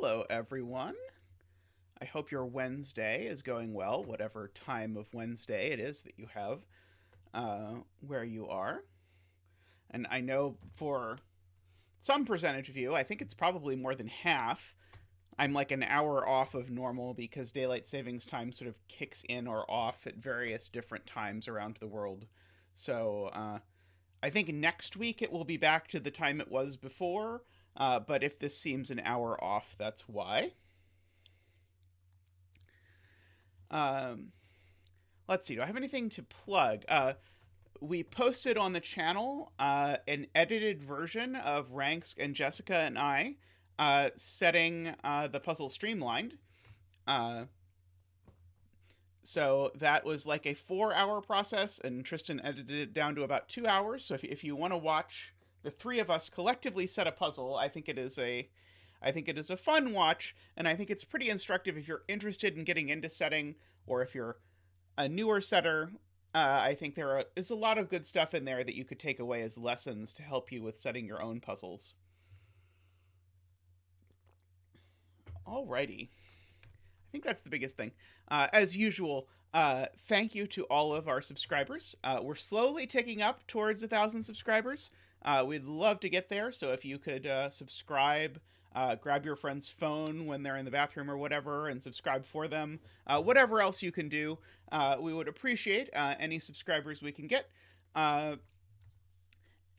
Hello, everyone. I hope your Wednesday is going well, whatever time of Wednesday it is that you have where you are. And I know for some percentage of you, I think it's probably more than half, I'm like an hour off of normal because daylight savings time sort of kicks in or off at various different times around the world. So I think next week it will be back to the time it was before. But if this seems an hour off, that's why. Um, let's see. Do I have anything to plug? We posted on the channel an edited version of Ranks and Jessica and I setting the puzzle streamlined. Uh, so that was like a 4 hour process, and Tristan edited it down to about 2 hours. So if you want to watch the three of us collectively set a puzzle, I think it is a fun watch, and I think it's pretty instructive if you're interested in getting into setting, or if you're a newer setter. I think is a lot of good stuff in there that you could take away as lessons to help you with setting your own puzzles. Alrighty. I think that's the biggest thing. As usual, thank you to all of our subscribers. We're slowly ticking up towards 1,000 subscribers. We'd love to get there, so if you could subscribe, grab your friend's phone when they're in the bathroom or whatever, and subscribe for them. Whatever else you can do, we would appreciate any subscribers we can get.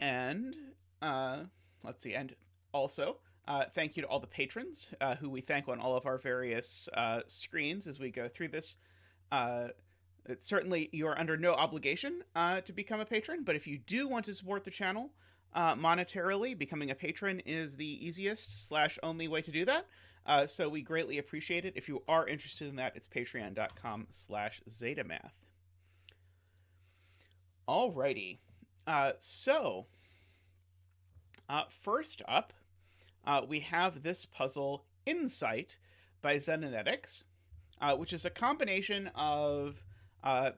And let's see, and also thank you to all the patrons who we thank on all of our various screens as we go through this. Certainly, you are under no obligation to become a patron, but if you do want to support the channel monetarily, becoming a patron is the easiest / only way to do that. So we greatly appreciate it. If you are interested in that, it's patreon.com/zetamath. Alrighty. So, first up, we have this puzzle Insight by Xenonetix, which is a combination of a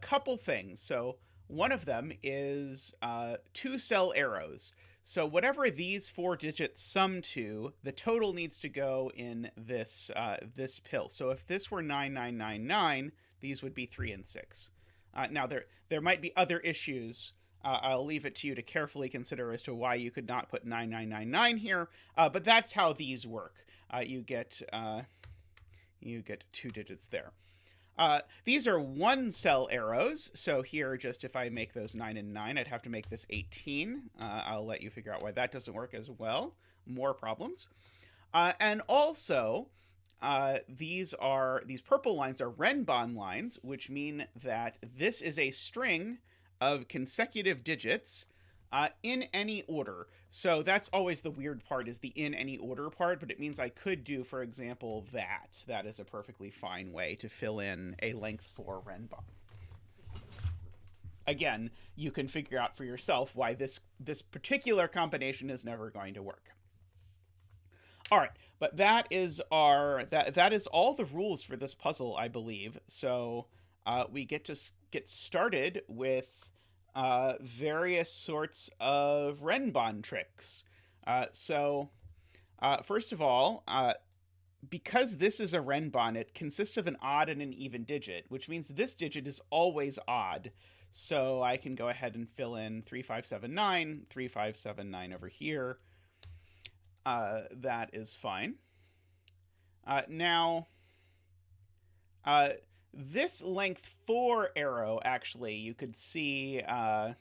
couple things. So one of them is 2-cell arrows. So whatever these 4 digits sum to, the total needs to go in this this pill. So if this were 9999, these would be 3 and 6. Now there might be other issues. I'll leave it to you to carefully consider as to why you could not put 9999 here. But that's how these work. You get 2 digits there. These are 1-cell arrows. So here, just if I make those 9 and 9, I'd have to make this 18. I'll let you figure out why that doesn't work as well. More problems. And also, these purple lines are Renban lines, which mean that this is a string of consecutive digits in any order. So that's always the weird part, is the in any order part, but it means I could do, for example, that. That is a perfectly fine way to fill in a length 4 Renban. Again, you can figure out for yourself why this particular combination is never going to work. All right, but that is all the rules for this puzzle, I believe. So we get to get started with various sorts of Renban tricks. So first of all, because this is a Renban, it consists of an odd and an even digit, which means this digit is always odd. So I can go ahead and fill in 3579, 3579 over here. That is fine. Now, this length 4 arrow, actually, you could see, I'll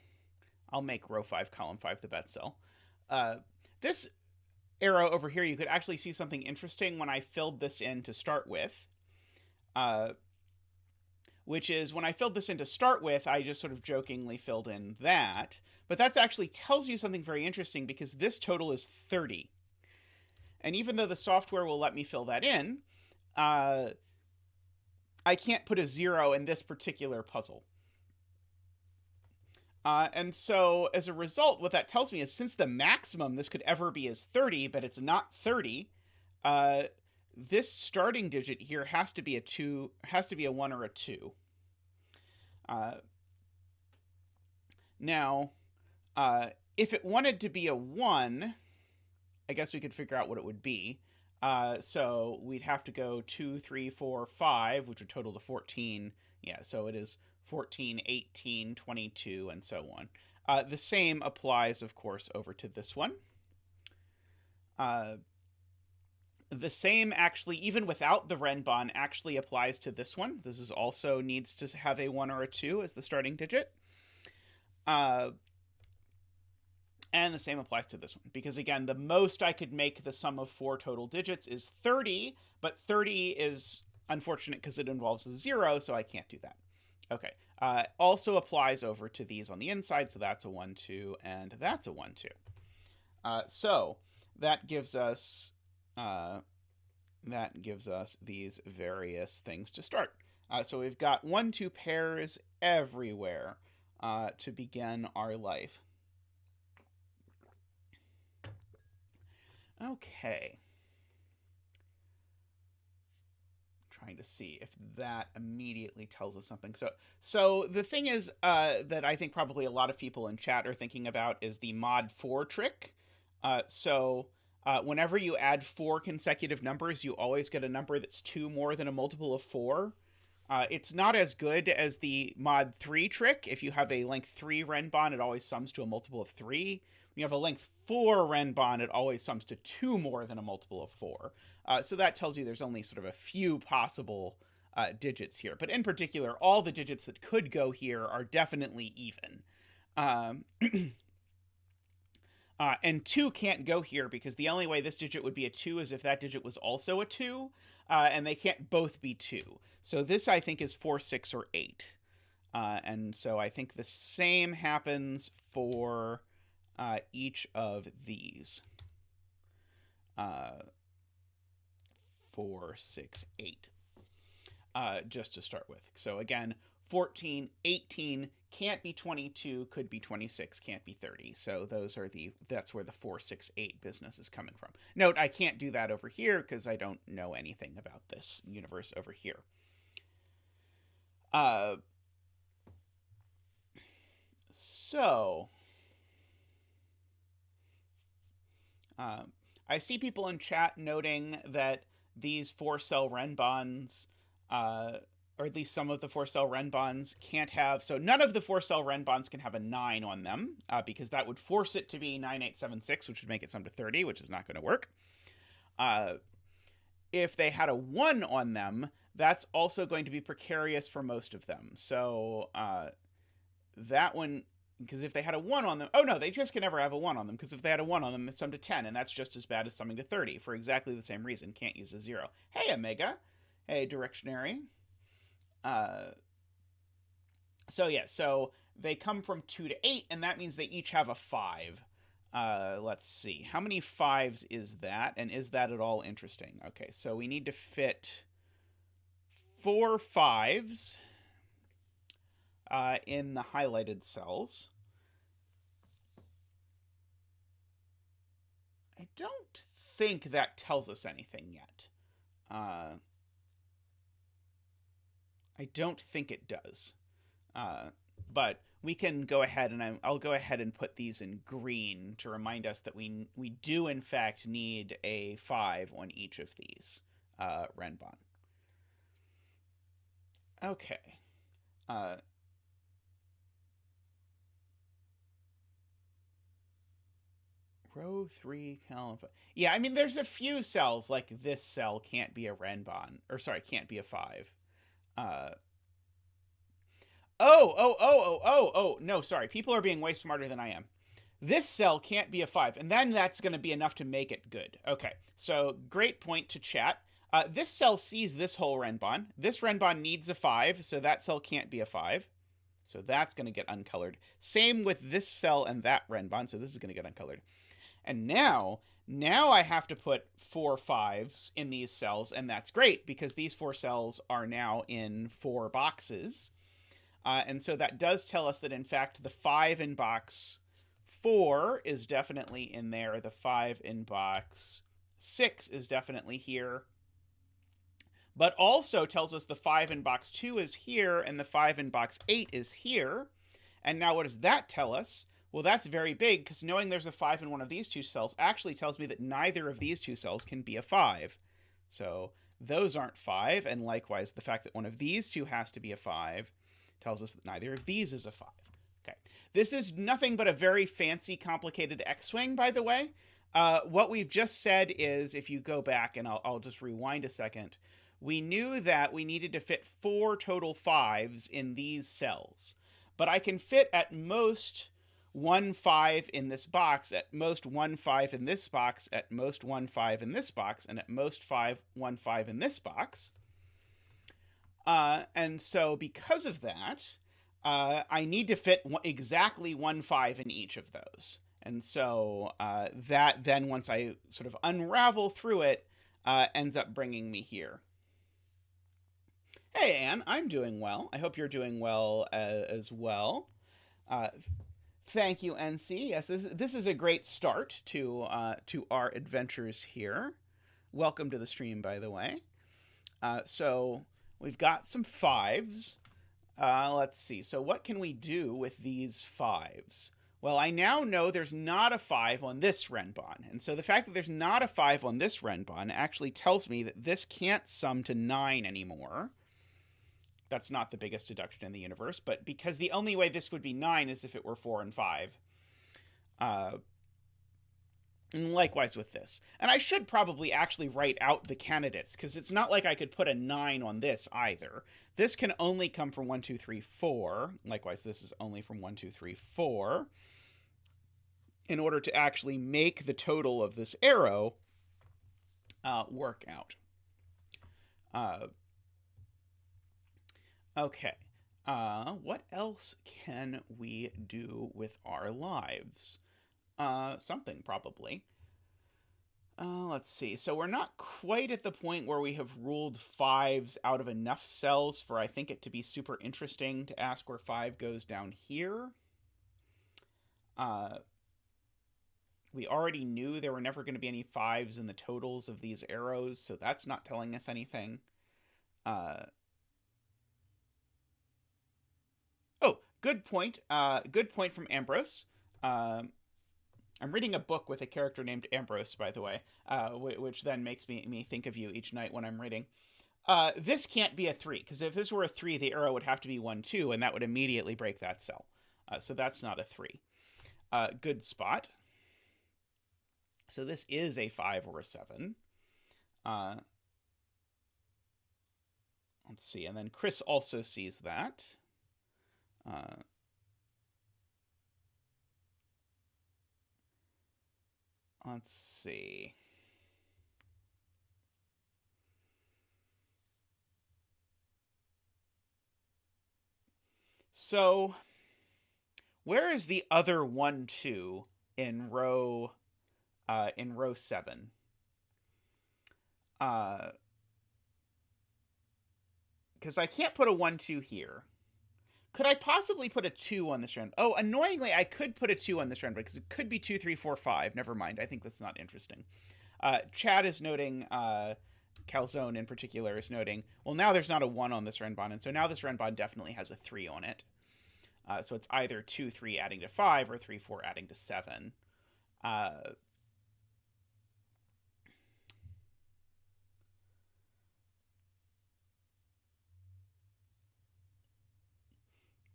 make row 5, column 5 the bet cell. This arrow over here, you could actually see something interesting when I filled this in to start with. Which is, when I filled this in to start with, I just sort of jokingly filled in that. But that actually tells you something very interesting, because this total is 30. And even though the software will let me fill that in, I can't put a 0 in this particular puzzle. And so, as a result, what that tells me is, since the maximum this could ever be is 30, but it's not 30, this starting digit here has to be a 2, has to be a 1 or a 2. Now, if it wanted to be a 1, I guess we could figure out what it would be. So we'd have to go 2, 3, 4, 5, which would total to 14. Yeah, so it is 14, 18, 22, and so on. The same applies, of course, over to this one. The same actually, even without the Renban, actually applies to this one. This is also needs to have a 1 or a 2 as the starting digit. And the same applies to this one, because again, the most I could make the sum of 4 total digits is 30, but 30 is unfortunate because it involves a 0, so I can't do that. Okay, also applies over to these on the inside, so that's a 1, 2, and that's a 1, 2. So that gives us these various things to start. So we've got 1, 2 pairs everywhere to begin our life. Okay. Trying to see if that immediately tells us something. So the thing is that I think probably a lot of people in chat are thinking about is the mod 4 trick. Whenever you add 4 consecutive numbers, you always get a number that's 2 more than a multiple of 4. It's not as good as the mod 3 trick. If you have a length 3 Renban, it always sums to a multiple of 3. When you have a length 4 Renban, it always sums to 2 more than a multiple of 4. So that tells you there's only sort of a few possible digits here. But in particular, all the digits that could go here are definitely even. And 2 can't go here because the only way this digit would be a 2 is if that digit was also a 2, and they can't both be 2. So this, I think, is 4, 6, or 8. And so I think the same happens for each of these. 4, 6, 8. Just to start with. So again, 14, 18 can't be 22, could be 26, can't be 30. So that's where the 4, 6, 8 business is coming from. Note, I can't do that over here because I don't know anything about this universe over here. I see people in chat noting that these 4-cell Renbans, or at least some of the 4-cell Renbans can't have, so none of the 4-cell Renbans can have a 9 on them, because that would force it to be 9876, which would make it sum to 30, which is not going to work. If they had a 1 on them, that's also going to be precarious for most of them. So that one, because if they had a 1 on them, oh no, they just can never have a 1 on them, because if they had a 1 on them, it's sum to 10, and that's just as bad as summing to 30, for exactly the same reason. Can't use a 0. Hey, Omega. Hey, Directionary. So they come from 2 to 8, and that means they each have a 5. Let's see. How many 5s is that, and is that at all interesting? Okay, so we need to fit 4 5s in the highlighted cells. I don't think that tells us anything yet. I don't think it does. But we can go ahead, and I'll go ahead and put these in green to remind us that we do, in fact, need a 5 on each of these Renban. Okay. Row 3, column 5. Yeah, I mean, there's a few cells, like this cell can't be a Renban, or sorry, can't be a 5. No, sorry. People are being way smarter than I am. This cell can't be a 5, and then that's going to be enough to make it good. Okay, so great point to chat. This cell sees this whole Renban. This Renban needs a 5, so that cell can't be a 5. So that's going to get uncolored. Same with this cell and that Renban, so this is going to get uncolored. And now I have to put 4 5s in these cells, and that's great because these 4 cells are now in 4 boxes. And so that does tell us that, in fact, the 5 in box 4 is definitely in there. The 5 in box 6 is definitely here. But also tells us the 5 in box 2 is here, and the 5 in box 8 is here. And now what does that tell us? Well, that's very big, because knowing there's a 5 in one of these two cells actually tells me that neither of these two cells can be a 5. So those aren't 5, and likewise, the fact that one of these two has to be a 5 tells us that neither of these is a 5. Okay. This is nothing but a very fancy, complicated X-swing, by the way. What we've just said is, if you go back, and I'll just rewind a second, we knew that we needed to fit 4 total 5s in these cells. But I can fit at most 1 5 in this box, at most 1 5 in this box, at most 1 5 in this box, and at most 1 5 in this box. And so because of that, I need to fit exactly 1 5 in each of those. And so that then, once I sort of unravel through it, ends up bringing me here. Hey, Anne, I'm doing well. I hope you're doing well as well. Thank you, NC. Yes, this is a great start to our adventures here. Welcome to the stream, by the way. So we've got some 5s. Let's see. So what can we do with these 5s? Well, I now know there's not a 5 on this Renban. And so the fact that there's not a 5 on this Renban actually tells me that this can't sum to 9 anymore. That's not the biggest deduction in the universe, but because the only way this would be 9 is if it were 4 and 5. And likewise with this. And I should probably actually write out the candidates, because it's not like I could put a 9 on this either. This can only come from 1, 2, 3, 4. Likewise, this is only from 1, 2, 3, 4. In order to actually make the total of this arrow work out. Okay. What else can we do with our lives? Something, probably. Let's see. So we're not quite at the point where we have ruled 5s out of enough cells for, I think, it to be super interesting to ask where 5 goes down here. We already knew there were never going to be any 5s in the totals of these arrows, so that's not telling us anything. Oh, good point. Good point from Ambrose. I'm reading a book with a character named Ambrose, by the way, which then makes me think of you each night when I'm reading. This can't be a 3, because if this were a 3, the arrow would have to be 1, 2, and that would immediately break that cell. So that's not a 3. Good spot. So this is a 5 or a 7. Let's see, and then Chris also sees that. Let's see. So, where is the other 1, 2 in row 7? Because I can't put a 1, 2 here. Could I possibly put a 2 on this round? Oh, annoyingly, I could put a 2 on this round because it could be 2, 3, 4, 5. Never mind. I think that's not interesting. Chad is noting, Calzone in particular is noting, well, now there's not a 1 on this Renban, and so now this Renban definitely has a 3 on it. So it's either 2, 3 adding to 5 or 3, 4 adding to 7.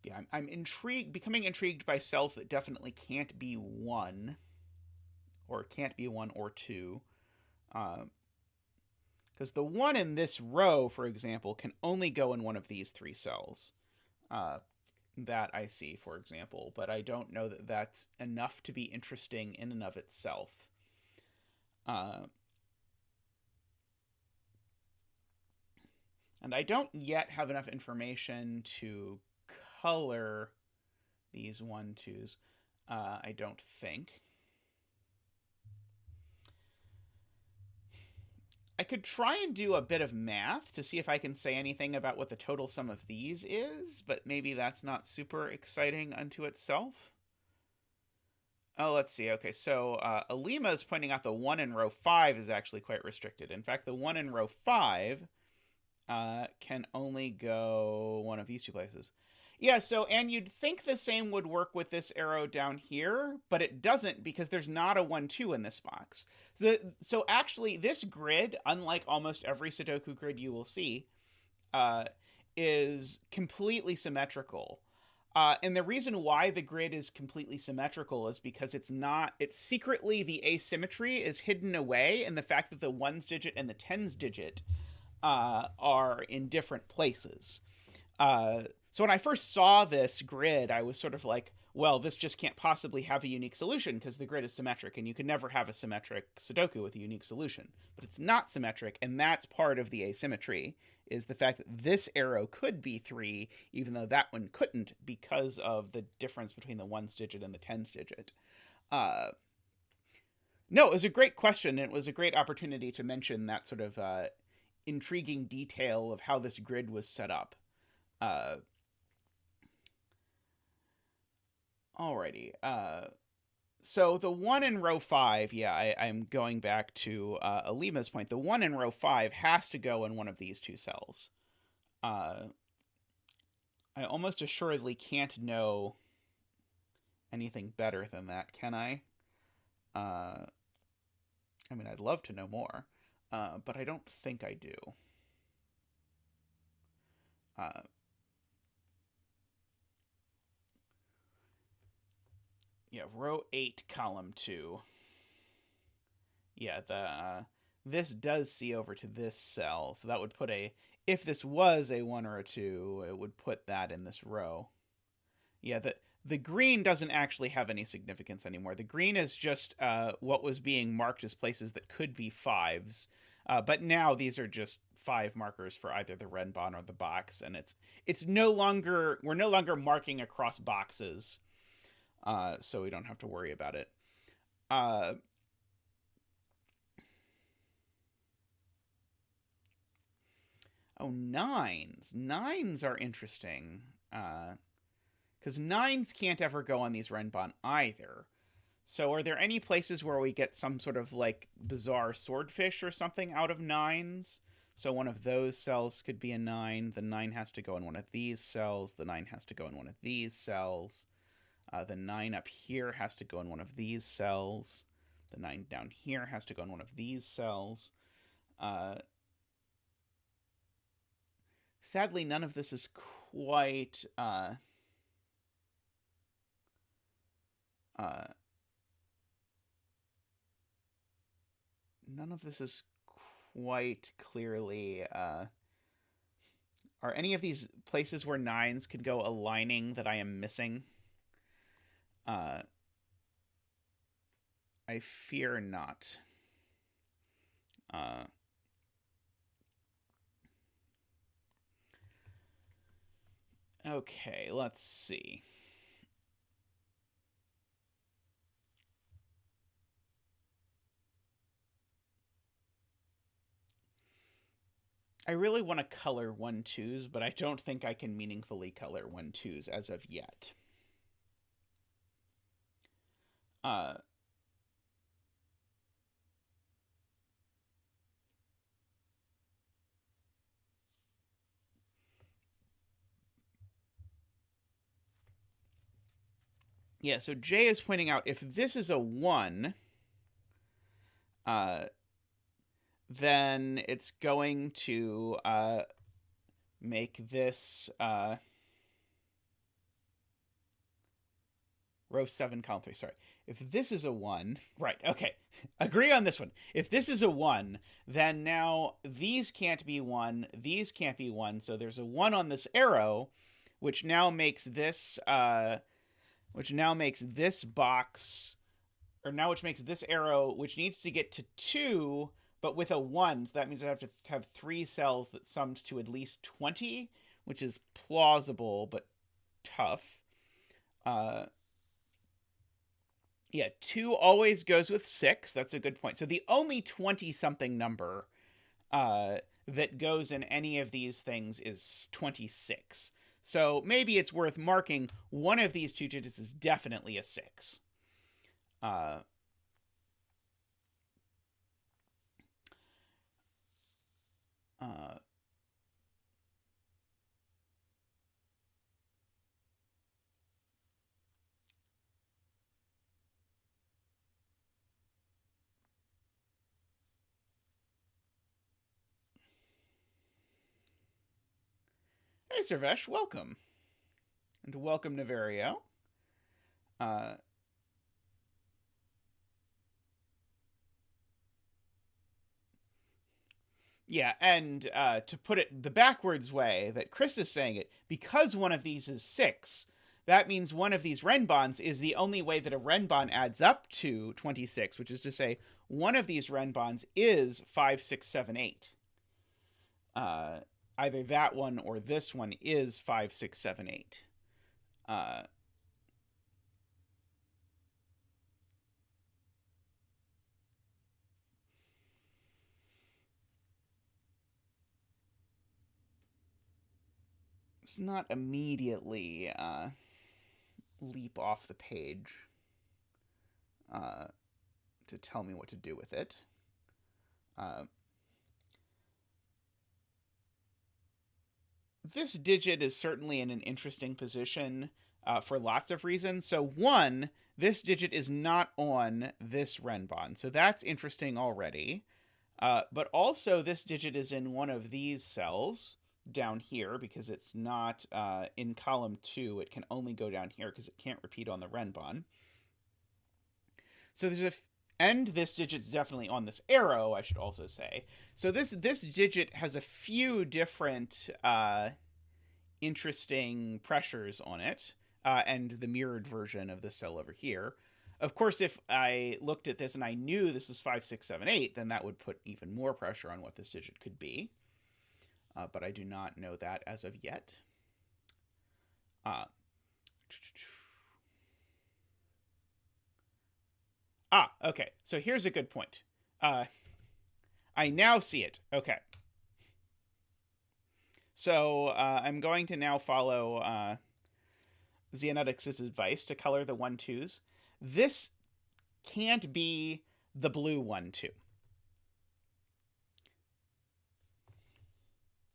Yeah, I'm intrigued, becoming intrigued by cells that definitely can't be 1, or can't be 1 or 2. Because the 1 in this row, for example, can only go in one of these 3 cells. That I see, for example, but I don't know that that's enough to be interesting in and of itself. And I don't yet have enough information to color these 1, 2s. I don't think. I could try and do a bit of math to see if I can say anything about what the total sum of these is, but maybe that's not super exciting unto itself. Oh, let's see. Okay, so Alima is pointing out the 1 in row 5 is actually quite restricted. In fact, the 1 in row 5 can only go one of these 2 places. Yeah, so, and you'd think the same would work with this arrow down here, but it doesn't because there's not a 1, 2 in this box. So actually, this grid, unlike almost every Sudoku grid you will see, uh, is completely symmetrical. And the reason why the grid is completely symmetrical is because it's secretly the asymmetry is hidden away in the fact that the ones digit and the tens digit are in different places. So when I first saw this grid, I was sort of like, well, this just can't possibly have a unique solution because the grid is symmetric, and you can never have a symmetric Sudoku with a unique solution. But it's not symmetric, and that's part of the asymmetry, is the fact that this arrow could be 3, even though that one couldn't because of the difference between the ones digit and the tens digit. No, it was a great question, and it was a great opportunity to mention that sort of intriguing detail of how this grid was set up. Alrighty. So the one in row 5, yeah, I'm going back to Alima's point. The one in row 5 has to go in one of these two cells. I almost assuredly can't know anything better than that, can I? I mean, I'd love to know more, but I don't think I do. Yeah, row 8, column 2. Yeah, this does see over to this cell, so that would put if this was a 1 or a 2, it would put that in this row. Yeah, the green doesn't actually have any significance anymore. The green is just what was being marked as places that could be 5s, but now these are just 5 markers for either the Renban or the box, and we're no longer marking across boxes, so we don't have to worry about it. Oh, nines. Nines are interesting. Because nines can't ever go on these Renban either. So are there any places where we get some sort of like bizarre swordfish or something out of nines? So one of those cells could be a 9. The 9 has to go in one of these cells. The 9 has to go in one of these cells. The 9 up here has to go in one of these cells. The 9 down here has to go in one of these cells. Sadly, none of this is quite none of this is quite clearly are any of these places where 9s could go aligning that I am missing? I fear not. Okay, let's see. I really want to color 1-2s, but I don't think I can meaningfully color 1-2s as of yet. Yeah, so Jay is pointing out if this is a 1, then it's going to make this row 7, column 3. Sorry. If this is a 1, right, okay. Agree on this one. If this is a 1, then now these can't be 1, these can't be 1, so there's a 1 on this arrow, which now makes this box, which makes this arrow, which needs to get to 2, but with a 1, so that means I have to have 3 cells that summed to at least 20, which is plausible, but tough. Yeah, 2 always goes with 6. That's a good point. So the only 20-something number that goes in any of these things is 26. So maybe it's worth marking one of these 2 digits is definitely a 6. Hey, Servesh, welcome. And welcome, Naverio. Yeah, and to put it the backwards way that Chris is saying it, because one of these is 6, that means one of these Renbans is the only way that a Renban adds up to 26, which is to say one of these Renbans is 5, 6, 7, 8. Either that one or this one is 5, 6, 7, 8. It's not immediately leap off the page to tell me what to do with it. This digit is certainly in an interesting position for lots of reasons. So, one, this digit is not on this Renban, so that's interesting already. But also, this digit is in one of these cells down here because it's not in column 2. It can only go down here because it can't repeat on the Renban. So there's and this digit's definitely on this arrow, I should also say. So this digit has a few different interesting pressures on it, and the mirrored version of this cell over here. Of course, if I looked at this and I knew this is 5, 6, 7, 8, then that would put even more pressure on what this digit could be. But I do not know that as of yet. Okay. So here's a good point. I now see it. Okay. So I'm going to now follow Xenonetix's advice to color the 1, 2s. This can't be the blue 1, 2.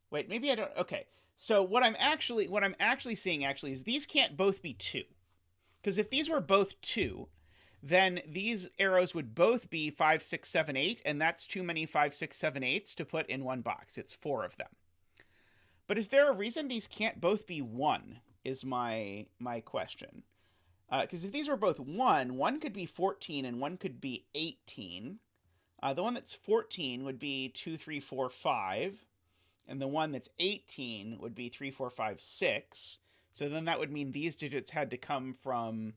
Wait, maybe I don't. Okay. So what I'm actually seeing is these can't both be 2. Because if these were both 2, then these arrows would both be 5, 6, 7, 8, and that's too many 5, 6, 7, 8s to put in one box. It's 4 of them. But is there a reason these can't both be 1, is my question. Because if these were both 1 could be 14 and 1 could be 18. The one that's 14 would be 2, 3, 4, 5. And the one that's 18 would be 3, 4, 5, 6. So then that would mean these digits had to come from...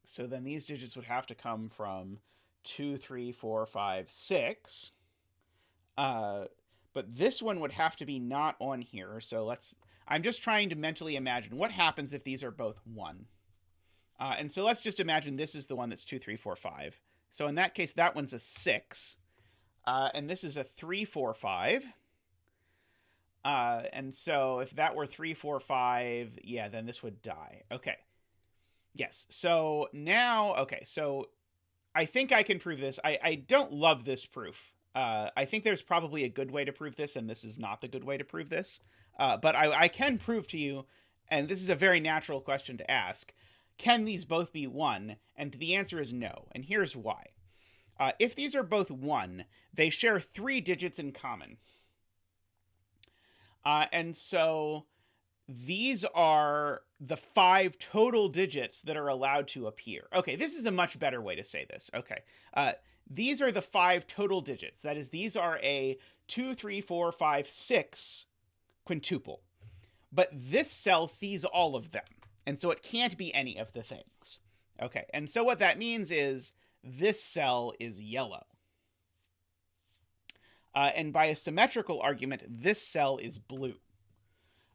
so then these digits would have to come from 2, 3, 4, 5, 6. But this one would have to be not on here. So I'm just trying to mentally imagine what happens if these are both 1. And so let's just imagine this is the one that's 2, 3, 4, 5. So in that case, that one's a 6. And this is a 3, 4, 5. And so if that were 3, 4, 5, yeah, then this would die. Okay. Yes. So now, okay, so I think I can prove this. I don't love this proof. I think there's probably a good way to prove this, and this is not the good way to prove this. But I can prove to you, and this is a very natural question to ask, can these both be 1? And the answer is no, and here's why. If these are both 1, they share 3 digits in common. And so these are the 5 total digits that are allowed to appear. Okay, this is a much better way to say this. Okay, these are the 5 total digits. That is, these are a 2, 3, 4, 5, 6 quintuple. But this cell sees all of them, and so it can't be any of the things. Okay, and so what that means is this cell is yellow. And by a symmetrical argument, this cell is blue.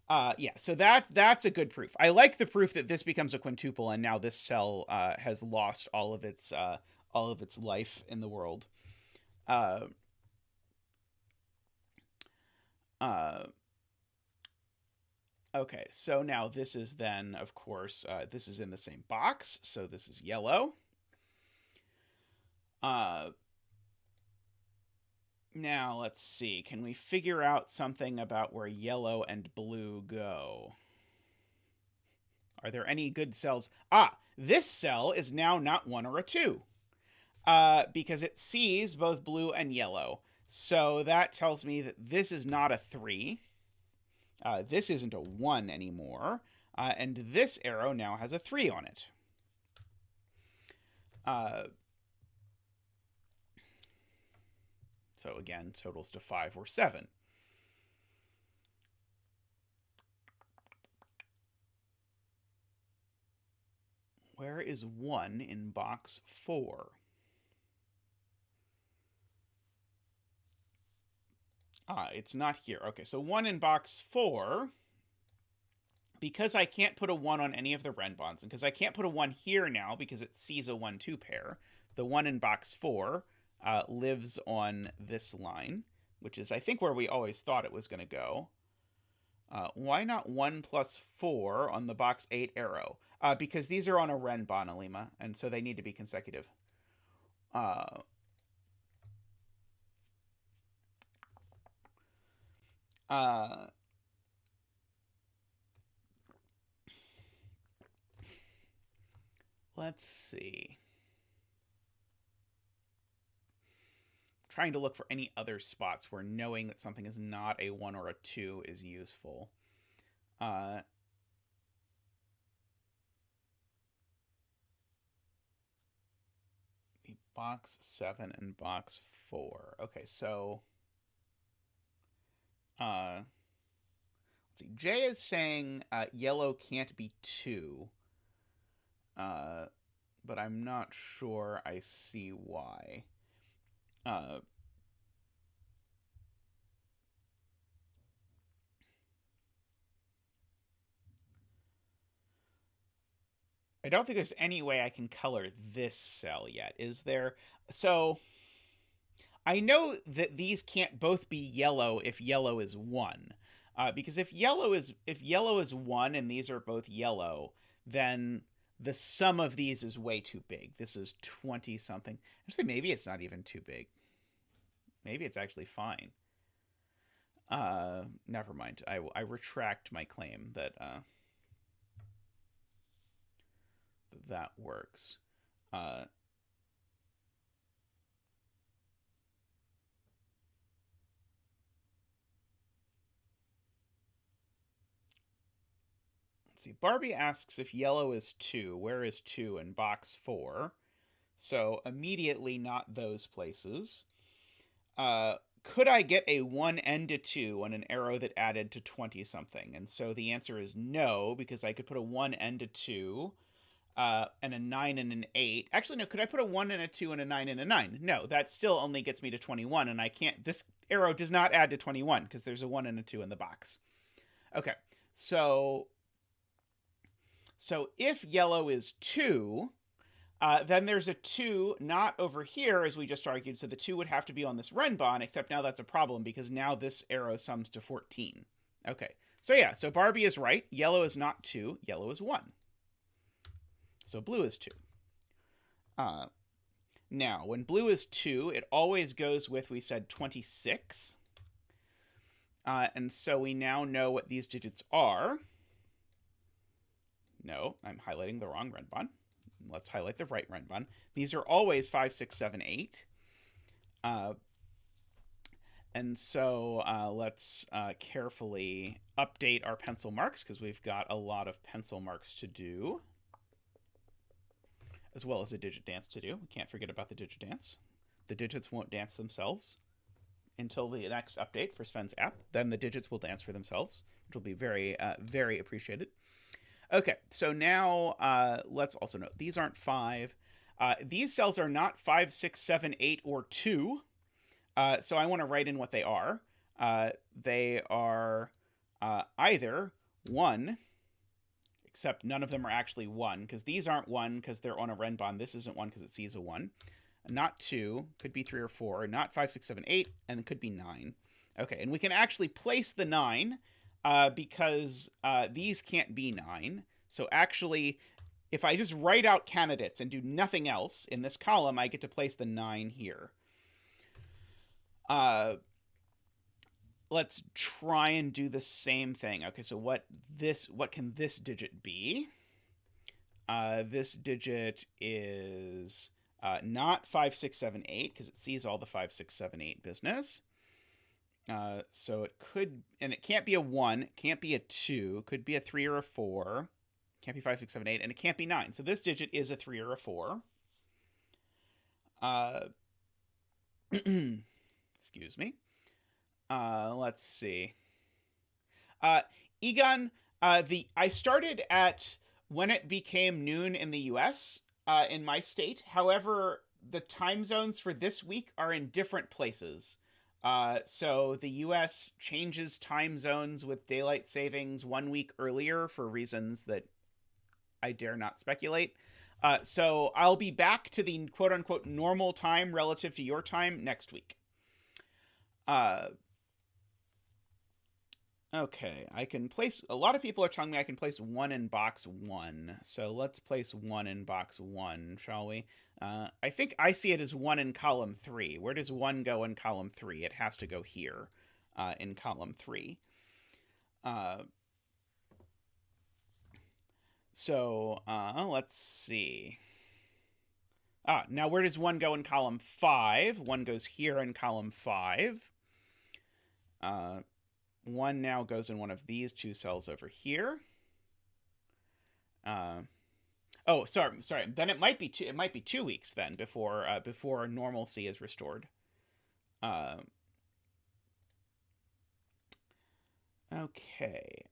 Yeah, so that's a good proof. I like the proof that this becomes a quintuple, and now this cell has lost all of its life in the world. Okay, so now this is then, of course, this is in the same box, so this is yellow. Now, let's see. Can we figure out something about where yellow and blue go? Are there any good cells? This cell is now not 1 or a 2. because it sees both blue and yellow. So that tells me that this is not a 3. This isn't a 1 anymore. And this arrow now has a 3 on it. So again, totals to 5 or 7. Where is 1 in box 4? It's not here. Okay, so 1 in box 4, because I can't put a 1 on any of the Renbans, and because I can't put a 1 here now because it sees a 1-2 pair, the 1 in box 4 lives on this line, which is, I think, where we always thought it was going to go. Why not 1 plus 4 on the box 8 arrow? Because these are on a Renban, Alima, and so they need to be consecutive. Let's see. Trying to look for any other spots where knowing that something is not a 1 or a 2 is useful. The box 7 and box 4. Okay, so let's see. Jay is saying yellow can't be 2. But I'm not sure I see why. I don't think there's any way I can color this cell yet, is there? So I know that these can't both be yellow if yellow is 1. Because if yellow is 1 and these are both yellow, then the sum of these is way too big. This is 20 something. Actually, maybe it's not even too big. Maybe it's actually fine. Never mind. I retract my claim that that works. Let's see. Barbie asks if yellow is 2. Where is 2 in box 4? So immediately not those places. Could I get a 1 and a 2 on an arrow that added to 20 something? And so the answer is no, because I could put a 1 and a 2 and a 9 and an 8. Actually, no, could I put a 1 and a 2 and a 9 and a 9? No, that still only gets me to 21, and I can't. This arrow does not add to 21 because there's a 1 and a 2 in the box. Okay, so if yellow is 2, then there's a 2 not over here, as we just argued, so the 2 would have to be on this Renban, except now that's a problem because now this arrow sums to 14. Okay, so yeah, so Barbie is right. Yellow is not 2, yellow is 1. So blue is 2. Now, when blue is 2, it always goes with, we said, 26. And so we now know what these digits are. No, I'm highlighting the wrong Renban. Let's highlight the right Renban. These are always 5, 6, 7, 8. And so let's carefully update our pencil marks because we've got a lot of pencil marks to do, as well as a digit dance to do. We can't forget about the digit dance. The digits won't dance themselves until the next update for Sven's app. Then the digits will dance for themselves, which will be very, very appreciated. Okay, so now let's also note these aren't 5. These cells are not 5, 6, 7, 8, or 2. So I want to write in what they are. They are either 1, except none of them are actually 1, because these aren't 1 because they're on a Renban. This isn't 1 because it sees a 1. Not 2, could be 3 or 4. Not 5, 6, 7, 8, and it could be 9. Okay, and we can actually place the 9 because these can't be 9. So actually, if I just write out candidates and do nothing else in this column, I get to place the 9 here. Let's try and do the same thing. Okay, so what can this digit be? This digit is Not 5, 6, 7, 8, because it sees all the 5, 6, 7, 8 business. So it could, and it can't be a 1, it can't be a 2, could be a 3 or a 4, can't be 5, 6, 7, 8, and it can't be 9. So this digit is a 3 or a 4. Excuse me. Let's see. Egon, I started at when it became noon in the US, in my state. However, the time zones for this week are in different places. So the US changes time zones with daylight savings 1 week earlier for reasons that I dare not speculate. So I'll be back to the quote unquote normal time relative to your time next week. Okay, I can place, a lot of people are telling me I can place 1 in box 1. So let's place 1 in box 1, shall we? I think I see it as 1 in column 3. Where does 1 go in column 3? It has to go here, in column 3. So let's see. Now where does 1 go in column 5? 1 goes here in column 5. 1 now goes in one of these 2 cells over here. Oh, sorry. Then it might be 2. It might be 2 weeks then before normalcy is restored. Okay.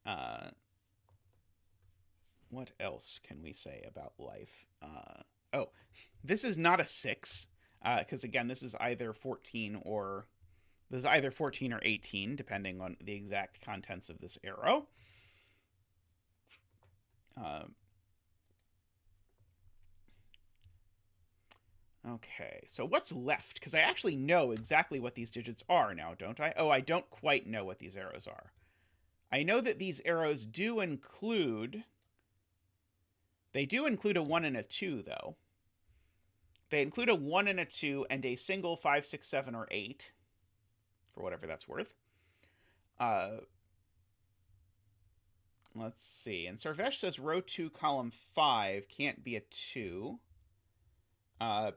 What else can we say about life? Oh, this is not a 6, because again, this is either 14 or 18, depending on the exact contents of this arrow. Okay, so what's left? Because I actually know exactly what these digits are now, don't I? Oh, I don't quite know what these arrows are. I know that these arrows do include... They do include a 1 and a 2, though. They include a 1 and a 2 and a single 5, 6, 7, or 8, for whatever that's worth. Let's see. And Sarvesh says row 2, column 5 can't be a 2,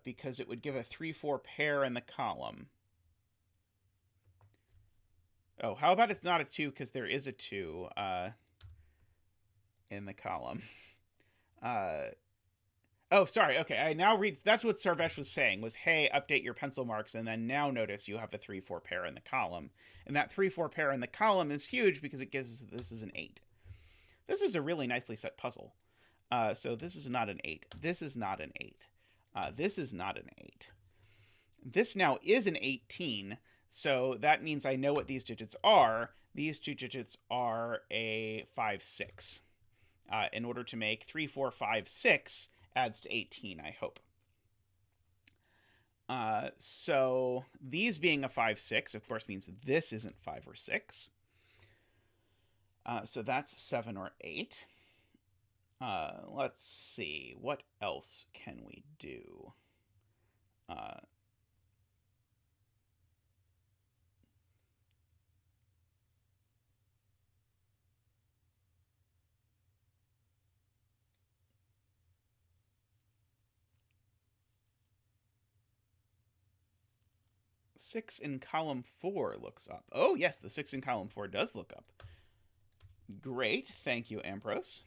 because it would give a 3-4 pair in the column. Oh, how about it's not a 2 because there is a 2 in the column. Oh, sorry. Okay, I now read. That's what Sarvesh was saying, was, hey, update your pencil marks, and then now notice you have a 3-4 pair in the column. And that 3-4 pair in the column is huge because it gives us, this is an 8. This is a really nicely set puzzle. So this is not an 8. This is not an 8. This is not an 8. This now is an 18, so that means I know what these digits are. These 2 digits are a 5, 6. In order to make 3, 4, 5, 6 adds to 18, I hope. So these being a 5, 6, of course, means this isn't 5 or 6. So that's 7 or 8. Let's see. What else can we do? Six in column 4 looks up. Oh, yes, the 6 in column 4 does look up. Great. Thank you, Ambrose.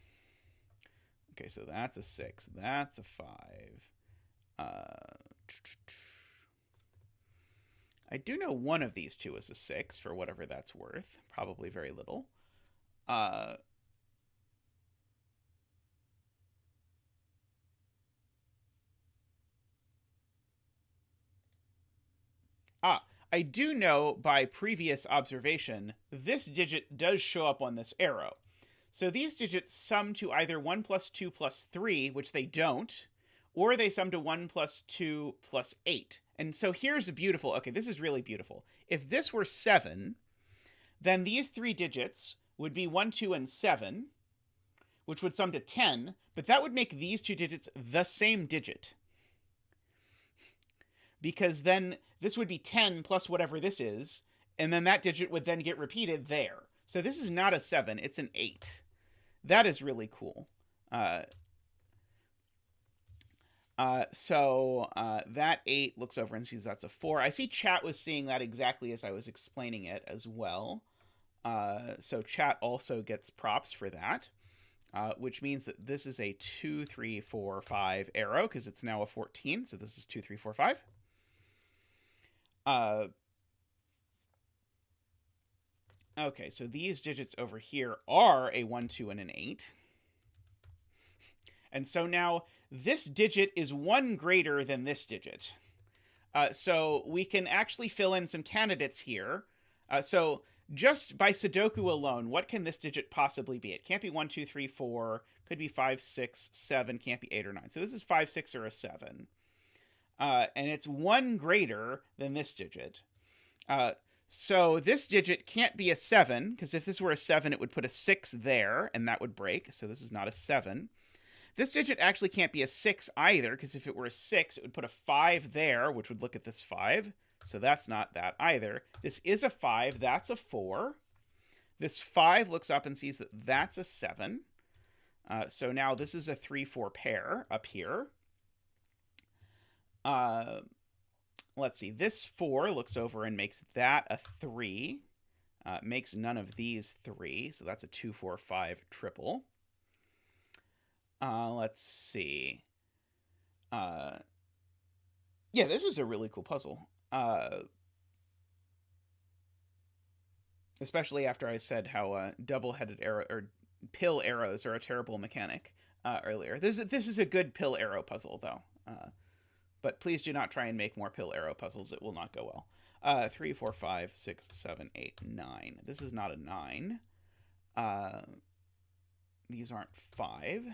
Okay, so that's a 6. That's a 5. I do know one of these 2 is a 6, for whatever that's worth. Probably very little. I do know by previous observation, this digit does show up on this arrow. So these digits sum to either 1 plus 2 plus 3, which they don't, or they sum to 1 plus 2 plus 8. And so here's a beautiful, okay, this is really beautiful. If this were 7, then these 3 digits would be 1, 2, and 7, which would sum to 10, but that would make these 2 digits the same digit. Because then this would be 10 plus whatever this is, and then that digit would then get repeated there. So this is not a 7, it's an 8. That is really cool. That 8 looks over and sees that's a 4. I see chat was seeing that exactly as I was explaining it as well. So chat also gets props for that, which means that this is a 2, 3, 4, 5 arrow because it's now a 14. So this is 2, 3, 4, 5. Okay, so these digits over here are a 1, 2, and an 8. And so now this digit is 1 greater than this digit. So we can actually fill in some candidates here. So just by Sudoku alone, what can this digit possibly be? It can't be 1, 2, 3, 4. Could be 5, 6, 7. Can't be 8 or 9. So this is 5, 6, or a 7. And it's 1 greater than this digit. So this digit can't be a 7, because if this were a 7, it would put a 6 there, and that would break. So this is not a 7. This digit actually can't be a 6 either, because if it were a 6, it would put a 5 there, which would look at this 5. So that's not that either. This is a 5. That's a 4. This 5 looks up and sees that that's a 7. So now this is a 3, 4 pair up here. Let's see. This 4 looks over and makes that a 3. Makes none of these 3. So that's a 2, 4, 5 triple. Let's see. Yeah, this is a really cool puzzle. Especially after I said how double-headed arrow or pill arrows are a terrible mechanic earlier. This is a good pill arrow puzzle though. But please do not try and make more pill arrow puzzles. It will not go well. 3, 4, 5, 6, 7, 8, 9. This is not a 9. These aren't 5.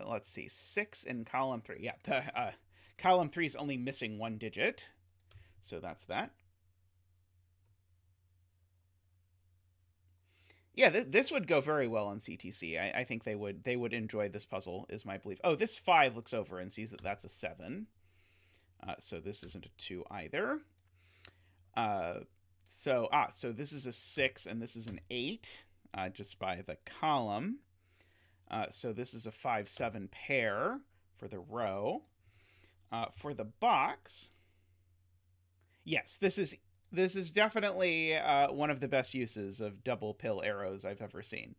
Let's see. 6 in column 3. Yeah, column 3 is only missing 1 digit. So that's that. Yeah, this would go very well on CTC. I think they would enjoy this puzzle, is my belief. Oh, this 5 looks over and sees that that's a 7. So this isn't a 2 either. So this is a 6 and this is an 8, just by the column. So this is a 5, 7 pair for the row. For the box, yes, this is definitely one of the best uses of double pill arrows I've ever seen.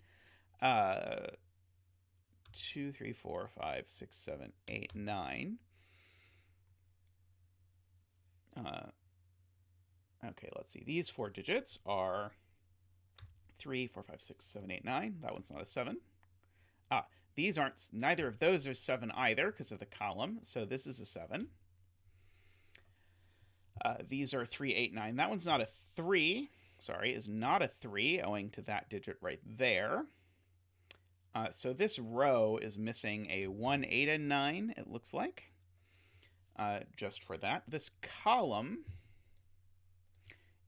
2, 3, 4, 5, 6, 7, 8, 9. Okay, let's see. These 4 digits are 3, 4, 5, 6, 7, 8, 9. That one's not a 7. These aren't, neither of those are 7 either because of the column. So this is a 7. These are 3, 8, 9. That one's not a 3. Sorry, is not a 3 owing to that digit right there. So this row is missing a 1, 8, and 9, it looks like. Just for that. This column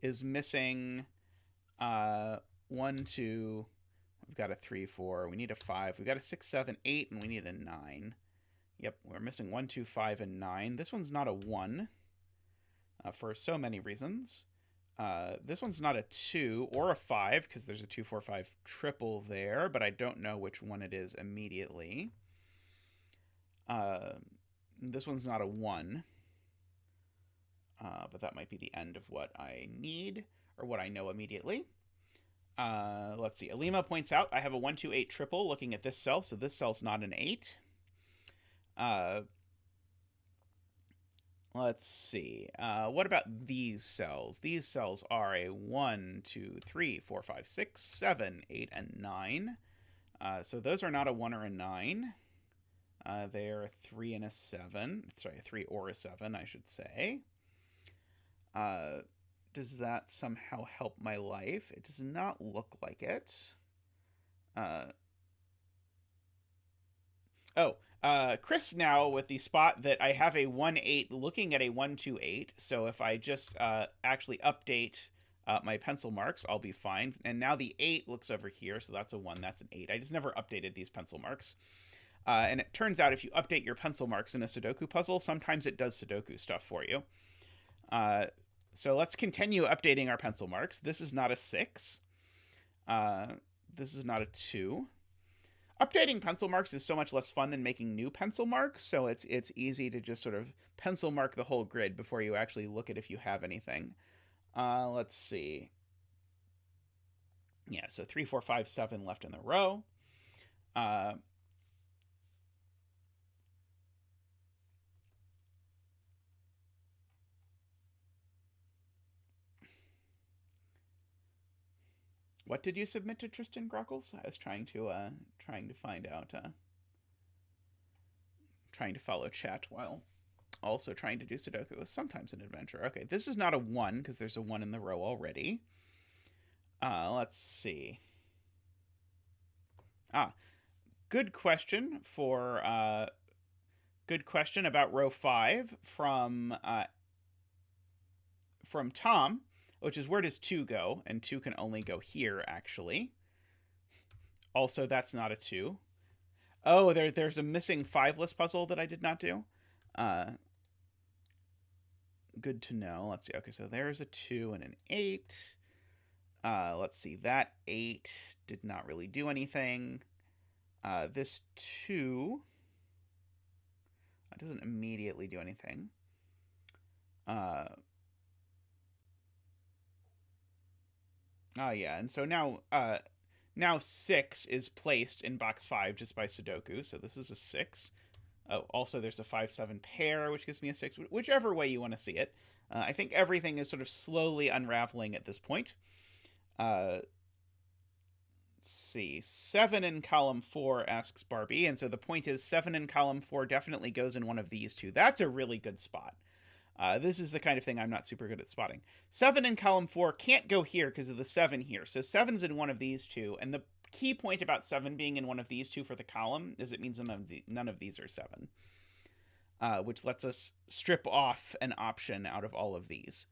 is missing 1, 2. We've got a 3, 4. We need a 5. We've got a 6, 7, 8, and we need a 9. Yep, we're missing 1, 2, 5, and 9. This one's not a 1 for so many reasons. This one's not a 2 or a 5 because there's a 2, 4, 5 triple there, but I don't know which one it is immediately. This one's not a 1, but that might be the end of what I need or what I know immediately. Let's see. Alima points out I have a 1, 2, 8 triple looking at this cell, so this cell's not an 8. Let's see. What about these cells? These cells are a 1, 2, 3, 4, 5, 6, 7, 8, and 9. So those are not a 1 or a 9. They are a 3 and a 7. Sorry, a 3 or a 7, I should say. Does that somehow help my life? It does not look like it. Chris now with the spot that I have a 1, 8 looking at a 1, 2, 8. So if I just actually update my pencil marks, I'll be fine. And now the 8 looks over here, so that's a 1, that's an 8. I just never updated these pencil marks. And it turns out if you update your pencil marks in a Sudoku puzzle, sometimes it does Sudoku stuff for you. So let's continue updating our pencil marks. This is not a 6. This is not a 2. updating pencil marks is so much less fun than making new pencil marks, so it's easy to just sort of pencil mark the whole grid before you actually look at if you have anything. Let's see. Yeah, so 3, 4, 5, 7 left in the row. What did you submit to Tristan Grockles? I was trying to find out, trying to follow chat while also trying to do Sudoku is sometimes an adventure. Okay, this is not a 1 because there's a 1 in the row already. Let's see. Good question about row 5 from Tom, which is where does 2 go? And 2 can only go here, actually. Also, that's not a 2. Oh, there's a missing 5-less puzzle that I did not do. Good to know. Let's see. Okay, so there's a 2 and an 8. Let's see. That 8 did not really do anything. This 2 doesn't immediately do anything. Yeah, and so now 6 is placed in box 5 just by Sudoku, so this is a 6. Oh, also there's a 5-7 pair, which gives me a 6, whichever way you want to see it. I think everything is sort of slowly unraveling at this point. Let's see, 7 in column 4, asks Barbie, and so the point is 7 in column 4 definitely goes in one of these two. That's a really good spot. This is the kind of thing I'm not super good at spotting. 7 in column 4 can't go here because of the 7 here. So 7's in one of these two. And the key point about 7 being in one of these two for the column is it means none of these are 7. Which lets us strip off an option out of all of these.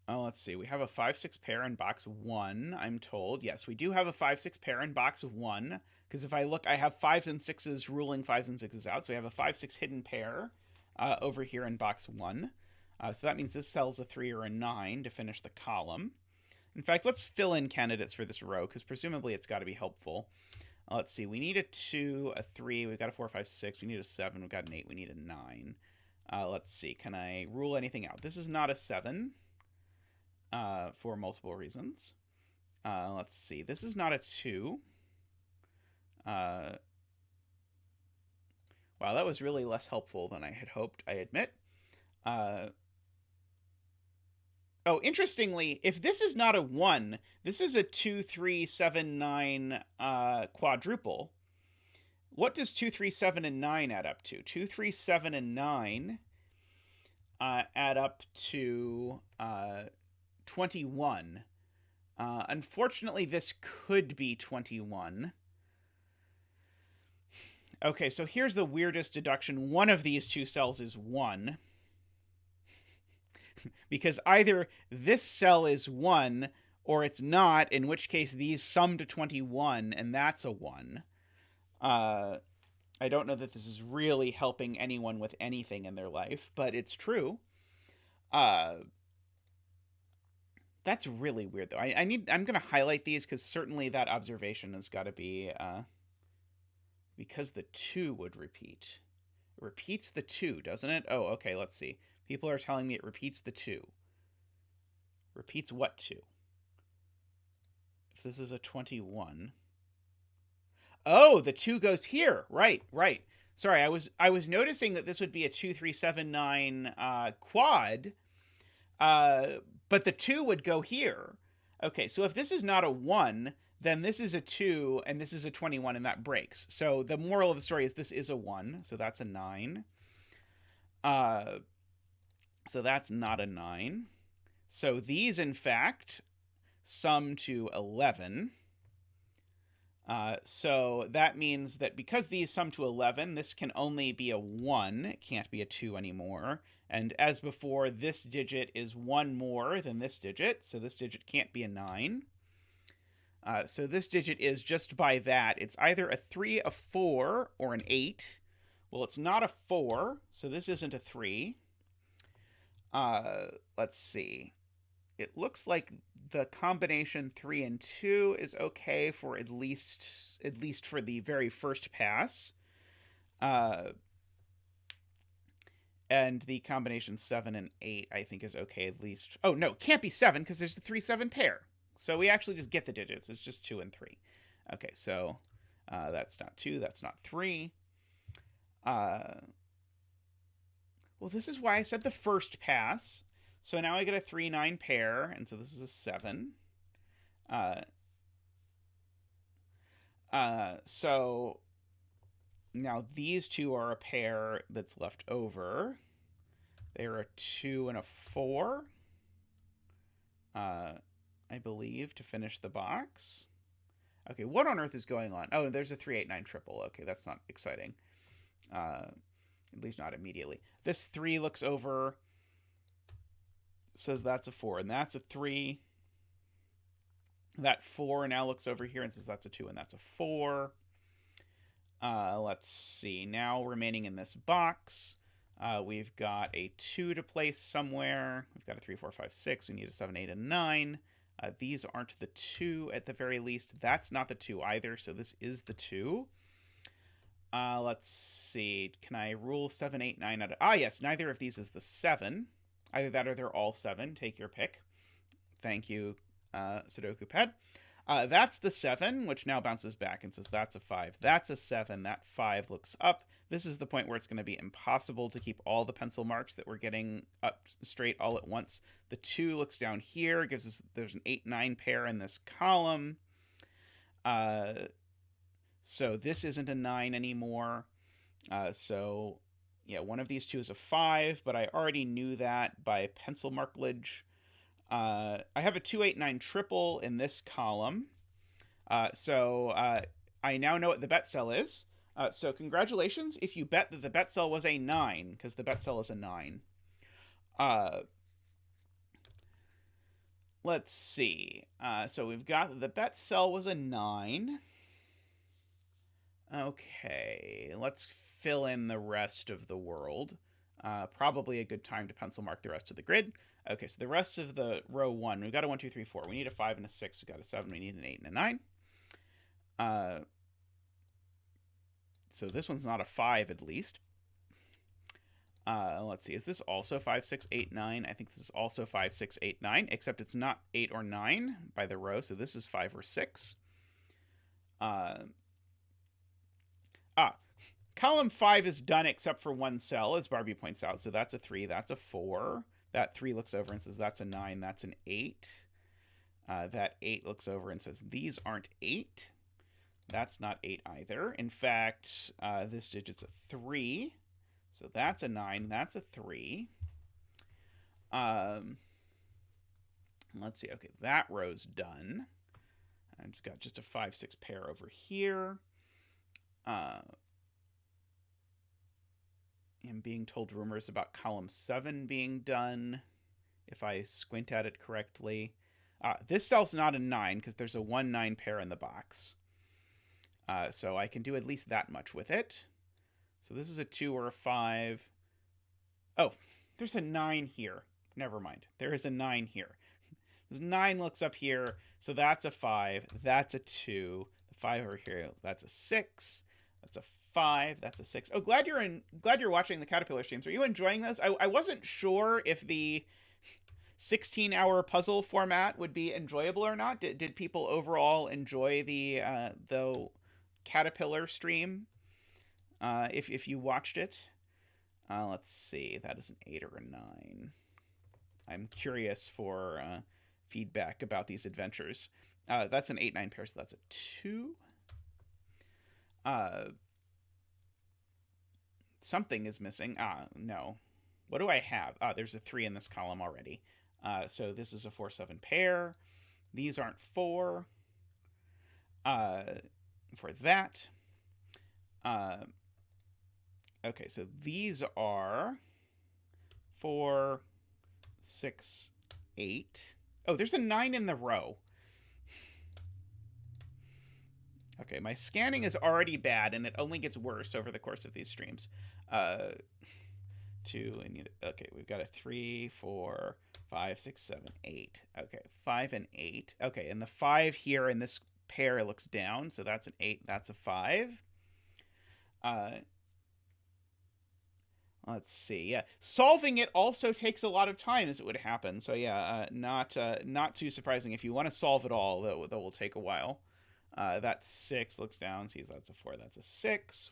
Let's see. We have a 5-6 pair in box 1, I'm told. Yes, we do have a 5-6 pair in box 1. Because if I look, I have 5s and 6s ruling 5s and 6s out. So we have a 5-6 hidden pair over here in box 1. So that means this sells a 3 or a 9 to finish the column. In fact, let's fill in candidates for this row, because presumably it's got to be helpful. Let's see. We need a 2, a 3. We've got a 4, 5, 6. We need a 7. We've got an 8. We need a 9. Let's see. Can I rule anything out? This is not a 7 for multiple reasons. Let's see. This is not a 2. Wow, that was really less helpful than I had hoped, I admit. Oh, interestingly, if this is not a 1, this is a 2, 3, 7, 9 quadruple. What does 2, 3, 7, and 9 add up to? 2, 3, 7, and 9 add up to 21. Unfortunately, this could be 21. Okay, so here's the weirdest deduction. One of these two cells is 1. Because either this cell is 1 or it's not, in which case these sum to 21, and that's a 1. I don't know that this is really helping anyone with anything in their life, but it's true. That's really weird, though. I'm going to highlight these because certainly that observation has got to be... because the 2 would repeat. It repeats the 2, doesn't it? Oh, okay, let's see. People are telling me it repeats the 2. Repeats what 2? If this is a 21. Oh, the 2 goes here. Right. Sorry, I was noticing that this would be a 2, 3, 7, 9 quad, but the 2 would go here. Okay, so if this is not a 1... then this is a 2, and this is a 21, and that breaks. So the moral of the story is this is a 1, so that's a 9. So that's not a 9. So these, in fact, sum to 11. So that means that because these sum to 11, this can only be a 1. It can't be a 2 anymore. And as before, this digit is 1 more than this digit, so this digit can't be a 9. So this digit is, just by that, it's either a 3, a 4, or an 8. Well, it's not a 4, so this isn't a 3. Let's see. it looks like the combination 3 and 2 is okay for at least for the very first pass. And the combination 7 and 8, I think, is okay at least. Oh, no, it can't be 7 because there's the 3-7 pair. So we actually just get the digits. It's just 2 and 3. Okay, so that's not 2. That's not 3. Well, this is why I said the first pass. So now I get a 3-9 pair, and so this is a 7. So now these two are a pair that's left over. They're a 2 and a 4, I believe, to finish the box. Okay, what on earth is going on? Oh, there's a 3-8-9 triple. Okay, that's not exciting. At least not immediately. This 3 looks over, says that's a 4, and that's a 3. That 4 now looks over here and says that's a 2, and that's a 4. Let's see. Now remaining in this box, we've got a 2 to place somewhere. We've got a 3, 4, 5, 6. We need a 7, 8, and 9. These aren't the 2 at the very least. That's not the 2 either, so this is the 2. Let's see. Can I rule 7, 8, 9 out of... Ah, yes. Neither of these is the 7. Either that or they're all 7. Take your pick. Thank you, Sudoku Pad. That's the 7, which now bounces back and says that's a 5. That's a 7. That 5 looks up. This is the point where it's going to be impossible to keep all the pencil marks that we're getting up straight all at once. The 2 looks down here. Gives us... There's an 8-9 pair in this column. So this isn't a 9 anymore. So, yeah, one of these two is a 5, but I already knew that by pencil marklage. I have a 2-8-9 triple in this column. So I now know what the bet cell is. So congratulations if you bet that the bet cell was a 9, because the bet cell is a 9. Let's see. So we've got that the bet cell was a 9. Okay, let's fill in the rest of the world. Probably a good time to pencil mark the rest of the grid. Okay, so the rest of the row 1, we've got a 1, 2, 3, 4. We need a 5 and a 6. We've got a 7. We need an 8 and a 9. So this one's not a 5 at least. Let's see. Is this also 5, 6, 8, 9? I think this is also 5, 6, 8, 9, except it's not 8 or 9 by the row. So this is 5 or 6. Column 5 is done except for one cell, as Barbie points out. So that's a 3. That's a 4. That 3 looks over and says that's a 9. That's an 8. That 8 looks over and says these aren't 8. That's not 8 either. In fact, this digit's a 3. So that's a 9. That's a 3. Let's see. Okay, that row's done. I've just got just a 5, 6 pair over here. I'm being told rumors about column 7 being done, if I squint at it correctly. This cell's not a 9 because there's a 1-9 pair in the box. So I can do at least that much with it. So this is a 2 or a 5. Oh, there's a 9 here. Never mind. There is a 9 here. This 9 looks up here. So that's a 5. That's a 2. The 5 over here, that's a 6. That's a 5. That's a 6. Oh, glad you're watching the Caterpillar streams. Are you enjoying this? I wasn't sure if the 16-hour puzzle format would be enjoyable or not. Did people overall enjoy the Caterpillar stream? If you watched it, let's see. That is an 8 or a 9. I'm curious for feedback about these adventures. That's an 8-9 pair, so that's a 2. Something is missing. No. What do I have? There's a 3 in this column already. So this is a 4-7 pair. These aren't 4. For that. Okay, so these are 4, 6, 8. Oh, there's a 9 in the row. Okay, my scanning is already bad, and it only gets worse over the course of these streams. 2, and okay, we've got a 3, 4, 5, 6, 7, 8. Okay, 5 and 8. Okay, and the 5 here in this pair looks down, so that's an 8, that's a 5. Let's see. Yeah, solving it also takes a lot of time, as it would happen. So yeah, not too surprising. If you want to solve it all, that will take a while. That 6 looks down. See, that's a 4. That's a 6.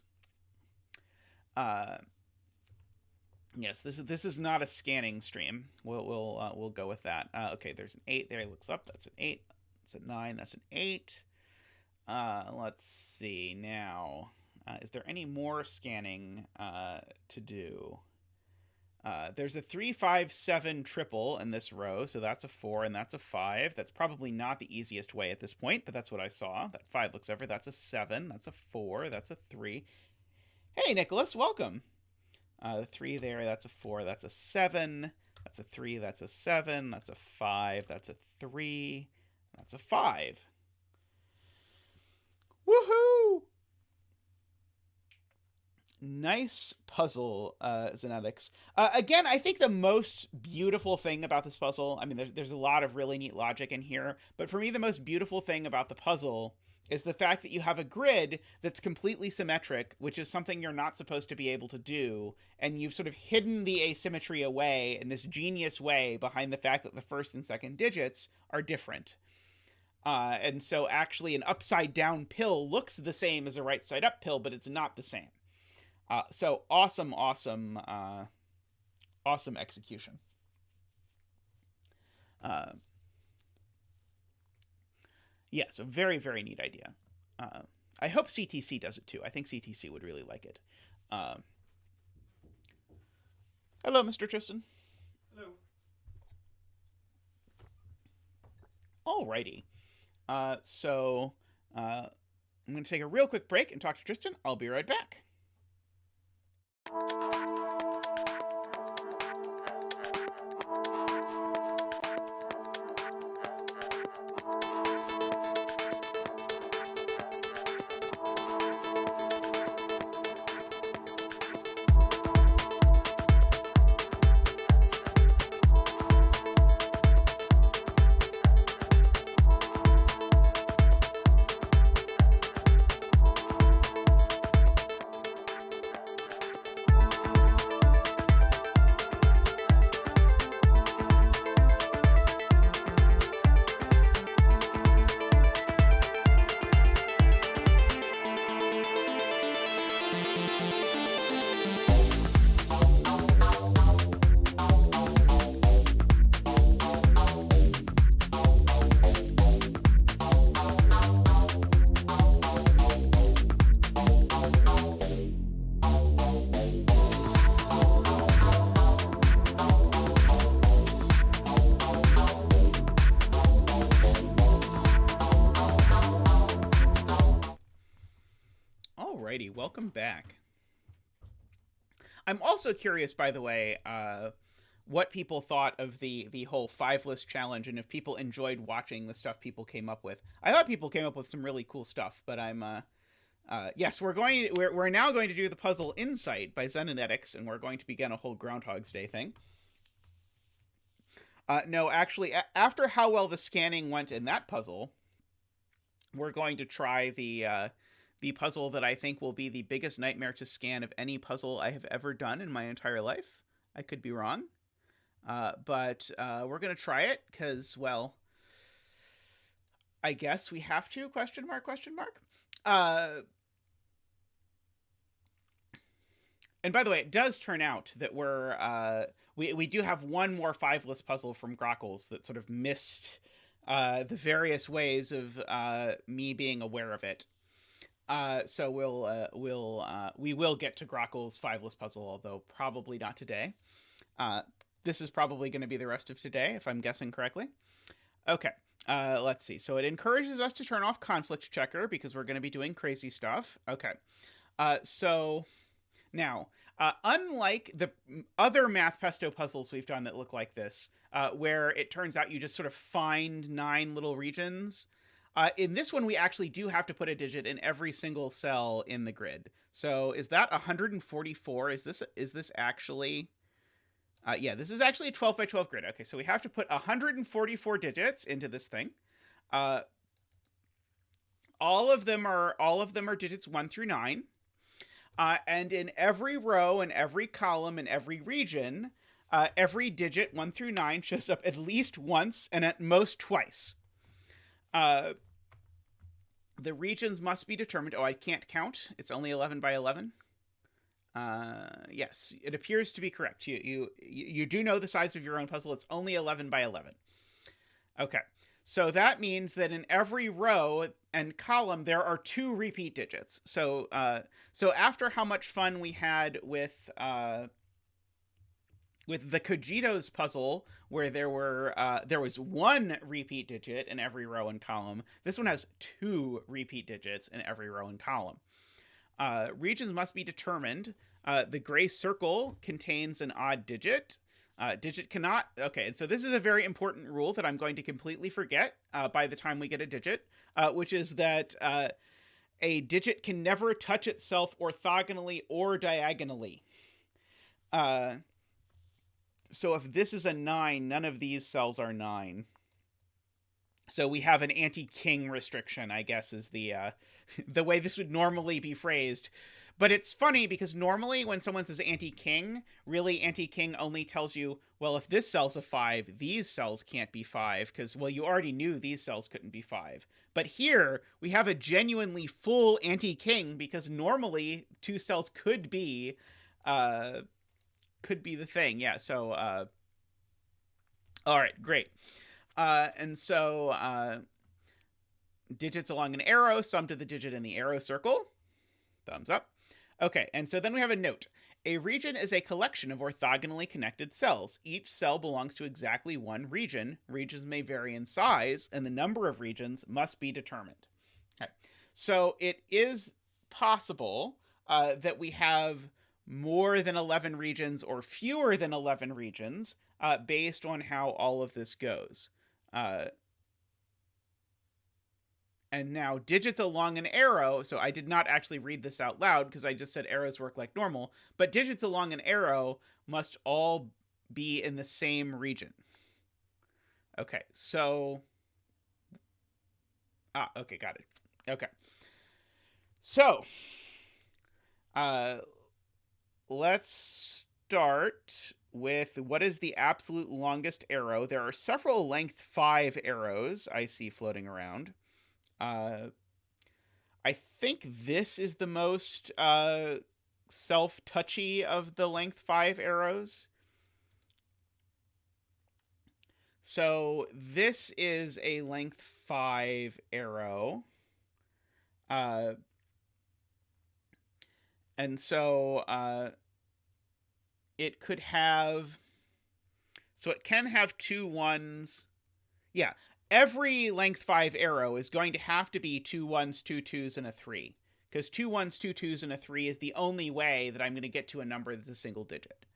Yes, this is not a scanning stream. We'll go with that. Okay, there's an 8 there. It looks up. That's an 8. That's a 9. That's an 8. Let's see now. Is there any more scanning to do? There's a 3, 5, 7 triple in this row, so that's a 4 and that's a 5. That's probably not the easiest way at this point, but that's what I saw. That 5 looks over. That's a 7. That's a 4. That's a 3. Hey, Nicholas, welcome. The 3 there, that's a 4. That's a 7. That's a 3. That's a 7. That's a 5. That's a 3. That's a 5. Woohoo! Nice puzzle, Xenonetix. Again, I think the most beautiful thing about this puzzle, I mean, there's a lot of really neat logic in here, but for me, the most beautiful thing about the puzzle is the fact that you have a grid that's completely symmetric, which is something you're not supposed to be able to do, and you've sort of hidden the asymmetry away in this genius way behind the fact that the first and second digits are different. And so actually an upside down pill looks the same as a right side up pill, but it's not the same. So awesome execution. Yeah, so very, very neat idea. I hope CTC does it too. I think CTC would really like it. Hello, Mr. Tristan. Hello. Alrighty. So I'm going to take a real quick break and talk to Tristan. I'll be right back. Alrighty, welcome back. I'm also curious, by the way, what people thought of the whole 5-list challenge, and if people enjoyed watching the stuff people came up with. I thought people came up with some really cool stuff, but I'm yes, we're now going to do the puzzle Insight by Xenonetix, and we're going to begin a whole Groundhog's Day thing. No, actually, after how well the scanning went in that puzzle, we're going to try the puzzle that I think will be the biggest nightmare to scan of any puzzle I have ever done in my entire life. I could be wrong. But we're going to try it because, well, I guess we have to, question mark, question mark. And by the way, it does turn out that we do have one more 5-list puzzle from Grockles that sort of missed the various ways of me being aware of it. So we will get to Grockles' 5-list puzzle, although probably not today. This is probably going to be the rest of today, if I'm guessing correctly. Okay, let's see. So it encourages us to turn off conflict checker because we're going to be doing crazy stuff. Okay, so now, unlike the other Math Pesto puzzles we've done that look like this, where it turns out you just sort of find 9 little regions, in this one we actually do have to put a digit in every single cell in the grid. So is that 144? Is this actually Yeah, this is actually a 12 by 12 grid. Okay, so we have to put 144 digits into this thing. All of them are digits 1 through 9. And in every row and every column and every region, every digit 1 through 9 shows up at least once and at most twice. The regions must be determined. Oh, I can't count. It's only 11 by 11. Yes, it appears to be correct. You do know the size of your own puzzle. It's only 11 by 11. Okay. So that means that in every row and column there are 2 repeat digits. So after how much fun we had with the Cogito's puzzle, where there was 1 repeat digit in every row and column, this one has 2 repeat digits in every row and column. Regions must be determined. The gray circle contains an odd digit. Digit cannot... Okay, and so this is a very important rule that I'm going to completely forget by the time we get a digit, which is that a digit can never touch itself orthogonally or diagonally. So if this is a 9, none of these cells are 9. So we have an anti-king restriction, I guess, is the way this would normally be phrased. But it's funny because normally when someone says anti-king, really anti-king only tells you, well, if this cell's a 5, these cells can't be 5 because, well, you already knew these cells couldn't be 5. But here we have a genuinely full anti-king because normally 2 cells could be the thing. Yeah, so all right, great. And so digits along an arrow sum to the digit in the arrow circle. Thumbs up. Okay, and so then we have a note. A region is a collection of orthogonally connected cells. Each cell belongs to exactly 1 region. Regions may vary in size, and the number of regions must be determined. Okay, so it is possible that we have more than 11 regions or fewer than 11 regions based on how all of this goes. And now digits along an arrow, so I did not actually read this out loud because I just said arrows work like normal, but digits along an arrow must all be in the same region. Okay, so... okay, got it. Okay. So, let's start with what is the absolute longest arrow. There are several length 5 arrows I see floating around. I think this is the most self-touchy of the length 5 arrows. So this is a length 5 arrow. And so it could have... So it can have 2 1s. Yeah. Every length 5 arrow is going to have to be 2 1s, 2 2s, and a 3. Because 2 1s, 2 2s, and a 3 is the only way that I'm going to get to a number that's a single digit.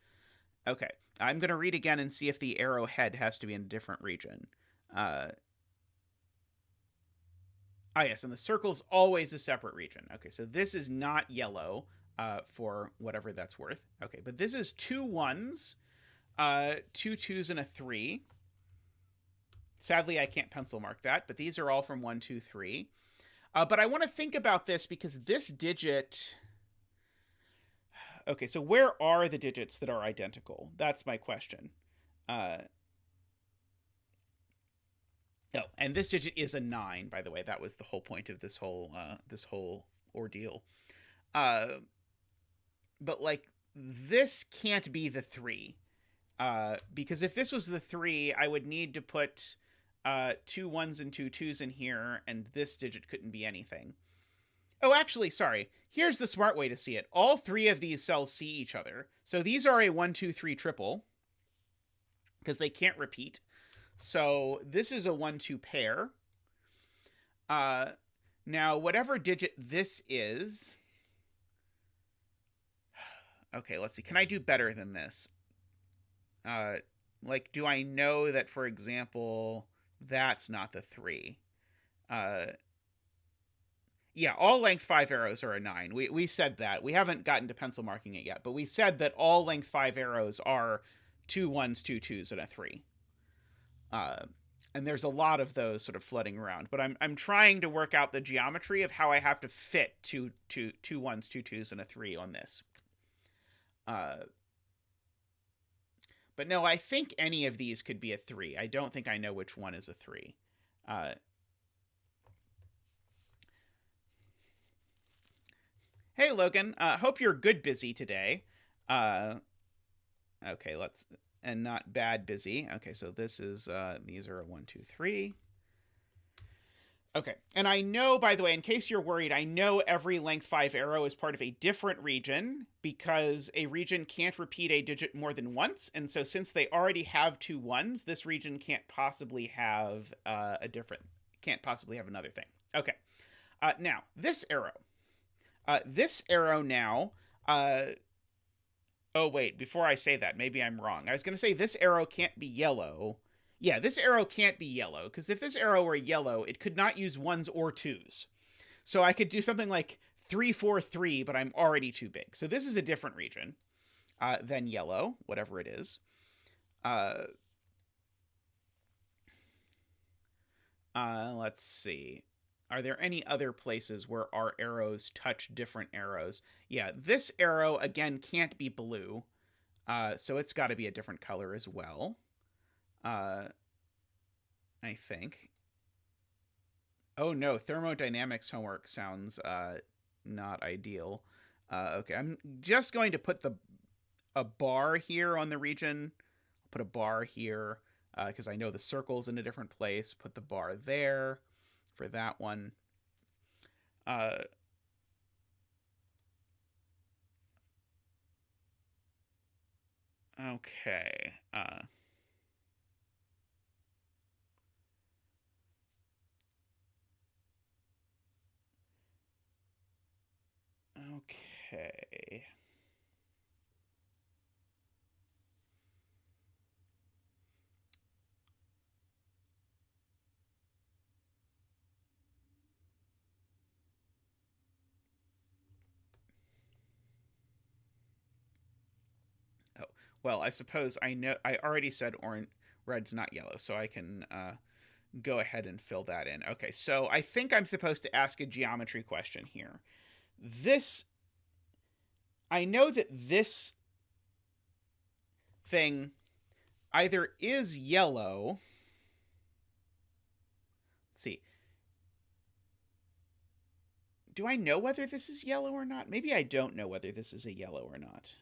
Okay, I'm going to read again and see if the arrow head has to be in a different region. Yes, and the circle's always a separate region. Okay, so this is not yellow for whatever that's worth. Okay, but this is 2 1s, 2 2s, and a 3. Sadly, I can't pencil mark that, but these are all from 1, 2, 3. But I want to think about this because this digit... Okay, so where are the digits that are identical? That's my question. Oh, and this digit is a 9, by the way. That was the whole point of this whole ordeal. But, like, this can't be the 3. Because if this was the 3, I would need to put 2 1s and 2 2s in here, and this digit couldn't be anything. Oh, actually, sorry. Here's the smart way to see it. All 3 of these cells see each other. So these are a 1, 2, 3 triple, because they can't repeat. So this is a 1, 2 pair. Now, whatever digit this is... Okay, let's see. Can I do better than this? Like, do I know that, for example, that's not the 3? Yeah, all length 5 arrows are a 9. We said that. We haven't gotten to pencil marking it yet, but we said that all length 5 arrows are 2 1s, 2 2s, and a 3. And there's a lot of those sort of floating around. But I'm trying to work out the geometry of how I have to fit 2 1s, 2 2s, and a 3 on this. But no, I think any of these could be a 3. I don't think I know which one is a 3. Hey, Logan. Hope you're good busy today. Okay, and not bad busy. Okay, so this is, these are a 1, 2, 3. Okay, and I know, by the way, in case you're worried, I know every length 5 arrow is part of a different region because a region can't repeat a digit more than once. And so since they already have 2 1s, this region can't possibly have can't possibly have another thing. Okay, now this arrow. This arrow now, oh wait, before I say that, maybe I'm wrong. I was going to say this arrow can't be yellow. Yeah, this arrow can't be yellow, because if this arrow were yellow, it could not use 1s or 2s. So I could do something like 3, 4, 3, but I'm already too big. So this is a different region than yellow, whatever it is. Let's see. Are there any other places where our arrows touch different arrows? Yeah, this arrow, again, can't be blue. So it's got to be a different color as well. I think. Oh no, thermodynamics homework sounds not ideal. Okay, I'm just going to put a bar here on the region. I'll put a bar here because I know the circle's in a different place. Put the bar there for that one. Okay. Okay. Oh, well, I suppose I know I already said orange, red's not yellow, so I can go ahead and fill that in. Okay, so I think I'm supposed to ask a geometry question here. I know that this thing either is yellow. Let's see. Do I know whether this is yellow or not? Maybe I don't know whether this is a yellow or not.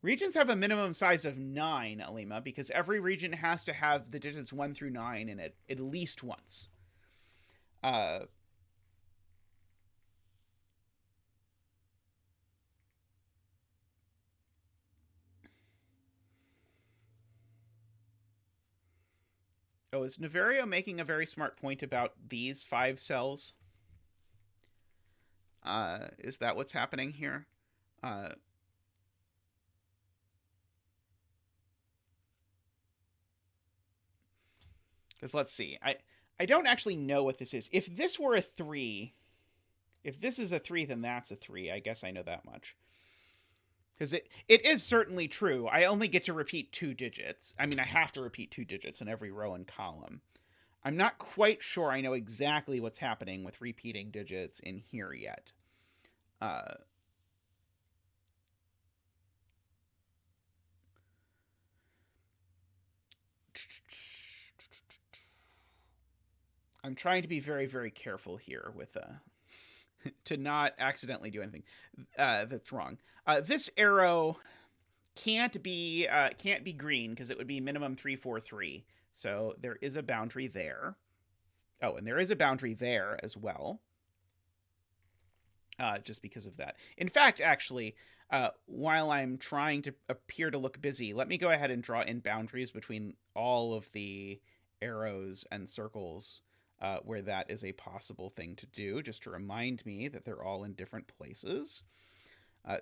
Regions have a minimum size of 9, Alima, because every region has to have the digits 1 through 9 in it at least once. Oh, is Naverio making a very smart point about these 5 cells? Is that what's happening here? Because let's see. I don't actually know what this is. If this were a 3, if this is a 3, then that's a 3. I guess I know that much. Because it is certainly true. I only get to repeat 2 digits. I mean, I have to repeat 2 digits in every row and column. I'm not quite sure I know exactly what's happening with repeating digits in here yet. I'm trying to be very, very careful here with to not accidentally do anything that's wrong. This arrow can't be green because it would be minimum 3, 4, 3. So there is a boundary there. Oh, and there is a boundary there as well. Just because of that. In fact, actually, while I'm trying to appear to look busy, let me go ahead and draw in boundaries between all of the arrows and circles where that is a possible thing to do, just to remind me that they're all in different places.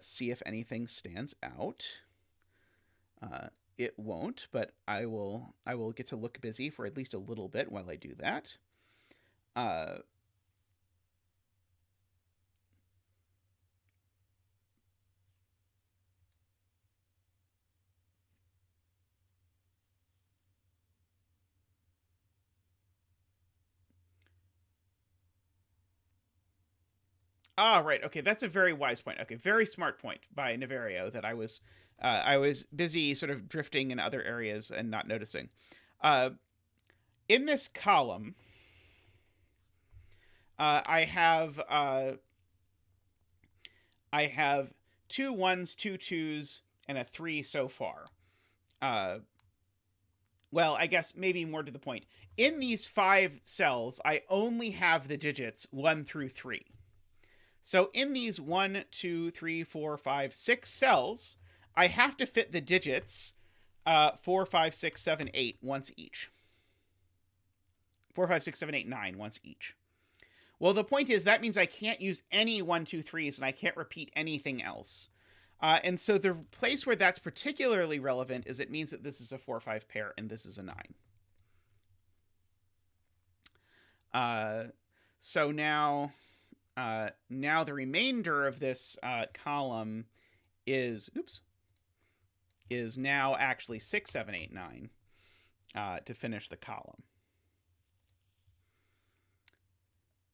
See if anything stands out. It won't, but I will get to look busy for at least a little bit while I do that. Ah, right. Okay, that's a very wise point. Okay, very smart point by Naverio that I was busy sort of drifting in other areas and not noticing. Uh, in this column, I have I have two ones, two twos, and a three so far. Uh, well, I guess maybe more to the point. In these 5 cells, I only have the digits 1 through 3. So in these 1, 2, 3, 4, 5, 6 cells, I have to fit the digits 4, 5, 6, 7, 8 once each. 4, 5, 6, 7, 8, 9 once each. Well, the point is that means I can't use any 1, 2, 3s, and I can't repeat anything else. And so the place where that's particularly relevant is it means that this is a 4-5 pair and this is a 9. So now the remainder of this column is now actually 6, 7, 8, 9 to finish the column.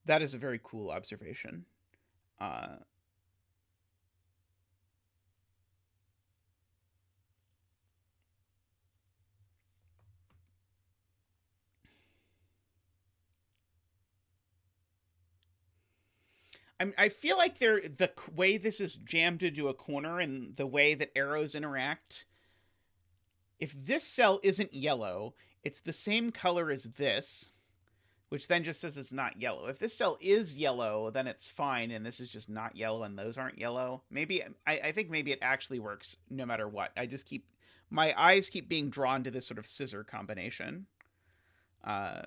That is a very cool observation. I feel like the way this is jammed into a corner and the way that arrows interact, if this cell isn't yellow, it's the same color as this, which then just says it's not yellow. If this cell is yellow, then it's fine, and this is just not yellow and those aren't yellow. Maybe I think maybe it actually works no matter what. My eyes keep being drawn to this sort of scissor combination. Oh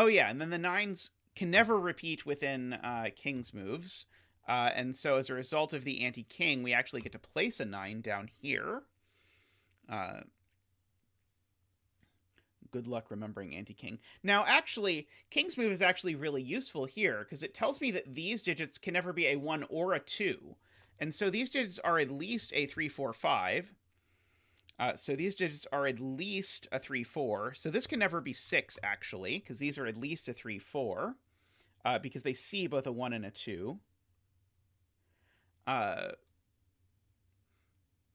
yeah, and then the 9s can never repeat within king's moves. And so as a result of the anti-king, we actually get to place a 9 down here. Good luck remembering anti-king. Now, actually, king's move is actually really useful here because it tells me that these digits can never be a 1 or a 2. And so these digits are at least a 3, 4, 5. So these digits are at least a 3, 4. So this can never be 6, actually, because these are at least a 3, 4, because they see both a 1 and a 2.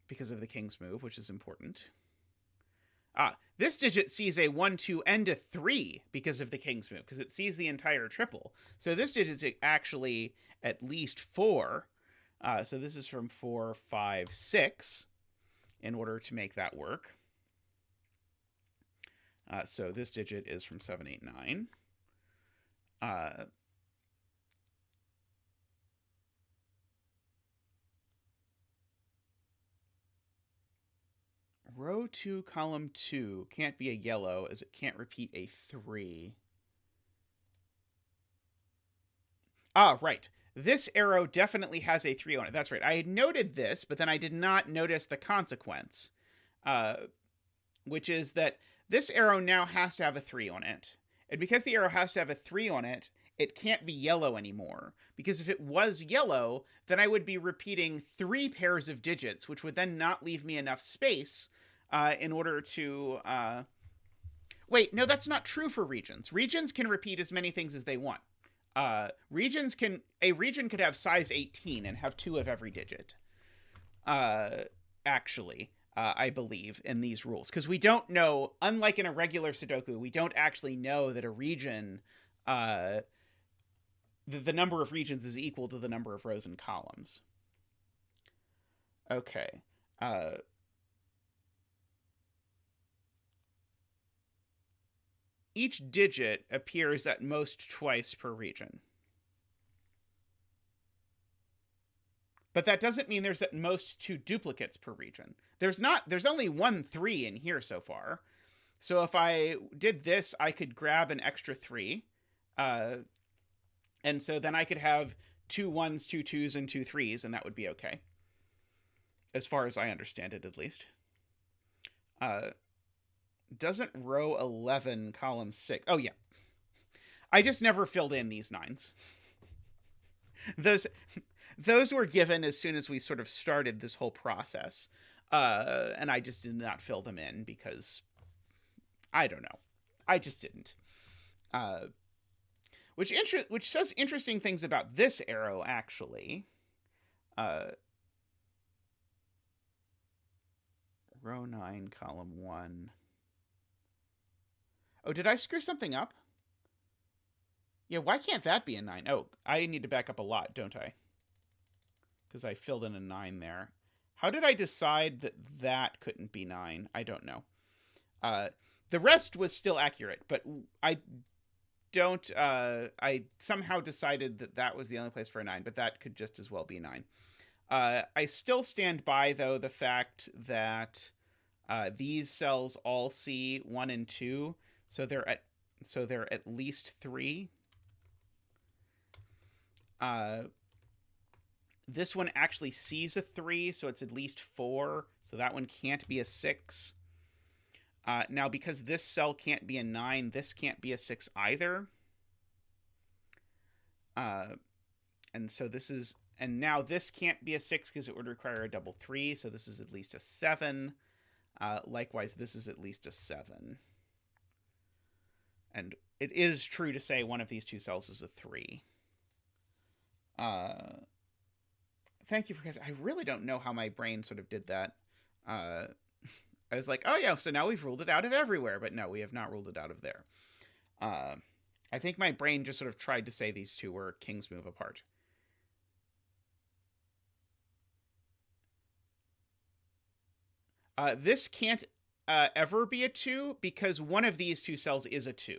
Because of the king's move, which is important. This digit sees a 1, 2, and a 3 because of the king's move, because it sees the entire triple. So this digit is actually at least 4. So this is from 4, 5, 6 in order to make that work. So this digit is from 7, 8, 9. Row 2, column 2 can't be a yellow as it can't repeat a 3. Right. This arrow definitely has a 3 on it. That's right. I had noted this, but then I did not notice the consequence, which is that this arrow now has to have a 3 on it. And because the arrow has to have a 3 on it, it can't be yellow anymore. Because if it was yellow, then I would be repeating 3 pairs of digits, which would then not leave me enough space in order to... Wait, no, that's not true for regions. Regions can repeat as many things as they want. A region could have size 18 and have 2 of every digit. Actually, I believe in these rules, because we don't know, unlike in a regular Sudoku, we don't actually know that a region, the number of regions is equal to the number of rows and columns. Okay. Each digit appears at most twice per region. But that doesn't mean there's at most 2 duplicates per region. There's only 1 3 in here so far. So if I did this, I could grab an extra 3. And so then I could have 2 1s, 2 2s, and 2 3s, and that would be okay. As far as I understand it, at least. Doesn't row 11, column 6... Oh, yeah. I just never filled in these 9s. Those were given as soon as we sort of started this whole process. And I just did not fill them in because... I don't know. I just didn't. which says interesting things about this arrow, actually. Row 9, column 1. Oh, did I screw something up? Yeah, why can't that be a 9? Oh, I need to back up a lot, don't I? Because I filled in a 9 there. How did I decide that that couldn't be 9? I don't know. The rest was still accurate, but I don't... I somehow decided that that was the only place for a 9, but that could just as well be 9. I still stand by, though, the fact that these cells all see 1 and 2, so they're at least 3. This one actually sees a 3, so it's at least 4, so that one can't be a 6. Now, because this cell can't be a 9, this can't be a 6 either. And so this is... And now this can't be a 6 because it would require a double 3, so this is at least a 7. Likewise, this is at least a 7. And it is true to say one of these two cells is a 3. Thank you for... I really don't know how my brain sort of did that. I was like, oh yeah, so now we've ruled it out of everywhere. But no, we have not ruled it out of there. I think my brain just sort of tried to say these two were king's move apart. This can't ever be a 2 because one of these two cells is a 2.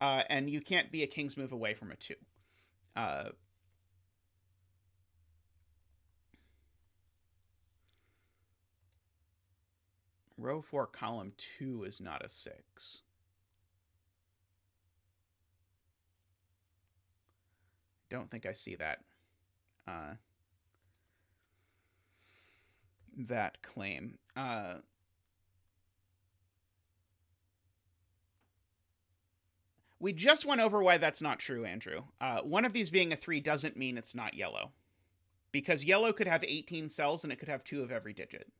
And you can't be a king's move away from a 2. Row 4, column 2 is not a 6. Don't think I see that. That claim. We just went over why that's not true, Andrew. One of these being a 3 doesn't mean it's not yellow. Because yellow could have 18 cells and it could have 2 of every digit.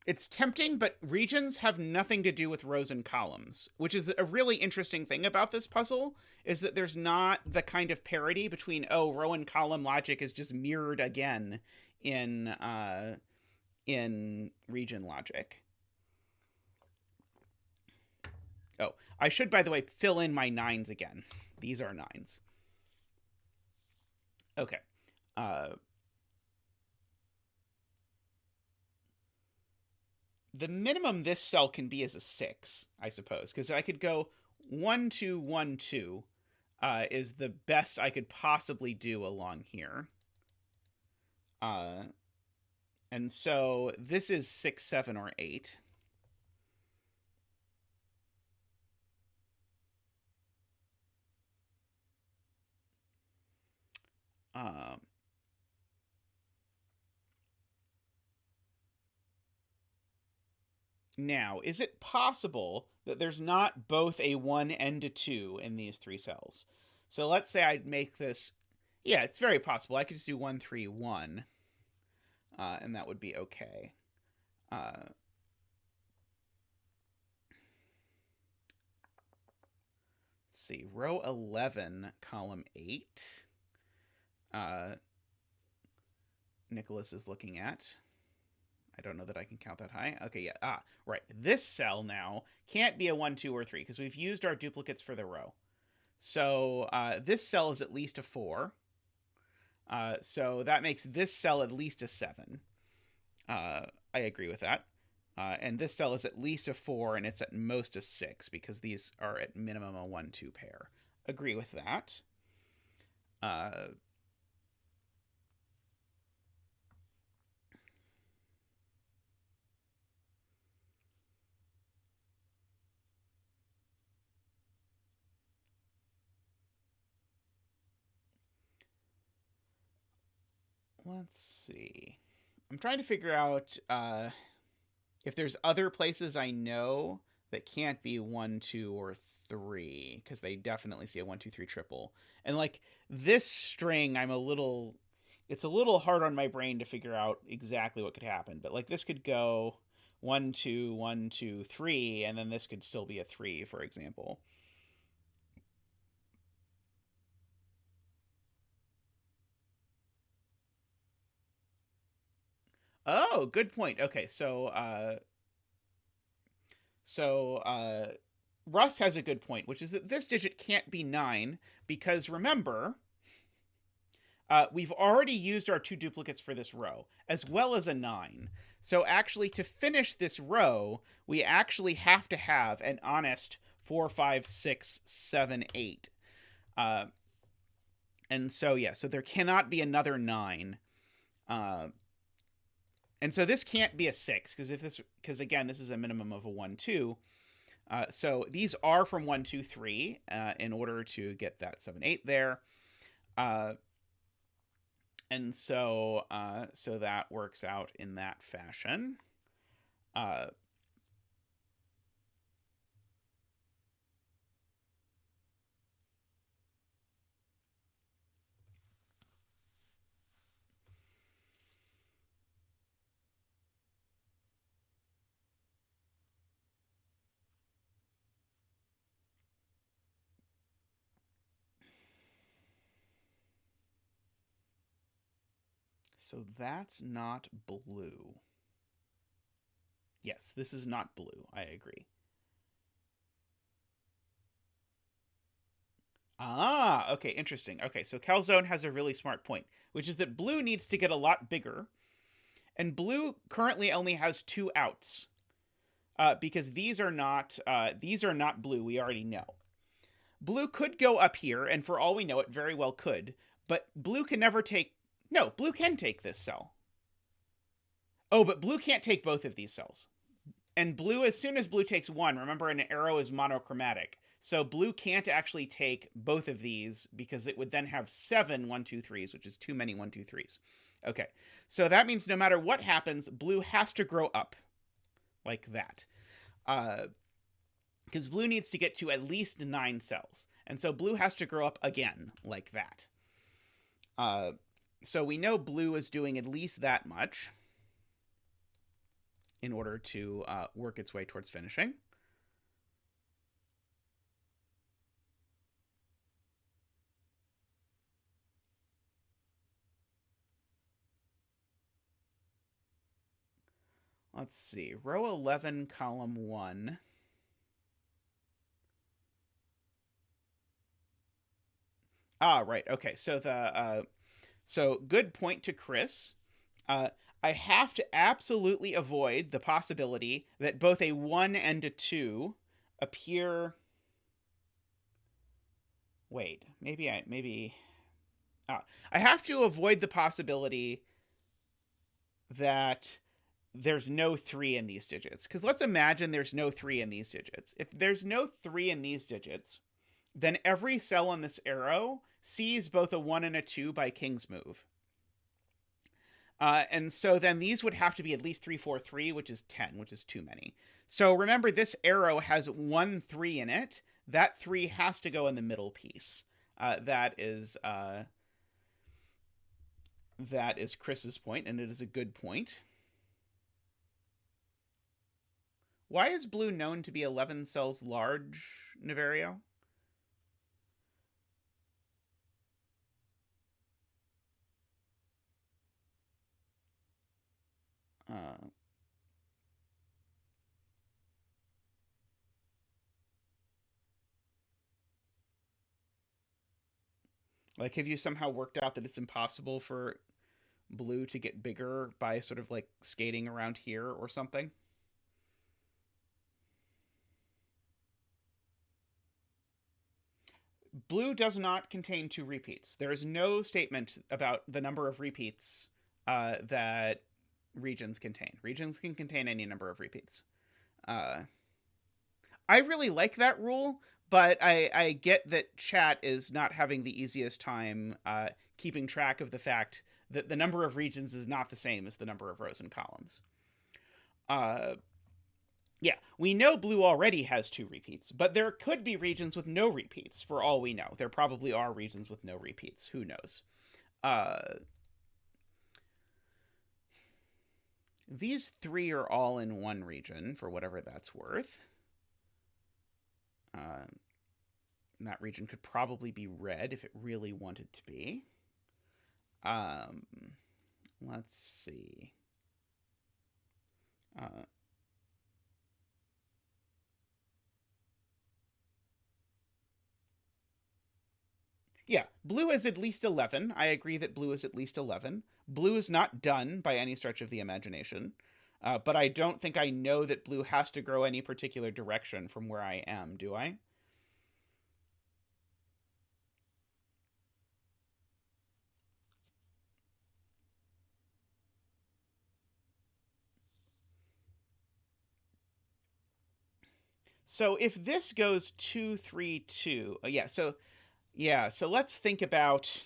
It's tempting, but regions have nothing to do with rows and columns, which is a really interesting thing about this puzzle, is that there's not the kind of parity between, oh, row and column logic is just mirrored again in region logic. Oh, I should, by the way, fill in my 9s again. These are 9s. Okay. The minimum this cell can be is a 6, I suppose, because I could go 1, 2, 1, 2 is the best I could possibly do along here. And so this is 6, 7, or 8. Now, is it possible that there's not both a 1 and a 2 in these 3 cells? So let's say I'd make this... Yeah, it's very possible. I could just do 1, 3, 1. And that would be okay. Let's see. Row 11, column 8. Nicholas is looking at... I don't know that I can count that high. Okay, yeah. Right. This cell now can't be a 1, 2, or 3 because we've used our duplicates for the row. So this cell is at least a 4. So that makes this cell at least a 7. I agree with that. And this cell is at least a 4, and it's at most a 6 because these are at minimum a 1, 2 pair. Agree with that. Let's see. I'm trying to figure out if there's other places I know that can't be 1, 2, or 3, because they definitely see a 1, 2, 3 triple. And like this string, it's a little hard on my brain to figure out exactly what could happen. But like this could go 1, 2, 1, 2, 3, and then this could still be a 3, for example. Oh, good point. Okay, Russ has a good point, which is that this digit can't be 9 because remember, we've already used our 2 duplicates for this row, as well as a 9. So actually, to finish this row, we actually have to have an honest 4, 5, 6, 7, 8. And so, yeah, so there cannot be another 9. And so this can't be a 6, because again, this is a minimum of a 1, 2. So these are from 1, 2, 3 in order to get that 7, 8 there. And so that works out in that fashion. So that's not blue. Yes, this is not blue. I agree. Ah, okay, interesting. Okay, so Calzone has a really smart point, which is that blue needs to get a lot bigger, and blue currently only has 2 outs, because these are not blue. We already know. Blue could go up here, and for all we know, it very well could. But blue can never take. No, blue can take this cell. Oh, but blue can't take both of these cells. And blue, as soon as blue takes one, remember an arrow is monochromatic. So blue can't actually take both of these because it would then have 7 1, 2, 3s, which is too many 1, 2, 3s. Okay, so that means no matter what happens, blue has to grow up like that. Because blue needs to get to at least 9 cells. And so blue has to grow up again like that. So we know blue is doing at least that much in order to work its way towards finishing. Let's see. Row 11, column 1. Ah, right. Okay. So good point to Chris. I have to absolutely avoid the possibility that both a 1 and a 2 appear. Wait, I have to avoid the possibility that there's no 3 in these digits. Because let's imagine there's no 3 in these digits. If there's no 3 in these digits, then every cell on this arrow sees both a 1 and a 2 by King's move. And so then these would have to be at least 3, 4, 3, which is 10, which is too many. So remember, this arrow has 1 3 in it. That 3 has to go in the middle piece. That is Chris's point, and it is a good point. Why is blue known to be 11 cells large, Naverio? Like, have you somehow worked out that it's impossible for blue to get bigger by sort of like skating around here or something? Blue does not contain 2 repeats. There is no statement about the number of repeats that regions contain. Regions can contain any number of repeats. I really like that rule, but I get that chat is not having the easiest time keeping track of the fact that the number of regions is not the same as the number of rows and columns. Yeah, we know blue already has 2 repeats, but there could be regions with no repeats, for all we know. There probably are regions with no repeats. Who knows? These three are all in one region, for whatever that's worth. And that region could probably be red if it really wanted to be. Let's see. Yeah, blue is at least 11. I agree that blue is at least 11. Blue is not done by any stretch of the imagination. But I don't think I know that blue has to grow any particular direction from where I am, do I? So if this goes 2, 3, 2, so let's think about.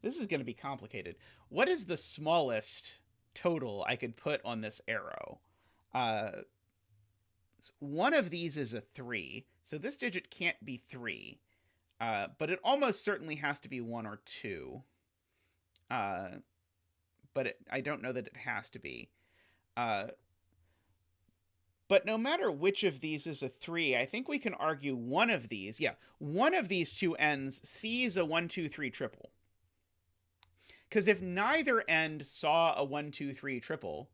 This is going to be complicated. What is the smallest total I could put on this arrow? One of these is a 3, so this digit can't be 3, but it almost certainly has to be 1 or 2. But I don't know that it has to be. But no matter which of these is a 3, I think we can argue one of these, one of these two ends sees a 1, 2, 3 triple. Because if neither end saw a 1, 2, 3 triple,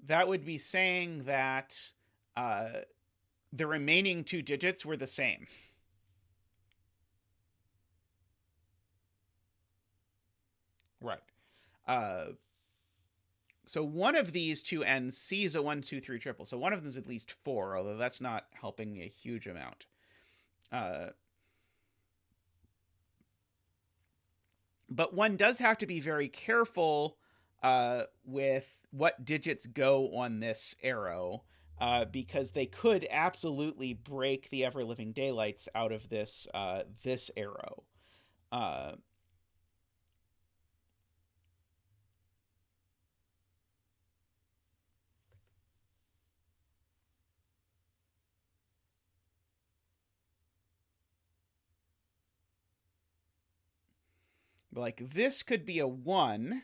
that would be saying that the remaining two digits were the same. Right. So one of these two ends sees a 1, 2, 3 triple. So one of them is at least 4, although that's not helping me a huge amount. But one does have to be very careful with what digits go on this arrow, because they could absolutely break the ever-living daylights out of this this arrow. Like, this could be a 1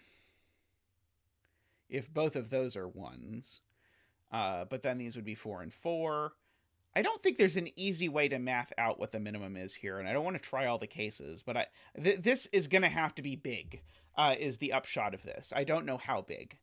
if both of those are 1s. But then these would be 4 and 4. I don't think there's an easy way to math out what the minimum is here, and I don't want to try all the cases, but this is going to have to be big, is the upshot of this. I don't know how big.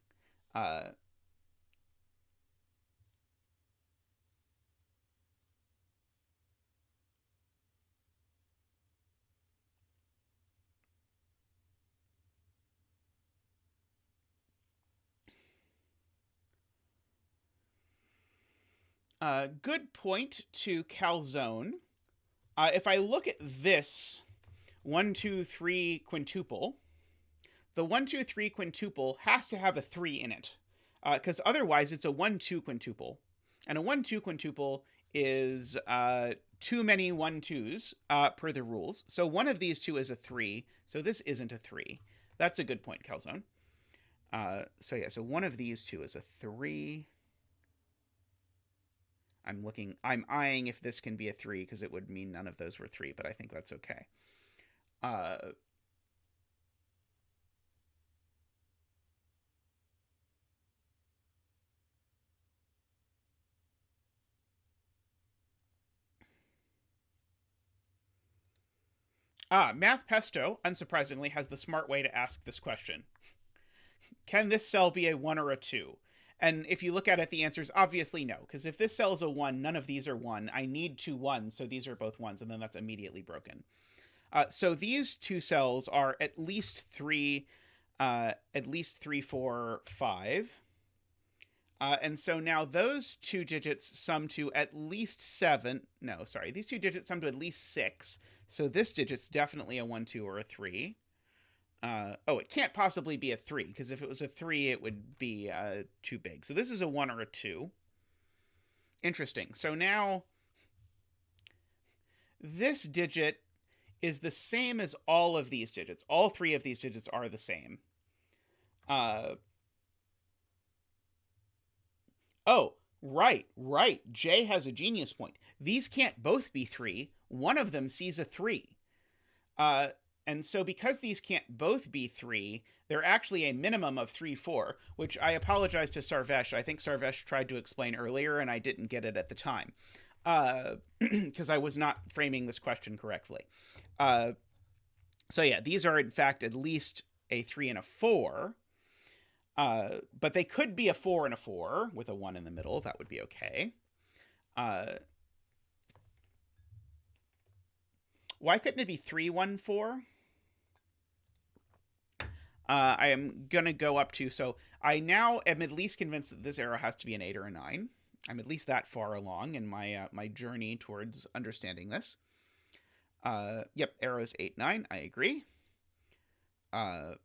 Good point to Calzone. If I look at this 1, 2, 3 quintuple, the 1, 2, 3 quintuple has to have a 3 in it, because otherwise it's a 1, 2 quintuple. And a 1, 2 quintuple is too many 1, 2s per the rules. So one of these two is a 3, so this isn't a 3. That's a good point, Calzone. So one of these two is a 3. I'm eyeing if this can be a 3, because it would mean none of those were 3, but I think that's okay. Math Pesto, unsurprisingly, has the smart way to ask this question. Can this cell be a 1 or a 2? And if you look at it, the answer is obviously no, because if this cell is a 1, none of these are 1. I need 2 1s, so these are both 1s, and then that's immediately broken. So these two cells are at least 3, 4, 5. And so now those two digits sum to at least 7. No, sorry. These two digits sum to at least 6. So this digit's definitely a 1, 2, or a 3. It can't possibly be a 3, because if it was a 3, it would be too big. So this is a 1 or a 2. Interesting. So now this digit is the same as all of these digits. All 3 of these digits are the same. Right. Jay has a genius point. These can't both be 3. One of them sees a 3. And so because these can't both be 3, they're actually a minimum of 3, 4, which I apologize to Sarvesh. I think Sarvesh tried to explain earlier, and I didn't get it at the time, because I was not framing this question correctly. So yeah, these are in fact at least a 3 and a 4, but they could be a 4 and a 4 with a 1 in the middle. That would be okay. Why couldn't it be 3, 1, 4? I am going to go up to, so I now am at least convinced that this arrow has to be an 8 or a 9. I'm at least that far along in my my journey towards understanding this. Yep, arrows 8, 9, I agree. And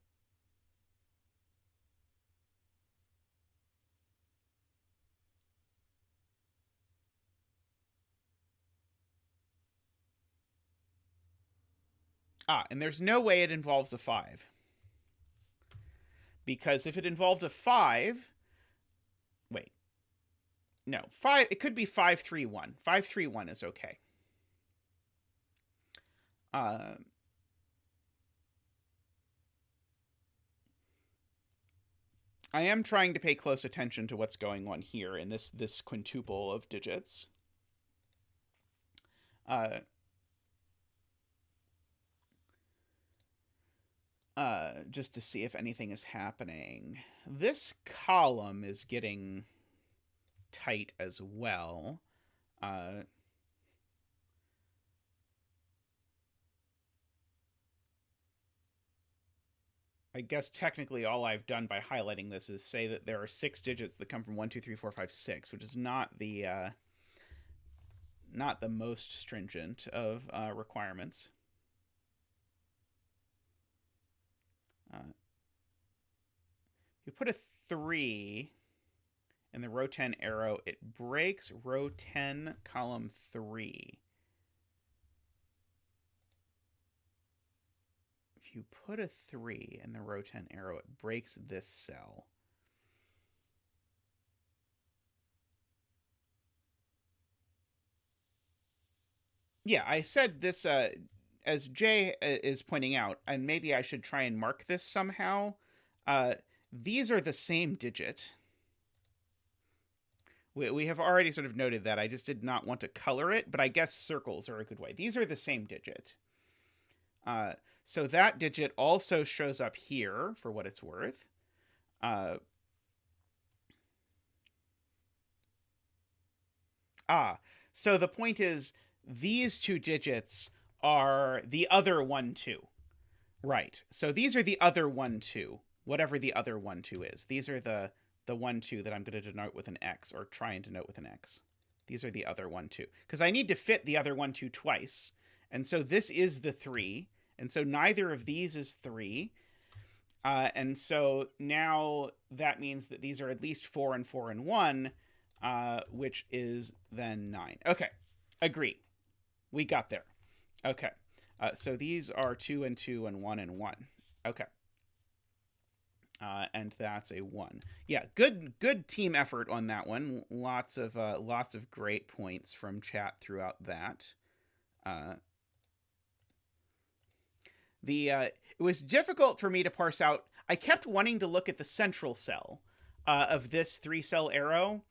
there's no way it involves a 5. Because if it involved a 5... Wait. No, 5. It could be 5, 3, 1. 5, 3, 1 is okay. I am trying to pay close attention to what's going on here in this quintuple of digits. Just to see if anything is happening. This column is getting tight as well. I guess technically all I've done by highlighting this is say that there are 6 digits that come from 1, 2, 3, 4, 5, 6, which is not the most stringent of requirements. You put a 3 in the row 10 arrow, it breaks row 10, column 3. If you put a 3 in the row 10 arrow, it breaks this cell. Yeah, I said this, as Jay is pointing out, and maybe I should try and mark this somehow. These are the same digit. We have already sort of noted that. I just did not want to color it, but I guess circles are a good way. These are the same digit. So that digit also shows up here for what it's worth. So the point is these 2 digits are the other 1, 2. Right. So these are the other 1, 2, whatever the other 1, 2 is. These are the 1, 2 that I'm going to denote with an X, or try and denote with an X. These are the other 1, 2. Because I need to fit the other 1, 2 twice. And so this is the 3. And so neither of these is 3. And so now that means that these are at least 4 and 4 and 1, which is then 9. Okay. Agree. We got there. Okay. So these are 2 and 2 and 1 and 1. Okay. And that's a 1. Yeah, good team effort on that one. Lots of great points from chat throughout that. It was difficult for me to parse out. I kept wanting to look at the central cell of this 3-cell arrow,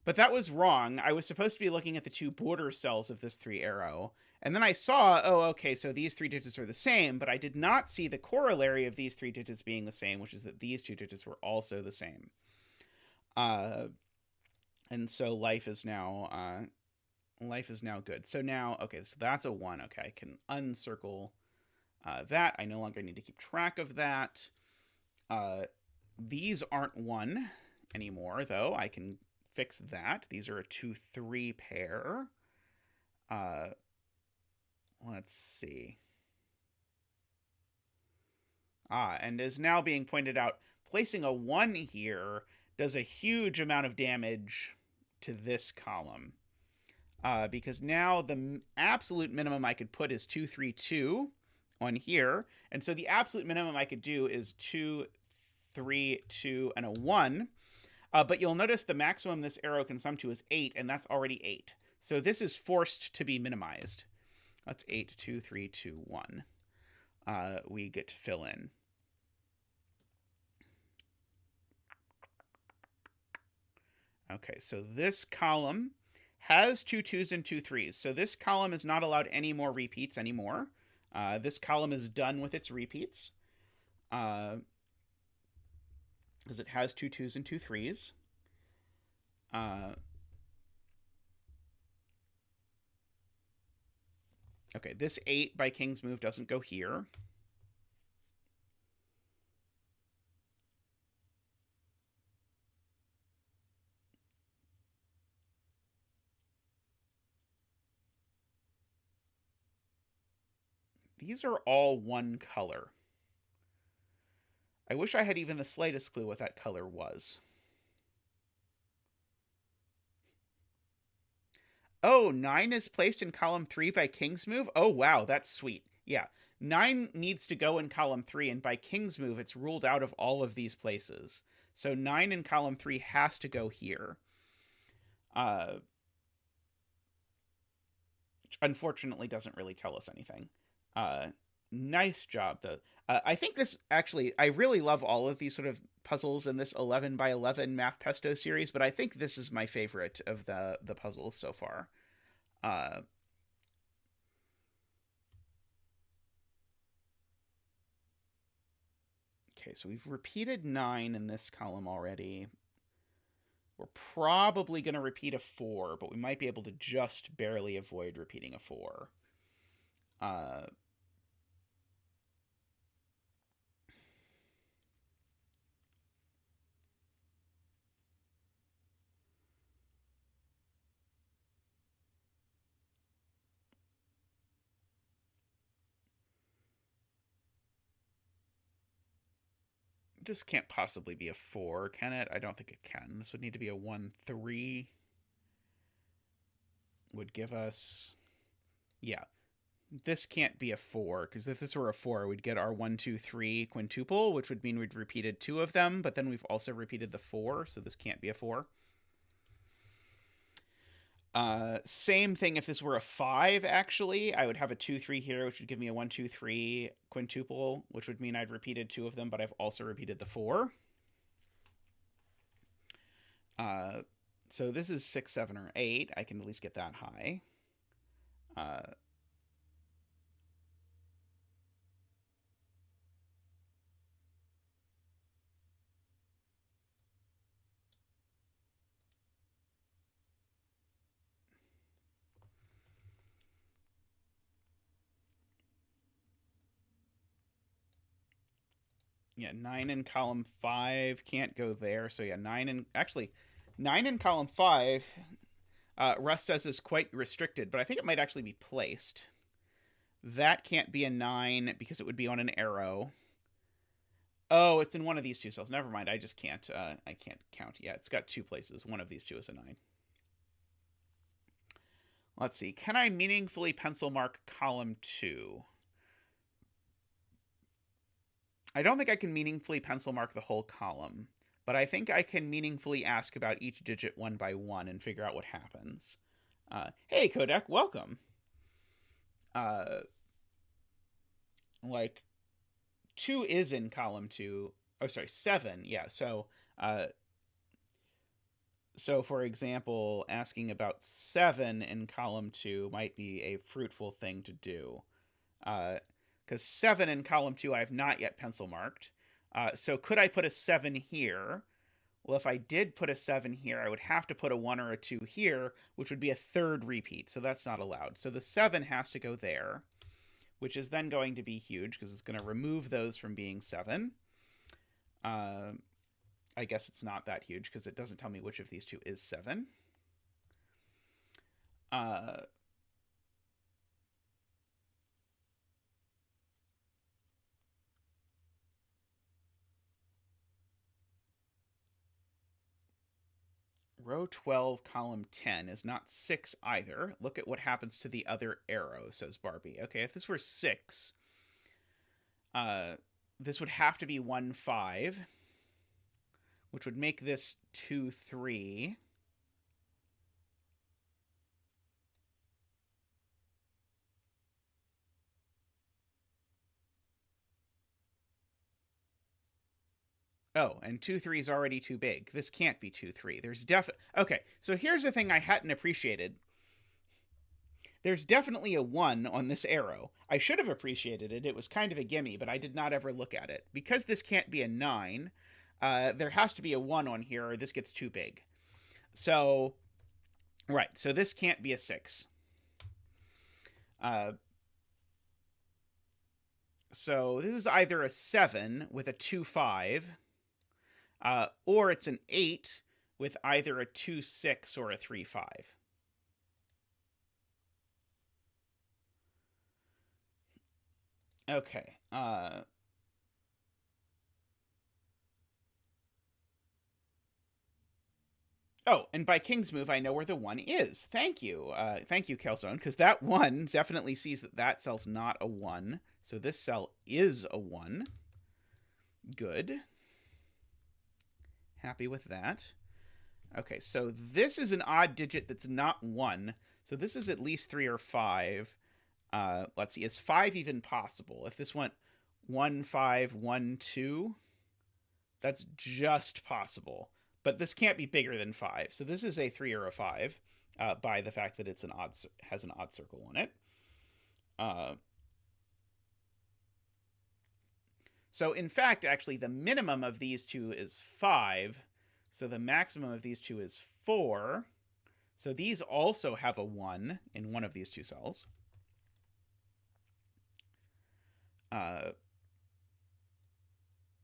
but that was wrong. I was supposed to be looking at the 2 border cells of this 3 arrow. And then I saw, oh, okay, so these 3 digits are the same, but I did not see the corollary of these 3 digits being the same, which is that these 2 digits were also the same. And so life is now good. So now, okay, so that's a 1. Okay, I can uncircle that. I no longer need to keep track of that. These aren't 1 anymore, though. I can fix that. These are a 2, 3 pair. Let's see. And as now being pointed out, placing a 1 here does a huge amount of damage to this column. Because now the absolute minimum I could put is 2, 3, 2 on here. And so the absolute minimum I could do is 2, 3, 2, and a 1. But you'll notice the maximum this arrow can sum to is 8, and that's already 8. So this is forced to be minimized. That's 8, 2, 3, 2, 1. we get to fill in. Okay, so this column has 2 2s and 2 3s. So this column is not allowed any more repeats anymore. This column is done with its repeats because it has 2 2s and 2 3s. Okay, this 8 by king's move doesn't go here. These are all one color. I wish I had even the slightest clue what that color was. Oh, 9 is placed in column 3 by king's move? Oh, wow, that's sweet. Yeah, 9 needs to go in column 3, and by king's move, it's ruled out of all of these places. So 9 in column 3 has to go here. Which unfortunately doesn't really tell us anything. Nice job, though. I think this actually, I really love all of these sort of puzzles in this 11 by 11 Math Pesto series, but I think this is my favorite of the puzzles so far. Okay, so we've repeated 9 in this column already. We're probably going to repeat a 4, but we might be able to just barely avoid repeating a 4. This can't possibly be a 4, can it? I don't think it can. This would need to be a 1, 3. Would give us... Yeah. This can't be a 4, because if this were a 4, we'd get our 1, 2, 3 quintuple, which would mean we'd repeated 2 of them, but then we've also repeated the 4, so this can't be a 4. Same thing if this were a 5, actually. I would have a 2, 3 here, which would give me a 1, 2, 3 quintuple, which would mean I'd repeated 2 of them, but I've also repeated the 4. So this is 6, 7, or 8. I can at least get that high. Yeah, 9 in column 5 can't go there. So yeah, 9 in... Actually, 9 in column 5, Russ says is quite restricted, but I think it might actually be placed. That can't be a 9 because it would be on an arrow. Oh, it's in one of these two cells. Never mind. I just can't. I can't count. Yeah, it's got 2 places. One of these two is a 9. Let's see. Can I meaningfully pencil mark column 2? I don't think I can meaningfully pencil mark the whole column, but I think I can meaningfully ask about each digit one by one and figure out what happens. Hey, Kodak, welcome. Like, 2 is in column 2. Oh, sorry, 7. Yeah, so for example, asking about 7 in column 2 might be a fruitful thing to do. Because 7 in column 2 I have not yet pencil marked. So could I put a 7 here? Well, if I did put a 7 here, I would have to put a 1 or a 2 here, which would be a third repeat, so that's not allowed. So the 7 has to go there, which is then going to be huge, because it's going to remove those from being 7. I guess it's not that huge, because it doesn't tell me which of these two is 7. Row 12, column 10 is not 6 either. Look at what happens to the other arrow, says Barbie. Okay, if this were 6, this would have to be 1, 5, which would make this 2, 3. Oh, and 2, 3 is already too big. This can't be 2, 3. There's Okay, so here's the thing I hadn't appreciated. There's definitely a 1 on this arrow. I should have appreciated it. It was kind of a gimme, but I did not ever look at it. Because this can't be a 9, there has to be a 1 on here, or this gets too big. So, right, so this can't be a 6. So this is either a 7 with a 2, 5, or it's an 8 with either a 2, 6 or a 3, 5. Okay. Oh, and by King's Move, I know where the 1 is. Thank you. Thank you, Calzone, because that 1 definitely sees that that cell's not a 1. So this cell is a 1. Good. Happy with that. Okay, so this is an odd digit that's not 1. So this is at least 3 or 5. Let's see, is 5 even possible? If this went 1, 5, 1, 2, that's just possible. But this can't be bigger than 5. So this is a 3 or a 5 by the fact that it's has an odd circle on it. So in fact, actually, the minimum of these two is 5. So the maximum of these two is 4. So these also have a 1 in one of these two cells.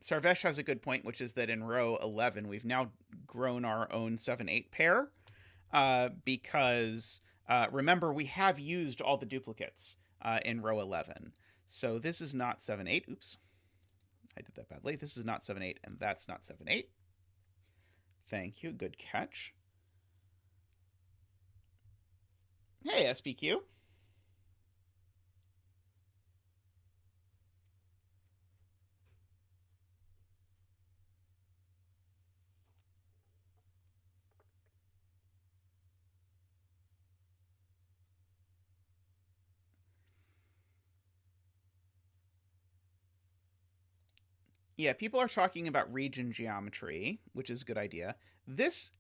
Sarvesh has a good point, which is that in row 11, we've now grown our own 7, 8 pair because, remember, we have used all the duplicates in row 11. So this is not 7, 8. Oops. I did that badly. This is not 7, 8, and that's not 7, 8. Thank you. Good catch. Hey, SBQ. Yeah, people are talking about region geometry, which is a good idea. This,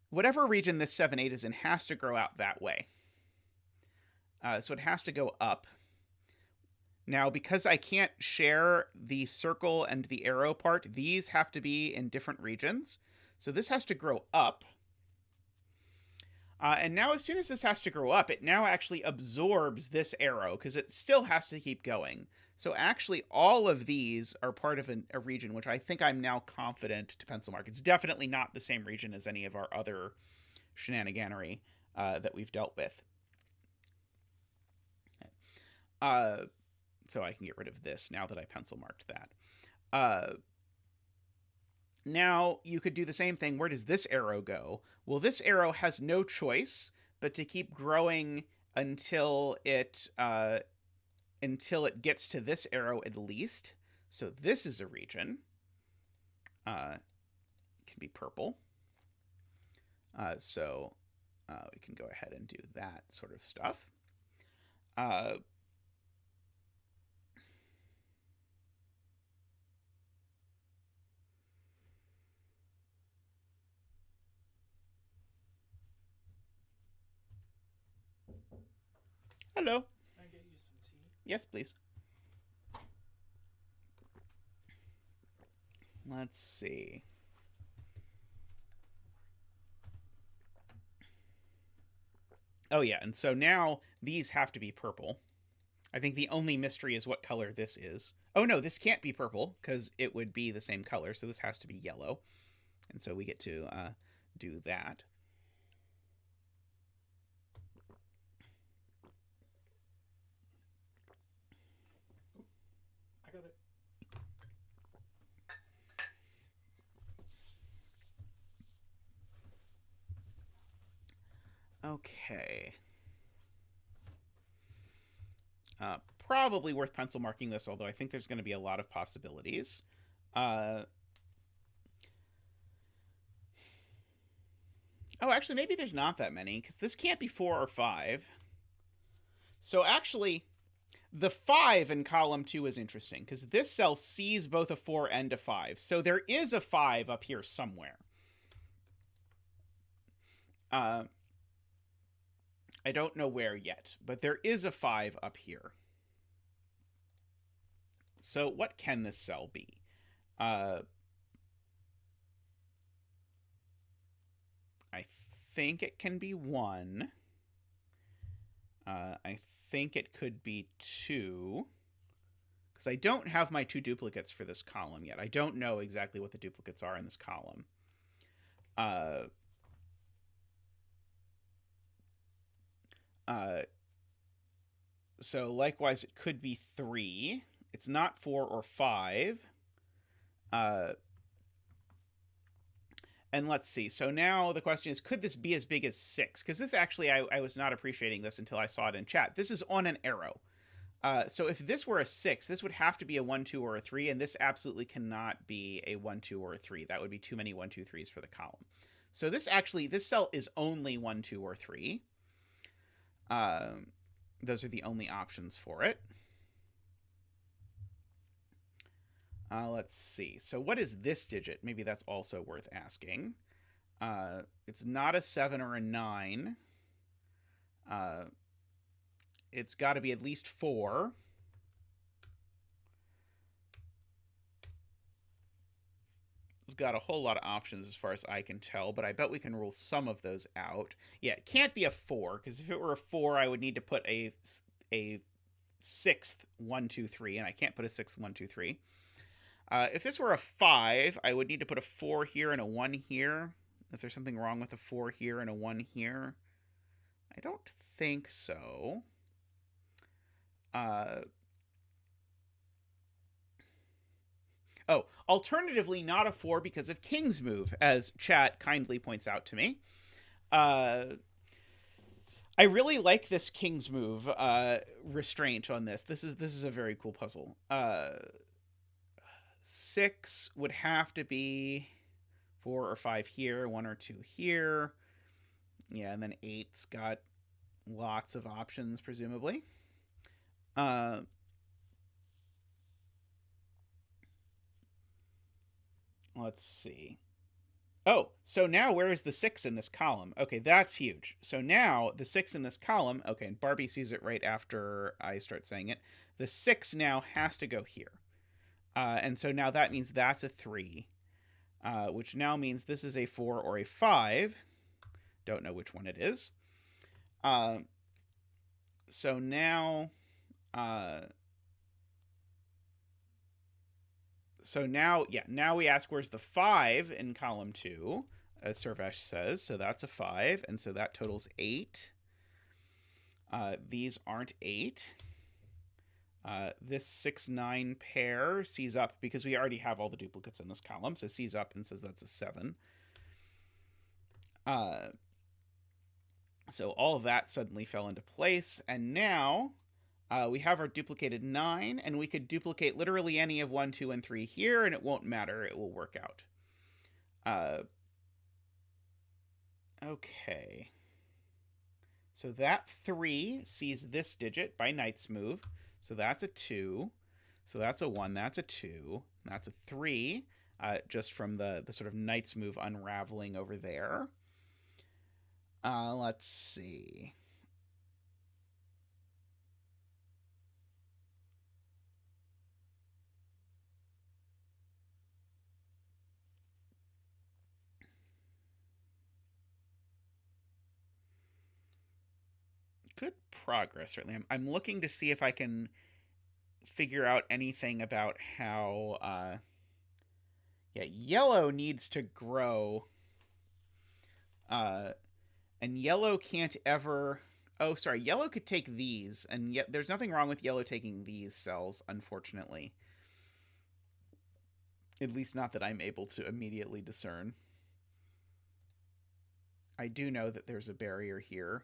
whatever region this 7, 8 is in, has to grow out that way. So it has to go up. Now, because I can't share the circle and the arrow part, these have to be in different regions. So this has to grow up. And now as soon as this has to grow up, it now actually absorbs this arrow because it still has to keep going. So actually all of these are part of a region, which I think I'm now confident to pencil mark. It's definitely not the same region as any of our other shenaniganery that we've dealt with. So I can get rid of this now that I pencil marked that. Now you could do the same thing. Where does this arrow go? Well, this arrow has no choice but to keep growing until it gets to this arrow at least. So this is a region. It can be purple. So we can go ahead and do that sort of stuff. Hello. Can I get you some tea? Yes, please. Let's see. Oh, yeah, and so now these have to be purple. I think the only mystery is what color this is. Oh, no, this can't be purple because it would be the same color, so this has to be yellow. And so we get to do that. I got it. Okay. Probably worth pencil marking this, although I think there's going to be a lot of possibilities. Oh, actually, maybe there's not that many, because this can't be 4 or 5. So actually, The 5 in column 2 is interesting because this cell sees both a 4 and a 5. So there is a 5 up here somewhere. I don't know where yet, but there is a 5 up here. So what can this cell be? I think it can be 1. I think it could be 2. Because I don't have my 2 duplicates for this column yet. I don't know exactly what the duplicates are in this column. So likewise, it could be 3. It's not 4 or 5. And let's see. So now the question is, could this be as big as 6? Because this actually, I was not appreciating this until I saw it in chat. This is on an arrow. So if this were a 6, this would have to be a 1, 2, or a 3, and this absolutely cannot be a 1, 2, or a 3. That would be too many 1, 2, 3s for the column. So this cell is only 1, 2, or 3. Those are the only options for it. Let's see. So what is this digit? Maybe that's also worth asking. It's not a 7 or a 9. It's got to be at least 4. We've got a whole lot of options as far as I can tell, but I bet we can rule some of those out. Yeah, it can't be a 4, because if it were a 4, I would need to put a 6th 1, 2, 3, and I can't put a 6th 1, 2, 3. If this were a 5, I would need to put a 4 here and a 1 here. Is there something wrong with a 4 here and a 1 here? I don't think so. Alternatively, not a 4 because of King's move, as chat kindly points out to me. I really like this King's move restraint on this. This is a very cool puzzle. 6 would have to be 4 or 5 here, 1 or 2 here. Yeah, and then 8's got lots of options, presumably. Let's see. Oh, so now where is the 6 in this column? Okay, that's huge. So now the 6 in this column, okay, and Barbie sees it right after I start saying it. The 6 now has to go here. And so now that means that's a 3, which now means this is a 4 or a 5. Don't know which one it is. So now... now we ask where's the 5 in column 2, as Servesh says. So that's a 5, and so that totals 8. These aren't 8. This 6-9 pair sees up because we already have all the duplicates in this column, so sees up and says that's a 7. So all of that suddenly fell into place, and now we have our duplicated 9, and we could duplicate literally any of 1, 2, and 3 here, and it won't matter. It will work out. Okay. So that 3 sees this digit by Knight's move. So that's a 2. So that's a 1. That's a 2. That's a 3, just from the sort of Knight's move unraveling over there. Let's see. Good progress, certainly. I'm looking to see if I can figure out anything about how... yeah, yellow needs to grow. And yellow can't ever... Oh, sorry, yellow could take these, and yet there's nothing wrong with yellow taking these cells, unfortunately. At least not that I'm able to immediately discern. I do know that there's a barrier here.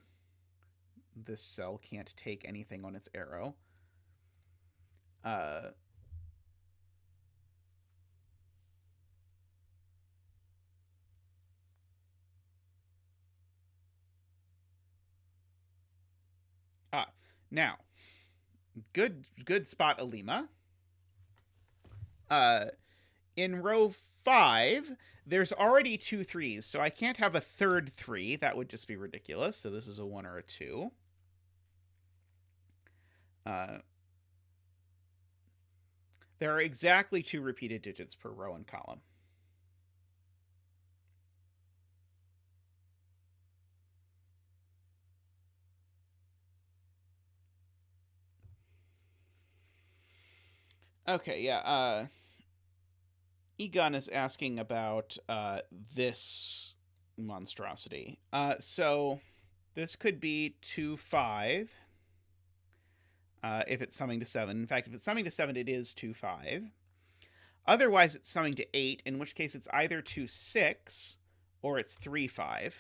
This cell can't take anything on its arrow. Now, Good spot, Alima. In row 5, there's already 2 3s, so I can't have a third 3. That would just be ridiculous. So this is a 1 or a 2. There are exactly 2 repeated digits per row and column. Okay, yeah. Egon is asking about this monstrosity. So this could be 2 5 if it's summing to 7. In fact, if it's summing to 7, it is 2 5. Otherwise, it's summing to 8, in which case it's either 2 6 or it's 3 5.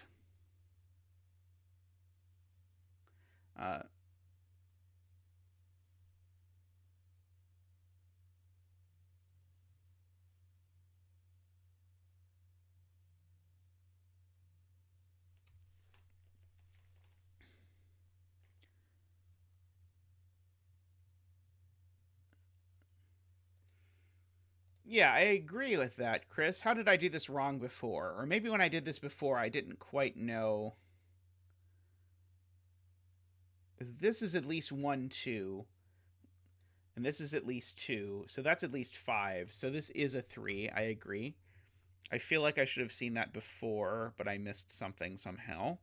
Yeah, I agree with that, Chris. How did I do this wrong before? Or maybe when I did this before, I didn't quite know. Because this is at least 1, 2. And this is at least 2. So that's at least 5. So this is a 3. I agree. I feel like I should have seen that before, but I missed something somehow.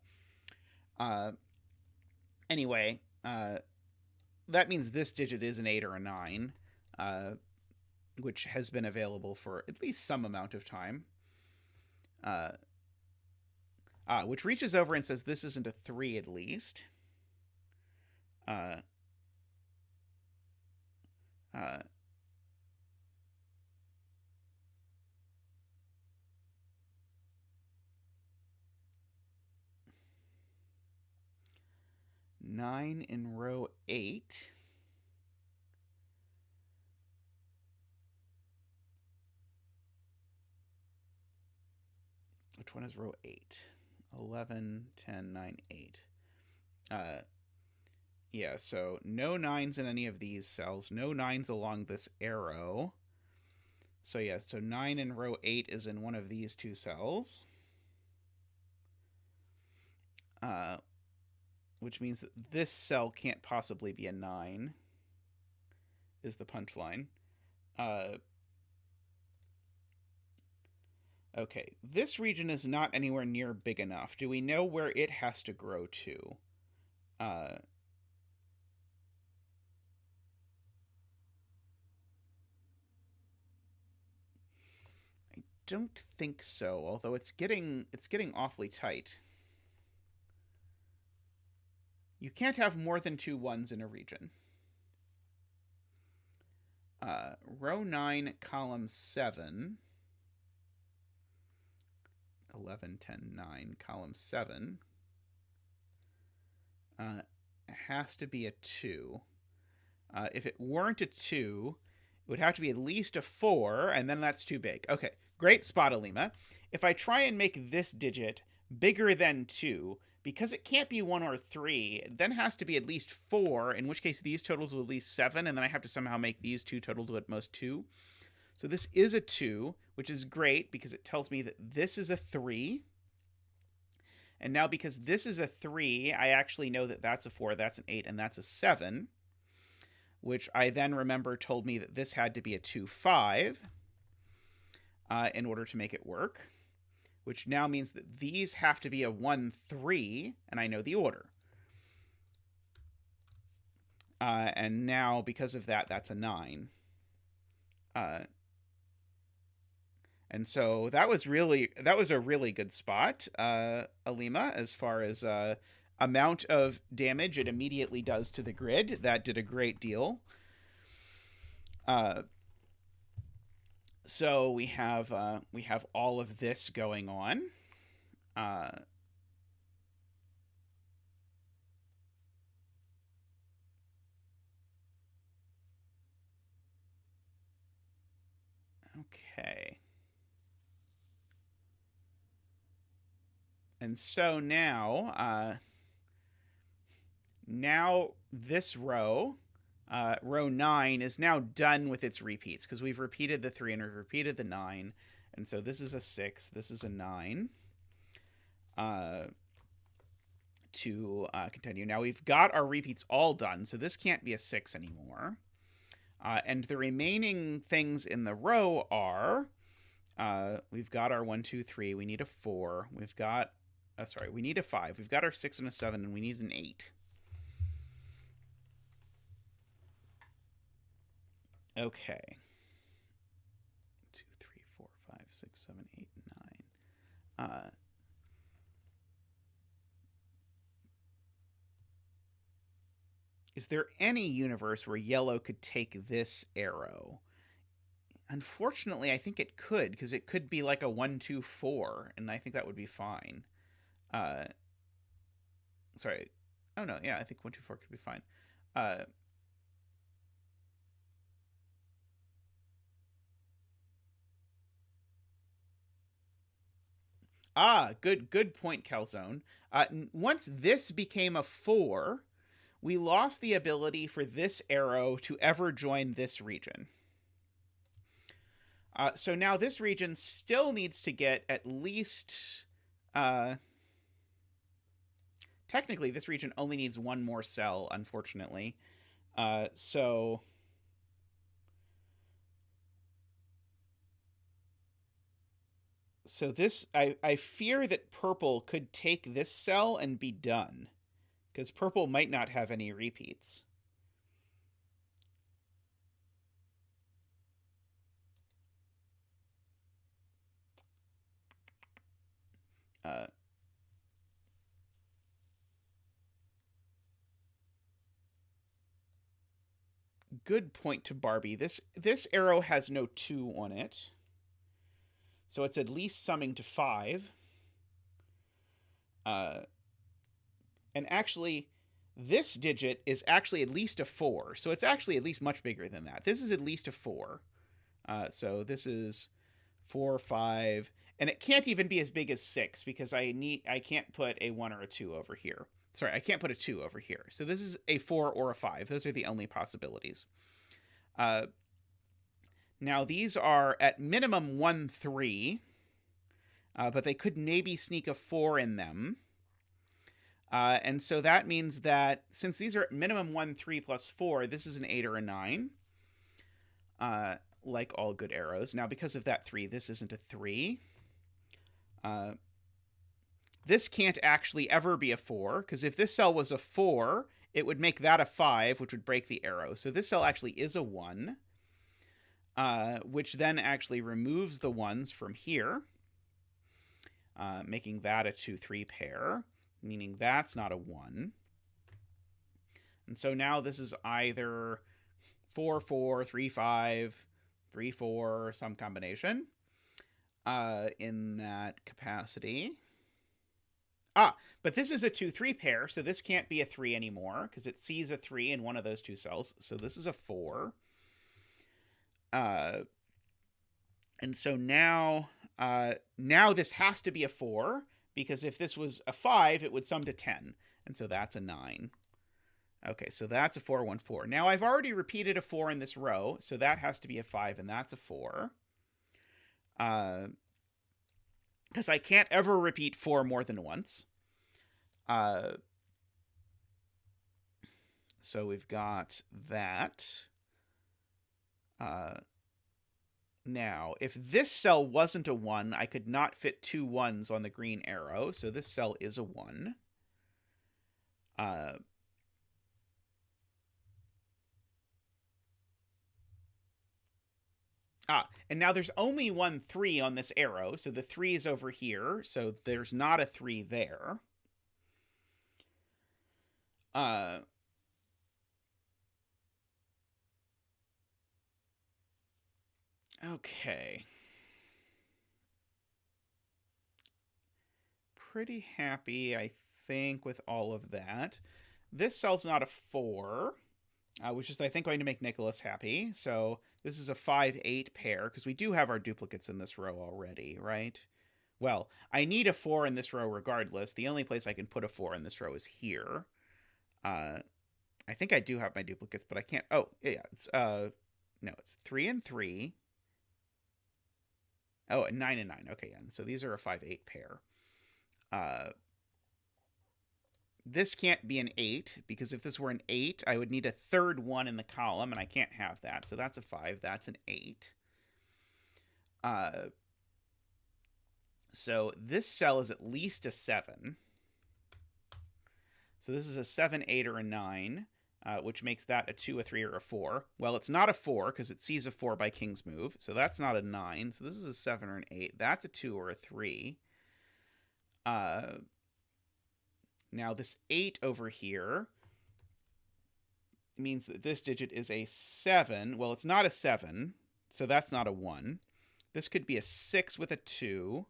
Anyway, that means this digit is an 8 or a 9. Which has been available for at least some amount of time. Which reaches over and says this isn't a 3 at least. 9 in row 8. Which one is row 8? 11, 10, 9, 8. Yeah, so no 9s in any of these cells. No 9s along this arrow. So yeah, so 9 in row 8 is in one of these 2 cells. Which means that this cell can't possibly be a 9, is the punchline. Okay, this region is not anywhere near big enough. Do we know where it has to grow to? I don't think so, although it's getting awfully tight. You can't have more than 2 1s in a region. Row 9, column 7. 11, 10, 9, column 7. Has to be a 2. If it weren't a 2, it would have to be at least a 4, and then that's too big. Okay, great spot, Alima. If I try and make this digit bigger than 2, because it can't be 1 or 3, it then has to be at least 4, in which case these totals will at least 7, and then I have to somehow make these 2 totals to at most 2. So this is a 2, which is great because it tells me that this is a 3. And now because this is a 3, I actually know that that's a 4, that's an 8, and that's a 7. Which I then remember told me that this had to be a 2 5 in order to make it work. Which now means that these have to be a 1 3, and I know the order. And now, because of that, that's a 9. And so that was a really good spot, Alima, as far as amount of damage it immediately does to the grid. That did a great deal. So we have all of this going on. Okay. And so now this row row 9 is now done with its repeats because we've repeated the 3 and we've repeated the 9. And so this is a 6, this is a 9. To continue. Now we've got our repeats all done, so this can't be a 6 anymore. And the remaining things in the row are, we've got our 1, 2, 3, we need a 4, we've got, we need a 5, we've got our 6 and a 7, and we need an 8. Okay. 2, 3, 4, 5, 6, 7, 8, 9. Is there any universe where yellow could take this arrow? Unfortunately, I think it could, because it could be like a 1, 2, 4, and I think that would be fine. Sorry. Oh, no, yeah, I think 1, 2, 4 could be fine. Good point, Calzone. Once this became a 4, we lost the ability for this arrow to ever join this region. So now this region still needs to get at least... technically, this region only needs one more cell, unfortunately. So this... I fear that purple could take this cell and be done. Because purple might not have any repeats. Good point to Barbie. This arrow has no 2 on it. So it's at least summing to 5. And actually, this digit is actually at least a 4. So it's actually at least much bigger than that. This is at least a 4. So this is 4, 5. And it can't even be as big as 6 because I can't put a 1 or a 2 over here. Sorry, I can't put a 2 over here. So this is a 4 or a 5. Those are the only possibilities. Now these are at minimum 1, 3. But they could maybe sneak a 4 in them. And so that means that since these are at minimum 1, 3 plus 4, this is an 8 or a 9. Like all good arrows. Now because of that 3, this isn't a 3. This can't actually ever be a 4, because if this cell was a 4, it would make that a 5, which would break the arrow. So this cell actually is a 1, which then actually removes the 1s from here, making that a 2, 3 pair, meaning that's not a 1. And so now this is either 4, 4, 3, 5, 3, 4, some combination in that capacity. But this is a 2, 3 pair, so this can't be a 3 anymore because it sees a 3 in one of those two cells. So this is a 4. And so now this has to be a 4 because if this was a 5, it would sum to 10. And so that's a 9. Okay, so that's a 4, 1, 4. Now I've already repeated a 4 in this row, so that has to be a 5, and that's a 4. Because I can't ever repeat 4 more than once. So we've got that. Now, if this cell wasn't a 1, I could not fit 2 1s on the green arrow, so this cell is a 1. And now there's only 1 3 on this arrow, so the 3 is over here, so there's not a 3 there. Okay. Pretty happy, I think, with all of that. This cell's not a 4, which is, I think, going to make Nicholas happy. So this is a 5, 8 pair, because we do have our duplicates in this row already, right? Well, I need a 4 in this row regardless. The only place I can put a 4 in this row is here. I think I do have my duplicates, but I can't. Oh, yeah. It's no, it's 3 and 3. Oh, and 9 and 9. Okay, yeah. So these are a 5-8 pair. This can't be an 8, because if this were an 8, I would need a third one in the column, and I can't have that. So that's a 5. That's an 8. So this cell is at least a 7. So this is a 7, 8, or a 9, which makes that a 2, a 3, or a 4. Well, it's not a 4 because it sees a 4 by king's move. So that's not a 9. So this is a 7 or an 8. That's a 2 or a 3. Now this 8 over here means that this digit is a 7. Well, it's not a 7, so that's not a 1. This could be a 6 with a 2,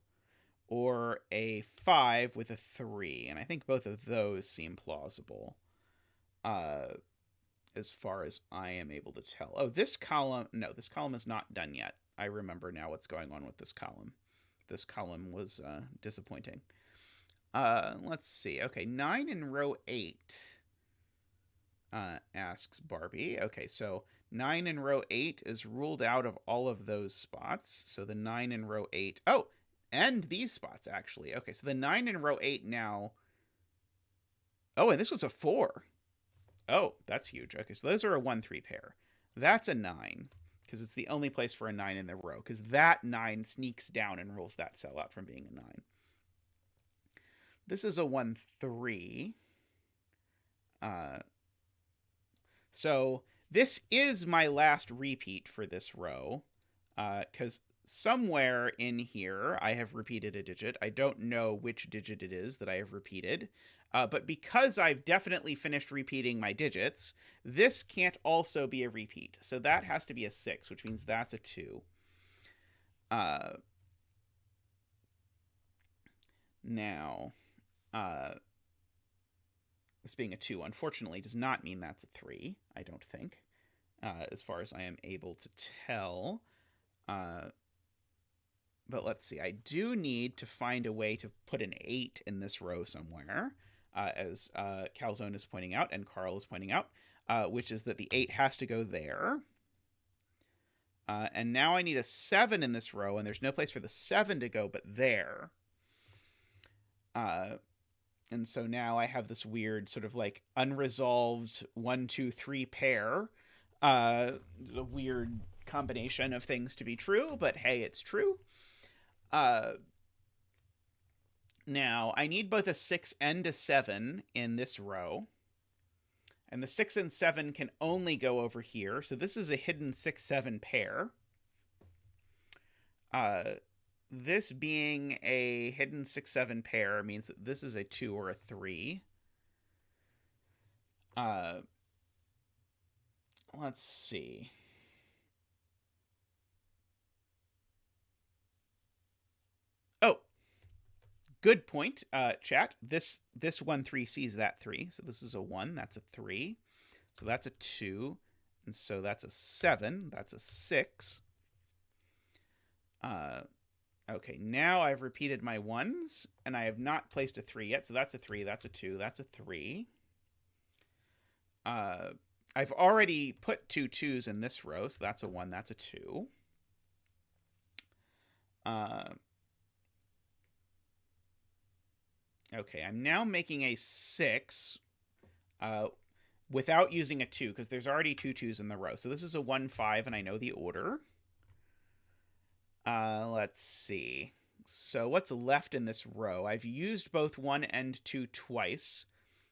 or a 5 with a 3. And I think both of those seem plausible, as far as I am able to tell. Oh, this column... No, this column is not done yet. I remember now what's going on with this column. This column was disappointing. Let's see. Okay, 9 in row 8, asks Barbie. Okay, so 9 in row 8 is ruled out of all of those spots. So the 9 in row 8... Oh, and these spots, actually. Okay, so the 9 in row 8 now... Oh, and this was a 4. Oh, that's huge. Okay, so those are a 1-3 pair. That's a 9, because it's the only place for a 9 in the row, because that 9 sneaks down and rules that cell out from being a 9. This is a 1-3. So this is my last repeat for this row, because somewhere in here I have repeated a digit. I don't know which digit it is that I have repeated, but because I've definitely finished repeating my digits, this can't also be a repeat. So that has to be a 6, which means that's a 2. Now... this being a 2, unfortunately, does not mean that's a 3, I don't think, as far as I am able to tell. But let's see. I do need to find a way to put an 8 in this row somewhere, as Calzone is pointing out and Carl is pointing out, which is that the 8 has to go there. And now I need a 7 in this row, and there's no place for the 7 to go but there. And so now I have this weird sort of like unresolved 1, 2, 3 pair. A weird combination of things to be true, but hey, it's true. Now I need both a 6 and a 7 in this row. And the 6 and 7 can only go over here. So this is a hidden 6-7 pair. This being a hidden 6-7 pair means that this is a 2 or a 3. Let's see. Oh, good point, chat. This 1-3 sees that 3. So this is a 1. That's a 3. So that's a 2. And so that's a 7. That's a 6. Okay, now I've repeated my 1s, and I have not placed a 3 yet. So that's a 3, that's a 2, that's a 3. I've already put 2 2s in this row, so that's a 1, that's a 2. Okay, I'm now making a 6 without using a 2, because there's already 2 2s in the row. So this is a 1 5, and I know the order. Let's see. So what's left in this row? I've used both 1 and 2 twice,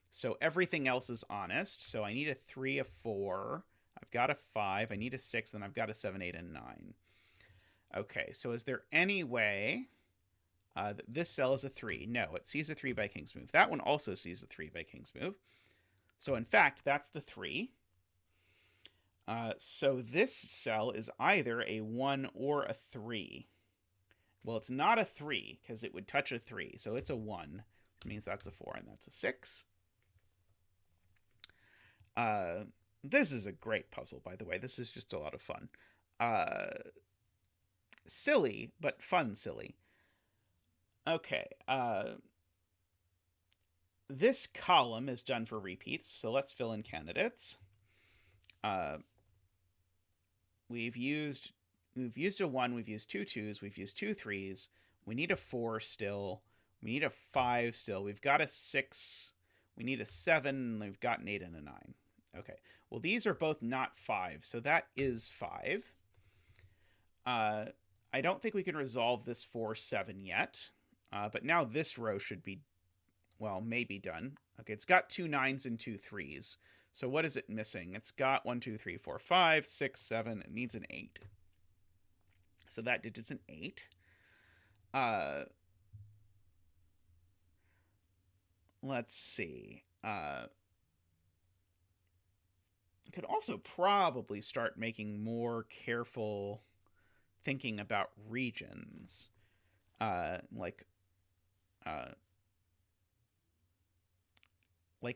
so everything else is honest. So I need a 3, a 4. I've got a 5. I need a 6, then I've got a 7, 8, and 9. Okay, so is there any way that this cell is a 3? No, it sees a 3 by king's move. That one also sees a 3 by king's move. So in fact, that's the 3. So this cell is either a 1 or a 3. Well, it's not a 3, because it would touch a 3. So it's a 1, which means that's a 4, and that's a 6. This is a great puzzle, by the way. This is just a lot of fun. Silly, but fun silly. Okay. this column is done for repeats, so let's fill in candidates. We've used a 1, we've used 2 2s, we've used 2 3s. We need a 4 still. We need a 5 still. We've got a 6. We need a 7. We've got an 8 and a 9. Okay. Well, these are both not 5, so that is 5. I don't think we can resolve this 4 7 yet, but now this row should be, well, maybe done. Okay, it's got 2 9s and 2 3s. So what is it missing? It's got 1 2 3 4 5 6 7. It needs an 8. So that digit's an 8. Let's see. Could also probably start making more careful thinking about regions. Like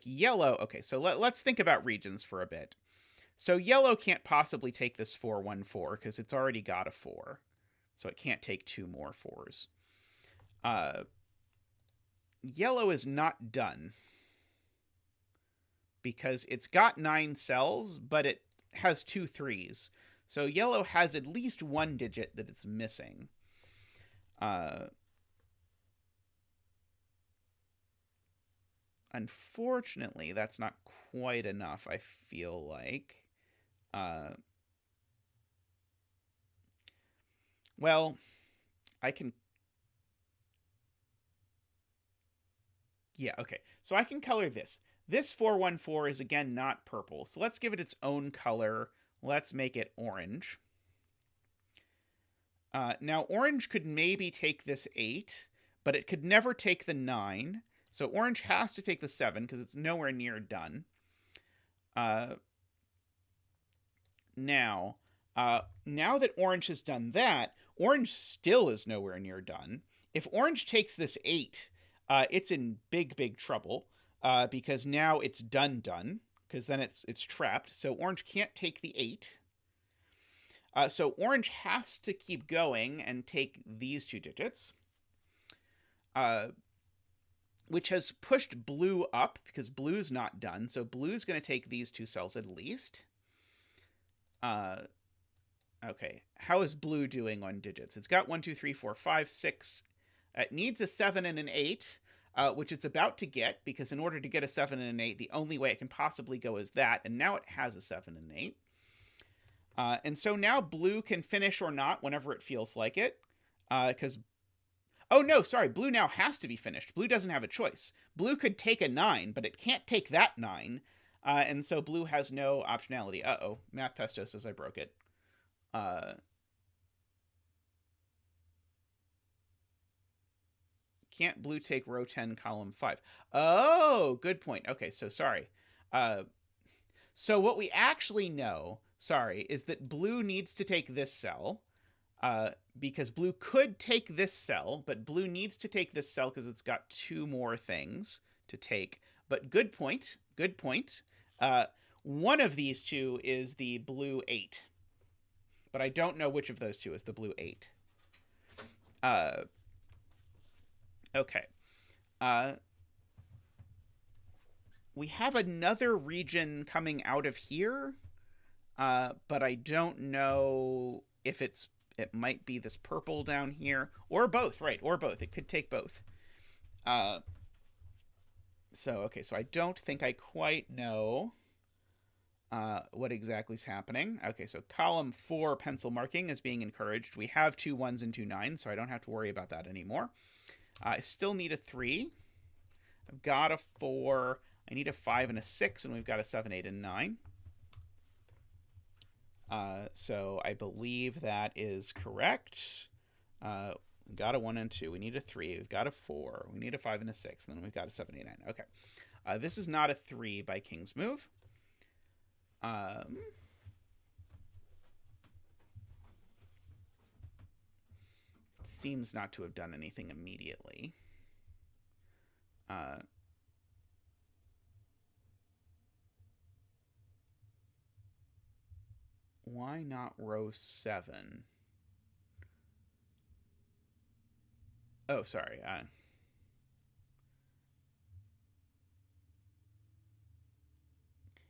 yellow. Okay, so let's think about regions for a bit. So yellow can't possibly take this 4 1 4 because it's already got a 4. So it can't take 2 more 4s. Yellow is not done because it's got 9 cells, but it has 2 3s. So yellow has at least 1 digit that it's missing. Unfortunately, that's not quite enough, I feel like. Well, I can... Yeah, okay. So I can color this. This 414 is, again, not purple. So let's give it its own color. Let's make it orange. Now, orange could maybe take this 8, but it could never take the 9. So orange has to take the 7 because it's nowhere near done. Now that orange has done that, orange still is nowhere near done. If orange takes this 8, it's in big trouble because now it's done, because then it's trapped. So orange can't take the 8. So orange has to keep going and take these 2 digits, which has pushed blue up because blue's not done. So blue's going to take these 2 cells at least. Okay, how is blue doing on digits? It's got 1 2 3 4 5 6. It needs a 7 and an 8, which it's about to get, because in order to get a 7 and an 8, the only way it can possibly go is that, and now it has a 7 and an 8. And so now blue can finish or not whenever it feels like it, because... Oh, no, sorry, blue now has to be finished. Blue doesn't have a choice. Blue could take a 9, but it can't take that 9, and so blue has no optionality. Uh-oh, Math Pesto says I broke it. Can't blue take row 10, column 5? Oh, good point. Okay, so sorry. So what we actually know, sorry, is that blue needs to take this cell, because blue could take this cell, but blue needs to take this cell because it's got 2 more things to take. But good point, good point. One of these 2 is the blue 8. But I don't know which of those 2 is the blue 8. Okay. We have another region coming out of here, but I don't know if it might be this purple down here, or both, right, or both. It could take both. So I don't think I quite know what exactly is happening. Okay, so column 4 pencil marking is being encouraged. We have 2 1s and 2 9s, so I don't have to worry about that anymore. I still need a 3. I've got a 4. I need a 5 and a 6, and we've got a 7, 8, and 9. So I believe that is correct. We've got a 1 and 2. We need a 3. We've got a 4. We need a 5 and a 6. And then we've got a 7, 8, 9. Okay. This is not a 3 by King's Move. Seems not to have done anything immediately. Why not row 7? Oh, sorry.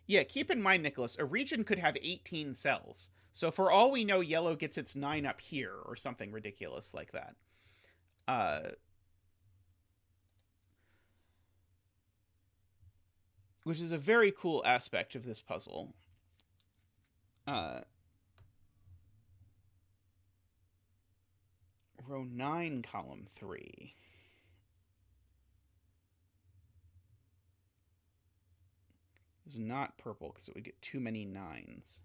Yeah, keep in mind, Nicholas, a region could have 18 cells. So for all we know, yellow gets its 9 up here or something ridiculous like that. Which is a very cool aspect of this puzzle. Row 9, column 3. Is not purple because it would get too many 9s.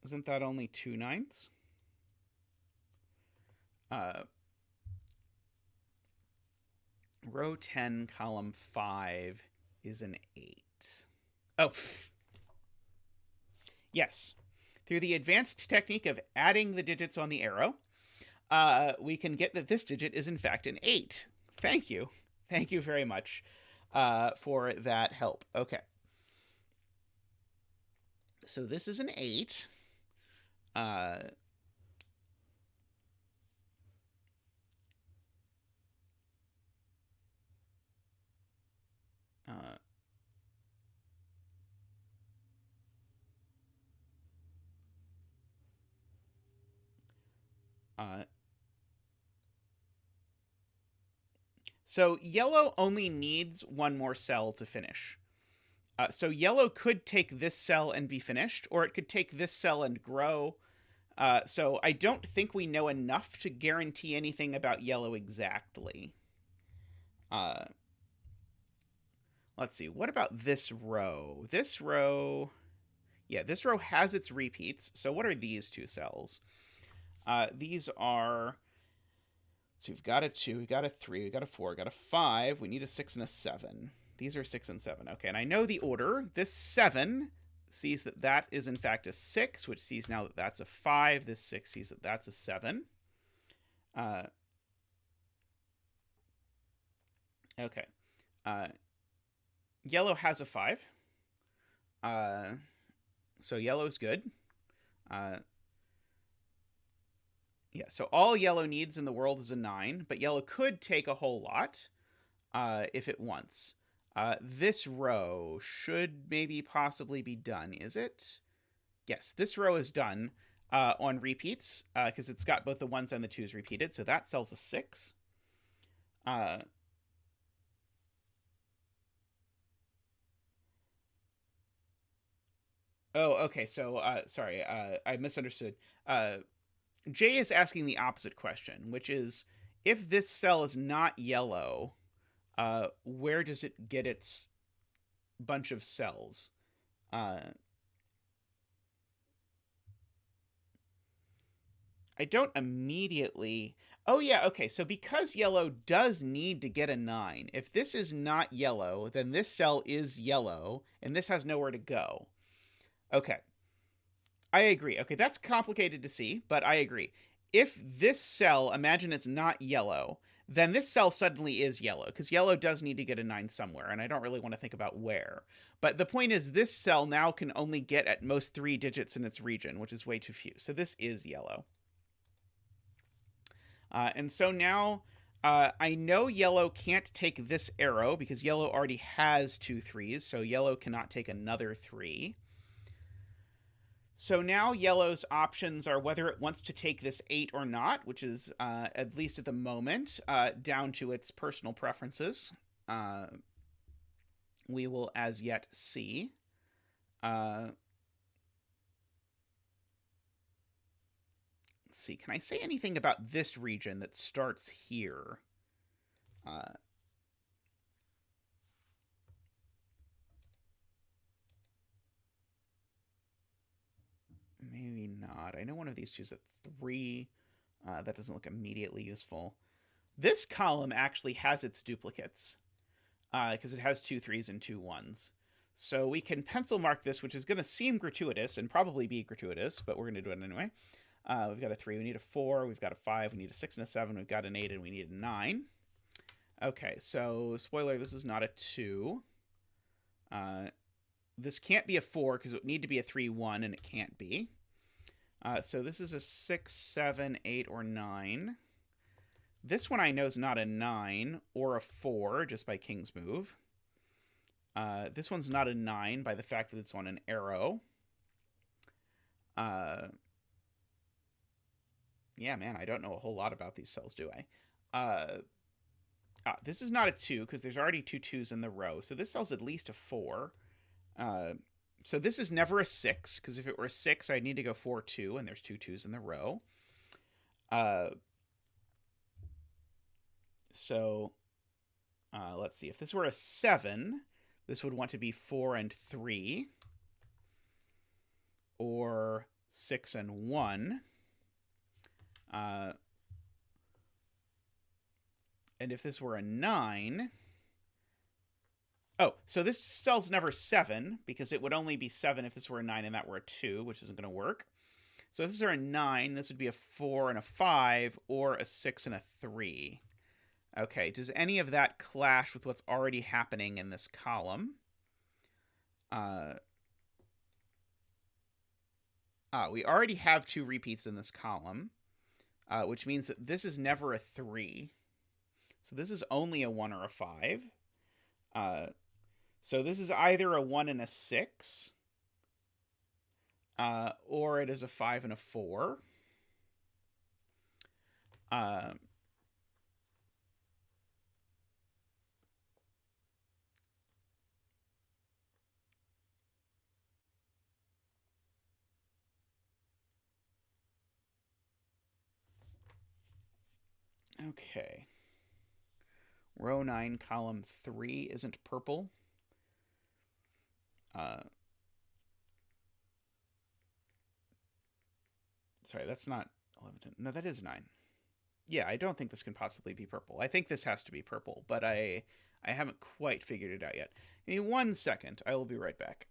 Isn't that only 2 9s? Row 10, column 5 is an 8. Oh, yes. Through the advanced technique of adding the digits on the arrow, we can get that this digit is in fact an 8. Thank you. Thank you very much for that help. Okay. So this is an 8. So yellow only needs one more cell to finish. So yellow could take this cell and be finished, or it could take this cell and grow. So I don't think we know enough to guarantee anything about yellow exactly. Let's see. What about this row? This row... Yeah, this row has its repeats. So what are these 2 cells? These are... So we've got a 2, we've got a 3, we've got a 4, we've got a 5. We need a 6 and a 7. These are 6 and 7. Okay, and I know the order. This 7 sees that that is in fact a 6, which sees now that that's a 5. This 6 sees that that's a 7. Okay. Yellow has a 5. So yellow's good. Yeah, so all yellow needs in the world is a 9, but yellow could take a whole lot if it wants. This row should maybe possibly be done, is it? Yes, this row is done on repeats because it's got both the 1s and the 2s repeated, so that cell's a 6. Oh, okay, so sorry, I misunderstood. Jay is asking the opposite question, which is, if this cell is not yellow, where does it get its bunch of cells? I don't immediately... Oh, yeah, okay, so because yellow does need to get a 9, if this is not yellow, then this cell is yellow, and this has nowhere to go. Okay. I agree. Okay, that's complicated to see, but I agree. If this cell, imagine it's not yellow, then this cell suddenly is yellow, because yellow does need to get a 9 somewhere, and I don't really want to think about where. But the point is, this cell now can only get at most 3 digits in its region, which is way too few. So this is yellow. And so now I know yellow can't take this arrow, because yellow already has 2 3s, so yellow cannot take another 3. So now yellow's options are whether it wants to take this 8 or not, which is, at least at the moment, down to its personal preferences. We will as yet see. Let's see, can I say anything about this region that starts here? Maybe not. I know one of these two is a 3. That doesn't look immediately useful. This column actually has its duplicates because it has 2 3s and 2 1s. So we can pencil mark this, which is going to seem gratuitous and probably be gratuitous, but we're going to do it anyway. We've got a 3, we need a 4, we've got a 5, we need a 6 and a 7, we've got an 8, and we need a 9. Okay, so spoiler, this is not a 2. This can't be a 4 because it would need to be a 3 1, and it can't be. So this is a 6, 7, 8, or 9. This one I know is not a 9 or a 4 just by King's move. This one's not a 9 by the fact that it's on an arrow. Yeah, man, I don't know a whole lot about these cells, do I? This is not a 2 because there's already 2 2s in the row. So this cell's at least a 4. So this is never a 6 because if it were a 6, I'd need to go 4 2, and there's 2 2s in the row. Let's see. If this were a 7, this would want to be 4 and 3, or 6 and 1. And if this were a 9... Oh, so this cell's never 7, because it would only be 7 if this were a 9 and that were a 2, which isn't going to work. So if this were a 9, this would be a 4 and a 5, or a 6 and a 3. Okay, does any of that clash with what's already happening in this column? We already have 2 repeats in this column, which means that this is never a 3. So this is only a 1 or a 5. So this is either a 1 and a 6, or it is a 5 and a 4. Okay. Row 9, column 3 isn't purple. Sorry, that's not 11. No, that is 9. Yeah, I don't think this can possibly be purple. I think this has to be purple, but I haven't quite figured it out yet. Give me 1 second. I will be right back.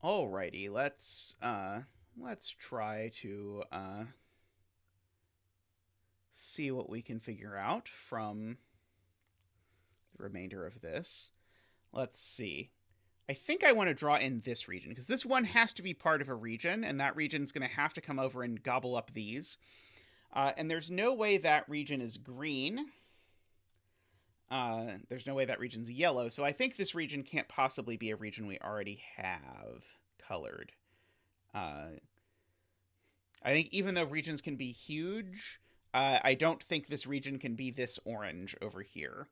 Alrighty, let's try to see what we can figure out from the remainder of this. Let's see. I think I want to draw in this region, because this one has to be part of a region, and that region is going to have to come over and gobble up these. And there's no way that region is green. There's no way that region's yellow, so I think this region can't possibly be a region we already have colored. I think even though regions can be huge, I don't think this region can be this orange over here.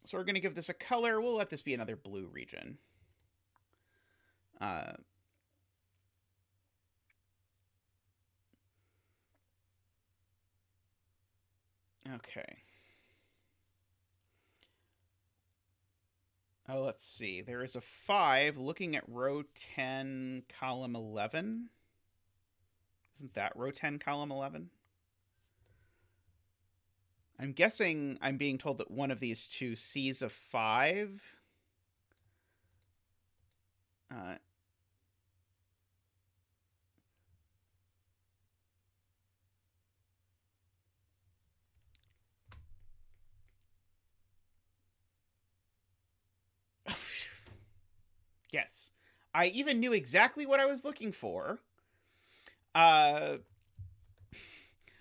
So we're going to give this a color. We'll let this be another blue region. Okay. Oh, let's see. There is a 5 looking at row 10, column 11. Isn't that row 10, column 11? I'm guessing I'm being told that one of these two sees a 5. Yes. I even knew exactly what I was looking for. Uh,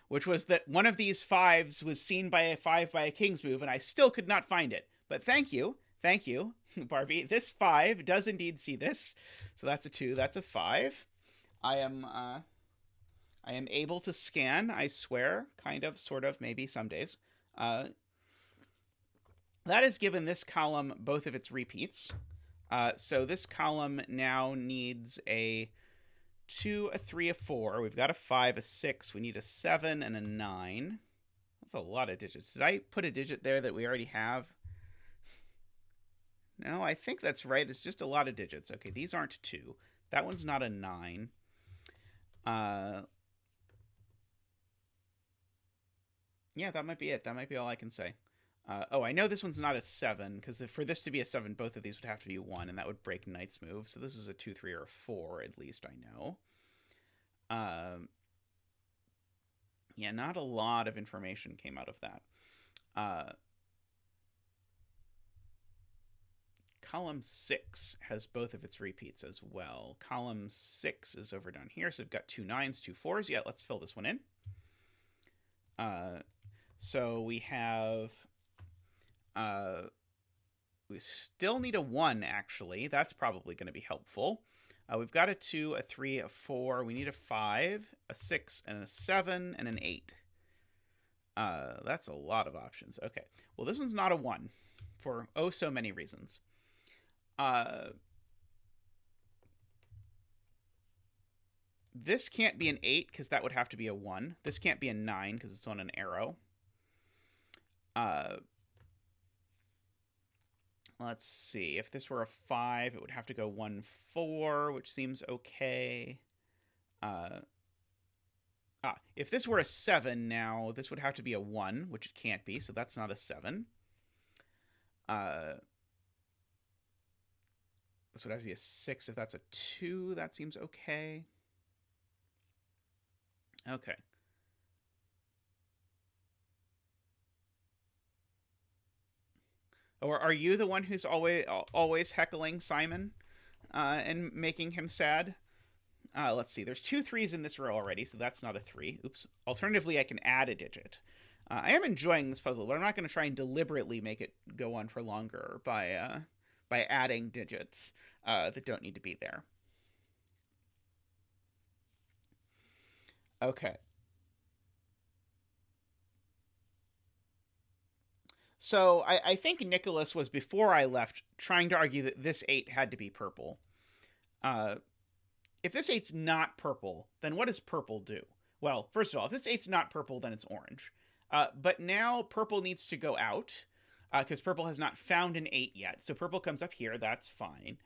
which was that one of these fives was seen by a 5 by a king's move, and I still could not find it. But thank you, Barbie. This 5 does indeed see this. So that's a 2, that's a 5. I am able to scan, I swear, kind of, sort of, maybe some days. That has given this column both of its repeats. So this column now needs a 2, a 3, a 4. We've got a 5, a 6. We need a 7 and a 9. That's a lot of digits. Did I put a digit there that we already have? No, I think that's right. It's just a lot of digits. Okay, these aren't 2. That one's not a 9. Yeah, that might be it. That might be all I can say. Oh, I know this one's not a 7, because for this to be a 7, both of these would have to be 1, and that would break Knight's move. So this is a 2, 3, or a 4, at least I know. Yeah, not a lot of information came out of that. Column 6 has both of its repeats as well. Column 6 is over down here, so we've got 2 9s, 2 4s. Yeah, let's fill this one in. So we have... we still need a 1, actually. That's probably going to be helpful. We've got a 2, a 3, a 4. We need a 5, a 6, and a 7, and an 8. That's a lot of options. Okay. Well, this one's not a 1 for oh so many reasons. This can't be an 8 because that would have to be a 1. This can't be a 9 because it's on an arrow. Let's see. If this were a 5, it would have to go 1, 4, which seems okay. If this were a 7 now, this would have to be a 1, which it can't be, so that's not a 7. This would have to be a 6 if that's a 2. That seems okay. Okay. Or are you the one who's always heckling Simon and making him sad? Let's see. There's 2 3s in this row already, so that's not a 3. Oops. Alternatively, I can add a digit. I am enjoying this puzzle, but I'm not going to try and deliberately make it go on for longer by adding digits that don't need to be there. Okay. So I think Nicholas was, before I left, trying to argue that this 8 had to be purple. If this 8's not purple, then what does purple do? Well, first of all, if this 8's not purple, then it's orange. But now purple needs to go out because purple has not found an 8 yet. So purple comes up here. That's fine.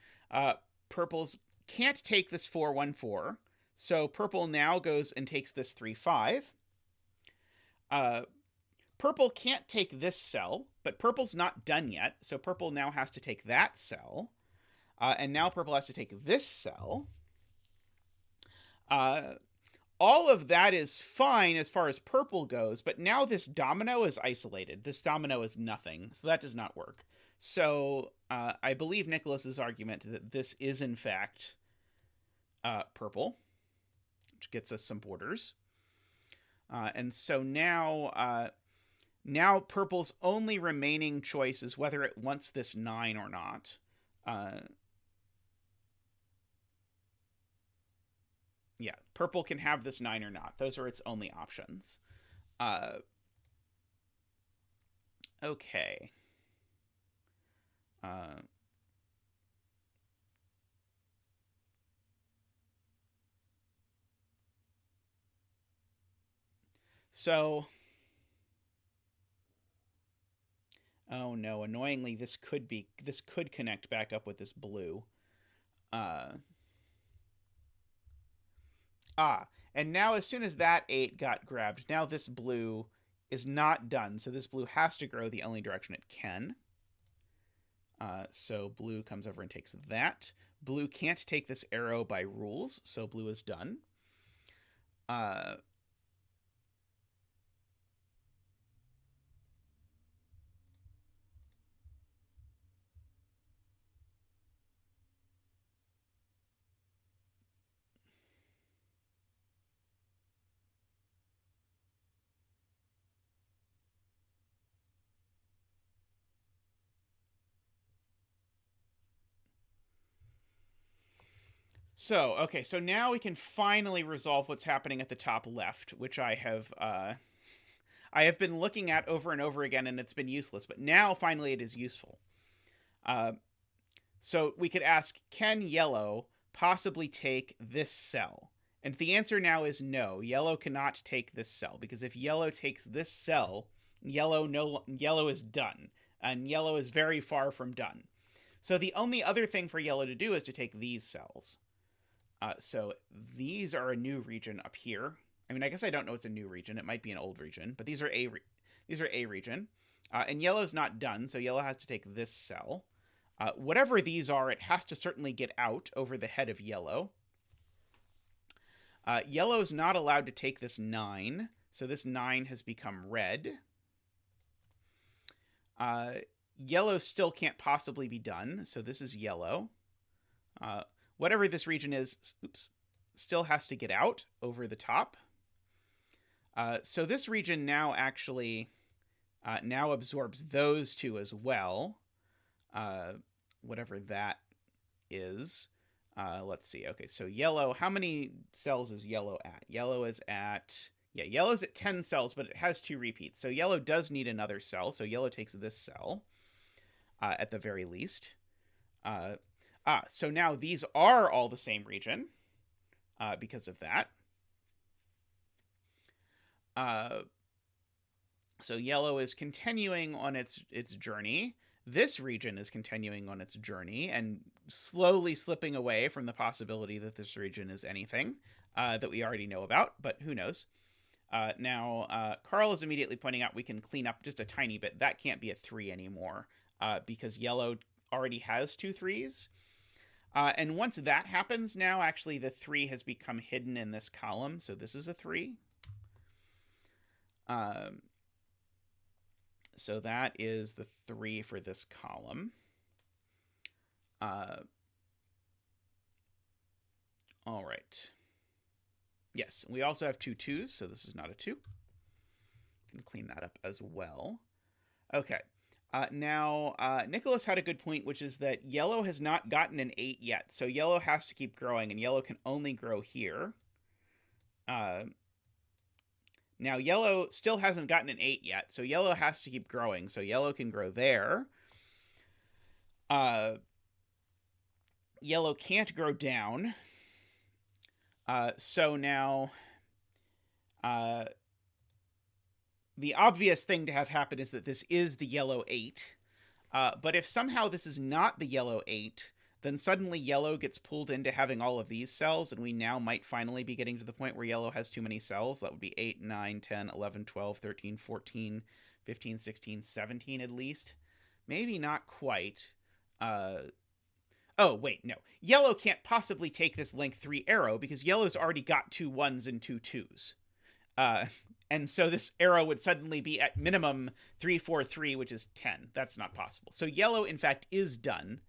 Purple's can't take this 4 1 4. So purple now goes and takes this 3 5. Purple can't take this cell, but purple's not done yet. So purple now has to take that cell. And now purple has to take this cell. All of that is fine as far as purple goes, but now this domino is isolated. This domino is nothing, so that does not work. So I believe Nicholas's argument that this is, in fact, purple, which gets us some borders. And so now... now purple's only remaining choice is whether it wants this 9 or not. Yeah, purple can have this 9 or not. Those are its only options. Okay. So... oh no, annoyingly, this could connect back up with this blue. And now as soon as that 8 got grabbed, now this blue is not done. So this blue has to grow the only direction it can. So blue comes over and takes that. Blue can't take this arrow by rules, so blue is done. Okay, so now we can finally resolve what's happening at the top left, which I have been looking at over and over again, and it's been useless. But now, finally, it is useful. So we could ask, can yellow possibly take this cell? And the answer now is no. Yellow cannot take this cell, because if yellow takes this cell, yellow is done, and yellow is very far from done. So the only other thing for yellow to do is to take these cells. So these are a new region up here. I mean, I guess I don't know it's a new region. It might be an old region, but these are a region. And yellow's not done, so yellow has to take this cell. Whatever these are, it has to certainly get out over the head of yellow. Yellow is not allowed to take this 9, so this 9 has become red. Yellow still can't possibly be done, so this is yellow. Whatever this region is, still has to get out over the top. So this region now actually now absorbs those two as well. Whatever that is. Let's see. Okay, so yellow, how many cells is yellow at? Yellow's at 10 cells, but it has 2 repeats. So yellow does need another cell, so yellow takes this cell at the very least. So now these are all the same region because of that. So yellow is continuing on its journey. This region is continuing on its journey and slowly slipping away from the possibility that this region is anything that we already know about, but who knows? Now, Carl is immediately pointing out we can clean up just a tiny bit. That can't be a 3 anymore because yellow already has 2 3s. And once that happens, now actually the 3 has become hidden in this column. So this is a 3. So that is the 3 for this column. All right. Yes, we also have 2 2s, so this is not a 2. Can clean that up as well. Okay. Now, Nicholas had a good point, which is that yellow has not gotten an 8 yet. So yellow has to keep growing, and yellow can only grow here. Now, yellow still hasn't gotten an 8 yet, so yellow has to keep growing. So yellow can grow there. Yellow can't grow down. So now, the obvious thing to have happen is that this is the yellow 8. But if somehow this is not the yellow 8, then suddenly yellow gets pulled into having all of these cells, and we now might finally be getting to the point where yellow has too many cells. That would be 8, 9, 10, 11, 12, 13, 14, 15, 16, 17 at least. Maybe not quite. Oh, wait, no. Yellow can't possibly take this length 3 arrow because yellow's already got 2 1s and 2 2s. And so this arrow would suddenly be at minimum 3, 4, 3, which is 10. That's not possible. So yellow, in fact, is done.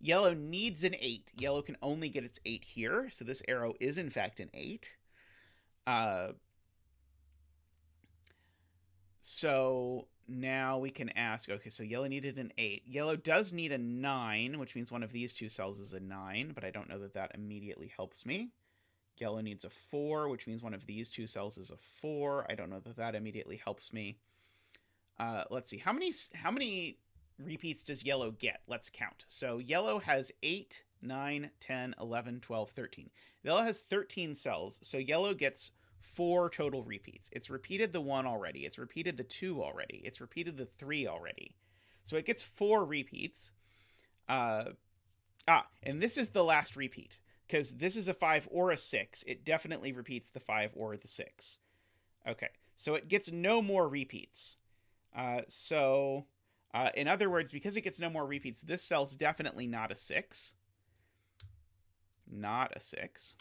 Yellow needs an 8. Yellow can only get its 8 here. So this arrow is, in fact, an 8. So now we can ask, okay, so yellow needed an 8. Yellow does need a 9, which means one of these 2 cells is a 9, but I don't know that that immediately helps me. Yellow needs a 4, which means one of these 2 cells is a 4. I don't know that that immediately helps me. Let's see. How many repeats does yellow get? Let's count. So yellow has 8, 9, 10, 11, 12, 13. Yellow has 13 cells, so yellow gets 4 total repeats. It's repeated the 1 already. It's repeated the 2 already. It's repeated the 3 already. So it gets 4 repeats. And this is the last repeat. Because this is a 5 or a 6, it definitely repeats the 5 or the 6. Okay, so it gets no more repeats. In other words, because it gets no more repeats, this cell's definitely not a 6. Not a 6.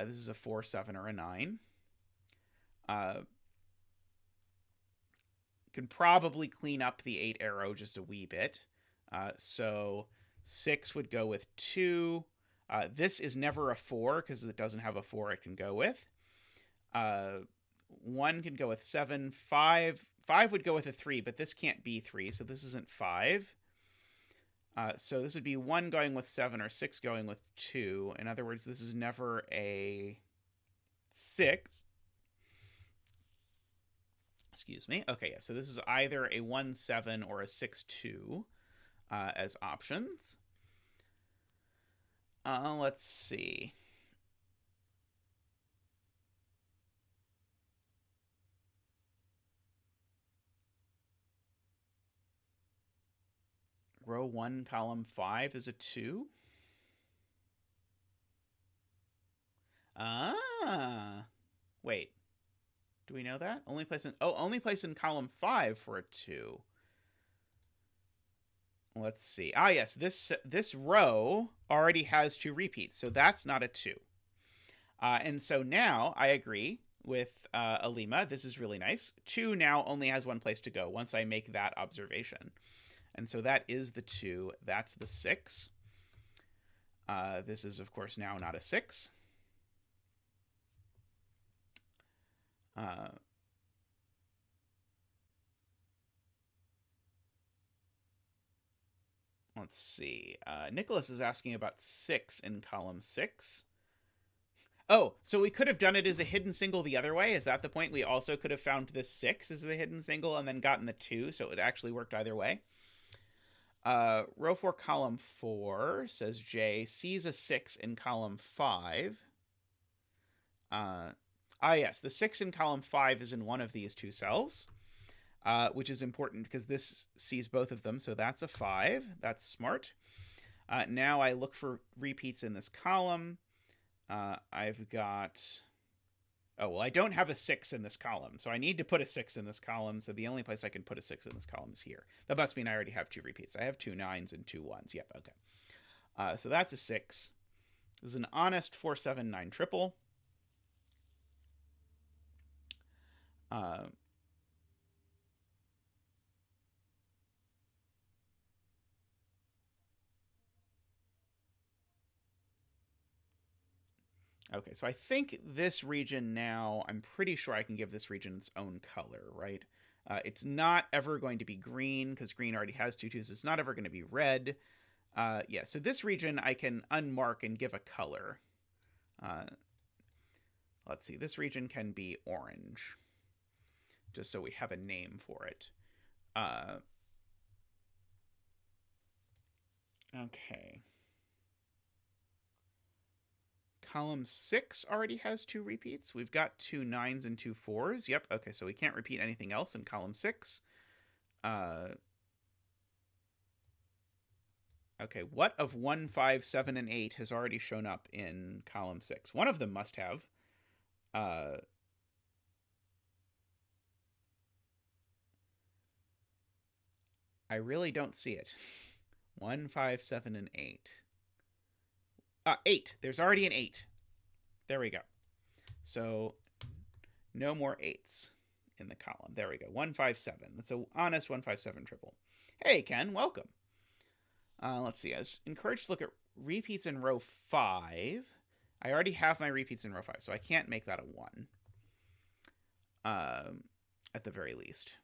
This is a 4, 7, or a 9. Can probably clean up the 8 arrow just a wee bit. So 6 would go with 2. This is never a 4 because it doesn't have a 4 it can go with. 1 can go with 7. 5 would go with a 3, but this can't be 3, so this isn't 5. So this would be 1 going with 7 or 6 going with 2. In other words, this is never a 6. Excuse me. Okay, yeah. So this is either a 1-7 or a 6-2 as options. Let's see. Row 1, column 5 is a 2. Wait. Do we know that? Only place in column 5 for a 2. Let's see. Yes, this row already has 2 repeats, so that's not a 2. And so now I agree with Alima. This is really nice. 2 now only has 1 place to go once I make that observation. And so that is the 2. That's the 6. This is, of course, now not a 6. Let's see. Nicholas is asking about 6 in column 6. Oh, so we could have done it as a hidden single the other way? Is that the point? We also could have found this 6 as the hidden single and then gotten the 2, so it actually worked either way. Row 4, column 4, says Jay, sees a 6 in column 5. Yes, the 6 in column 5 is in one of these 2 cells, which is important because this sees both of them, so that's a 5. That's smart. Now I look for repeats in this column. I've got... Oh, well, I don't have a 6 in this column, so I need to put a 6 in this column, so the only place I can put a 6 in this column is here. That must mean I already have 2 repeats. I have 2 9s and 2 1s. Yep, okay. So that's a 6. This is an honest 4-7-9 triple. Okay, so I think this region now, I'm pretty sure I can give this region its own color, right? It's not ever going to be green, because green already has 2 2s. It's not ever going to be red. Yeah, so this region I can unmark and give a color. Let's see, this region can be orange, just so we have a name for it. Okay. Column 6 already has 2 repeats. We've got 2 9s and 2 4s. Yep, okay, so we can't repeat anything else in column 6. Okay, what of 1, 5, 7, and 8 has already shown up in column 6? One of them must have. I really don't see it. 1, 5, 7, and 8. 8. There's already an 8. There we go. So no more 8s in the column. There we go. 1, 5, 7. That's an honest 1, 5, 7 triple. Hey, Ken, welcome. Let's see. I was encouraged to look at repeats in row 5. I already have my repeats in row 5, so I can't make that a 1. At the very least.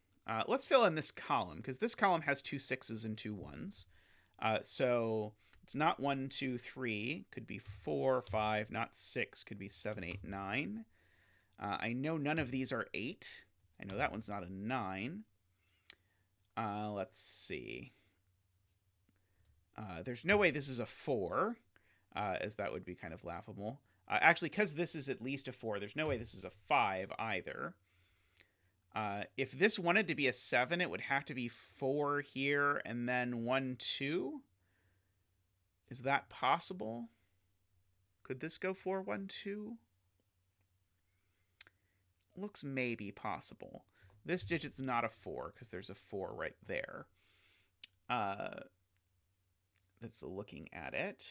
Let's fill in this column, because this column has 2 6s and 2 1s. So it's not 1, 2, 3. Could be 4, 5. Not 6. Could be 7, 8, 9. I know none of these are 8. I know that one's not a 9. Let's see. There's no way this is a 4, as that would be kind of laughable. Actually, because this is at least a 4, there's no way this is a 5 either. If this wanted to be a 7, it would have to be 4 here and then 1, 2. Is that possible? Could this go 4, 1, 2? Looks maybe possible. This digit's not a 4 because there's a 4 right there. That's looking at it.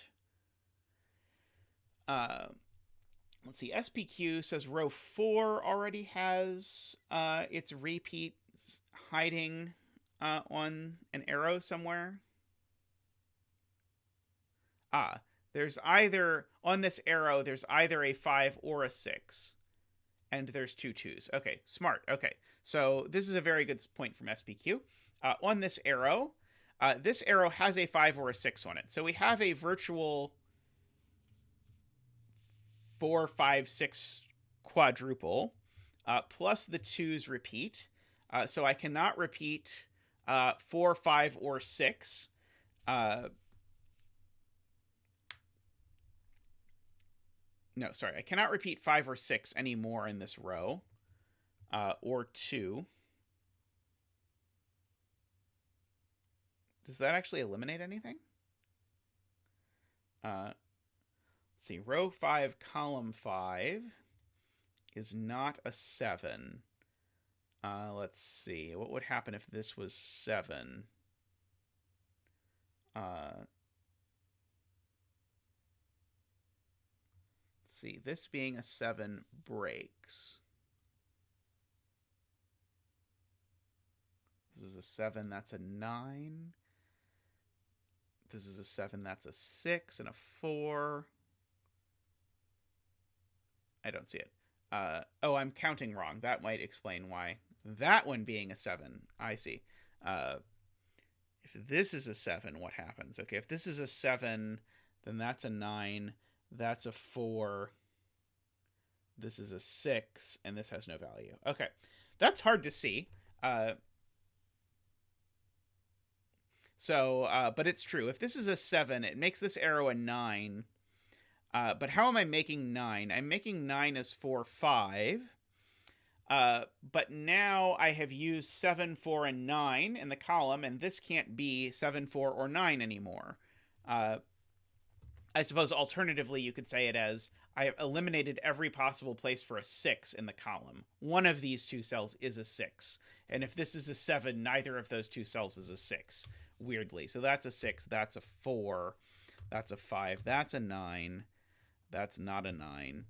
Let's see. SPQ says row 4 already has its repeat hiding on an arrow somewhere. There's either, on this arrow, there's either a 5 or a 6. And there's 2 2s. Okay, smart. Okay, so this is a very good point from SPQ. On this arrow, this arrow has a 5 or a 6 on it. So we have a virtual 4, 5, 6 quadruple, plus the 2's repeat. So I cannot repeat 4, 5, or 6. No, sorry, I cannot repeat 5 or 6 anymore in this row, or 2. Does that actually eliminate anything? Let's see, row 5, column 5 is not a 7. Let's see, what would happen if this was 7? Let's see, this being a 7 breaks. This is a 7, that's a 9. This is a 7, that's a 6, and a 4. I don't see it. Oh, I'm counting wrong. That might explain why. That one being a 7, I see. If this is a 7, what happens? Okay, if this is a 7, then that's a 9, that's a 4, this is a 6, and this has no value. Okay, that's hard to see. But it's true. If this is a 7, it makes this arrow a 9. But how am I making 9? I'm making 9 as 4, 5. But now I have used 7, 4, and 9 in the column, and this can't be 7, 4, or 9 anymore. I suppose alternatively you could say it as I have eliminated every possible place for a 6 in the column. One of these two cells is a 6. And if this is a 7, neither of those two cells is a 6, weirdly. So that's a 6, that's a 4, that's a 5, that's a 9, that's not a 9.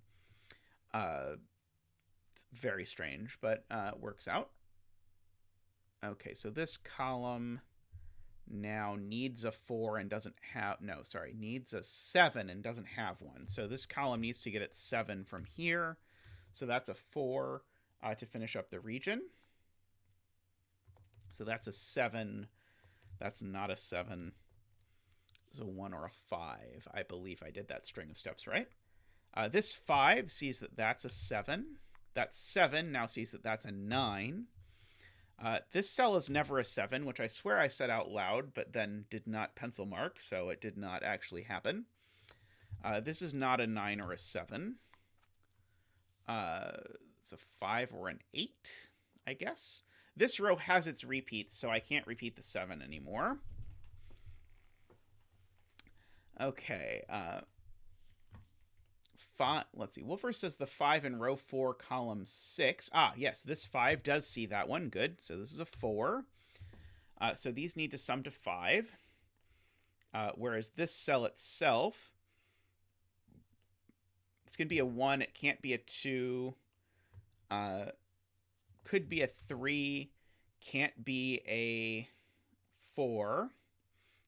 It's very strange, but works out. Okay, so this column now needs a 4 and doesn't have, no, sorry, needs a 7 and doesn't have one. So this column needs to get its 7 from here. So that's a 4 to finish up the region. So that's a 7. That's not a 7. It's a 1 or a 5. I believe I did that string of steps right. This 5 sees that that's a 7. That 7 now sees that that's a 9. This cell is never a 7, which I swear I said out loud, but then did not pencil mark, so it did not actually happen. This is not a 9 or a 7. It's a 5 or an 8, I guess. This row has its repeats, so I can't repeat the 7 anymore. Okay, let's see. Wolfer says the 5 in row 4, column 6. Ah, yes, this 5 does see that one. Good. So this is a 4. So these need to sum to 5. Whereas this cell itself, it's going to be a 1. It can't be a 2. Could be a 3. Can't be a 4.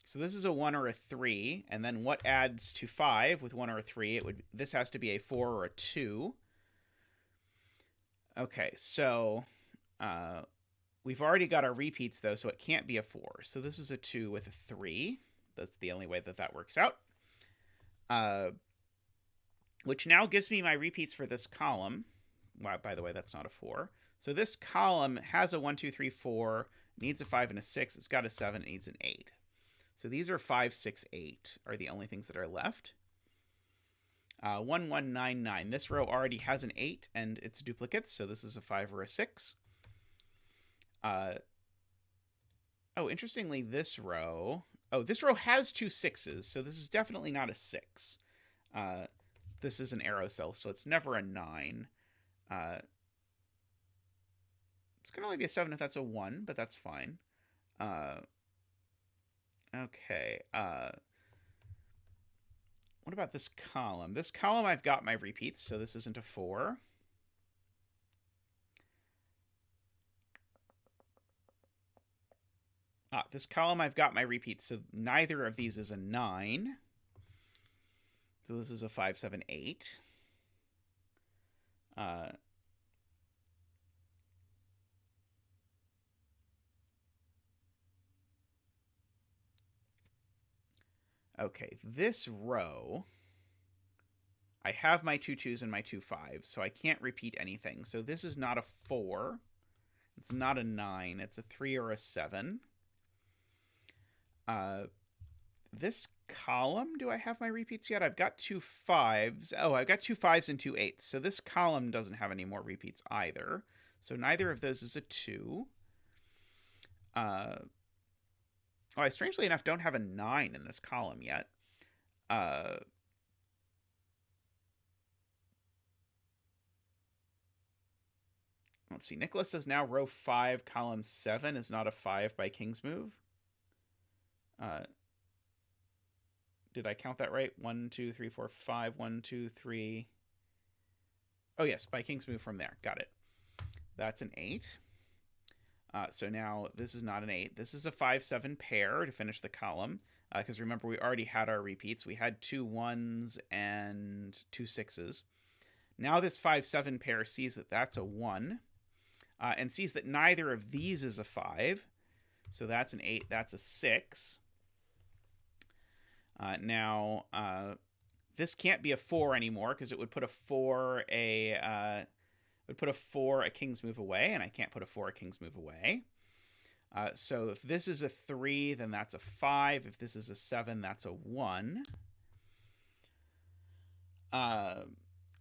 So this is a 1 or a 3, and then what adds to 5 with 1 or a 3? This has to be a 4 or a 2. Okay, so we've already got our repeats, though, so it can't be a 4. So this is a 2 with a 3. That's the only way that that works out. Which now gives me my repeats for this column. Well, by the way, that's not a 4. So this column has a 1, 2, 3, 4, needs a 5 and a 6. It's got a 7, it needs an 8. So these are 5, 6, 8 are the only things that are left. 1, 1, 9, 9. This row already has an 8 and its duplicates, so this is a 5 or a 6. Oh, interestingly, this row has 2 6s, so this is definitely not a 6. This is an arrow cell, so it's never a 9. It's going to only be a 7 if that's a 1, but that's fine. Okay. What about this column? This column, I've got my repeats, so this isn't a 4. This column, I've got my repeats, so neither of these is a 9. So this is a 5, 7, 8. Okay, this row, I have my 2 2s and my 2 5s, so I can't repeat anything. So this is not a 4. It's not a 9. It's a 3 or a 7. This column, do I have my repeats yet? I've got 2 5s. Oh, I've got 2 5s and 2 8s. So this column doesn't have any more repeats either. So neither of those is a 2. I strangely enough don't have a 9 in this column yet. Let's see. Nicholas says now row 5, column 7 is not a 5 by King's Move. Did I count that right? 1, 2, 3, 4, 5. 1, 2, 3. Oh, yes, by King's Move from there. Got it. That's an 8. So now this is not an 8. This is a 5, 7 pair to finish the column. Because remember, we already had our repeats. We had 2 1s and 2 6s. Now this 5, 7 pair sees that that's a 1. And sees that neither of these is a 5. So that's an 8. That's a 6. Now, this can't be a 4 anymore because it would put a 4 a King's Move away, and I can't put a 4 a King's Move away. So if this is a 3, then that's a 5. If this is a 7, that's a 1.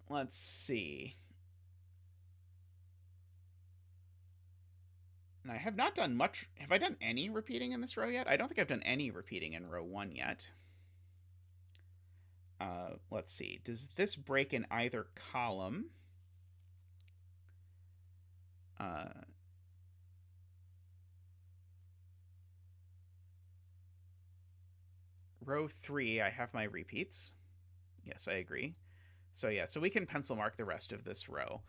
Let's see. And I have not done much. Have I done any repeating in this row yet? I don't think I've done any repeating in row 1 yet. Let's see. Does this break in either column? Row 3, I have my repeats. Yes, I agree. So yeah, so we can pencil mark the rest of this row.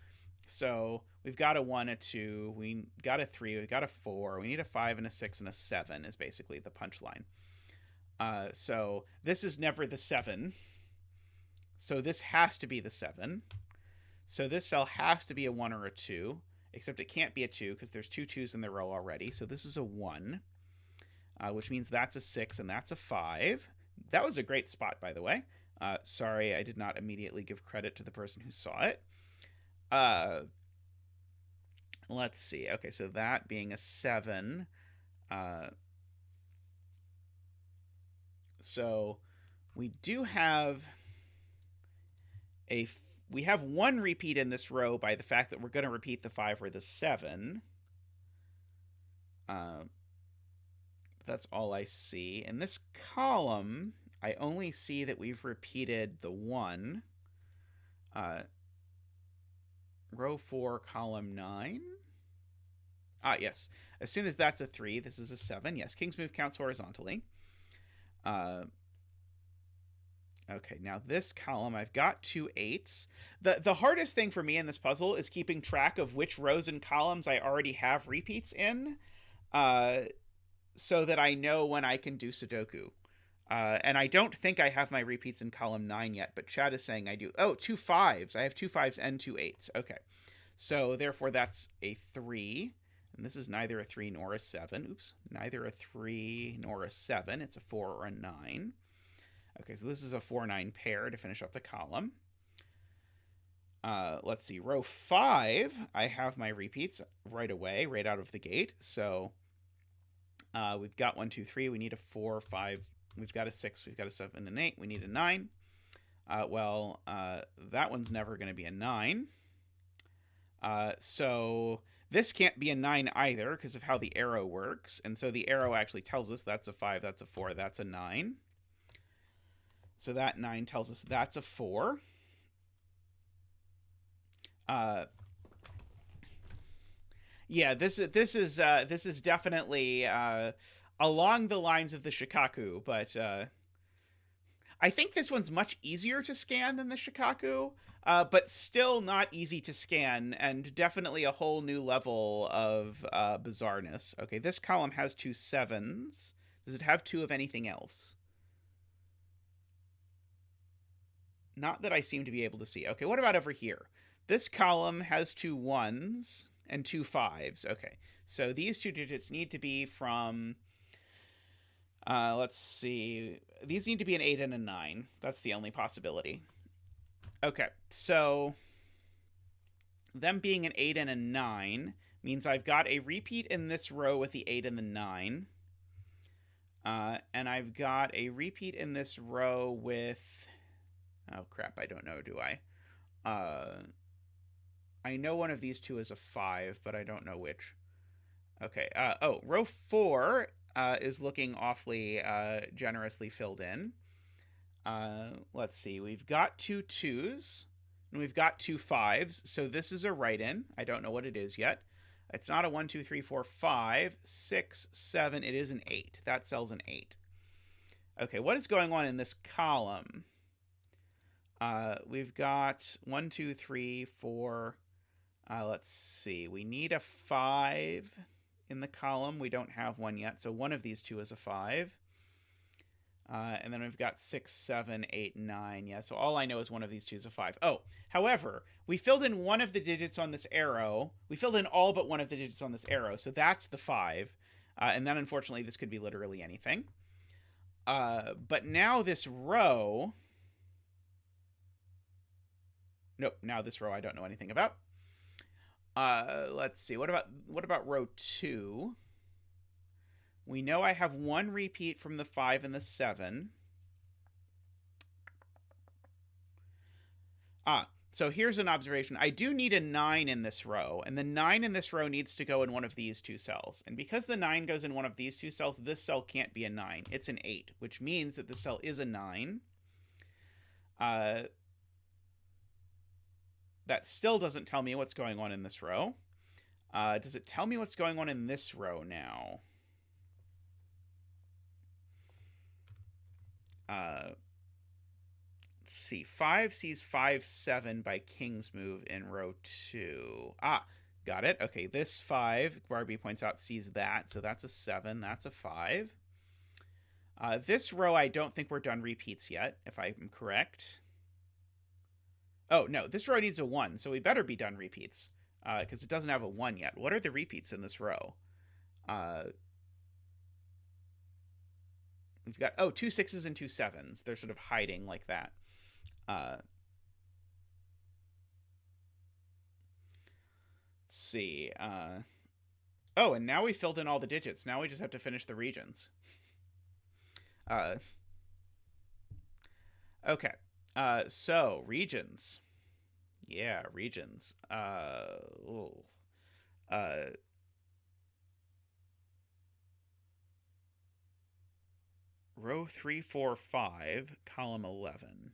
So we've got a 1, a 2, we got a 3, we got a 4, we need a 5 and a 6 and a 7 is basically the punchline. So this is never the 7. So this has to be the 7. So this cell has to be a 1 or a 2, except it can't be a 2 because there's 2 2s in the row already. So this is a 1, which means that's a 6 and that's a 5. That was a great spot, by the way. Sorry, I did not immediately give credit to the person who saw it. Let's see. Okay, so that being a 7. So we do have we have 1 repeat in this row by the fact that we're going to repeat the 5 or the 7. That's all I see. In this column, I only see that we've repeated the 1. Row 4, column 9. Yes. As soon as that's a 3, this is a 7. Yes, King's Move counts horizontally. Okay, now this column, I've got 2 8s. The hardest thing for me in this puzzle is keeping track of which rows and columns I already have repeats in, so that I know when I can do Sudoku. And I don't think I have my repeats in column 9 yet, but Chad is saying I do. Oh, 2 5s. I have 2 5s and 2 8s. Okay. So therefore that's a 3. And this is neither a 3 nor a 7. Oops. Neither a 3 nor a 7. It's a 4 or a 9. Okay, so this is a 4-9 pair to finish up the column. Let's see. Row 5, I have my repeats right away, right out of the gate. So we've got 1, 2, 3. We need a 4, 5. We've got a 6. We've got a 7 and an 8. We need a 9. That one's never going to be a 9. So this can't be a 9 either because of how the arrow works. And so the arrow actually tells us that's a 5, that's a 4, that's a 9. So that 9 tells us that's a 4. Yeah, this is definitely along the lines of the Shikaku, but I think this one's much easier to scan than the Shikaku, but still not easy to scan, and definitely a whole new level of bizarreness. Okay, this column has 2 7s. Does it have 2 of anything else? Not that I seem to be able to see. Okay, what about over here? This column has 2 1s and 2 5s. Okay, so these 2 digits need to be from Let's see. These need to be an 8 and a 9. That's the only possibility. Okay, so them being an 8 and a 9 means I've got a repeat in this row with the 8 and the 9. And I've got a repeat in this row with... Oh, crap, I don't know, do I? I know one of these two is a 5, but I don't know which. Okay, row 4 is looking awfully generously filled in. Let's see, we've got 2 2s, and we've got 2 5s, so this is a write-in. I don't know what it is yet. It's not a 1, 2, 3, 4, 5, 6, 7. It is an 8. That sells an 8. Okay, what is going on in this column? We've got 1, 2, 3, 4. Let's see. We need a 5 in the column. We don't have one yet, so one of these two is a 5. And then we've got 6, 7, 8, 9. Yeah, so all I know is one of these two is a 5. Oh, however, we filled in one of the digits on this arrow. We filled in all but one of the digits on this arrow, so that's the 5. And then, unfortunately, this could be literally anything. But now this row... Nope, now this row I don't know anything about. Let's see. What about row 2? We know I have one repeat from the 5 and the 7. So here's an observation. I do need a 9 in this row, and the 9 in this row needs to go in one of these two cells. And because the 9 goes in one of these two cells, this cell can't be a 9. It's an 8, which means that the cell is a 9. That still doesn't tell me what's going on in this row. Does it tell me what's going on in this row now? Let's see. 5 sees 5, 7 by King's move in row 2. Got it. Okay, this 5, Barbie points out, sees that. So that's a 7. That's a 5. This row, I don't think we're done repeats yet, if I'm correct. Oh, no, this row needs a 1, so we better be done repeats, because it doesn't have a 1 yet. What are the repeats in this row? We've got, 2 6s and 2 7s. They're sort of hiding like that. Let's see. And now we filled in all the digits. Now we just have to finish the regions. Okay. So, regions. Yeah, regions. Row 3, 4, 5, column 11.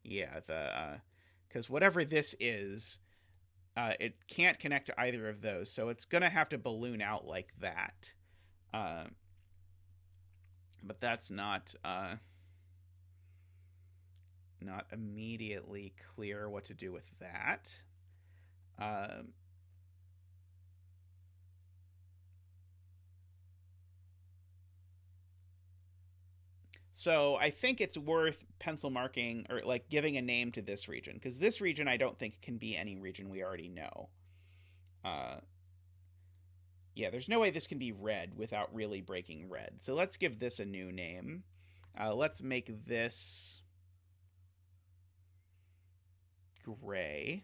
Yeah, because whatever this is, it can't connect to either of those, so it's going to have to balloon out like that. But that's not immediately clear what to do with that. So I think it's worth pencil marking or like giving a name to this region, because this region I don't think can be any region we already know. Yeah, there's no way this can be red without really breaking red. So let's give this a new name. Let's make this gray.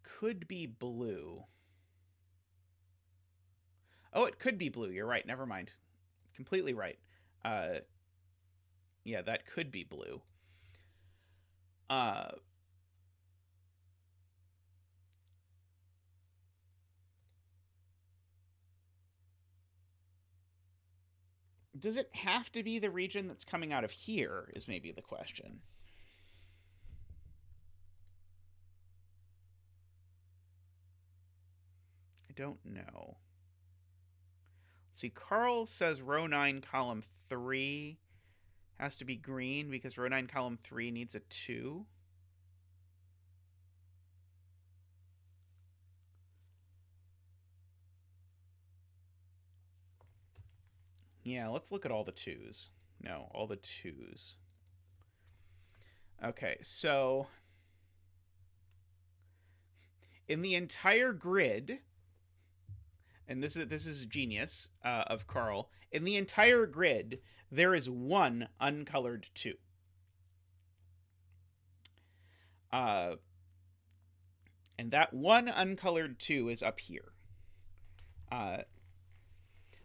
Could be blue. Oh, it could be blue. You're right. Never mind. Completely right. Yeah, that could be blue. Does it have to be the region that's coming out of here is maybe the question. I don't know. Let's see, Carl says row 9, column 3 has to be green because row 9, column 3 needs a 2. Yeah, let's look at all the 2s. No, all the 2s. Okay, so in the entire grid, and this is genius of Carl, in the entire grid, there is one uncolored 2. And that one uncolored 2 is up here.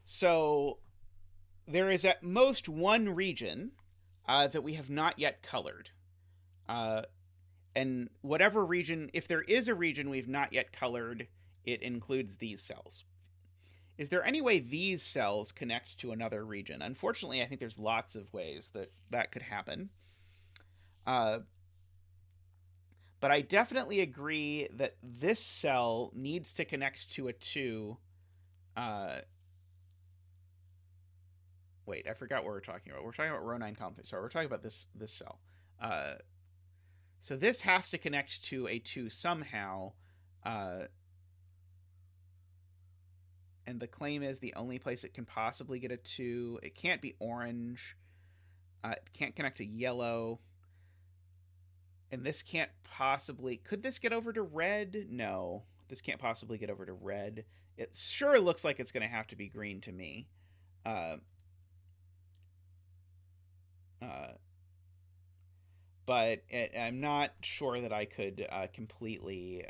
So there is at most one region that we have not yet colored. And whatever region, if there is a region we've not yet colored, it includes these cells. Is there any way these cells connect to another region? Unfortunately, I think there's lots of ways that could happen. But I definitely agree that this cell needs to connect to a 2. Wait, I forgot what we're talking about. We're talking about row 9, column 3. Sorry, we're talking about this cell. So this has to connect to a 2 somehow. And the claim is the only place it can possibly get a 2. It can't be orange. It can't connect to yellow. And this can't possibly... Could this get over to red? No. This can't possibly get over to red. It sure looks like it's going to have to be green to me. But I'm not sure that I could completely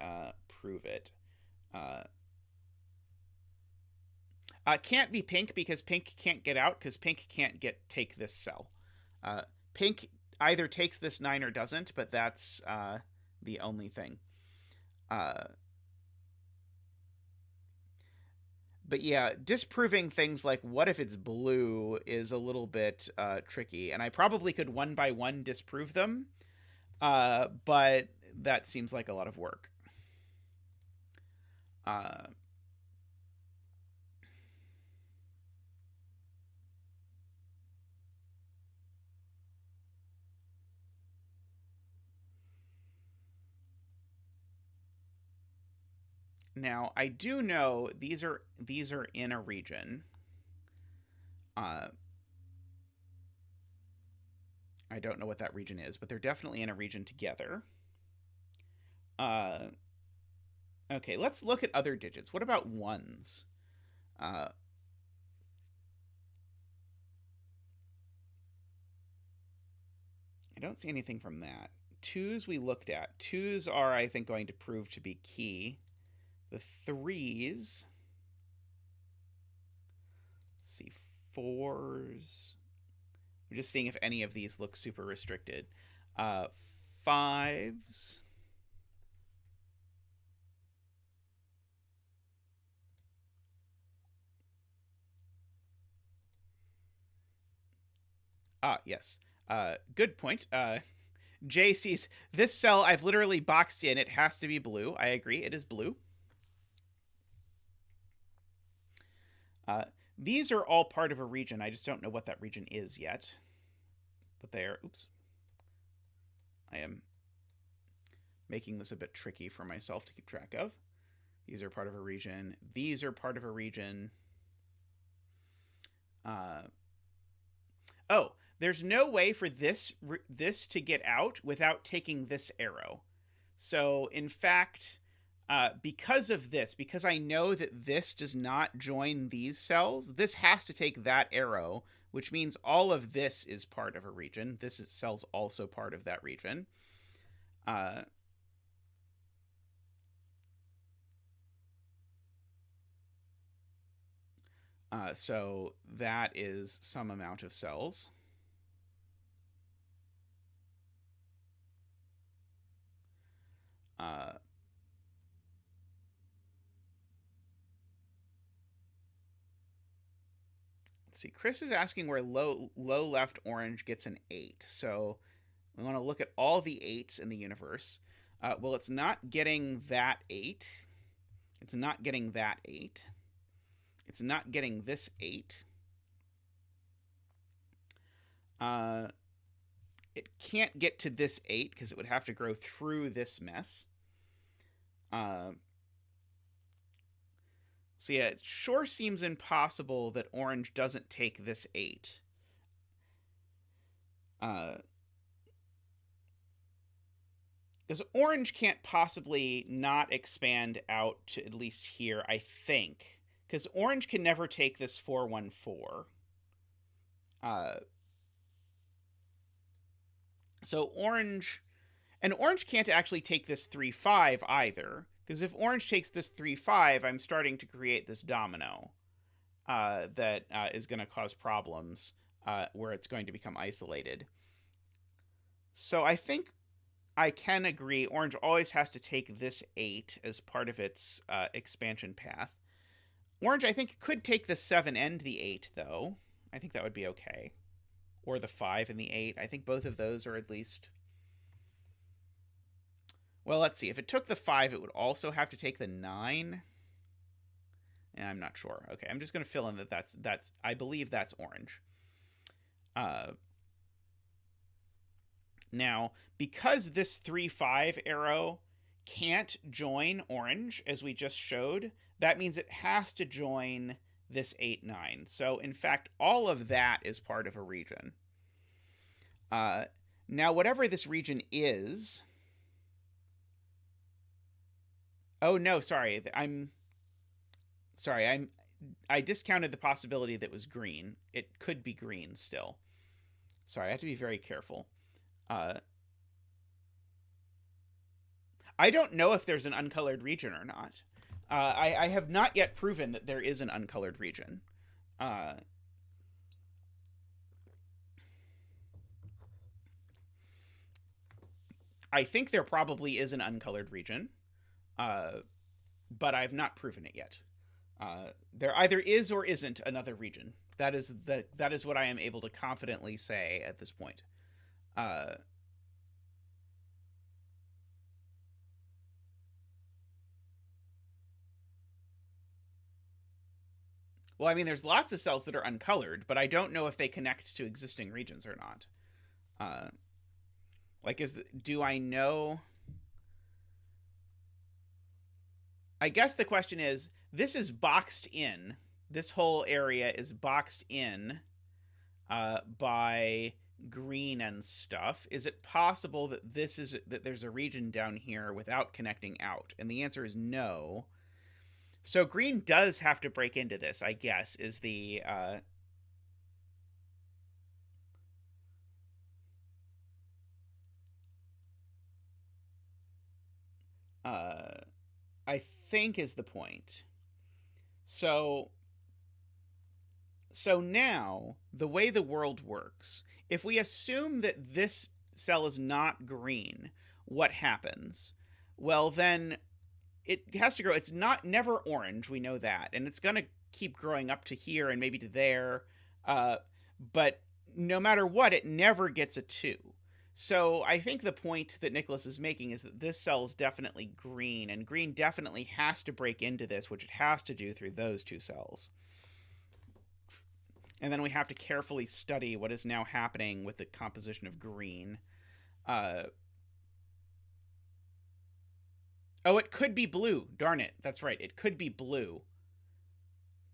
prove it. Can't be pink because pink can't get out because pink can't take this cell. Pink either takes this 9 or doesn't, but that's the only thing. But yeah, disproving things like what if it's blue is a little bit tricky, and I probably could one by one disprove them, but that seems like a lot of work. Now, I do know these are in a region. I don't know what that region is, but they're definitely in a region together. Okay, let's look at other digits. What about 1s? I don't see anything from that. 2s we looked at. 2s are, I think, going to prove to be key. The 3s... Let's see, 4s... I'm just seeing if any of these look super restricted. 5s... Yes. Good point. Jay sees this cell I've literally boxed in. It has to be blue. I agree. It is blue. These are all part of a region. I just don't know what that region is yet. But they are... Oops. I am making this a bit tricky for myself to keep track of. These are part of a region. These are part of a region. Oh, there's no way for this to get out without taking this arrow. So, in fact, because of this, because I know that this does not join these cells, this has to take that arrow, which means all of this is part of a region. This cell's also part of that region. So that is some amount of cells. Let's see. Chris is asking where low left orange gets an 8. So we want to look at all the 8s in the universe. Well, it's not getting that 8. It's not getting that 8. It's not getting this 8. It can't get to this 8 because it would have to go through this mess. So yeah, it sure seems impossible that orange doesn't take this 8. Because orange can't possibly not expand out to at least here, I think. Because orange can never take this 414. So orange... And orange can't actually take this 3-5 either. Because if orange takes this 3-5, I'm starting to create this domino that is going to cause problems where it's going to become isolated. So I think I can agree orange always has to take this 8 as part of its expansion path. Orange, I think, could take the 7 and the 8, though. I think that would be okay. Or the 5 and the 8. I think both of those are at least... Well, let's see. If it took the 5, it would also have to take the 9. And I'm not sure. Okay, I'm just going to fill in that that's I believe that's orange. Now, because this 3-5 arrow can't join orange, as we just showed, that means it has to join this 8-9. So, in fact, all of that is part of a region. Now, whatever this region is... Oh, no, sorry. I discounted the possibility that it was green. It could be green still. Sorry, I have to be very careful. I don't know if there's an uncolored region or not. I have not yet proven that there is an uncolored region. I think there probably is an uncolored region, but I've not proven it yet. There either is or isn't another region. That is what I am able to confidently say at this point. Well, I mean, there's lots of cells that are uncolored, but I don't know if they connect to existing regions or not. Do I know? I guess the question is, this is boxed in. This whole area is boxed in by green and stuff. Is it possible that there's a region down here without connecting out? And the answer is no. So green does have to break into this, I guess, is the... I think is the point. So now, the way the world works, if we assume that this cell is not green, what happens? Well, then it has to grow. It's never orange, we know that, and it's going to keep growing up to here and maybe to there, but no matter what, it never gets a 2. So I think the point that Nicholas is making is that this cell is definitely green, and green definitely has to break into this, which it has to do through those 2 cells. And then we have to carefully study what is now happening with the composition of green. Oh, it could be blue. Darn it. That's right. It could be blue.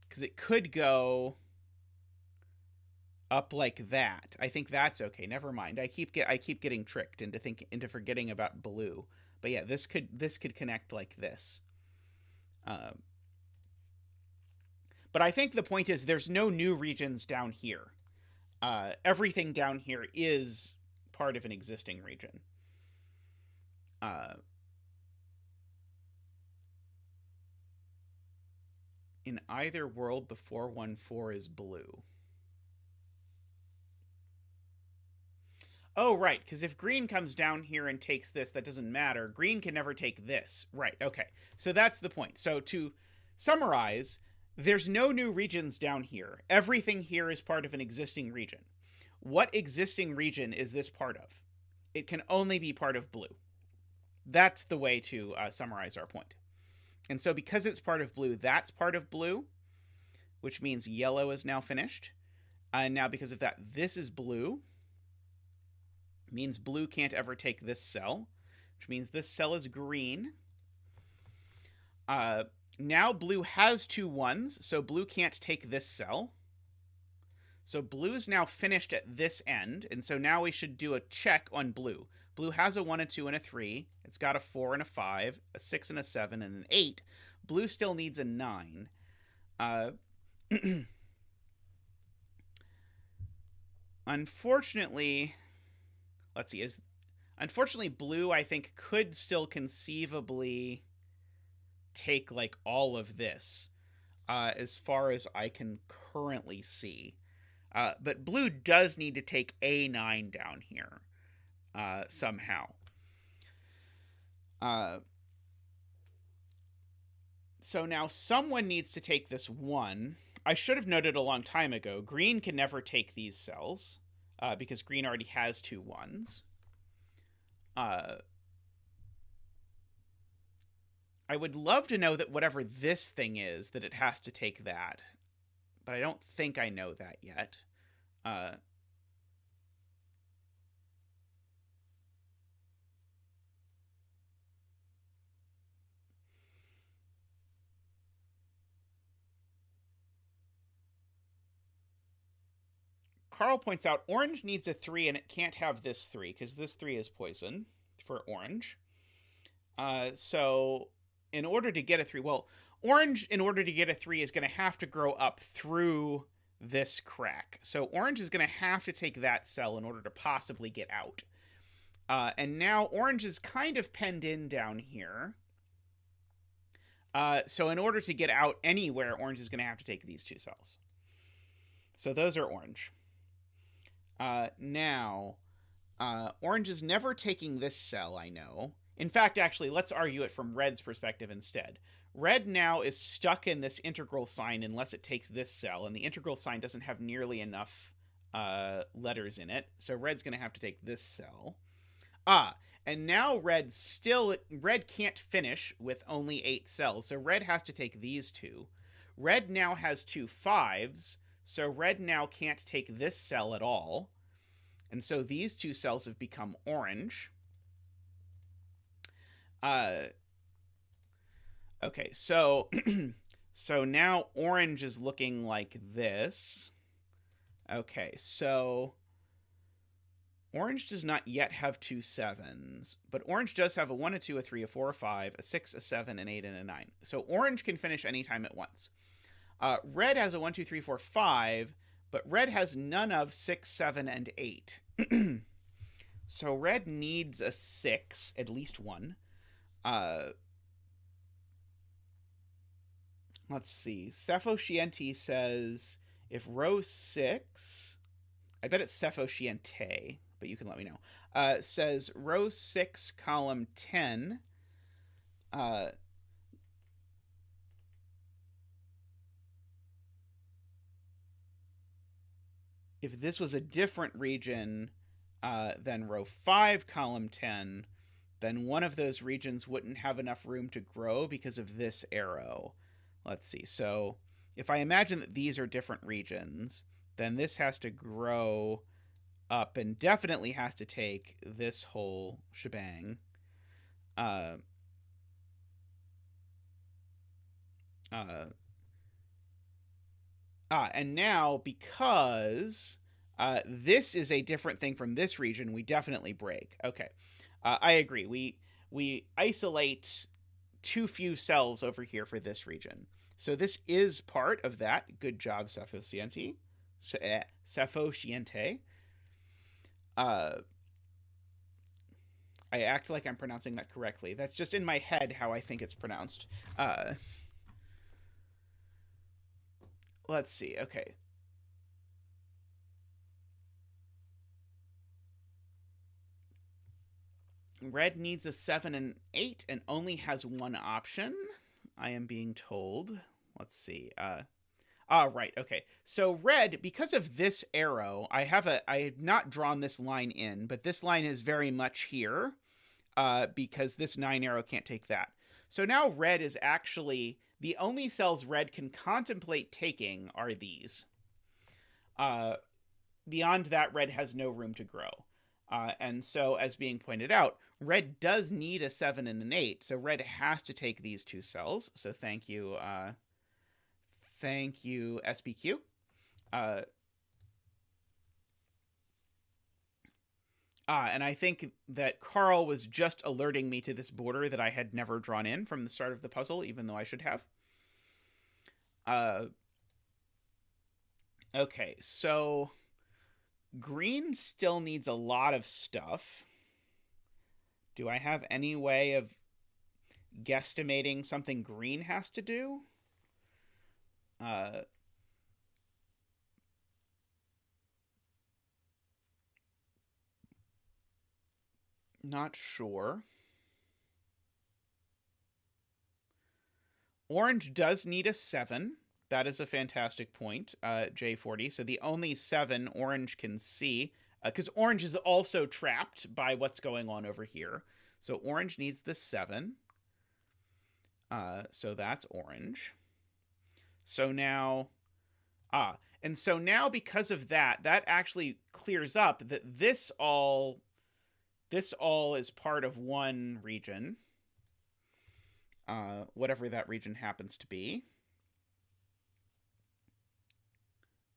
Because it could go up like that. I think that's okay. Never mind. I keep getting tricked into forgetting about blue. But yeah, this could connect like this. But I think the point is there's no new regions down here. Everything down here is part of an existing region. In either world, the 414 is blue. Oh, right, because if green comes down here and takes this, that doesn't matter. Green can never take this. Right, okay. So that's the point. So to summarize, there's no new regions down here. Everything here is part of an existing region. What existing region is this part of? It can only be part of blue. That's the way to summarize our point. And so because it's part of blue, that's part of blue, which means yellow is now finished. And now because of that, this is blue. Means blue can't ever take this cell, which means this cell is green. Now blue has 2 1s, so blue can't take this cell. So blue's now finished at this end, and so now we should do a check on blue. Blue has a 1, a 2, and a 3. It's got a 4 and a 5, a 6 and a 7, and an 8. Blue still needs a 9. Unfortunately, let's see. Unfortunately, blue, I think, could still conceivably take, like, all of this, as far as I can currently see. But blue does need to take a9 down here, somehow. So now someone needs to take this 1. I should have noted a long time ago, green can never take these cells, because green already has 2 1s. I would love to know that whatever this thing is, that it has to take that. But I don't think I know that yet. Carl points out orange needs a 3 and it can't have this 3 because this 3 is poison for orange. So in order to get a 3, well, orange, in order to get a 3, is going to have to grow up through this crack. So orange is going to have to take that cell in order to possibly get out. And now orange is kind of penned in down here. So in order to get out anywhere, orange is going to have to take these 2 cells. So those are orange. Now, orange is never taking this cell, I know. In fact, actually, let's argue it from red's perspective instead. Red now is stuck in this integral sign unless it takes this cell, and the integral sign doesn't have nearly enough letters in it, so red's going to have to take this cell. And now red can't finish with only 8 cells, so red has to take these 2. Red now has 2 5s, so red now can't take this cell at all. And so these 2 cells have become orange. Okay, so so now orange is looking like this. Okay, so orange does not yet have 2 7s, but orange does have a 1, a 2, a 3, a 4, a 5, a 6, a 7, an 8, and a 9. So orange can finish anytime at once. Red has a 1, 2, 3, 4, 5, but red has none of 6, 7, and 8. So red needs a 6, at least one. Let's see. Cephosciente says if row 6, I bet it's Cephosciente, but you can let me know. Says row 6, column 10. If this was a different region than row 5, column 10, then one of those regions wouldn't have enough room to grow because of this arrow. Let's see. So if I imagine that these are different regions, then this has to grow up and definitely has to take this whole shebang. And now, because this is a different thing from this region, we definitely break. Okay, I agree. We isolate too few cells over here for this region. So this is part of that. Good job, Cephosciente. Cephosciente. I act like I'm pronouncing that correctly. That's just in my head how I think it's pronounced. Let's see. Okay. Red needs a 7 and 8 and only has one option, I am being told. Let's see. Right. Okay. So red, because of this arrow, I have not drawn this line in, but this line is very much here, because this 9 arrow can't take that. So now red is actually, the only cells red can contemplate taking are these. Beyond that, red has no room to grow. And so, as being pointed out, red does need a 7 and an 8, so red has to take these two cells. So thank you, SPQ. And I think that Carl was just alerting me to this border that I had never drawn in from the start of the puzzle, even though I should have. Okay, so green still needs a lot of stuff. Do I have any way of guesstimating something green has to do? Not sure. Orange does need a 7. That is a fantastic point, J40. So the only 7 orange can see, because orange is also trapped by what's going on over here. So orange needs the 7. So that's orange. So now, and so now because of that, that actually clears up that this all is part of one region, whatever that region happens to be.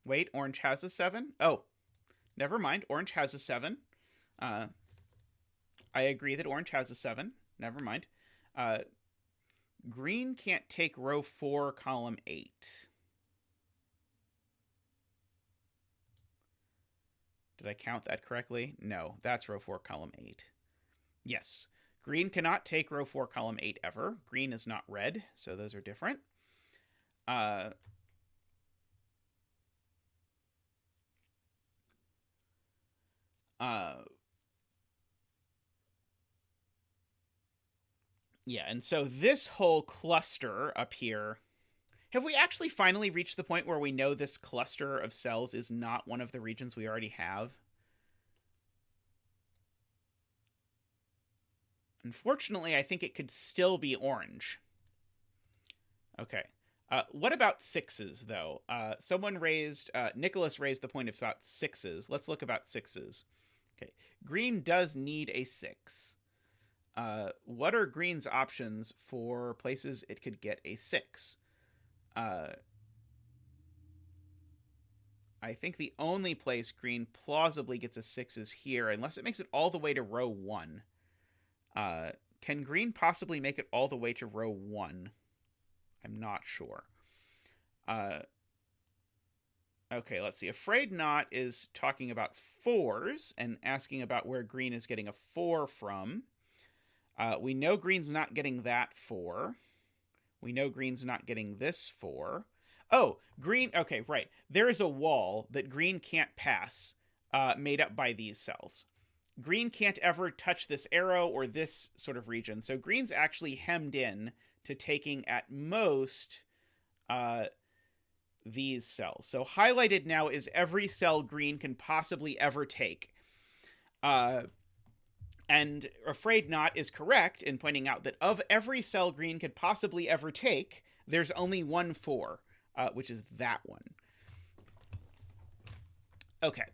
Wait, orange has a 7? Oh, never mind. Orange has a 7. I agree that orange has a 7. Never mind. Green can't take row 4, column 8. Did I count that correctly? No, that's row 4, column 8. Yes. Green cannot take row 4, column 8 ever. Green is not red, so those are different. Yeah, and so this whole cluster up here, have we actually finally reached the point where we know this cluster of cells is not one of the regions we already have? Unfortunately, I think it could still be orange. Okay. What about 6s, though? Nicholas raised the point about 6s. Let's look about 6s. Okay. Green does need a 6. What are green's options for places it could get a 6? I think the only place green plausibly gets a 6 is here, unless it makes it all the way to row 1. Can green possibly make it all the way to row 1? I'm not sure. Okay, let's see. Afraid Not is talking about 4s and asking about where green is getting a 4 from. We know green's not getting that 4. We know green's not getting this 4. Oh, green. Okay, right. There is a wall that green can't pass, made up by these cells. Green can't ever touch this arrow or this sort of region. So green's actually hemmed in to taking at most these cells. So highlighted now is every cell green can possibly ever take. And Afraid Not is correct in pointing out that of every cell green could possibly ever take, there's only one 4, which is that one. Okay.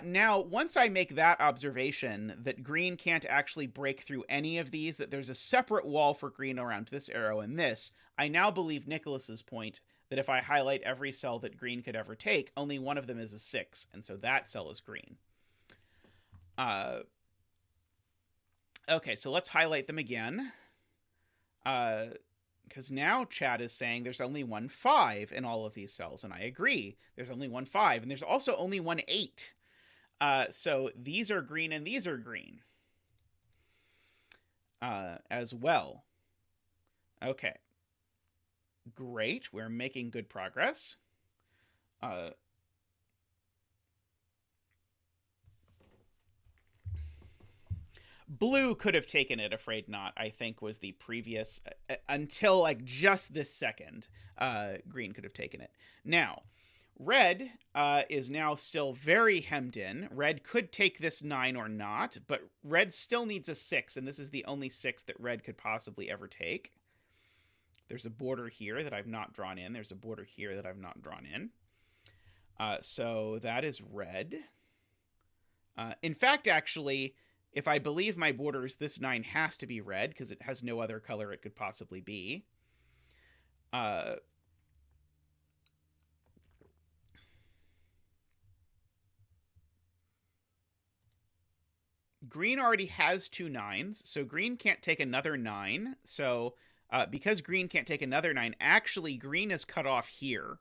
Now, once I make that observation that green can't actually break through any of these, that there's a separate wall for green around this arrow and this, I now believe Nicholas's point that if I highlight every cell that green could ever take, only one of them is a 6, and so that cell is green. Okay, so let's highlight them again. Because now Chad is saying there's only one 5 in all of these cells, and I agree. There's only one 5, and there's also only one 8. So these are green and these are green as well. Okay. Great. We're making good progress. Blue could have taken it, Afraid Not, I think was the previous, until like just this second, green could have taken it. Now, red is now still very hemmed in. Red could take this 9 or not, but red still needs a 6, and this is the only 6 that red could possibly ever take. There's a border here that I've not drawn in. There's a border here that I've not drawn in. So that is red. In fact, actually, if I believe my borders, this 9 has to be red because it has no other color it could possibly be. Green already has 2 9s, so green can't take another 9. So because green can't take another 9, actually green is cut off here.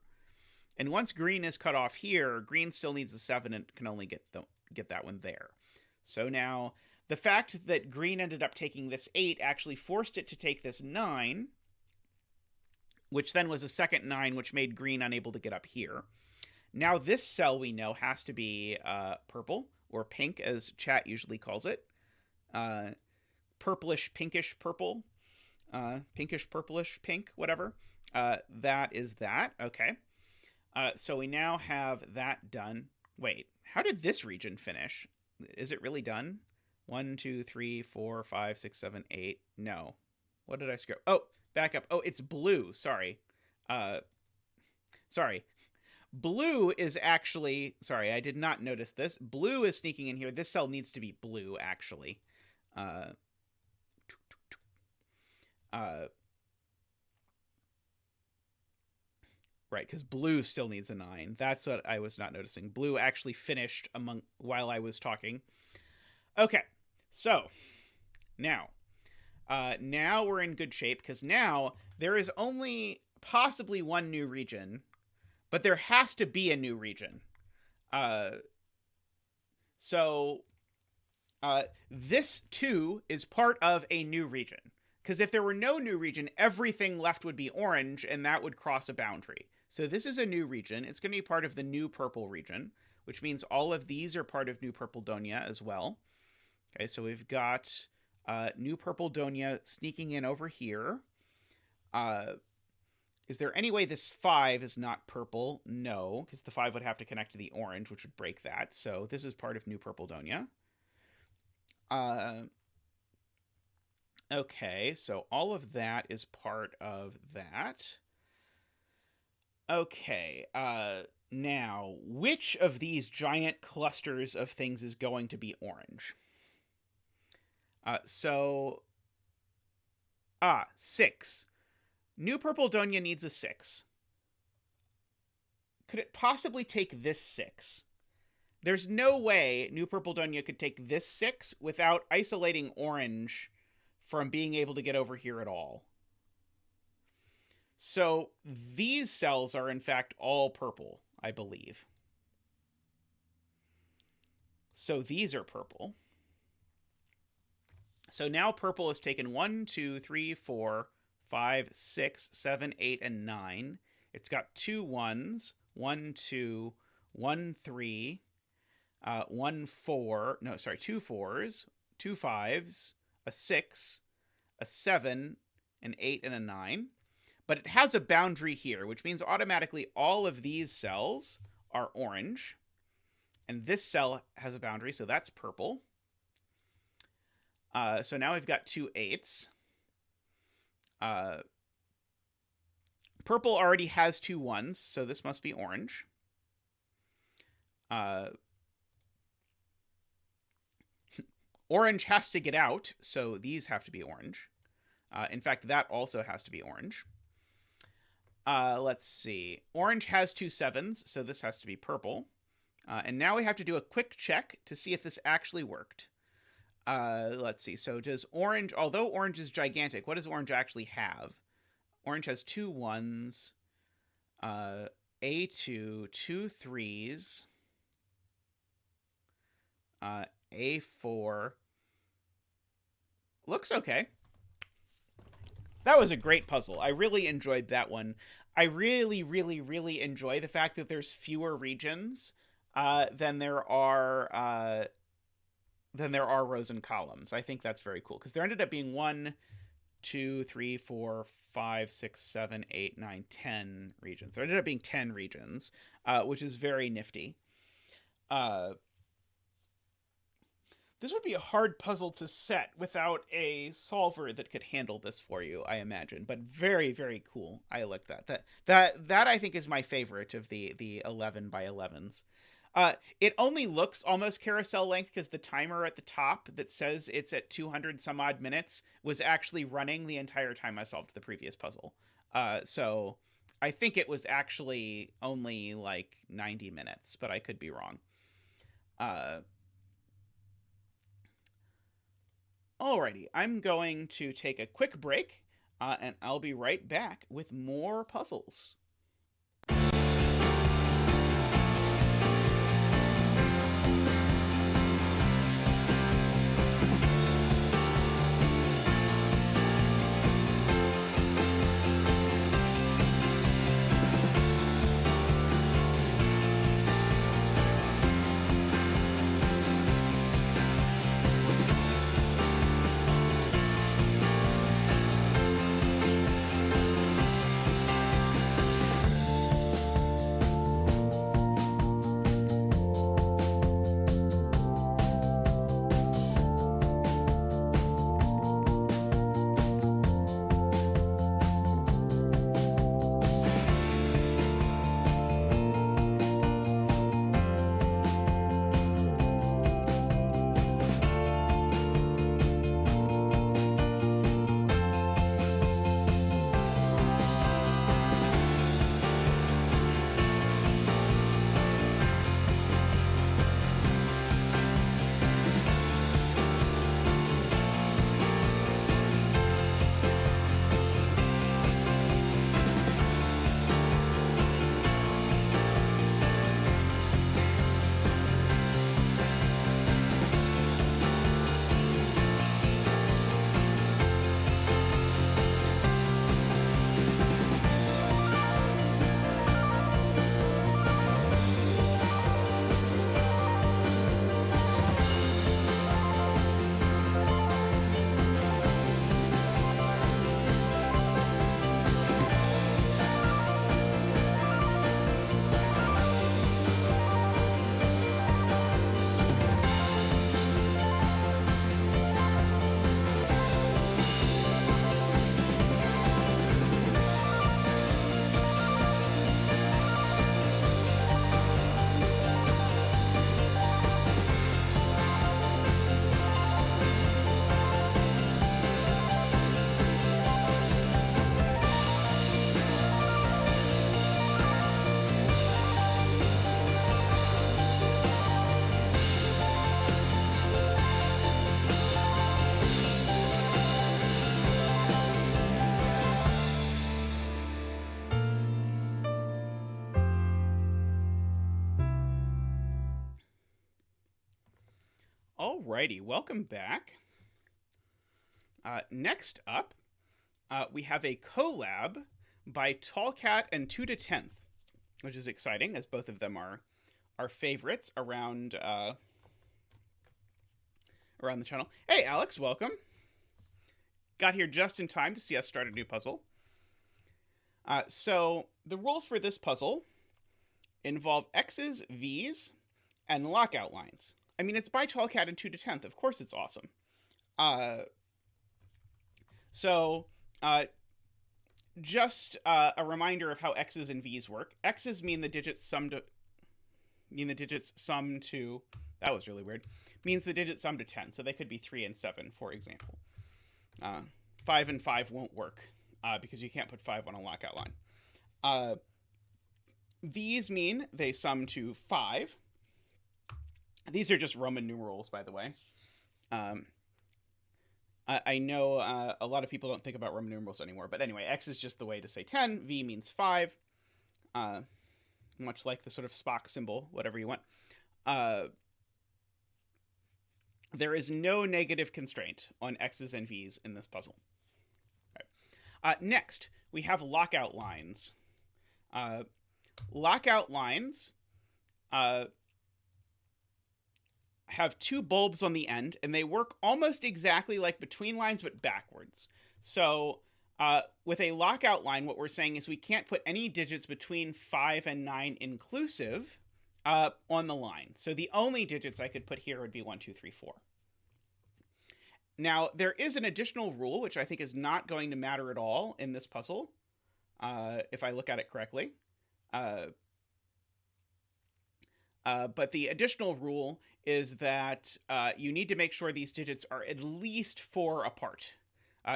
And once green is cut off here, green still needs a 7 and can only get that one there. So now the fact that green ended up taking this 8 actually forced it to take this 9, which then was a second 9, which made green unable to get up here. Now this cell we know has to be purple, or pink as chat usually calls it. Purplish, pinkish purple. Pinkish, purplish, pink, whatever. That is that. Okay. So we now have that done. Wait, how did this region finish? Is it really done? 1, 2, 3, 4, 5, 6, 7, 8. No. What did I screw? Oh, back up. Oh, it's blue. Sorry. Sorry. Blue is actually... Sorry, I did not notice this. Blue is sneaking in here. This cell needs to be blue, actually. Right, because blue still needs a 9. That's what I was not noticing. Blue actually finished while I was talking. Okay, so now we're in good shape because now there is only possibly one new region, but there has to be a new region. So this too is part of a new region. Because if there were no new region, everything left would be orange, and that would cross a boundary. So this is a new region. It's going to be part of the new purple region, which means all of these are part of new purple Donia as well. Okay, so we've got new purple Donia sneaking in over here. Is there any way this 5 is not purple? No, because the 5 would have to connect to the orange, which would break that. So this is part of new purple Donia. Okay, so all of that is part of that. Okay, now, which of these giant clusters of things is going to be orange? 6. New purple Donia needs a 6. Could it possibly take this 6? There's no way new purple Donia could take this 6 without isolating orange from being able to get over here at all. So these cells are in fact all purple, I believe. So these are purple. So now purple has taken 1, 2, 3, 4, 5, 6, 7, 8, and 9. It's got 2 1s, 1, 2, 1, 3, 1, 4, no, sorry, 2 4s, 2 5s, a 6, a 7, an 8, and a 9. But it has a boundary here, which means automatically all of these cells are orange. And this cell has a boundary, so that's purple. So now we've got 2 8s. Purple already has 2 1s, so this must be orange. Orange has to get out, so these have to be orange. In fact, that also has to be orange. Let's see. Orange has 2 7s, so this has to be purple. And now we have to do a quick check to see if this actually worked. Let's see. So does orange, although orange is gigantic, what does orange actually have? Orange has 2 1s, A2, 2 3s, A4. Looks okay. That was a great puzzle. I really enjoyed that one. I really, really, really enjoy the fact that there's fewer regions than there are rows and columns. I think that's very cool because there ended up being 1, 2, 3, 4, 5, 6, 7, 8, 9, 10 regions. There ended up being 10 regions, which is very nifty. This would be a hard puzzle to set without a solver that could handle this for you, I imagine. But very, very cool. I like that. That I think is my favorite of the 11 by 11s. It only looks almost carousel length because the timer at the top that says it's at 200 some odd minutes was actually running the entire time I solved the previous puzzle. So I think it was actually only like 90 minutes, but I could be wrong. Alrighty, I'm going to take a quick break, and I'll be right back with more puzzles. Alrighty, welcome back. Next up, we have a collab by tallcat and twototenth, which is exciting as both of them are favorites around the channel. Hey, Alex, welcome. Got here just in time to see us start a new puzzle. So the rules for this puzzle involve X's, V's, and lockout lines. I mean, it's by tallcat and twototenth. Of course it's awesome. Just a reminder of how X's and V's work. X's mean the digits sum to... That was really weird. Means the digits sum to 10. So they could be 3 and 7, for example. 5 and 5 won't work because you can't put 5 on a lockout line. V's mean they sum to 5. These are just Roman numerals, by the way. I know a lot of people don't think about Roman numerals anymore, but anyway, X is just the way to say 10. V means 5, much like the sort of Spock symbol, whatever you want. There is no negative constraint on X's and V's in this puzzle. Right. Next, we have lockout lines. Lockout lines have two bulbs on the end, and they work almost exactly like between lines, but backwards. So with a lockout line, what we're saying is we can't put any digits between 5 and 9 inclusive on the line. So the only digits I could put here would be 1, 2, 3, 4. Now, there is an additional rule, which I think is not going to matter at all in this puzzle, if I look at it correctly. But the additional rule is that you need to make sure these digits are at least 4 apart.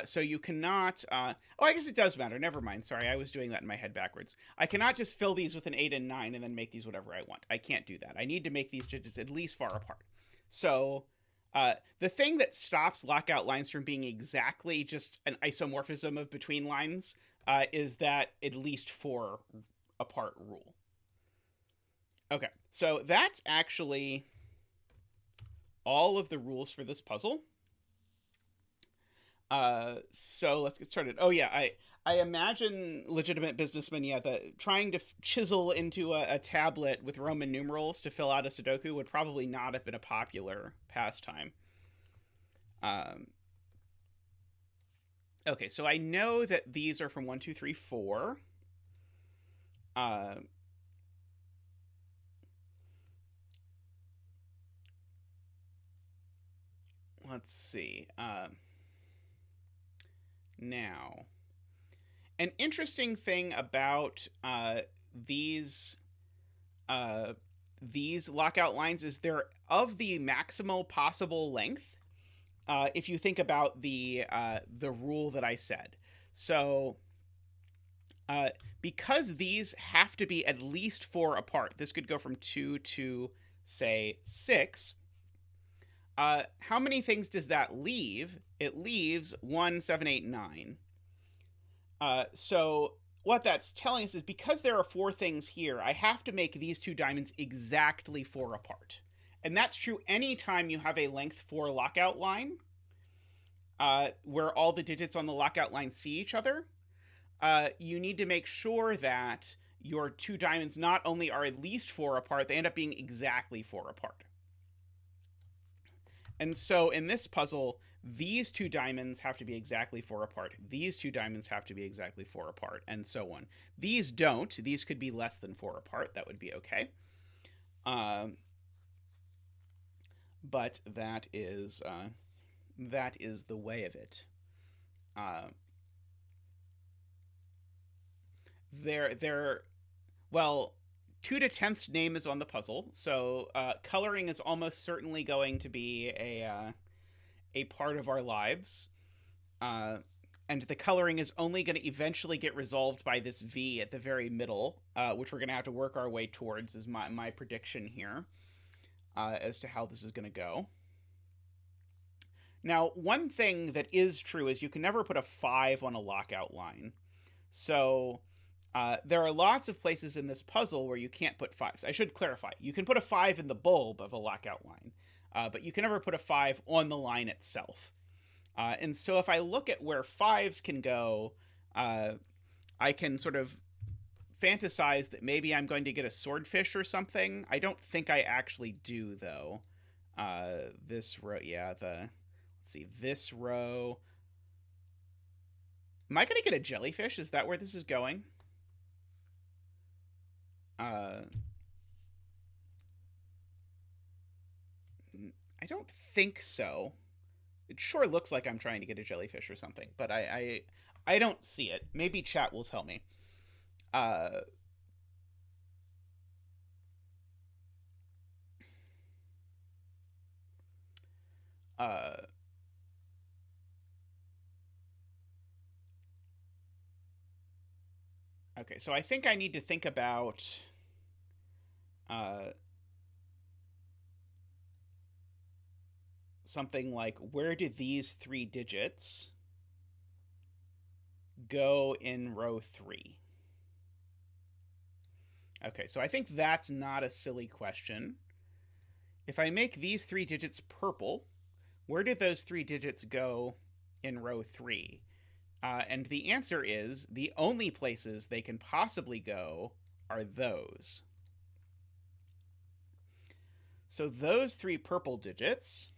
So you cannot... oh, I guess it does matter. Never mind. Sorry, I was doing that in my head backwards. I cannot just fill these with an 8 and 9 and then make these whatever I want. I can't do that. I need to make these digits at least far apart. So the thing that stops lockout lines from being exactly just an isomorphism of between lines is that at least 4 apart rule. Okay, so that's actually all of the rules for this puzzle. So let's get started. Oh yeah, I imagine legitimate businessmen, trying to chisel into a tablet with Roman numerals to fill out a Sudoku would probably not have been a popular pastime. Okay, so I know that these are from 1, 2, 3, 4. Let's see. Now, an interesting thing about these lockout lines is they're of the maximal possible length. If you think about the rule that I said, so because these have to be at least 4 apart, this could go from 2 to say 6. How many things does that leave? It leaves 1, 7, 8, 9. So what that's telling us is because there are 4 things here, I have to make these 2 diamonds exactly 4 apart. And that's true anytime you have a length 4 lockout line, where all the digits on the lockout line see each other. You need to make sure that your 2 diamonds not only are at least 4 apart, they end up being exactly 4 apart. And so in this puzzle, these 2 diamonds have to be exactly 4 apart. These 2 diamonds have to be exactly 4 apart, and so on. These don't. These could be less than 4 apart. That would be okay. But that is the way of it. Well, twototenth's name is on the puzzle, so coloring is almost certainly going to be a part of our lives. And the coloring is only going to eventually get resolved by this V at the very middle, which we're going to have to work our way towards, is my prediction here, as to how this is going to go. Now, one thing that is true is you can never put a 5 on a lockout line. So there are lots of places in this puzzle where you can't put 5s. I should clarify. You can put a 5 in the bulb of a lockout line, but you can never put a 5 on the line itself. And so if I look at where 5s can go, I can sort of fantasize that maybe I'm going to get a swordfish or something. I don't think I actually do, though. This row, let's see, this row. Am I going to get a jellyfish? Is that where this is going? I don't think so. It sure looks like I'm trying to get a jellyfish or something, but I don't see it. Maybe chat will tell me. Okay, so I think I need to think about something like, where do these 3 digits go in row 3? Okay, so I think that's not a silly question. If I make these 3 digits purple, where do those 3 digits go in row 3? And the answer is the only places they can possibly go are those. So those 3 purple digits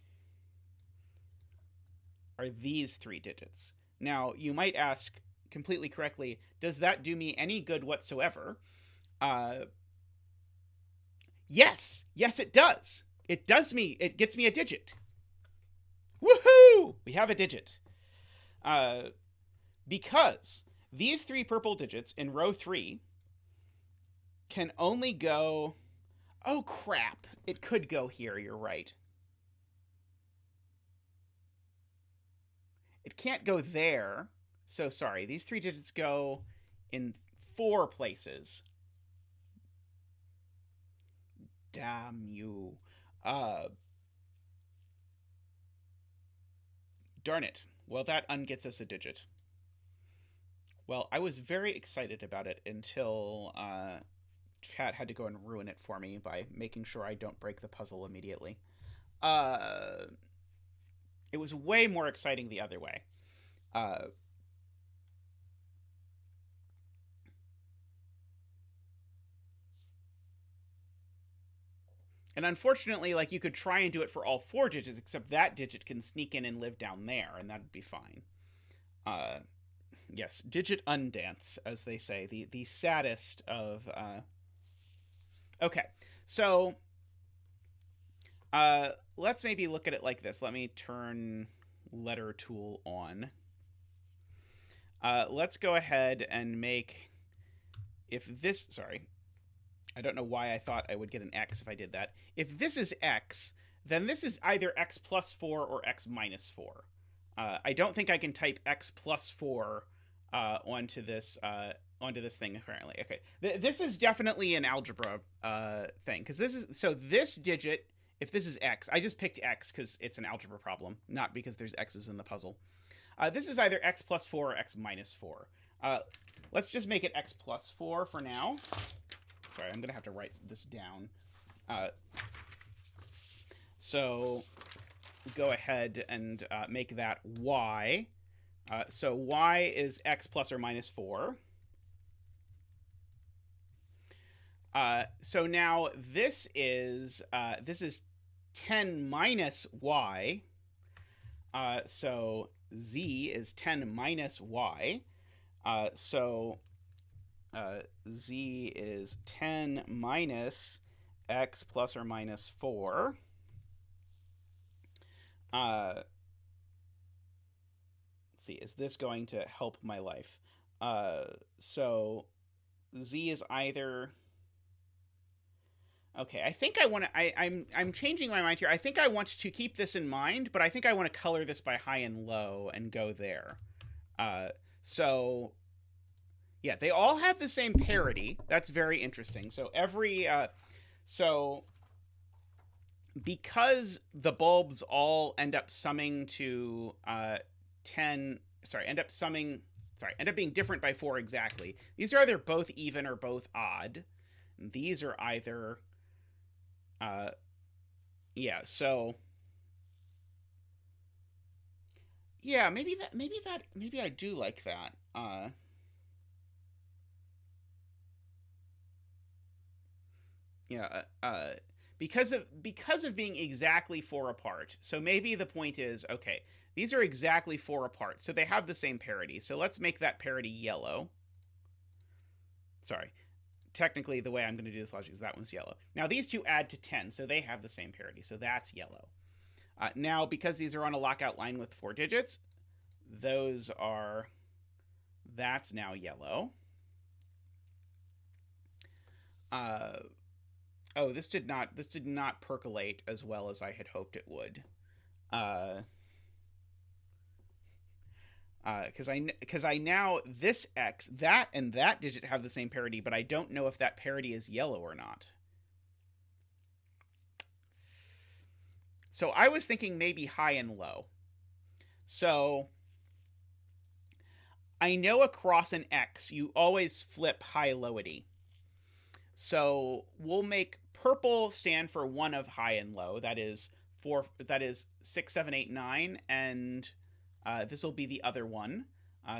are these 3 digits. Now, you might ask completely correctly, does that do me any good whatsoever? Yes, it does. It gets me a digit. Woohoo! We have a digit. Because these 3 purple digits in row 3 can only go Oh, crap. It could go here, you're right. It can't go there. So sorry, these 3 digits go in 4 places. Damn you. Uh, Darn it. Well, that ungets us a digit. Well, I was very excited about it until chat had to go and ruin it for me by making sure I don't break the puzzle immediately. Uh, it was way more exciting the other way. Uh, and unfortunately, like, you could try and do it for all 4 digits, except that digit can sneak in and live down there, and that'd be fine. Yes, digit undance, as they say, the saddest of. Okay, so let's maybe look at it like this. Let me turn letter tool on. Let's go ahead and make, if this, sorry, I don't know why I thought I would get an X if I did that. If this is X, then this is either X plus 4 or X minus 4. I don't think I can type X plus 4 onto this thing apparently. Okay, this is definitely an algebra thing, because this is, so this digit, if this is X, I just picked X because it's an algebra problem, not because there's X's in the puzzle. This is either X plus 4 or X minus 4. Let's just make it X plus 4 for now. Sorry, I'm going to have to write this down. So go ahead and make that Y. So Y is X plus or minus 4. So now this is 10 minus Y. So Z is 10 minus Y. So Z is 10 minus X plus or minus 4. Let's see, is this going to help my life? So Z is either... Okay, I think I want to... I'm changing my mind here. I think I want to keep this in mind, but I think I want to color this by high and low and go there. So... Yeah, they all have the same parity. That's very interesting. So every... so because the bulbs all end up summing to 10... Sorry, end up being different by 4 exactly. These are either both even or both odd. These are either... yeah, so... Yeah, maybe I do like that. Yeah, because of being exactly 4 apart. So maybe the point is, okay, these are exactly 4 apart, so they have the same parity. So let's make that parity yellow. Sorry. Technically, the way I'm going to do this logic is that one's yellow. Now, these two add to 10, so they have the same parity, so that's yellow. Now, because these are on a lockout line with 4 digits, that's now yellow. Oh, this did not percolate as well as I had hoped it would. Because I now, this X, that and that digit have the same parity, but I don't know if that parity is yellow or not. So I was thinking maybe high and low. So I know across an X, you always flip high-lowity. So we'll make purple stand for one of high and low. That is 6, 7, 8, 9, and this will be the other one.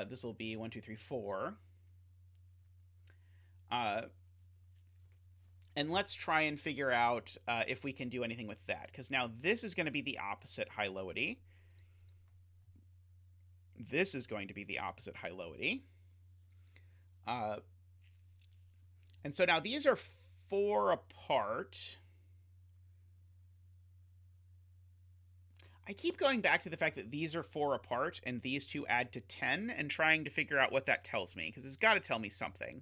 This will be 1, 2, 3, 4. And let's try and figure out if we can do anything with that, because now this is going to be the opposite high-lowity. This is going to be the opposite high-lowity. And so now these are 4 apart. I keep going back to the fact that these are 4 apart and these two add to 10 and trying to figure out what that tells me, because it's got to tell me something.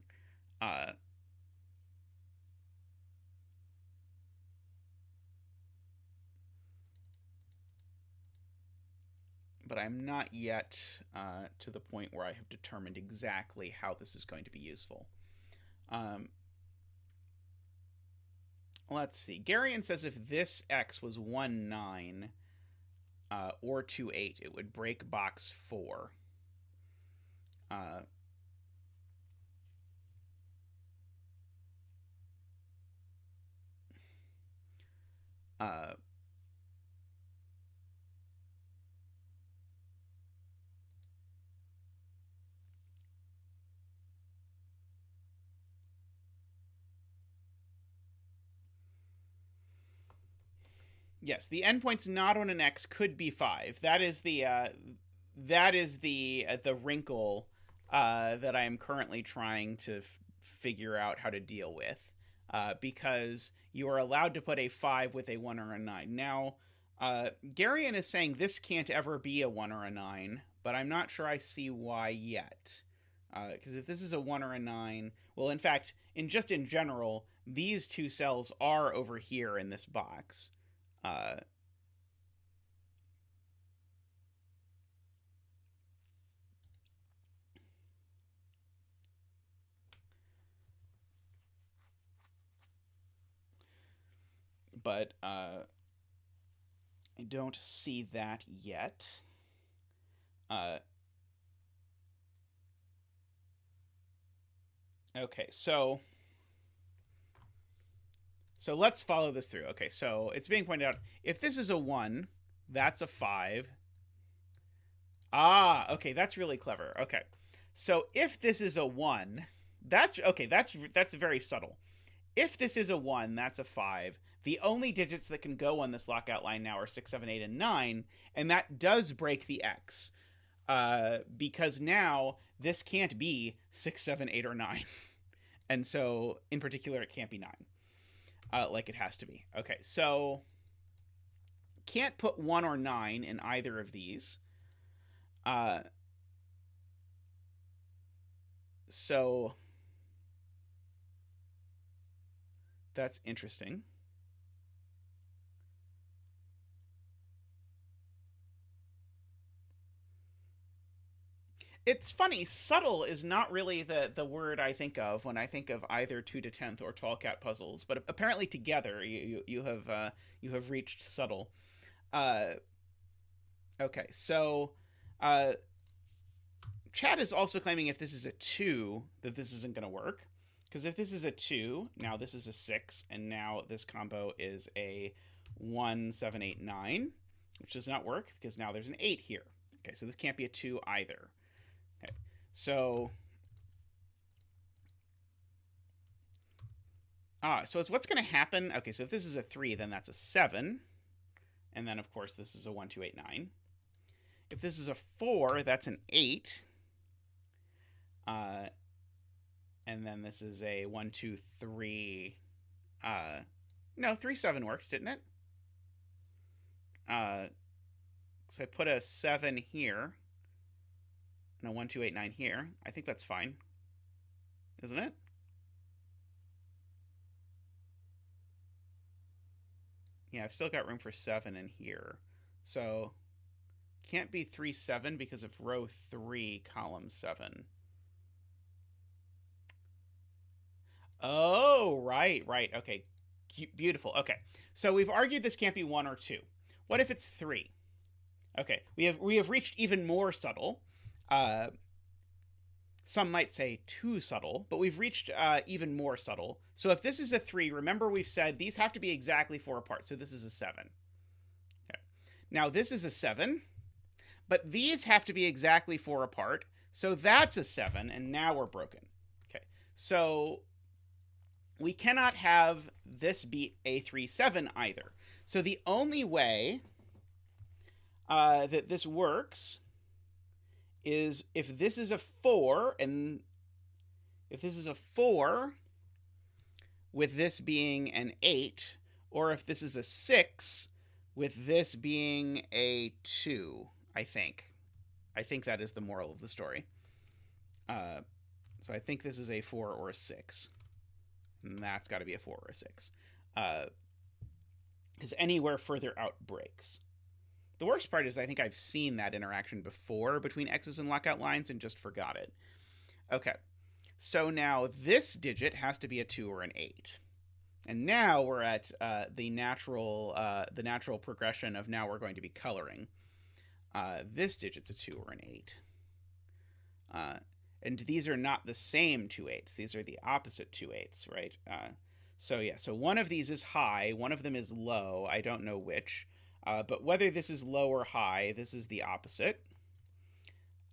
but I'm not yet to the point where I have determined exactly how this is going to be useful. Let's see. Garion says if this x was 1, 9 or 2, 8, it would break box 4. Yes, the endpoints not on an x could be 5. That is the wrinkle that I am currently trying to figure out how to deal with, because you are allowed to put a 5 with a 1 or a 9. Now, Garion is saying this can't ever be a 1 or a 9, but I'm not sure I see why yet. Because if this is a 1 or a 9, well, in fact, in general, these two cells are over here in this box. But I don't see that yet. Okay, so let's follow this through. Okay, so it's being pointed out, if this is a 1, that's a 5. Ah, okay, that's really clever. Okay. So if this is a 1, that's very subtle. If this is a 1, that's a 5. The only digits that can go on this lockout line now are 6, 7, 8, and 9, and that does break the x. Because now this can't be 6, 7, 8, or 9. And so, in particular, it can't be 9. Like it has to be. Okay, so can't put 1 or 9 in either of these. So that's interesting. It's funny, subtle is not really the word I think of when I think of either 2-10th or tallcat puzzles, but apparently together you have reached subtle. Okay, so Chad is also claiming if this is a 2 that this isn't going to work, because if this is a 2, now this is a 6, and now this combo is a 1, 7, 8, 9, which does not work because now there's an 8 here. Okay, so this can't be a 2 either. Okay, so so what's going to happen? Okay, so if this is a 3, then that's a 7, and then of course this is a 1, 2, 8, 9. If this is a 4, that's an 8. And then this is a 1, 2, 3. No, 3, 7 worked, didn't it? So I put a 7 here and a 1, 2, 8, 9 here. I think that's fine, isn't it? Yeah, I've still got room for 7 in here. So can't be 3, 7 because of row 3, column 7. Oh, right. Okay, beautiful. Okay, so we've argued this can't be 1 or 2. What if it's 3? Okay, we have reached even more subtle. Some might say too subtle, but we've reached even more subtle. So if this is a 3, remember we've said these have to be exactly 4 apart. So this is a 7. Okay. Now this is a 7, but these have to be exactly 4 apart. So that's a 7, and now we're broken. Okay, so we cannot have this be a 3, 7 either. So the only way that this works is if this is a 4, and if this is a 4 with this being an 8, or if this is a 6 with this being a 2, I think that is the moral of the story. So I think this is a 4 or a 6. And that's got to be a 4 or a 6. Because anywhere further out breaks. The worst part is I think I've seen that interaction before between x's and lockout lines and just forgot it. Okay, so now this digit has to be a 2 or an 8. And now we're at the natural progression of now we're going to be coloring. This digit's a 2 or an 8. And these are not the same 2 8s. These are the opposite 2 8s, right? So yeah, so one of these is high, one of them is low. I don't know which. But whether this is low or high, this is the opposite.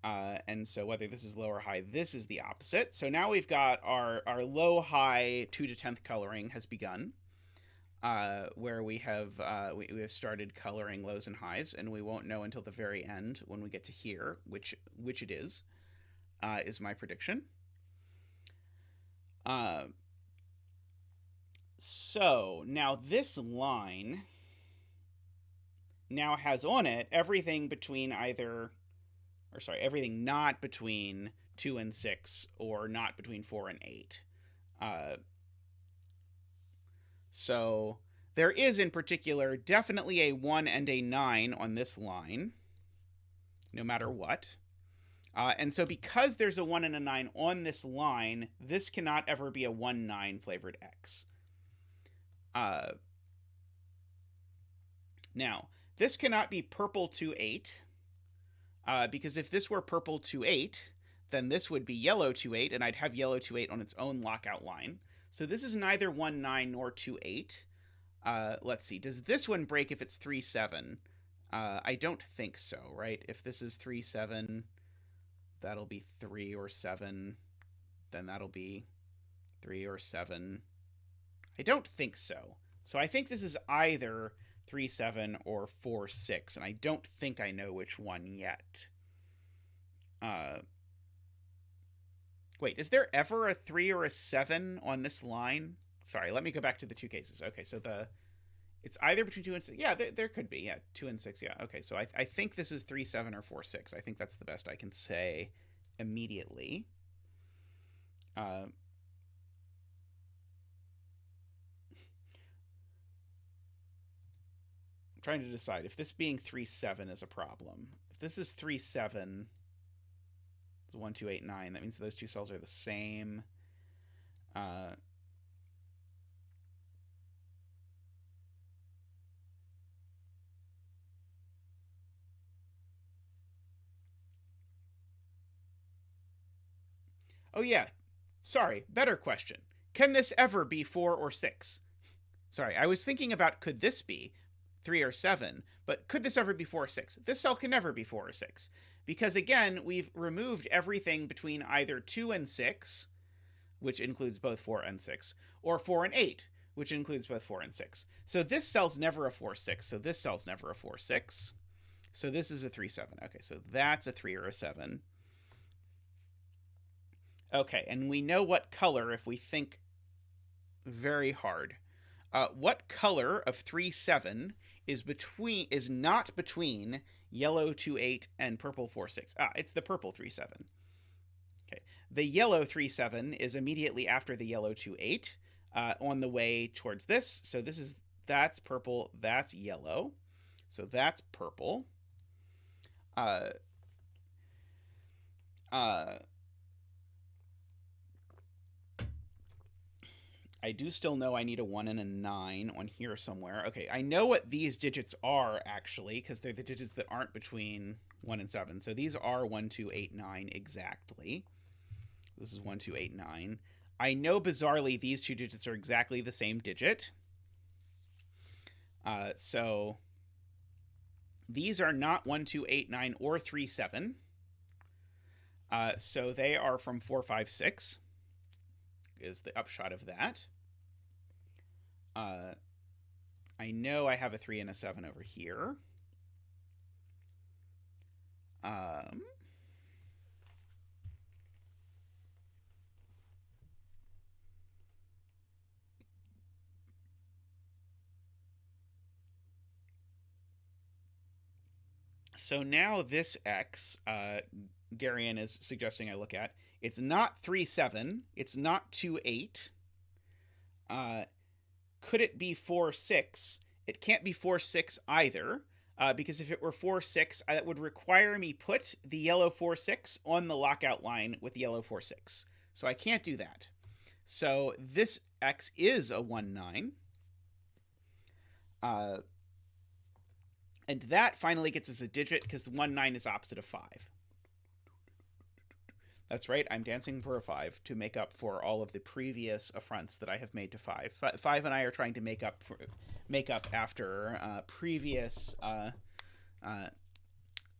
And so whether this is low or high, this is the opposite. So now we've got our low-high 2/10 coloring has begun, where we have started coloring lows and highs, and we won't know until the very end when we get to here which it is my prediction. So now this line now has on it everything between everything not between 2 and 6 or not between 4 and 8. So there is in particular definitely a 1 and a 9 on this line, no matter what. And so because there's a 1 and a 9 on this line, this cannot ever be a 1-9 flavored X. Now, this cannot be purple 2/8, because if this were purple 2/8, then this would be yellow 2/8, and I'd have yellow 2/8 on its own lockout line. So this is neither 1-9 nor 2/8. Let's see, does this one break if it's 3-7? I don't think so, right? If this is 3-7, that'll be 3 or 7. Then that'll be 3 or 7. I don't think so. So I think this is either 3-7 or 4-6, and I don't think I know which one yet. Wait, is there ever a 3 or a 7 on this line? Sorry, let me go back to the two cases. Okay, so it's either between 2 and 6. Yeah, there could be. Yeah, 2 and 6. Yeah, okay, so I think this is 3-7 or 4-6. I think that's the best I can say immediately. I'm trying to decide if this being 3-7 is a problem. If this is 3-7, it's 1, 2, 8, 9. That means those two cells are the same. Oh yeah, sorry, better question. Can this ever be 4 or 6? Sorry, I was thinking about could this be 3 or 7, but could this ever be 4 or 6? This cell can never be 4 or 6. Because again, we've removed everything between either 2 and 6, which includes both 4 and 6, or 4 and 8, which includes both 4 and 6. So this cell's never a 4-6, so this cell's never a 4-6. So this is a 3-7. Okay, so that's a 3 or a 7. Okay, and we know what color if we think very hard. What color of 3-7 is not between yellow 2-8 and purple 4-6? It's the purple 3-7. Okay, the yellow 3-7 is immediately after the yellow 2-8, on the way towards this. So that's purple, that's yellow. So that's purple. I do still know I need a 1 and a 9 on here somewhere. Okay, I know what these digits are, actually, because they're the digits that aren't between 1 and 7. So these are 1, 2, 8, 9 exactly. This is 1, 2, 8, 9. I know, bizarrely, these two digits are exactly the same digit. So these are not 1, 2, 8, 9 or 3, 7. So they are from 4, 5, 6 is the upshot of that. I know I have a 3 and a 7 over here. So now this X, Darian is suggesting I look at, it's not 3-7, it's not 2-8. Could it be 4-6? It can't be 4-6 either, because if it were 4, 6, that would require me put the yellow 4, 6 on the lockout line with the yellow 4, 6. So I can't do that. So this x is a 1, 9. And that finally gets us a digit because the 1, 9 is opposite of 5. That's right, I'm dancing for a 5 to make up for all of the previous affronts that I have made to 5. 5 and I are trying to make up after previous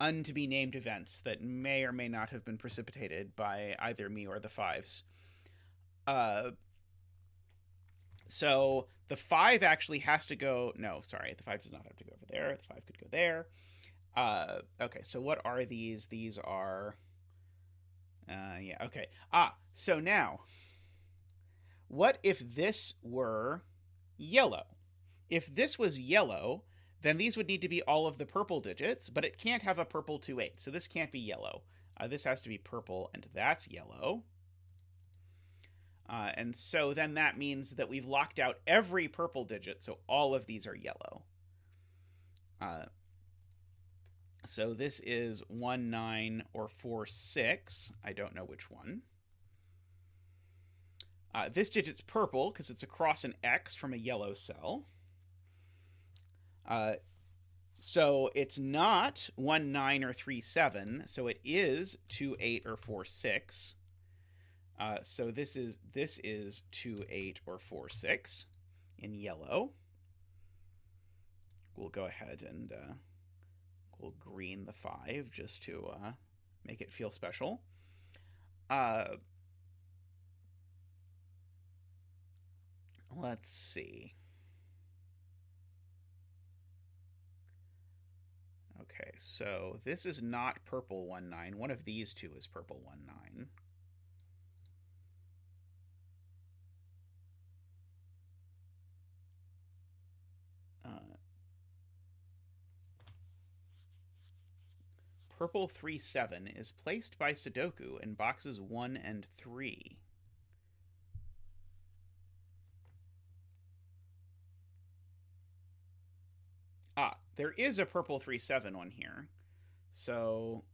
un-to-be-named events that may or may not have been precipitated by either me or the 5s. So the 5 actually has to go... No, sorry, the 5 does not have to go over there. The 5 could go there. Okay, so what are these? These are... yeah, okay. So now, what if this were yellow? If this was yellow, then these would need to be all of the purple digits, but it can't have a purple 2, 8, so this can't be yellow. This has to be purple, and that's yellow. And so then that means that we've locked out every purple digit, so all of these are yellow. So this is 1, 9, or 4, 6. I don't know which one. This digit's purple because it's across an X from a yellow cell. So it's not 1, 9, or 3, 7. So it is 2, 8, or 4, 6. So this is 2, 8, or 4, 6 in yellow. We'll go ahead and we'll green the 5 just to make it feel special. Let's see. Okay, so this is not purple 1, 9. One of these two is purple 1, 9. Purple 3, 7 is placed by Sudoku in boxes 1 and 3. There is a purple 3, 7 on here. So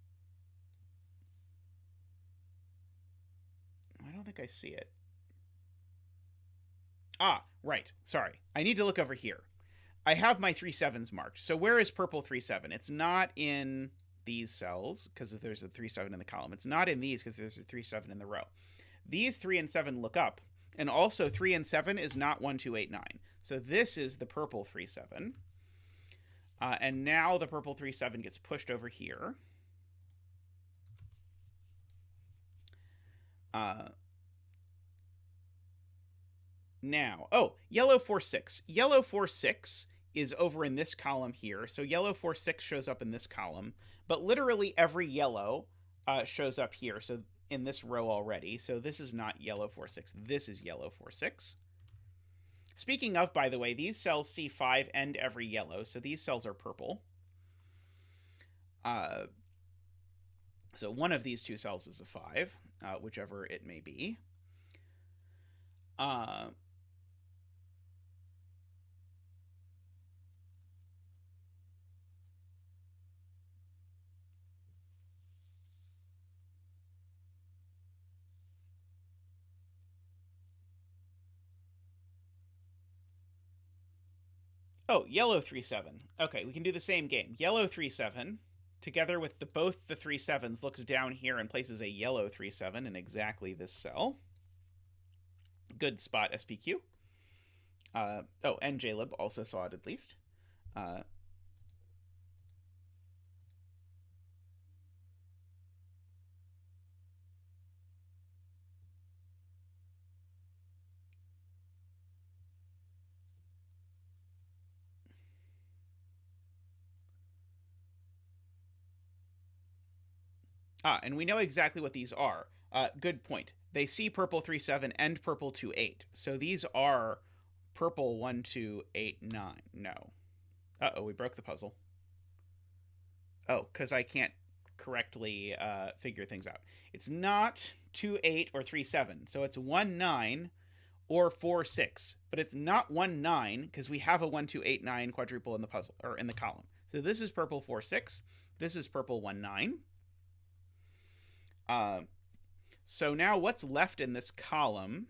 I don't think I see it. Right. Sorry. I need to look over here. I have my 3, 7s marked. So where is purple 3, 7? It's not in these cells because there's a 3, 7 in the column. It's not in these because there's a 3, 7 in the row. These 3 and 7 look up, and also 3 and 7 is not 1, 2, 8, 9. So this is the purple 3, 7. And now the purple 3, 7 gets pushed over here. Now, yellow 4, 6. Yellow 4, 6 is over in this column here. So yellow 4, 6 shows up in this column. But literally every yellow shows up here. So in this row already. So this is not yellow 4, 6. This is yellow 4, 6. Speaking of, by the way, these cells see 5 and every yellow. So these cells are purple. So one of these two cells is a 5, whichever it may be. Yellow 3, 7. Okay, we can do the same game. Yellow 3, 7, together with both the 3, 7s, looks down here and places a yellow 3, 7 in exactly this cell. Good spot, SPQ. And JLib also saw it at least. And we know exactly what these are. Good point. They see purple 3, 7 and purple 2, 8. So these are purple 1, 2, 8, 9. No. We broke the puzzle. Because I can't correctly figure things out. It's not 2, 8 or 3, 7. So it's 1, 9 or 4, 6. But it's not 1, 9 because we have a 1, 2, 8, 9 quadruple in the puzzle, or in the column. So this is purple 4-6. This is purple 1-9. So now what's left in this column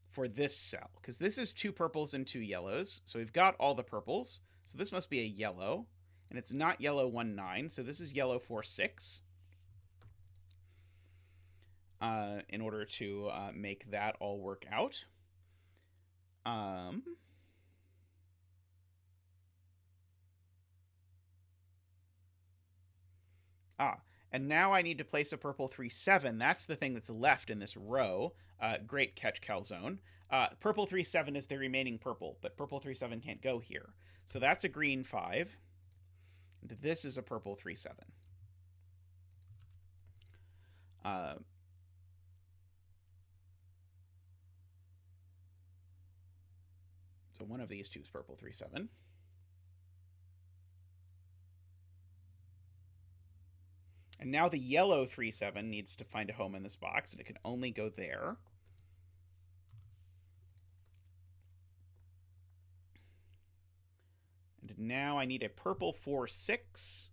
for this cell? Because this is 2 purples and 2 yellows. So we've got all the purples. So this must be a yellow. And it's not yellow 1-9. So this is yellow 4-6. In order to make that all work out. And now I need to place a purple 3-7. That's the thing that's left in this row. Great catch, Calzone. Purple 3-7 is the remaining purple, but purple 3-7 can't go here. So that's a green 5. And this is a purple 3-7. So one of these two is purple 3-7. And now the yellow 3-7 needs to find a home in this box, and it can only go there. And now I need a purple 4-6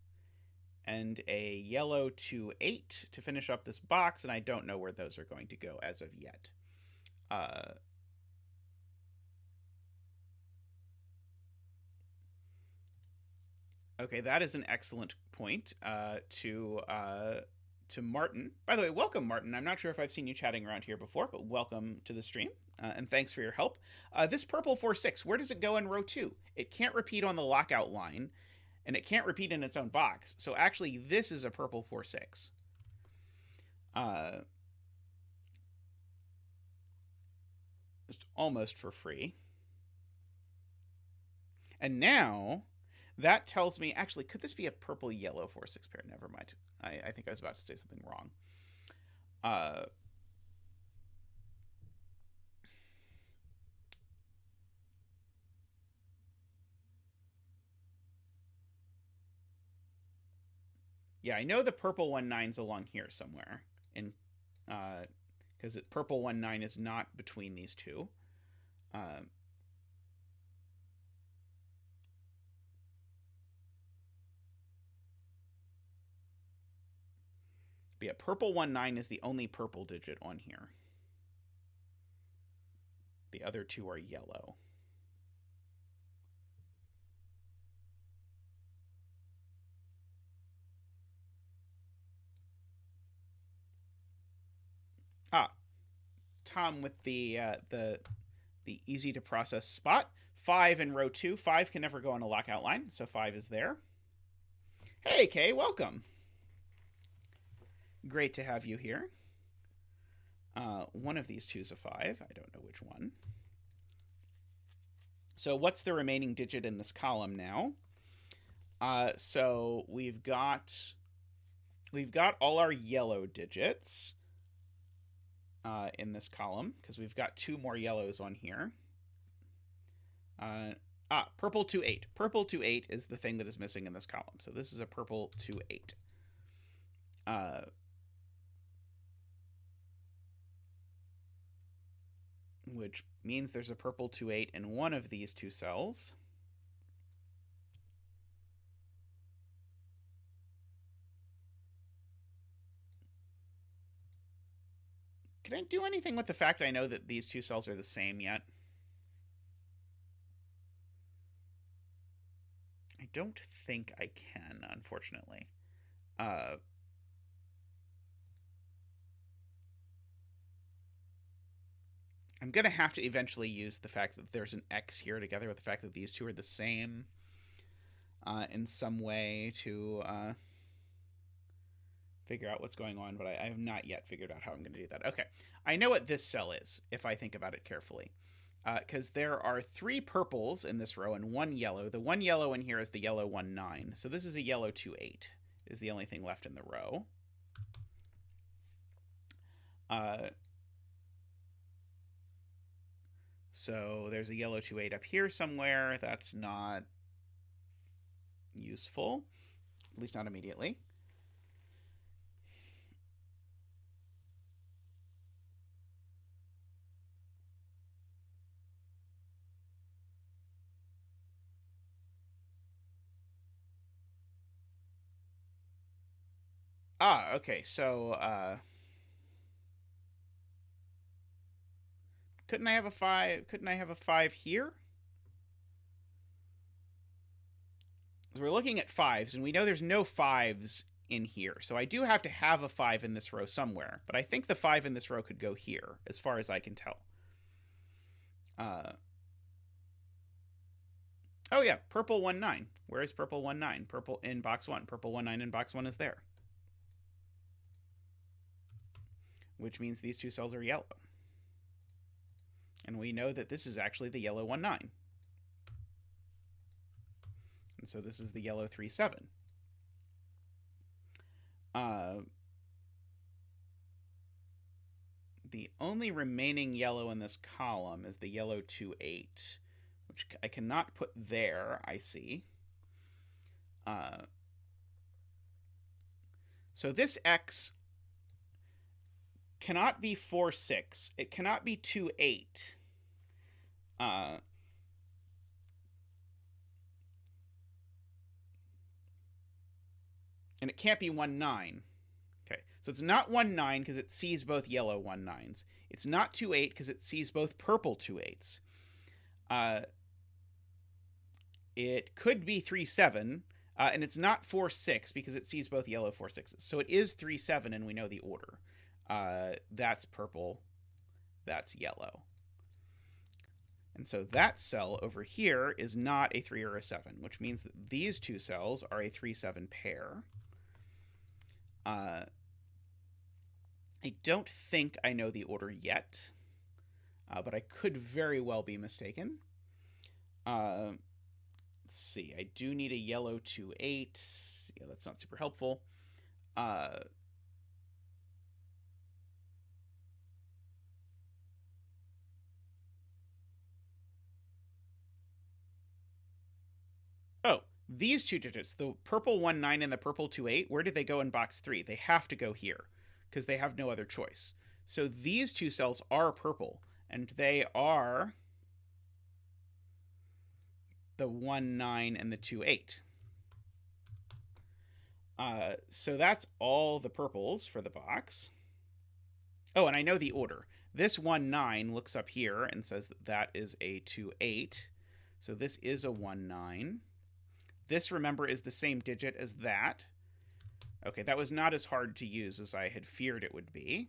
and a yellow 2-8 to finish up this box, and I don't know where those are going to go as of yet. Okay, that is an excellent point to Martin. By the way, welcome, Martin. I'm not sure if I've seen you chatting around here before, but welcome to the stream, and thanks for your help. This purple 4-6, where does it go in row 2? It can't repeat on the lockout line, and it can't repeat in its own box. So actually, this is a purple 4-6. Just almost for free. And now that tells me, actually, could this be a purple-yellow 4-6 pair? Never mind. I think I was about to say something wrong. Yeah, I know the purple 1-9's along here somewhere, because purple 1-9 is not between these two. But yeah, purple 1-9 is the only purple digit on here. The other two are yellow. Tom with the easy to process spot. 5 in row 2. 5 can never go on a lockout line, so 5 is there. Hey, Kay, welcome. Great to have you here. One of these two is a 5. I don't know which one. So what's the remaining digit in this column now? So we've got all our yellow digits in this column, because we've got 2 more yellows on here. Purple 2-8. Purple 2-8 is the thing that is missing in this column. So this is a purple 2-8. Which means there's a purple 2-8 in one of these two cells. Can I do anything with the fact I know that these two cells are the same yet? I don't think I can, unfortunately. I'm going to have to eventually use the fact that there's an X here together with the fact that these two are the same in some way to figure out what's going on, but I have not yet figured out how I'm going to do that. Okay, I know what this cell is, if I think about it carefully. Because there are 3 purples in this row and 1 yellow. The 1 yellow in here is the yellow 1-9. So this is a yellow 2-8, is the only thing left in the row. So there's a yellow 2-8 up here somewhere. That's not useful, at least not immediately. Okay, so couldn't I have a 5? Couldn't I have a 5 here? We're looking at 5s, and we know there's no 5s in here. So I do have to have a 5 in this row somewhere. But I think the 5 in this row could go here, as far as I can tell. Oh, yeah, purple 1, 9. Where is purple 1, 9? Purple in box 1. Purple 1, 9 in box 1 is there. Which means these two cells are yellow. And we know that this is actually the yellow 1, 9. And so this is the yellow 3, 7. The only remaining yellow in this column is the yellow 2, 8, which I cannot put there, I see. So this X cannot be 4, 6. It cannot be 2, 8. And it can't be 1, 9. Okay, so it's not 1, 9 because it sees both yellow 1, 9s. It's not 2, 8 because it sees both purple 2, 8s. It could be 3, 7, and it's not 4, 6 because it sees both yellow 4, 6s. So it is 3, 7, and we know the order. That's purple. That's yellow. And so that cell over here is not a 3 or a 7, which means that these two cells are a 3, 7 pair. I don't think I know the order yet, but I could very well be mistaken. Let's see. I do need a yellow 2, 8. Yeah, that's not super helpful. Oh, these two digits, the purple 1, 9 and the purple 2, 8, where do they go in box 3? They have to go here because they have no other choice. So these two cells are purple, and they are the 1, 9 and the 2, 8. So that's all the purples for the box. Oh, and I know the order. This 1, 9 looks up here and says that that is a 2, 8. So this is a 1, 9. This, remember, is the same digit as that. Okay, that was not as hard to use as I had feared it would be.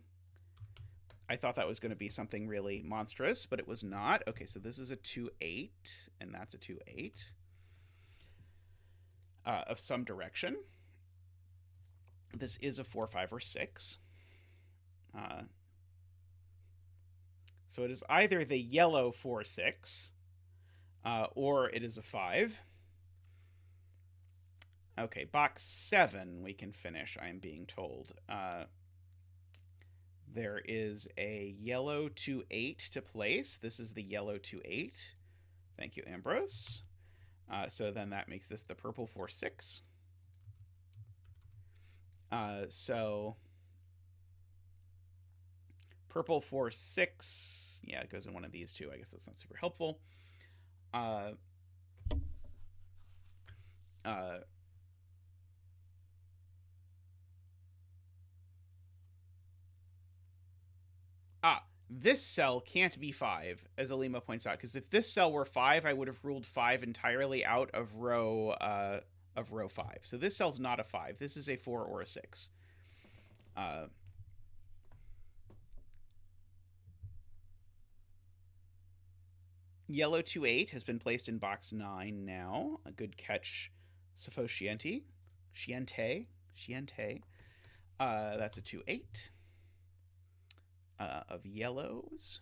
I thought that was going to be something really monstrous, but it was not. Okay, so this is a 2, 8, and that's a 2, 8 of some direction. This is a 4, 5, or 6. So it is either the yellow 4, 6, or it is a 5. Okay, box 7 we can finish, I am being told. There is a yellow 2, 8 to place. This is the yellow 2, 8. Thank you, Ambrose. So then that makes this the purple 4, 6. So purple 4, 6. Yeah, it goes in one of these two. I guess that's not super helpful. This cell can't be 5, as Alima points out, because if this cell were 5, I would have ruled 5 entirely out of row 5. So this cell's not a 5. This is a 4 or a 6. Yellow 2, 8 has been placed in box 9 now. A good catch, Safosciente. Sciente. That's a 2, 8. Of yellows.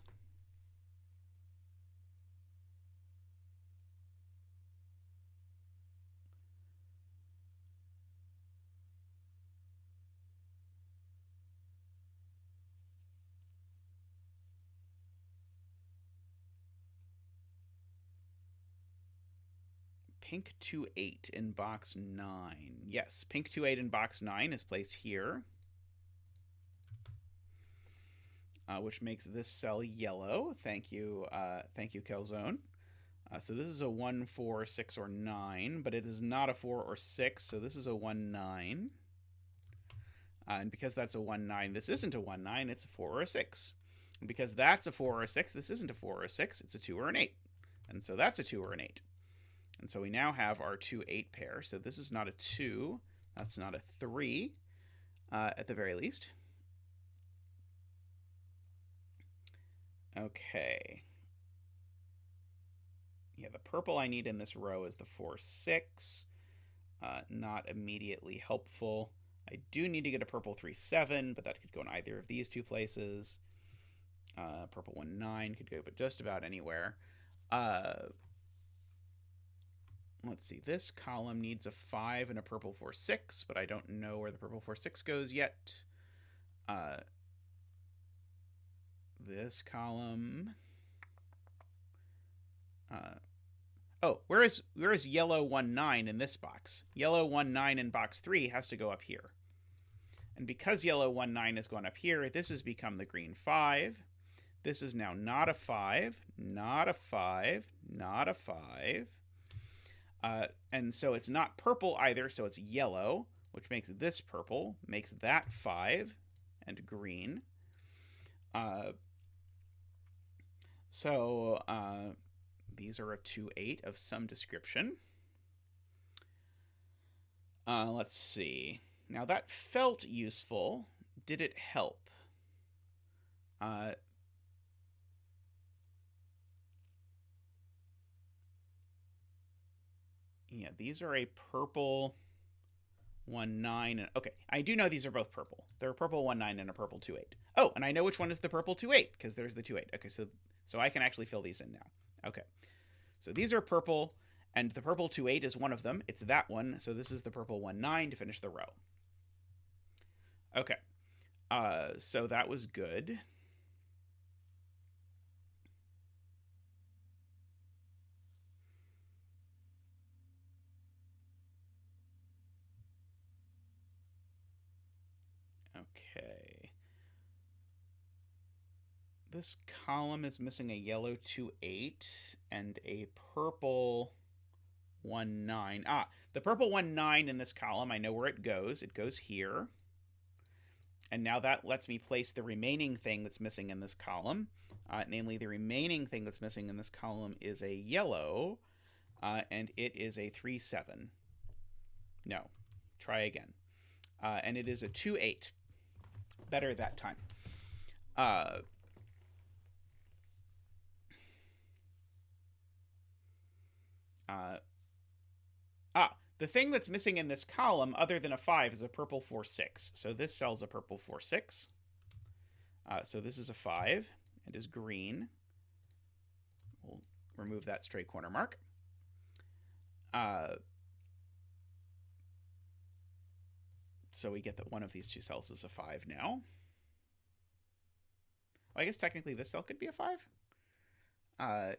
Pink 2, 8 in box 9. Yes, pink 2, 8 in box 9 is placed here. Which makes this cell yellow. Thank you, Calzone. So this is a 1, 4, 6, or 9, but it is not a 4 or 6, so this is a 1, 9. And because that's a 1, 9, this isn't a 1, 9, it's a 4 or a 6. And because that's a 4 or a 6, this isn't a 4 or a 6, it's a 2 or an 8. And so that's a 2 or an 8. And so we now have our 2, 8 pair. So this is not a 2. That's not a 3, at the very least. Okay. Yeah, the purple I need in this row is the 4, 6. Not immediately helpful. I do need to get a purple 3, 7, but that could go in either of these two places. Purple 1, 9 could go but just about anywhere. Let's see. This column needs a 5 and a purple 4, 6, but I don't know where the purple 4, 6 goes yet. This column... oh, where is yellow 1, 9 in this box? Yellow 1, 9 in box 3 has to go up here. And because yellow 1, 9 has gone up here, this has become the green 5. This is now not a 5, not a 5, not a 5. And so it's not purple either, so it's yellow, which makes this purple, makes that 5, and green. These are a 2, 8 of some description. Let's see. Now that felt useful. Did it help? Yeah, these are a purple 1, 9. And, okay, I do know these are both purple. They're a purple 1, 9 and a purple 2, 8. Oh, and I know which one is the purple 2, 8 because there's the 2, 8. Okay, so I can actually fill these in now. Okay, so these are purple, and the purple 2, 8 is one of them. It's that one, so this is the purple 1, 9 to finish the row. Okay, so that was good. Okay. This column is missing a yellow 2, 8 and a purple 1, 9. Ah, the purple 1, 9 in this column, I know where it goes. It goes here. And now that lets me place the remaining thing that's missing in this column. Namely, the remaining thing that's missing in this column is a yellow, and it is a 3, 7. No, try again. And it is a 2, 8. Better that time. The thing that's missing in this column, other than a 5, is a purple 4, 6. So this cell's a purple 4, 6. So this is a 5 and is green. We'll remove that straight corner mark. So we get that one of these two cells is a 5 now. Well, I guess technically this cell could be a 5.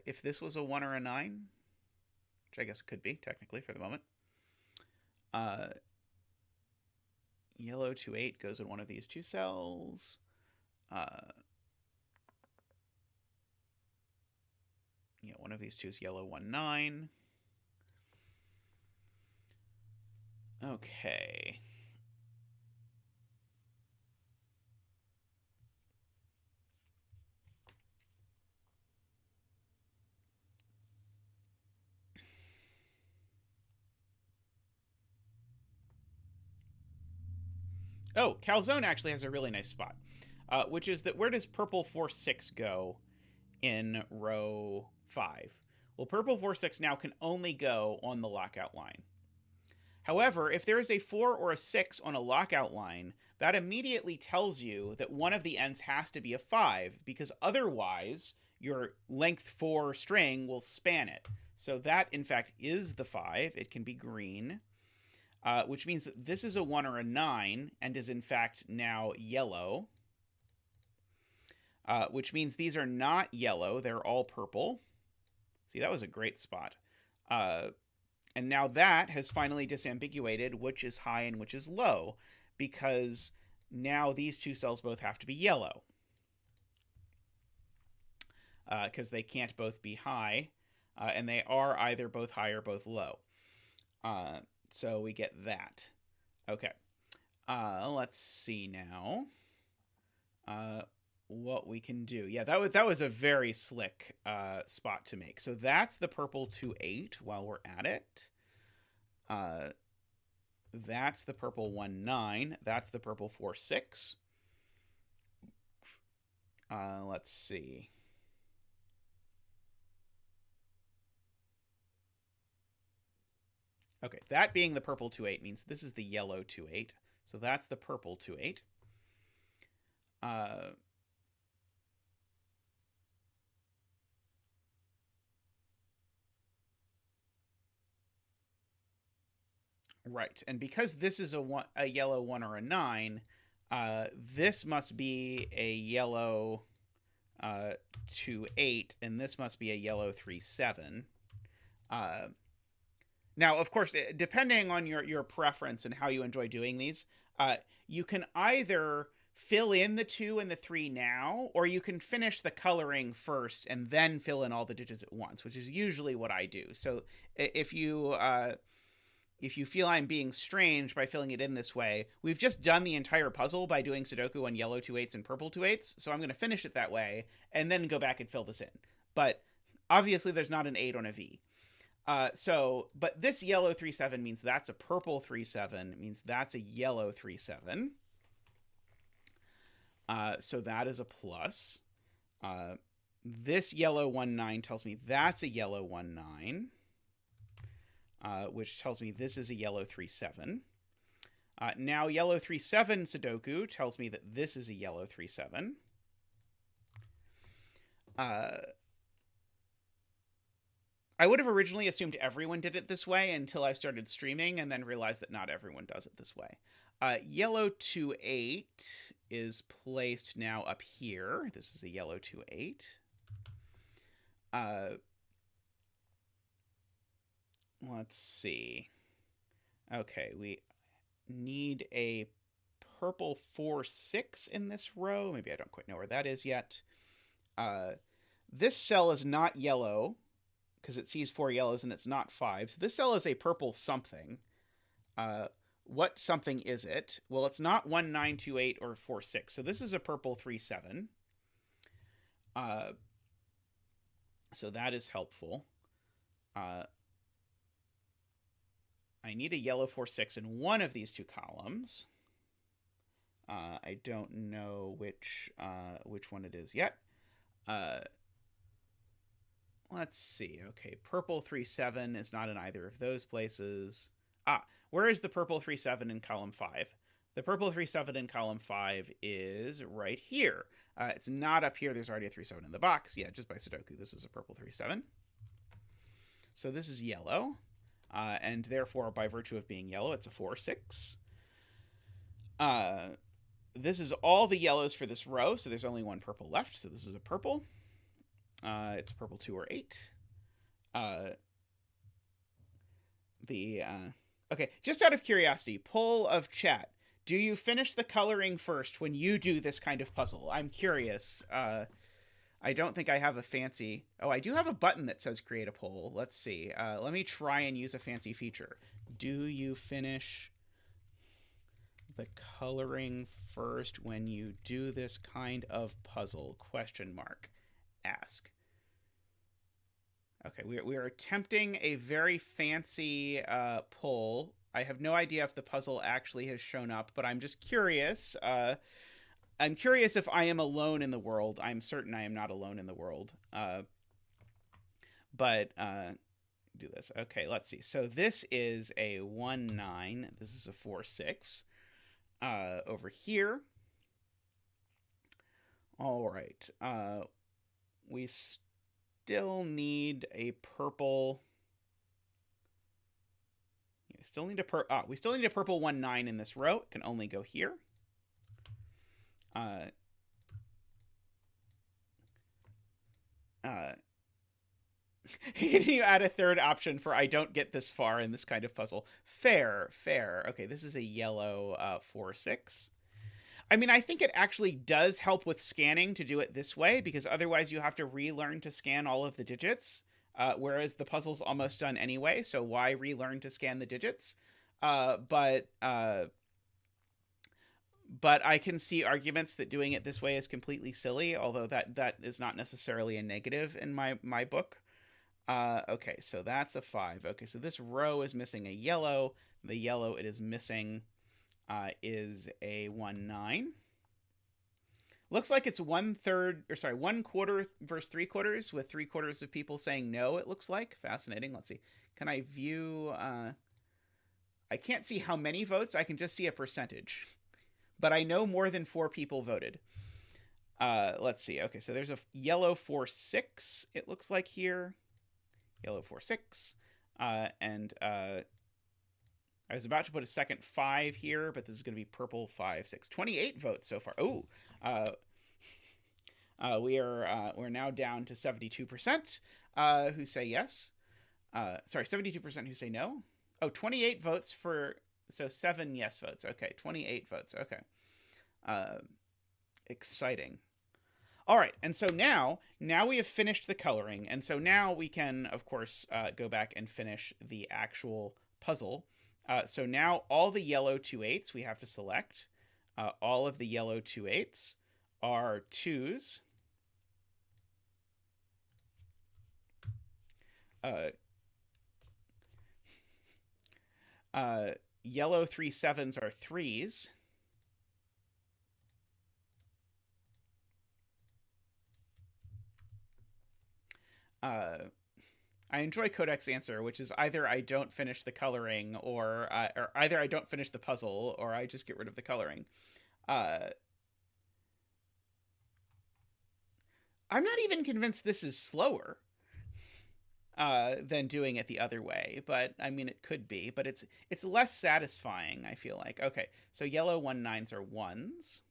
If this was a 1 or a 9, which I guess it could be, technically, for the moment. Yellow 2, 8 goes in one of these two cells. Yeah, one of these two is yellow 1, 9. Okay. Oh, calzone actually has a really nice spot, which is that where does purple 4, 6 go in row 5? Well, purple 4, 6 now can only go on the lockout line. However, if there is a 4 or a 6 on a lockout line, that immediately tells you that one of the ends has to be a 5, because otherwise your length 4 string will span it. So that, in fact, is the 5. It can be green. Which means that this is a 1 or a 9 and is in fact now yellow. Which means these are not yellow, they're all purple. See, that was a great spot. And now that has finally disambiguated which is high and which is low, because now these two cells both have to be yellow. Because they can't both be high, and they are either both high or both low. So we get that. Okay. Let's see now. What we can do. Yeah, that was a very slick spot to make. So that's the purple 2-8 while we're at it. That's the purple 1-9. That's the purple 4-6. Let's see. Okay, that being the purple 2-8 means this is the yellow 2-8. So that's the purple 2-8. Right, and because this is a yellow 1 or a 9, this must be a yellow 2-8, and this must be a yellow 3-7. Now, of course, depending on your preference and how you enjoy doing these, you can either fill in the 2 and the 3 now, or you can finish the coloring first and then fill in all the digits at once, which is usually what I do. So if you feel I'm being strange by filling it in this way, we've just done the entire puzzle by doing Sudoku on yellow 2-8s and purple 2-8s, so I'm going to finish it that way and then go back and fill this in. But obviously there's not an 8 on a V. But this yellow 3-7 means that's a purple 3-7, means that's a yellow 3-7. So that is a plus. This yellow 1-9 tells me that's a yellow 1-9. Which tells me this is a yellow 3-7. Now yellow 3-7 Sudoku tells me that this is a yellow 3-7. I would have originally assumed everyone did it this way until I started streaming and then realized that not everyone does it this way. Yellow 2-8 is placed now up here. This is a yellow 2-8. Let's see. Okay, we need a purple 4-6 in this row. Maybe I don't quite know where that is yet. This cell is not yellow because it sees 4 yellows and it's not 5. So this cell is a purple something. What something is it? Well, it's not 1-9-2-8 or 4-6. So this is a purple 3-7. So that is helpful. I need a yellow 4-6 in one of these two columns. I don't know which one it is yet. Let's see. Okay, purple 3-7 is not in either of those places. Where is the purple 3-7 in column 5? The purple 3-7 in column 5 is right here. It's not up here. There's already a 3-7 in the box. Yeah, just by Sudoku, this is a purple 3-7. So this is yellow. And therefore, by virtue of being yellow, it's a 4-6. This is all the yellows for this row, so there's only one purple left, so this is a purple. It's a purple 2 or 8. Okay, just out of curiosity, poll of chat. Do you finish the coloring first when you do this kind of puzzle? I'm curious. I don't think I have a fancy... Oh, I do have a button that says create a poll. Let's see. Let me try and use a fancy feature. Do you finish the coloring first when you do this kind of puzzle? Question mark. Ask. Okay, we are attempting a very fancy poll. I have no idea if the puzzle actually has shown up, but I'm just curious. I'm curious if I am alone in the world. I'm certain I am not alone in the world. But do this. Okay, let's see. So this is a 1-9. This is a 4-6. Over here. All right. We still need a purple. We still need a purple 1-9 in this row. It can only go here. Can you add a third option for I don't get this far in this kind of puzzle? Fair. Okay, this is a yellow 4-6. I mean, I think it actually does help with scanning to do it this way, because otherwise you have to relearn to scan all of the digits, whereas the puzzle's almost done anyway, so why relearn to scan the digits? But But I can see arguments that doing it this way is completely silly, although that is not necessarily a negative in my book. Okay, so that's a 5. Okay, so this row is missing a yellow. The yellow it is missing is a 1-9. Looks like it's 1 quarter versus 3/4, with 3/4 of people saying no, it looks like. Fascinating. Let's see. Can I view... I can't see how many votes. I can just see a percentage. But I know more than 4 people voted. Let's see. Okay, so there's a yellow 4-6, it looks like here. Yellow 4-6. And I was about to put a second 5 here, but this is going to be purple 5-6. 28 votes so far. Oh, we're now down to 72% who say yes. Sorry, 72% who say no. Oh, 28 votes for, so 7 yes votes. Okay, 28 votes. Okay. Exciting. All right, and so now we have finished the coloring, and so now we can, of course, go back and finish the actual puzzle. So now all the yellow 2/8s we have to select. All of the yellow 2/8s are 2s. Yellow 3/7s are 3s. I enjoy Kodak's answer, which is either I don't finish the coloring, or either I don't finish the puzzle, or I just get rid of the coloring. I'm not even convinced this is slower than doing it the other way, but I mean it could be, but it's less satisfying, I feel like. Okay, so yellow 1/9s are 1s.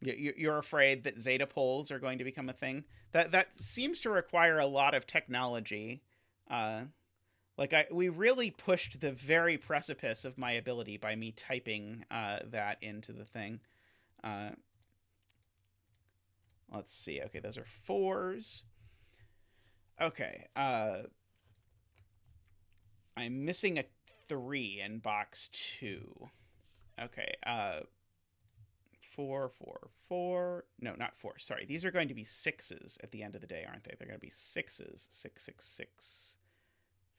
You're afraid that zeta poles are going to become a thing? That seems to require a lot of technology. We really pushed the very precipice of my ability by me typing that into the thing. Let's see. Okay, those are 4s. Okay. I'm missing a 3 in box 2. Okay. 4, 4, 4. No, not 4. Sorry. These are going to be 6s at the end of the day, aren't they? They're going to be 6s. 6, 6, 6.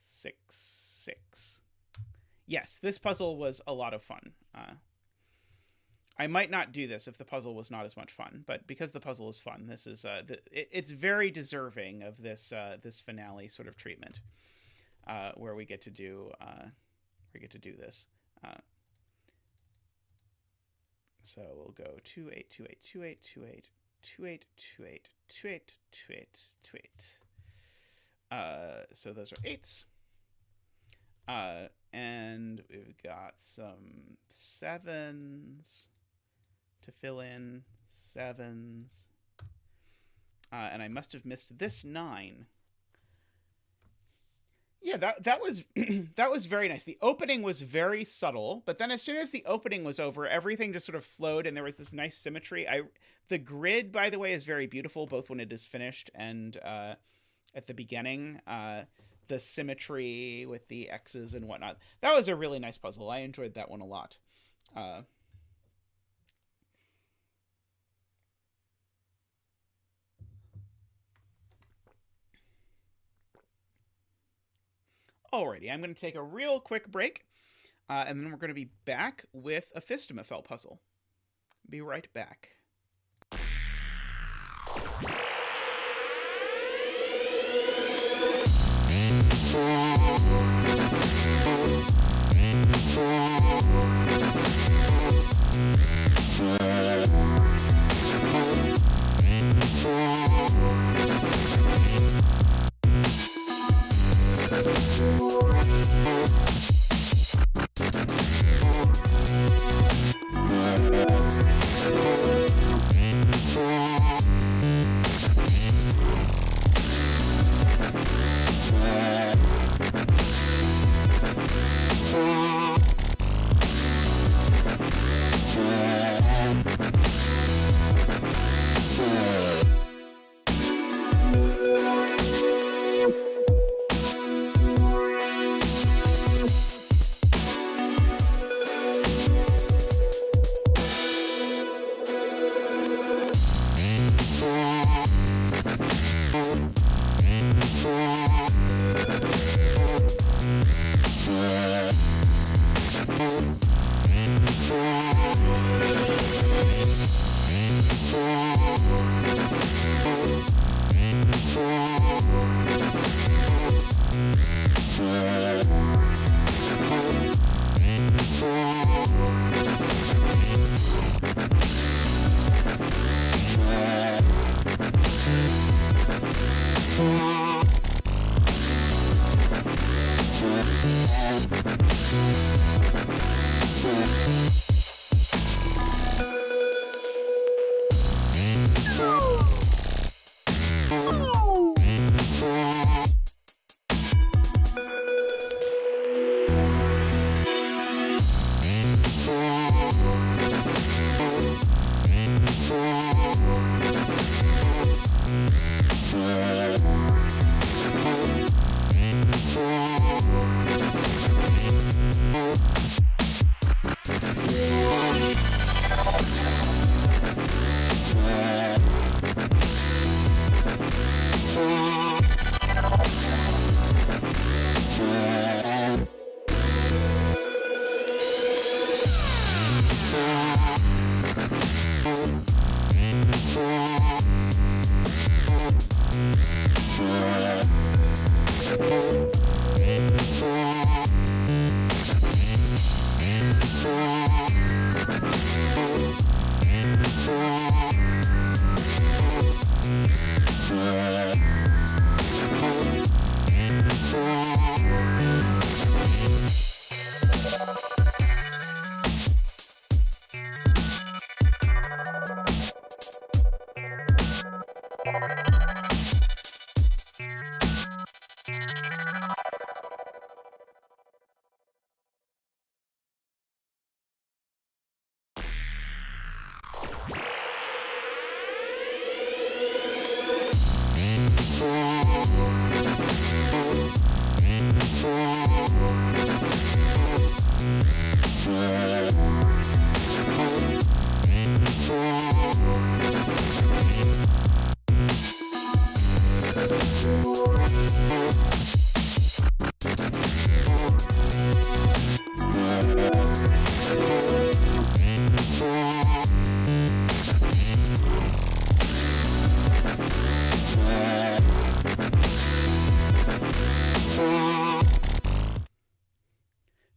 6, 6. Yes, this puzzle was a lot of fun. I might not do this if the puzzle was not as much fun, but because the puzzle is fun, this is it's very deserving of this this finale sort of treatment, where we get to do this. So we'll go 2, 8, 2, 8, 2, 8, 2, 8, 2, 8, 2, 8, 2, 8, 2, 8, 2, 8. So those are 8s. And we've got some 7s to fill in. 7s. And I must have missed this 9. Yeah, that was that was very nice. The opening was very subtle, but then as soon as the opening was over, everything just sort of flowed, and there was this nice symmetry. The grid, by the way, is very beautiful, both when it is finished and at the beginning. The symmetry with the X's and whatnot. That was a really nice puzzle. I enjoyed that one a lot. Alrighty, I'm going to take a real quick break, and then we're going to be back with a Phistomefel puzzle. Be right back.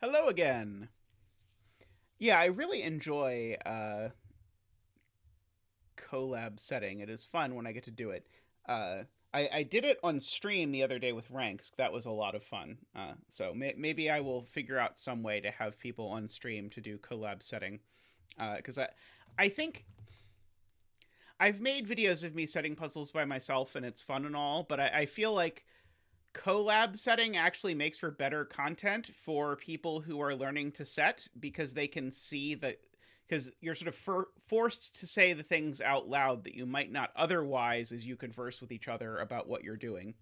Hello again. Yeah, I really enjoy collab setting. It is fun when I get to do it. I did it on stream the other day with ranks. That was a lot of fun. So maybe I will figure out some way to have people on stream to do collab setting. Because I think I've made videos of me setting puzzles by myself, and it's fun and all, but I feel like collab setting actually makes for better content for people who are learning to set, because they can see that, because you're sort of forced to say the things out loud that you might not otherwise as you converse with each other about what you're doing.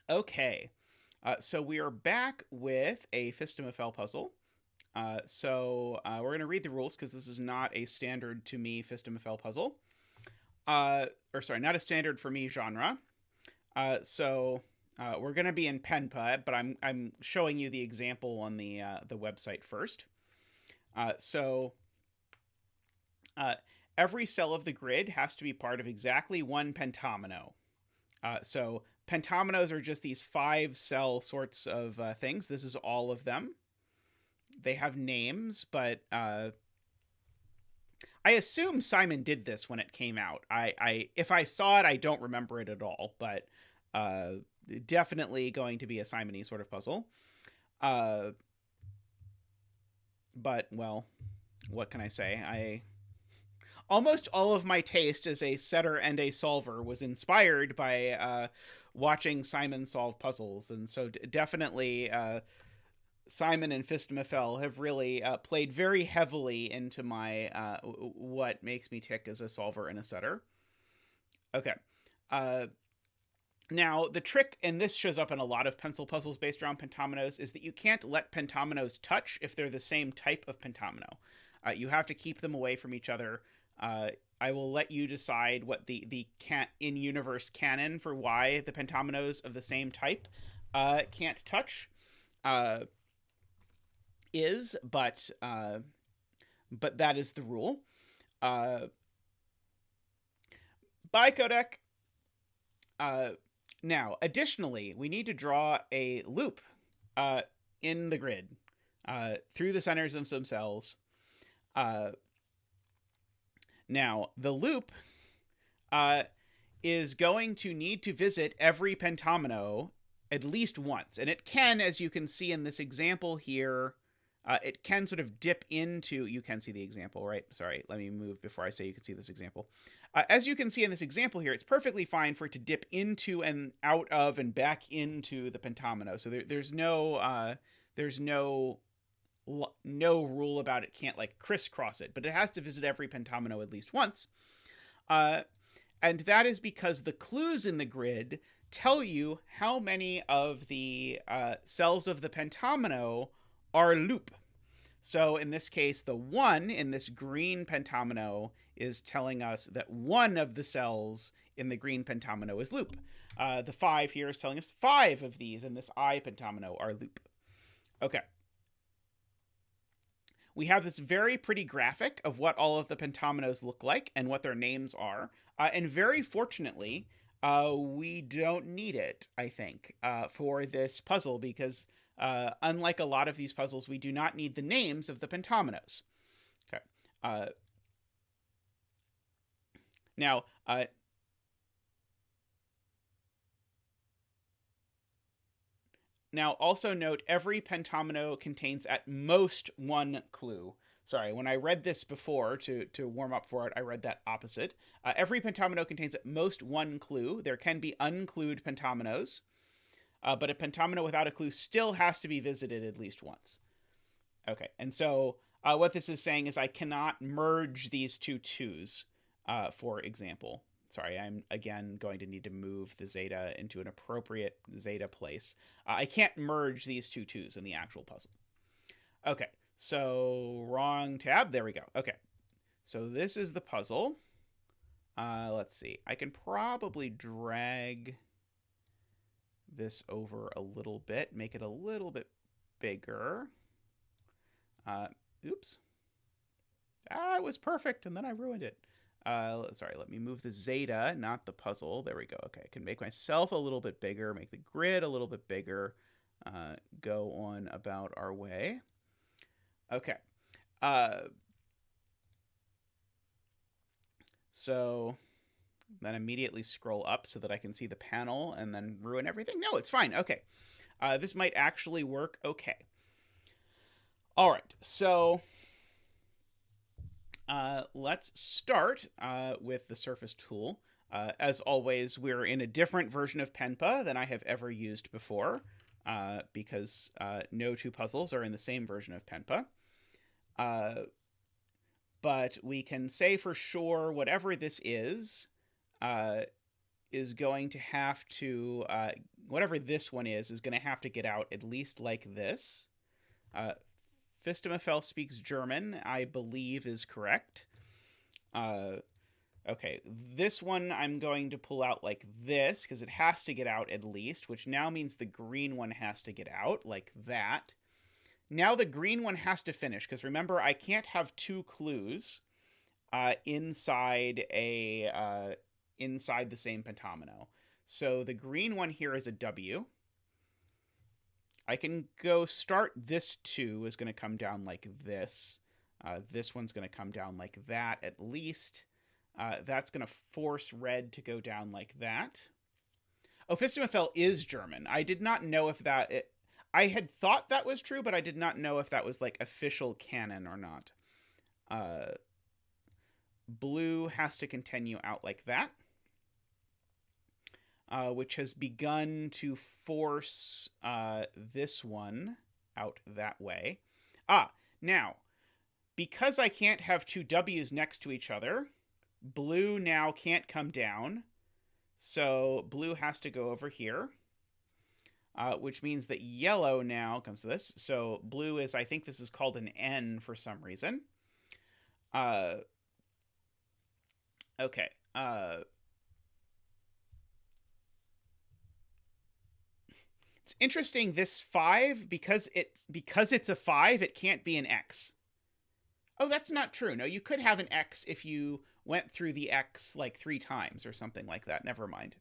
Okay, so we are back with a Phistomefel puzzle. We're going to read the rules because this is not a standard to me Phistomefel puzzle. Or sorry, not a standard for me genre. We're going to be in Penpa, but I'm showing you the example on the website first. Every cell of the grid has to be part of exactly one pentomino. So pentominoes are just these 5-cell sorts of things. This is all of them. They have names, but I assume Simon did this when it came out. If I saw it, I don't remember it at all, but definitely going to be a Simon-y sort of puzzle. But, well, what can I say? Almost all of my taste as a setter and a solver was inspired by watching Simon solve puzzles, and so definitely Simon and Phistomefel have really played very heavily into my what makes me tick as a solver and a setter. Okay. Now, the trick, and this shows up in a lot of pencil puzzles based around pentominoes, is that you can't let pentominoes touch if they're the same type of pentomino. You have to keep them away from each other. I will let you decide what the in-universe canon for why the pentominoes of the same type can't touch is, but but that is the rule. Bicodec. Now, additionally, we need to draw a loop in the grid through the centers of some cells. Now, the loop is going to need to visit every pentomino at least once. And it can, as you can see in this example here, it can sort of dip into, you can see the example, right? Sorry, let me move before I say you can see this example. As you can see in this example here, it's perfectly fine for it to dip into and out of and back into the pentomino. So there's no rule about it can't like crisscross it, but it has to visit every pentomino at least once. And that is because the clues in the grid tell you how many of the cells of the pentomino are loop. So in this case, the 1 in this green pentomino is telling us that one of the cells in the green pentomino is loop. The 5 here is telling us 5 of these in this I pentomino are loop. Okay. We have this very pretty graphic of what all of the pentominos look like and what their names are. And very fortunately, we don't need it, I think, for this puzzle because unlike a lot of these puzzles, we do not need the names of the pentominos. Okay. Now, also note every pentomino contains at most one clue. Sorry, when I read this before to warm up for it, I read that opposite. Every pentomino contains at most one clue. There can be unclued pentominos, but a pentomino without a clue still has to be visited at least once. Okay, and so what this is saying is I cannot merge these two 2's, for example. Sorry, I'm again going to need to move the zeta into an appropriate zeta place. I can't merge these two 2's in the actual puzzle. Okay, so wrong tab. There we go. Okay, so this is the puzzle. Let's see. I can probably drag this over a little bit, make it a little bit bigger. Oops. It was perfect, and then I ruined it. Sorry, let me move the zeta, not the puzzle. There we go. Okay, I can make myself a little bit bigger, make the grid a little bit bigger, go on about our way. Okay. So then immediately scroll up so that I can see the panel and then ruin everything. No, it's fine. Okay. This might actually work okay. All right, so let's start with the surface tool. As always, we're in a different version of Penpa than I have ever used before, because no two puzzles are in the same version of Penpa. But we can say for sure whatever this is going to have to, whatever this one is going to have to get out at least like this. Phistomefel speaks German, I believe is correct. Okay, this one I'm going to pull out like this, because it has to get out at least, which now means the green one has to get out, like that. Now the green one has to finish, because remember, I can't have two clues inside the same pentomino. So the green one here is a W. I can go start this 2 is going to come down like this. This one's going to come down like that at least. That's going to force red to go down like that. Oh, Phistomefel is German. I did not know if that... I had thought that was true, but I did not know if that was like official canon or not. Blue has to continue out like that. Which has begun to force this one out that way. Now, because I can't have two W's next to each other, blue now can't come down. So blue has to go over here, which means that yellow now comes to this. So blue is, I think this is called an N for some reason. Okay. It's interesting, this 5, because it's a 5, it can't be an X. Oh, that's not true. No, you could have an X if you went through the X like 3 times or something like that. Never mind.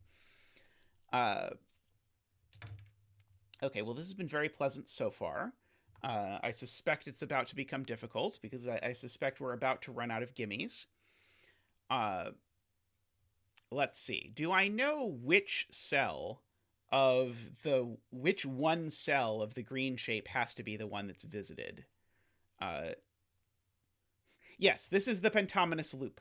Okay, well, this has been very pleasant so far. I suspect it's about to become difficult because I suspect we're about to run out of gimmies. Let's see. Do I know which one cell of the green shape has to be the one that's visited? Yes, this is the pentominous loop.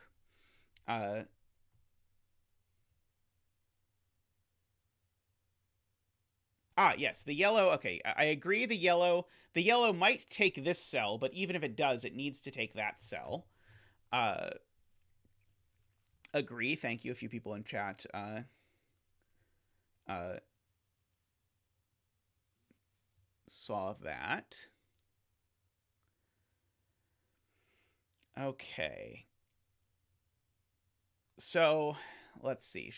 Yes, the yellow. Okay, I agree. The yellow might take this cell, but even if it does, it needs to take that cell. Agree. Thank you. A few people in chat. Saw that. Okay. So, let's see.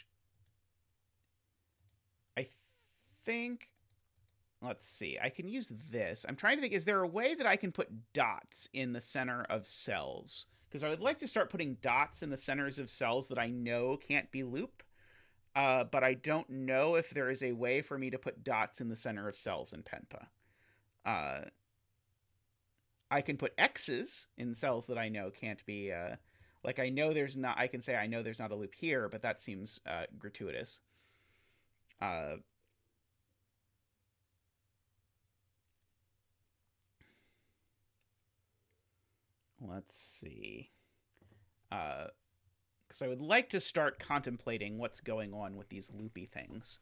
I think, let's see. I can use this. I'm trying to think, is there a way that I can put dots in the center of cells? Because I would like to start putting dots in the centers of cells that I know can't be loop. But I don't know if there is a way for me to put dots in the center of cells in Penpa. I can put X's in cells that I know can't be, like I know there's not, I can say I know there's not a loop here, but that seems gratuitous. Let's see. Because I would like to start contemplating what's going on with these loopy things.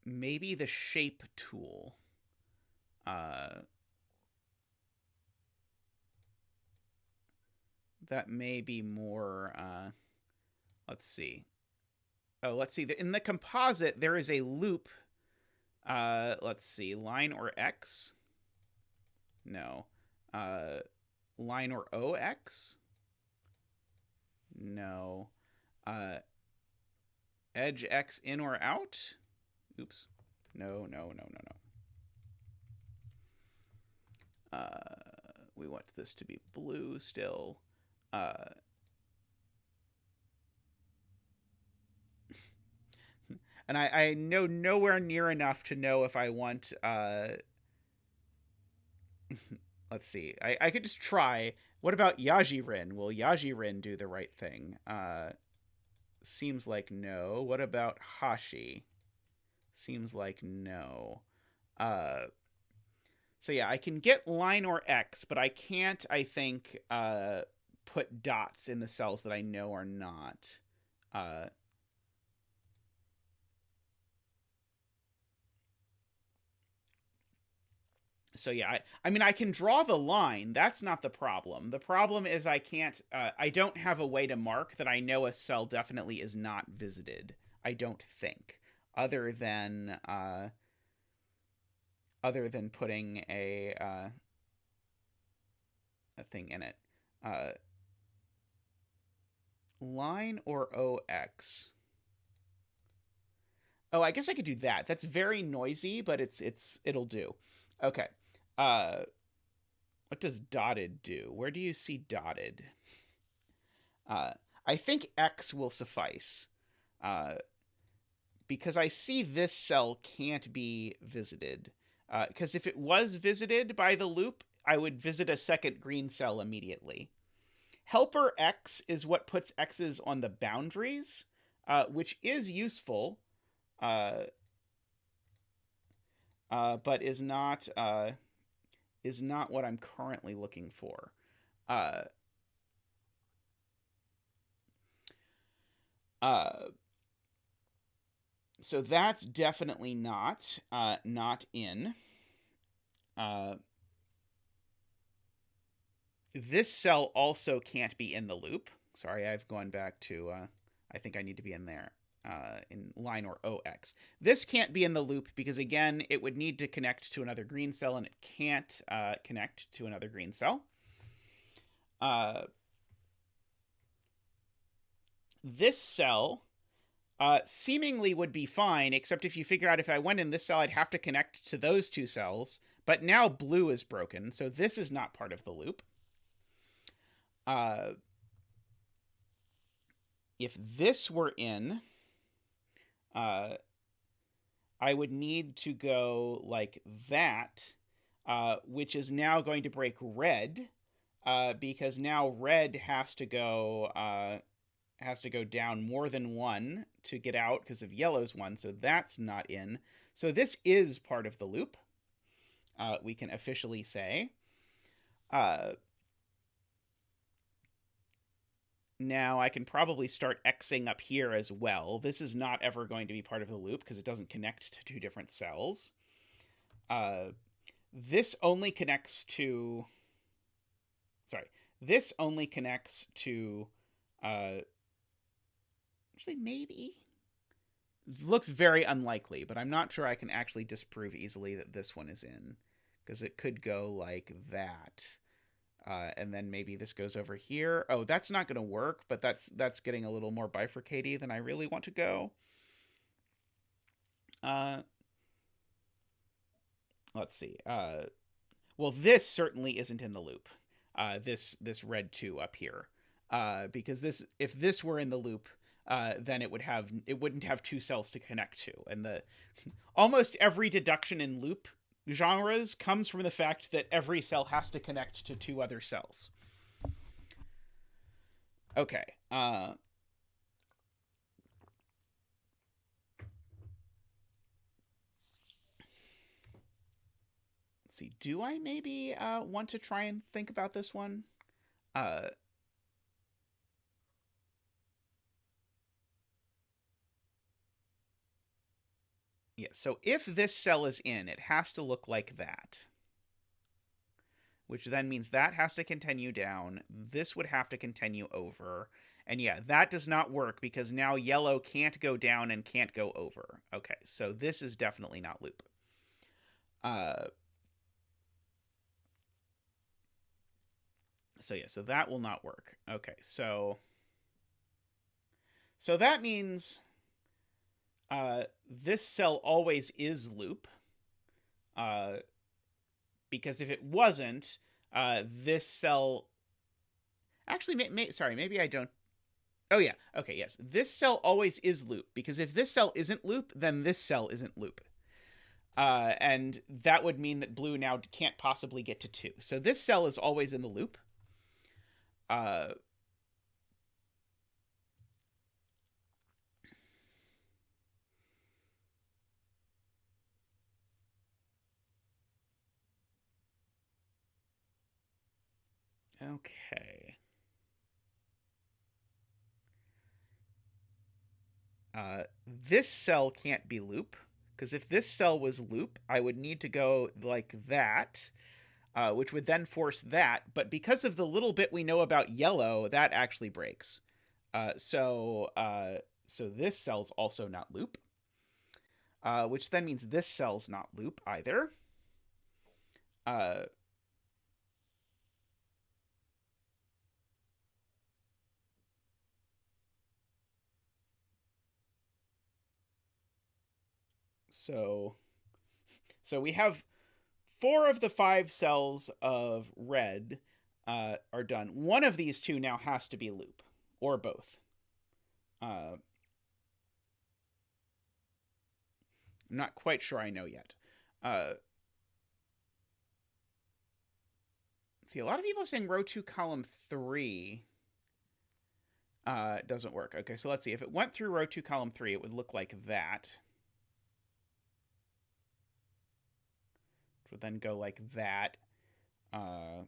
Maybe the shape tool. That may be more. Let's see. Oh, let's see. In the composite, there is a loop. Let's see. Line or X? No. Line or OX? No. Edge X in or out? Oops. No. We want this to be blue still. And I know nowhere near enough to know if I want. Let's see. I could just try. What about Yajirin? Will Yajirin do the right thing? Seems like no. What about Hashi? Seems like no. So yeah, I can get line or X, but I can't, I think, put dots in the cells that I know are not. So yeah, I mean, I can draw the line. That's not the problem. The problem is I can't, I don't have a way to mark that I know a cell definitely is not visited. I don't think, other than putting a thing in it. Line or OX? Oh, I guess I could do that. That's very noisy, but it'll do. Okay. What does dotted do? Where do you see dotted? I think X will suffice. Because I see this cell can't be visited. Because if it was visited by the loop, I would visit a second green cell immediately. Helper X is what puts X's on the boundaries, which is useful, but is not what I'm currently looking for. So that's definitely not in. This cell also can't be in the loop. Sorry, I've gone back to, I think I need to be in there, in line or OX. This can't be in the loop because, again, it would need to connect to another green cell, and it can't connect to another green cell. This cell seemingly would be fine, except if you figure out if I went in this cell, I'd have to connect to those two cells. But now blue is broken, so this is not part of the loop. If this were in, I would need to go like that, which is now going to break red, because now red has to go down more than one to get out because of yellow's one, so that's not in. So this is part of the loop, we can officially say. Now I can probably start Xing up here as well. This is not ever going to be part of the loop because it doesn't connect to two different cells. This only connects to... Sorry. This only connects to... actually, maybe? Looks very unlikely, but I'm not sure I can actually disprove easily that this one is in, because it could go like that. And then maybe this goes over here. Oh, that's not going to work, but that's getting a little more bifurcated than I really want to go. Let's see. Well, this certainly isn't in the loop. This red 2 up here. Because if this were in the loop, then it wouldn't have two cells to connect to. And almost every deduction in loop genres comes from the fact that every cell has to connect to two other cells. Okay. Let's see. Do I maybe want to try and think about this one? Yeah, so if this cell is in, it has to look like that. Which then means that has to continue down. This would have to continue over. And yeah, that does not work because now yellow can't go down and can't go over. Okay, so this is definitely not loop. So yeah, so that will not work. Okay, so that means this cell always is loop. Because if it wasn't, this cell... Actually, sorry, maybe I don't... Oh, yeah. Okay, yes. This cell always is loop, because if this cell isn't loop, then this cell isn't loop. And that would mean that blue now can't possibly get to 2. So this cell is always in the loop. Okay. This cell can't be loop, because if this cell was loop, I would need to go like that, which would then force that. But because of the little bit we know about yellow, that actually breaks. So this cell's also not loop, which then means this cell's not loop either. So we have 4 of the 5 cells of red are done. One of these 2 now has to be loop, or both. I'm not quite sure I know yet. Let's see, a lot of people are saying row 2, column 3 doesn't work. Okay, so let's see. If it went through row 2, column 3, it would look like that. Would then go like that. I'm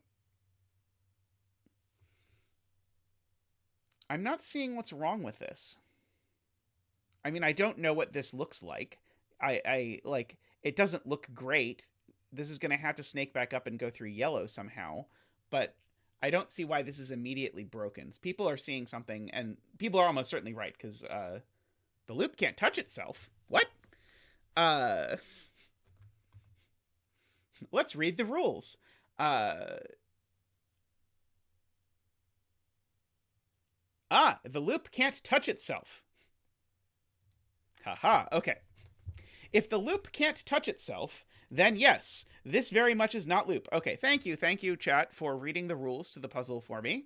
not seeing what's wrong with this. I mean, I don't know what this looks like. I like, it doesn't look great. This is going to have to snake back up and go through yellow somehow, but I don't see why this is immediately broken. People are seeing something, and people are almost certainly right, because the loop can't touch itself. What? Let's read the rules. The loop can't touch itself. Haha, okay. If the loop can't touch itself, then yes, this very much is not loop. Okay, thank you, chat, for reading the rules to the puzzle for me,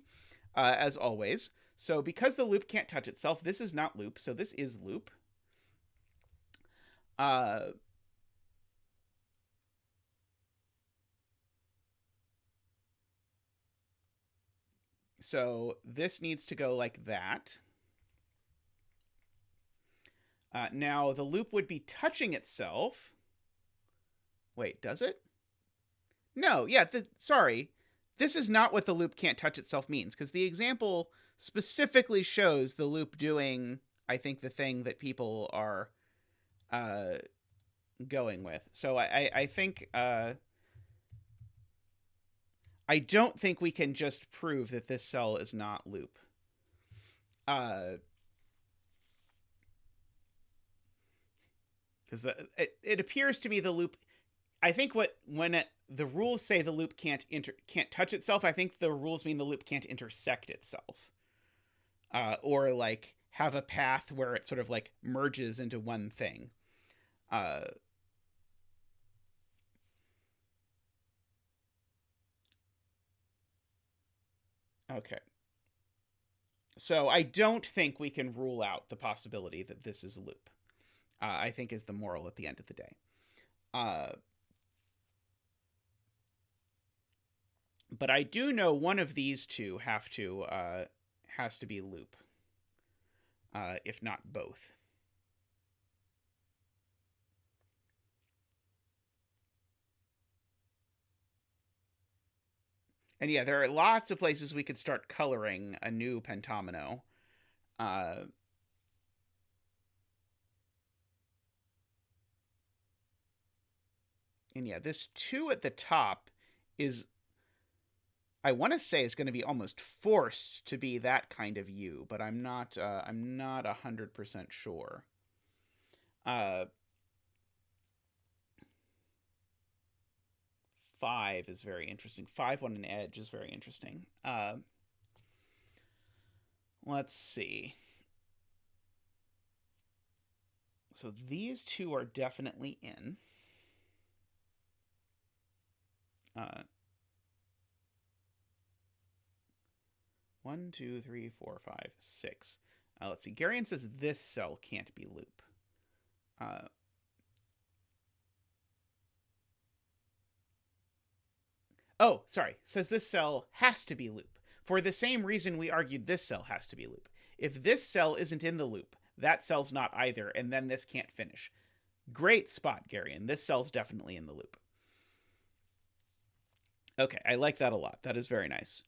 as always. So because the loop can't touch itself, this is not loop, so this is loop. So this needs to go like that. Now the loop would be touching itself. Wait, does it? No, yeah, sorry. This is not what the loop can't touch itself means, because the example specifically shows the loop doing, I think, the thing that people are going with. So I think I don't think we can just prove that this cell is not loop. Because it appears to me the loop. I think the rules say the loop can't touch itself, I think the rules mean the loop can't intersect itself, or like have a path where it sort of like merges into one thing. Okay. So I don't think we can rule out the possibility that this is a loop. I think is the moral at the end of the day. But I do know one of these two has to be loop, if not both. And yeah, there are lots of places we could start coloring a new pentomino. And yeah, this 2 at the top is, I want to say, is going to be almost forced to be that kind of U, but I'm not 100% sure. 5 is very interesting. 5 on an edge is very interesting. Let's see. So these two are definitely in. 1, 2, 3, 4, 5, 6. Let's see. Garion says this cell can't be loop. Oh, sorry. Says this cell has to be loop. For the same reason we argued this cell has to be loop. If this cell isn't in the loop, that cell's not either, and then this can't finish. Great spot, Garion. This cell's definitely in the loop. Okay, I like that a lot. That is very nice.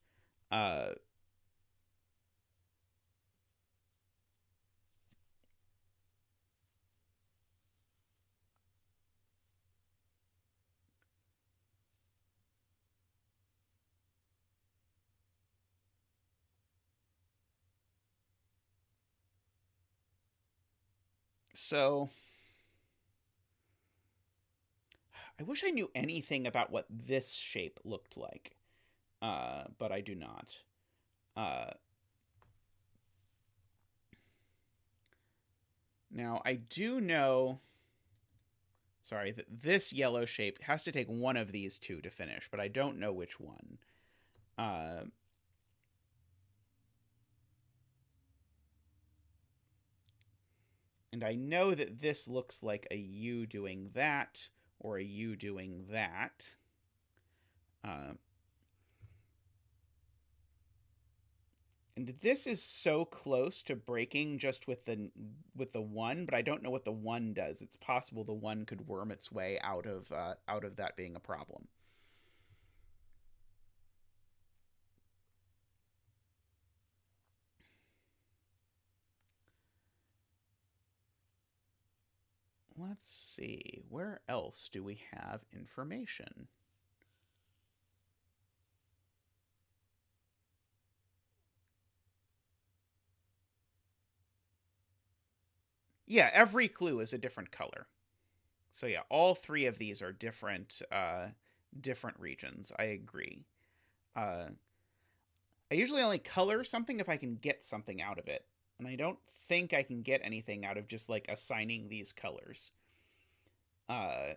So I wish I knew anything about what this shape looked like, but I do not. Now, I do know, sorry, that this yellow shape has to take one of these two to finish, but I don't know which one. And I know that this looks like a U doing that, or a U doing that. And this is so close to breaking just with the 1, but I don't know what the 1 does. It's possible the 1 could worm its way out of that being a problem. Let's see, where else do we have information? Yeah, every clue is a different color. So yeah, all 3 of these are different regions. I agree. I usually only color something if I can get something out of it. And I don't think I can get anything out of just like assigning these colors.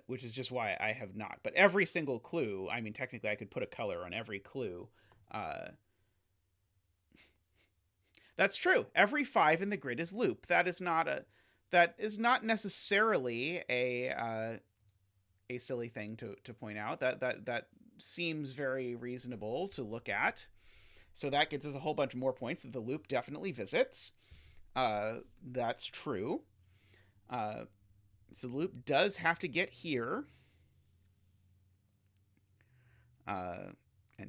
which is just why I have not. But every single clue, I mean, technically I could put a color on every clue. That's true. Every 5 in the grid is loop. That is not necessarily a silly thing to point out. That seems very reasonable to look at. So that gets us a whole bunch more points that the loop definitely visits. That's true. So the loop does have to get here. And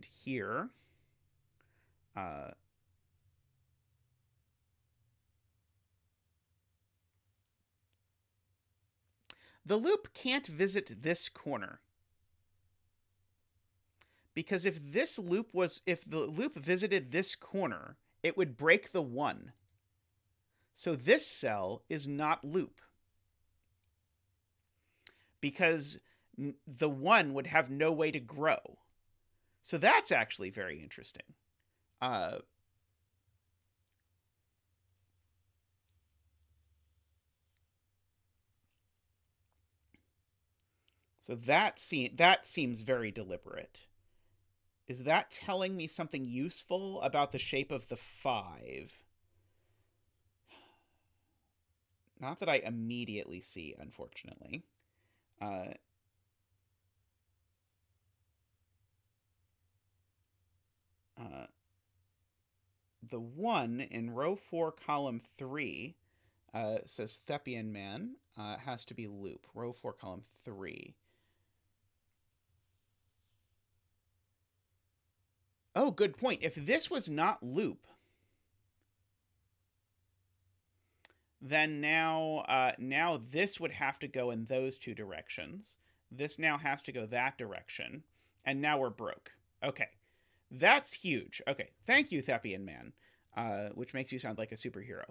here. The loop can't visit this corner. Because if the loop visited this corner, it would break the 1. So this cell is not loop. Because the 1 would have no way to grow. So that's actually very interesting. So that seems very deliberate. Is that telling me something useful about the shape of the 5? Not that I immediately see, unfortunately. The 1 in row 4, column 3 says Thespian man has to be loop. Row 4, column 3. Oh, good point. If this was not loop, then now this would have to go in those 2 directions. This now has to go that direction, and now we're broke. Okay, that's huge. Okay, thank you, Thespian man, which makes you sound like a superhero.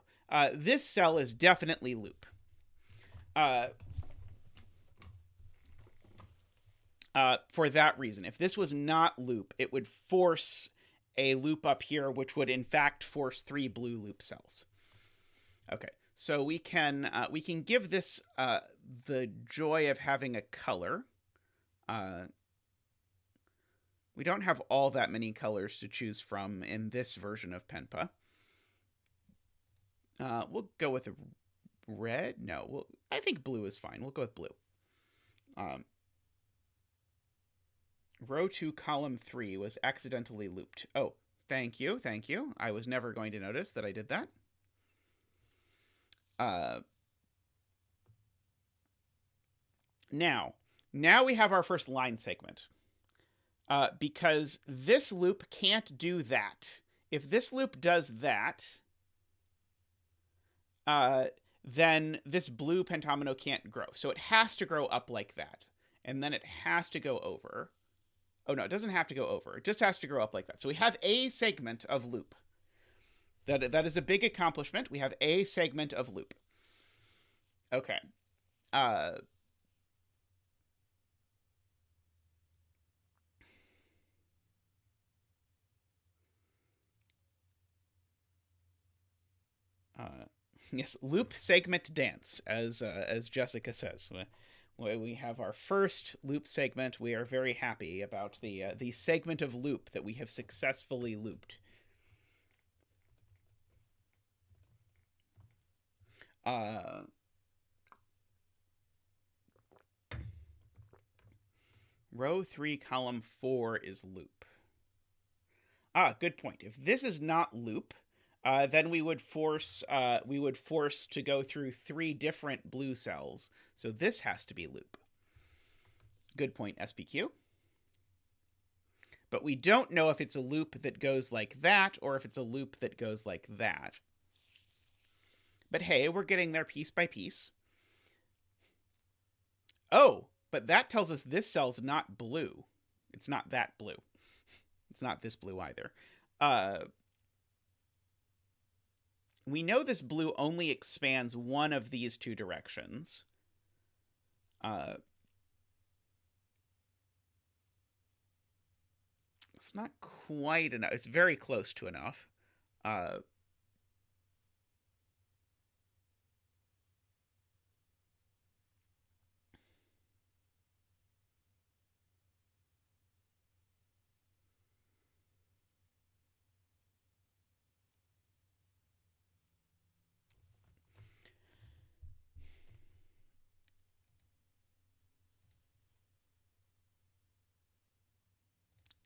This cell is definitely loop. For that reason. If this was not loop, it would force a loop up here, which would in fact force 3 blue loop cells. Okay, so we can give this the joy of having a color. We don't have all that many colors to choose from in this version of Penpa. We'll go with a red. No, I think blue is fine. We'll go with blue. Row 2, column 3 was accidentally looped. Oh, thank you. I was never going to notice that I did that. Now we have our first line segment. Because this loop can't do that. If this loop does that, then this blue pentomino can't grow. So it has to grow up like that. And then it has to go over. Oh, no, it doesn't have to go over. It just has to grow up like that. So we have a segment of loop. That is a big accomplishment. We have a segment of loop. Okay. Yes, loop segment dance, as Jessica says. We have our first loop segment. We are very happy about the segment of loop that we have successfully looped. Row 3, column 4 is loop. Good point. If this is not loop, then we would force to go through 3 different blue cells. So this has to be loop. Good point, SPQ. But we don't know if it's a loop that goes like that or if it's a loop that goes like that. But hey, we're getting there piece by piece. Oh, but that tells us this cell's not blue. It's not that blue. It's not this blue either. We know this blue only expands one of these 2 directions. It's not quite enough. It's very close to enough.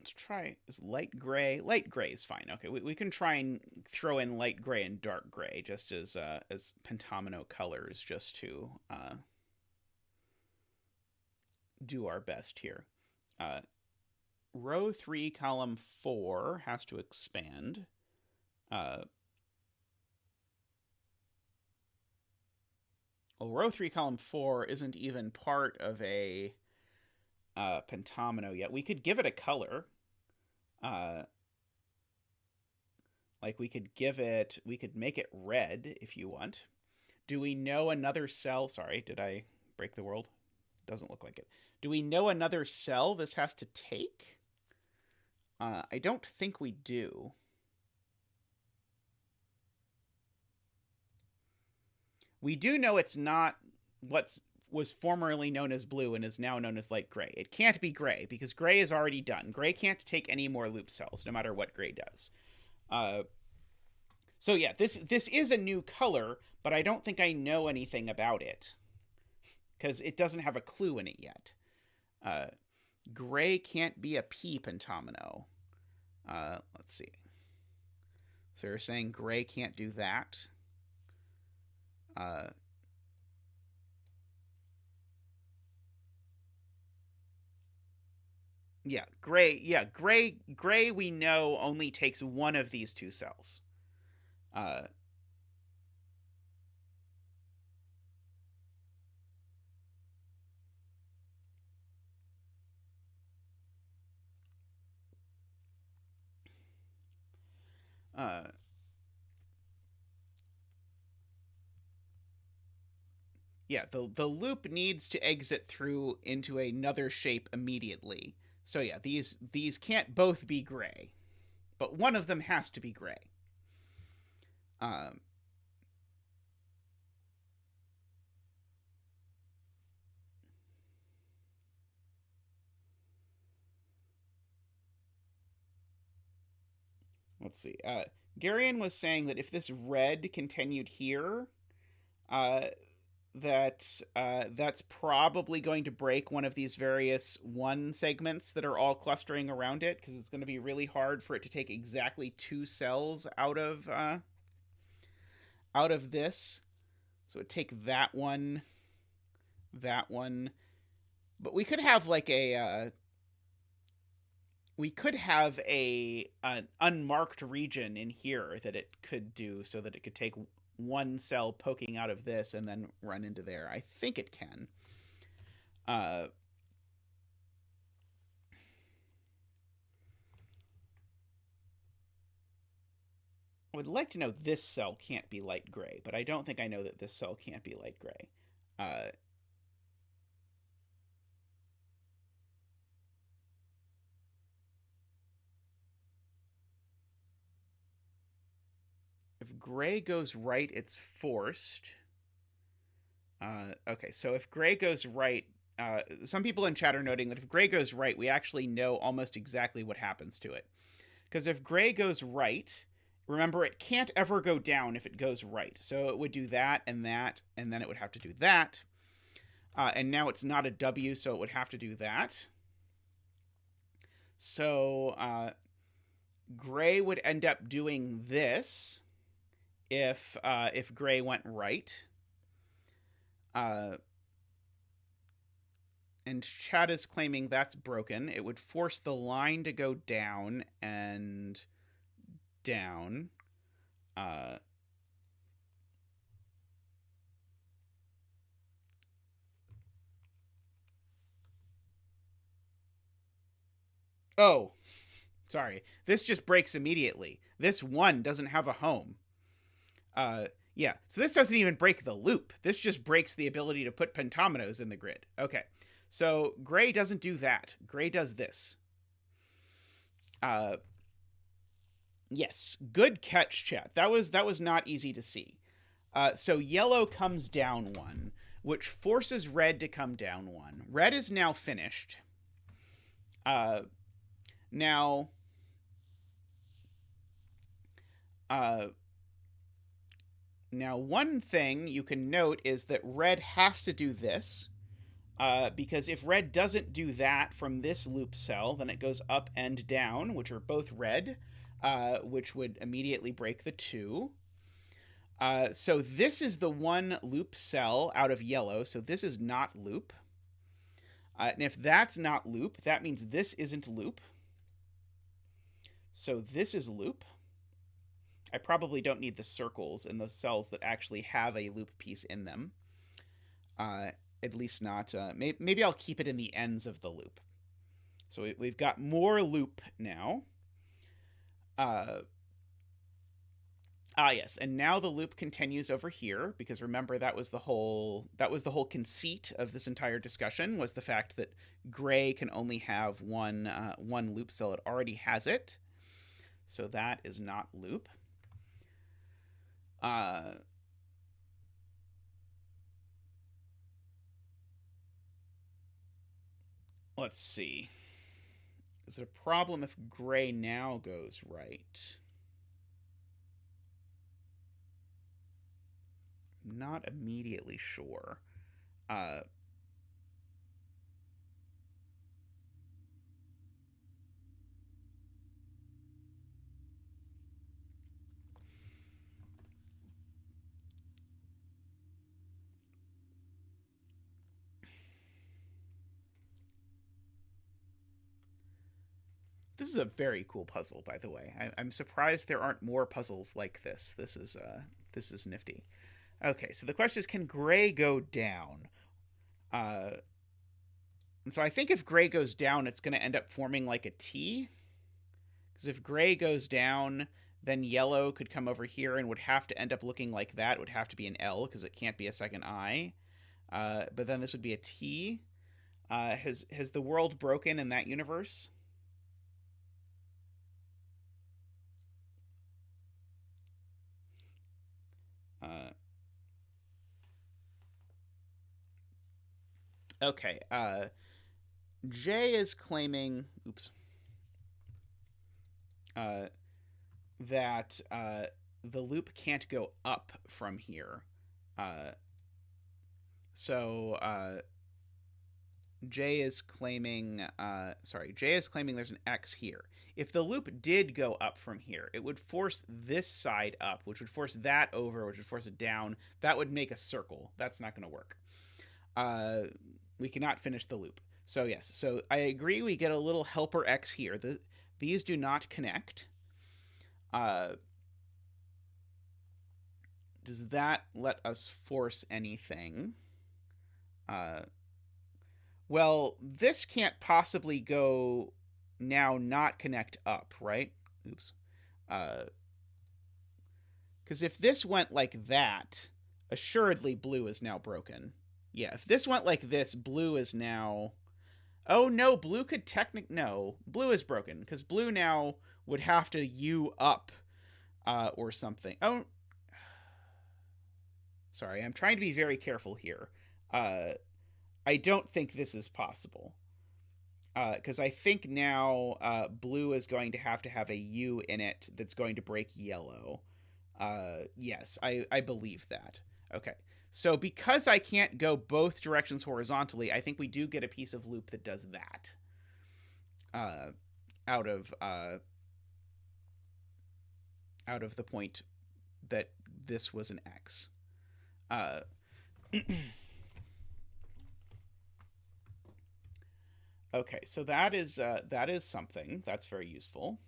let's try, is light gray? Light gray is fine. Okay, we can try and throw in light gray and dark gray just as pentomino colors, just to do our best here. Row 3, column 4 has to expand. Well, row 3, column 4 isn't even part of a pentomino yet. We could give it a color. Like we could make it red if you want. Do we know another cell? Sorry, did I break the world? Doesn't look like it. Do we know another cell this has to take? I don't think we do. We do know it's not what was formerly known as blue and is now known as light gray. It can't be gray because gray is already done. Gray can't take any more loop cells, no matter what gray does. So yeah, this is a new color, but I don't think I know anything about it because it doesn't have a clue in it yet. Gray can't be a P pentomino. Let's see. So you're saying gray can't do that? Yeah, gray. Yeah, gray. We know only takes one of these two cells. Yeah, the loop needs to exit through into another shape immediately. So yeah, these can't both be gray, but one of them has to be gray. Let's see. Garion was saying that if this red continued here, that's probably going to break one of these various one segments that are all clustering around it, because it's going to be really hard for it to take exactly two cells out of this. So it'd take that one, but we could have like an unmarked region in here that it could do, so that it could take one cell poking out of this and then run into there. I think it can. I would like to know this cell can't be light gray, but I don't think I know that this cell can't be light gray. If gray goes right, it's forced. Okay, so if gray goes right, some people in chat are noting that if gray goes right, we actually know almost exactly what happens to it. Because if gray goes right, remember, it can't ever go down if it goes right. So it would do that, and then it would have to do that. And now it's not a W, so it would have to do that. So gray would end up doing this if gray went right. And chat is claiming that's broken. It would force the line to go down and down. Oh, sorry. This just breaks immediately. This one doesn't have a home. Yeah, so this doesn't even break the loop. This just breaks the ability to put pentominos in the grid. Okay, so gray doesn't do that. Gray does this. Yes, good catch, chat. That was not easy to see. So yellow comes down one, which forces red to come down one. Red is now finished. Now, one thing you can note is that red has to do this. because if red doesn't do that from this loop cell, then it goes up and down, which are both red, which would immediately break the 2. So this is the one loop cell out of yellow, so this is not loop. And if that's not loop, that means this isn't loop. So this is loop. I probably don't need the circles in those cells that actually have a loop piece in them. At least not. Maybe I'll keep it in the ends of the loop. So we've got more loop now. Yes, and now the loop continues over here, because remember that was the whole conceit of this entire discussion, was the fact that gray can only have one loop cell. It already has it, so that is not loop. Let's see. Is it a problem if gray now goes right? Not immediately sure. This is a very cool puzzle, by the way. I'm surprised there aren't more puzzles like this. This is nifty. Okay, so the question is, can gray go down? And so I think if gray goes down, it's going to end up forming like a T. Because if gray goes down, then yellow could come over here and would have to end up looking like that. It would have to be an L, because it can't be a second I. But then this would be a T. Has the world broken in that universe? Okay. J is claiming, that the loop can't go up from here. So J is claiming, there's an X here. If the loop did go up from here, it would force this side up, which would force that over, which would force it down. That would make a circle. That's not going to work. We cannot finish the loop. So yes, so I agree we get a little helper X here. These do not connect. Does that let us force anything? Well, this can't possibly go now not connect up, right? Oops. Because if this went like that, assuredly blue is now broken. Yeah, if this went like this, blue is now... Oh, no, blue could No, blue is broken, because blue now would have to U up or something. Oh, sorry, I'm trying to be very careful here. I don't think this is possible. Because I think now blue is going to have a U in it that's going to break yellow. Yes, I believe that. Okay. So because I can't go both directions horizontally, I think we do get a piece of loop that does that. Out of the point that this was an X. Okay, so that is something that's very useful.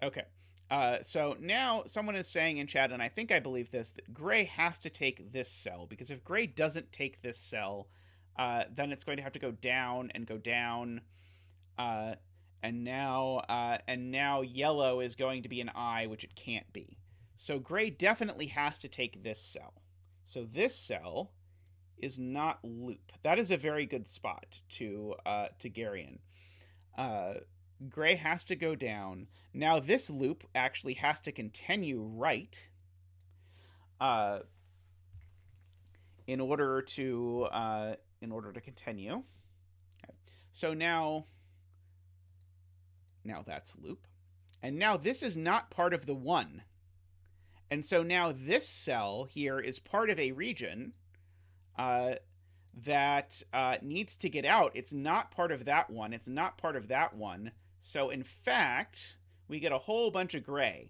Okay. So now someone is saying in chat, and I think I believe this, that gray has to take this cell, because if gray doesn't take this cell, then it's going to have to go down and go down, and now yellow is going to be an I, which it can't be. So gray definitely has to take this cell. So this cell is not loop. That is a very good spot to Garian. Gray has to go down. Now this loop actually has to continue right. in order to continue. Okay. So now that's loop. And now this is not part of the 1. And so now this cell here is part of a region that needs to get out. It's not part of that one. It's not part of that one. So in fact, we get a whole bunch of gray.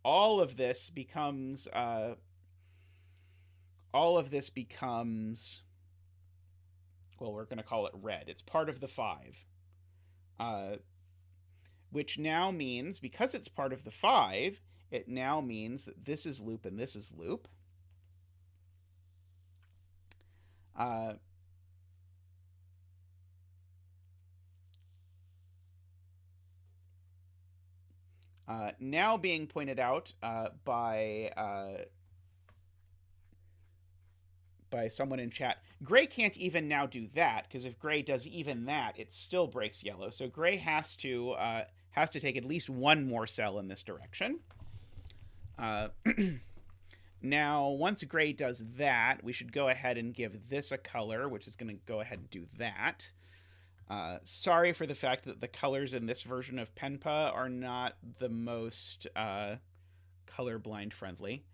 All of this becomes well, we're going to call it red. It's part of the 5. Which now means, because it's part of the 5, it now means that this is loop and this is loop. Now being pointed out by someone in chat, gray can't even now do that, because if gray does even that, it still breaks yellow. So gray has to take at least one more cell in this direction. Now, once gray does that, we should go ahead and give this a color, which is going to go ahead and do that. Sorry for the fact that the colors in this version of Penpa are not the most colorblind friendly.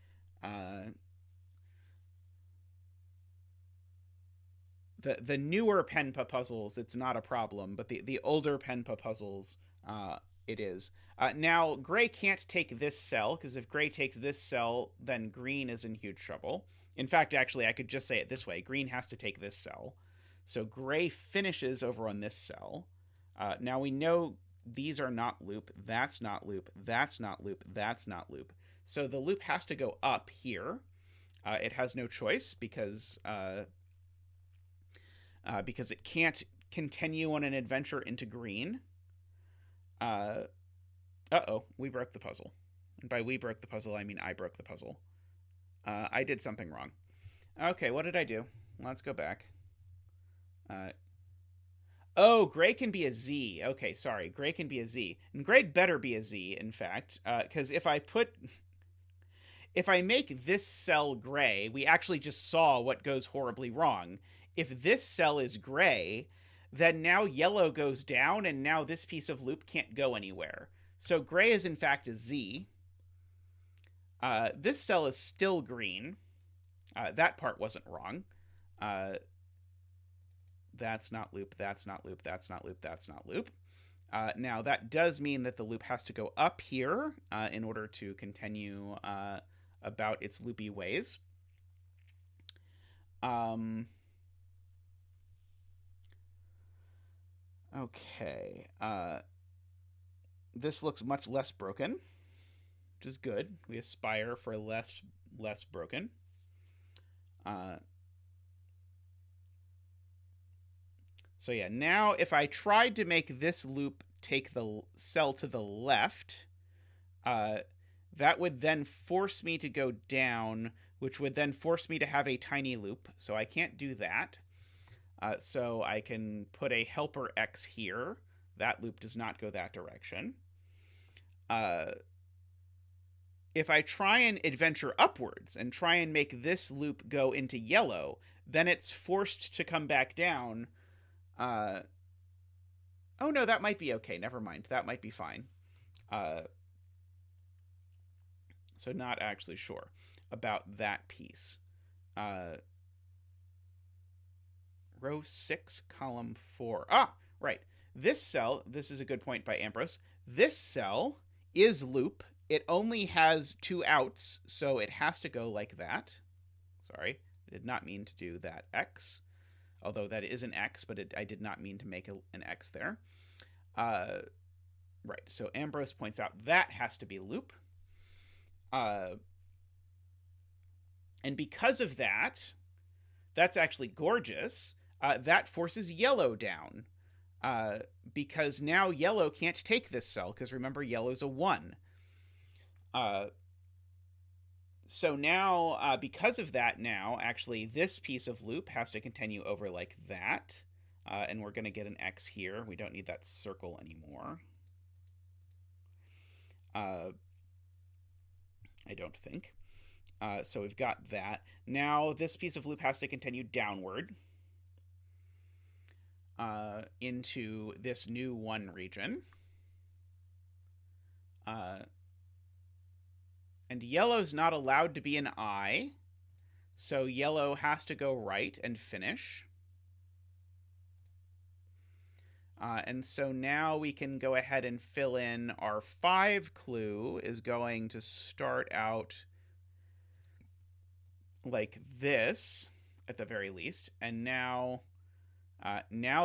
The newer Penpa puzzles, it's not a problem, but the older Penpa puzzles, it is. Now, gray can't take this cell, because if gray takes this cell, then green is in huge trouble. In fact, actually, I could just say it this way. Green has to take this cell. So gray finishes over on this cell. Now we know these are not loop. That's not loop. That's not loop. That's not loop. So the loop has to go up here. It has no choice because it can't continue on an adventure into green. Uh-oh, we broke the puzzle. And by we broke the puzzle, I mean I broke the puzzle. I did something wrong. Okay, what did I do? Let's go back. Oh, gray can be a Z. Okay, sorry. Gray can be a Z. And gray'd better be a Z, in fact, because if I make this cell gray, we actually just saw what goes horribly wrong. If this cell is gray, then now yellow goes down, and now this piece of loop can't go anywhere. So gray is, in fact, a Z. This cell is still green. That part wasn't wrong. That's not loop, that's not loop, that's not loop, that's not loop. Now, that does mean that the loop has to go up here in order to continue about its loopy ways. Okay. This looks much less broken, which is good. We aspire for less broken. So yeah, now if I tried to make this loop take the cell to the left, that would then force me to go down, which would then force me to have a tiny loop. So I can't do that. So I can put a helper X here. That loop does not go that direction. If I try and adventure upwards and try and make this loop go into yellow, then it's forced to come back down. Oh no, that might be okay. Never mind. That might be fine. So not actually sure about that piece. Row 6, column 4. Ah, right. This cell, this is a good point by Ambrose. This cell is loop. It only has 2 outs, so it has to go like that. Sorry, I did not mean to do that X. Although that is an X, but I did not mean to make an X there. Right, so Ambrose points out that has to be loop. And because of that, that's actually gorgeous. That forces yellow down. Because now yellow can't take this cell, because remember, yellow's a 1. So now, because of that now, actually, this piece of loop has to continue over like that. And we're going to get an X here. We don't need that circle anymore. I don't think. So we've got that. Now this piece of loop has to continue downward into this new 1 region. And yellow's not allowed to be an I, so yellow has to go right and finish. And so now we can go ahead and fill in our 5 clue is going to start out like this, at the very least. And now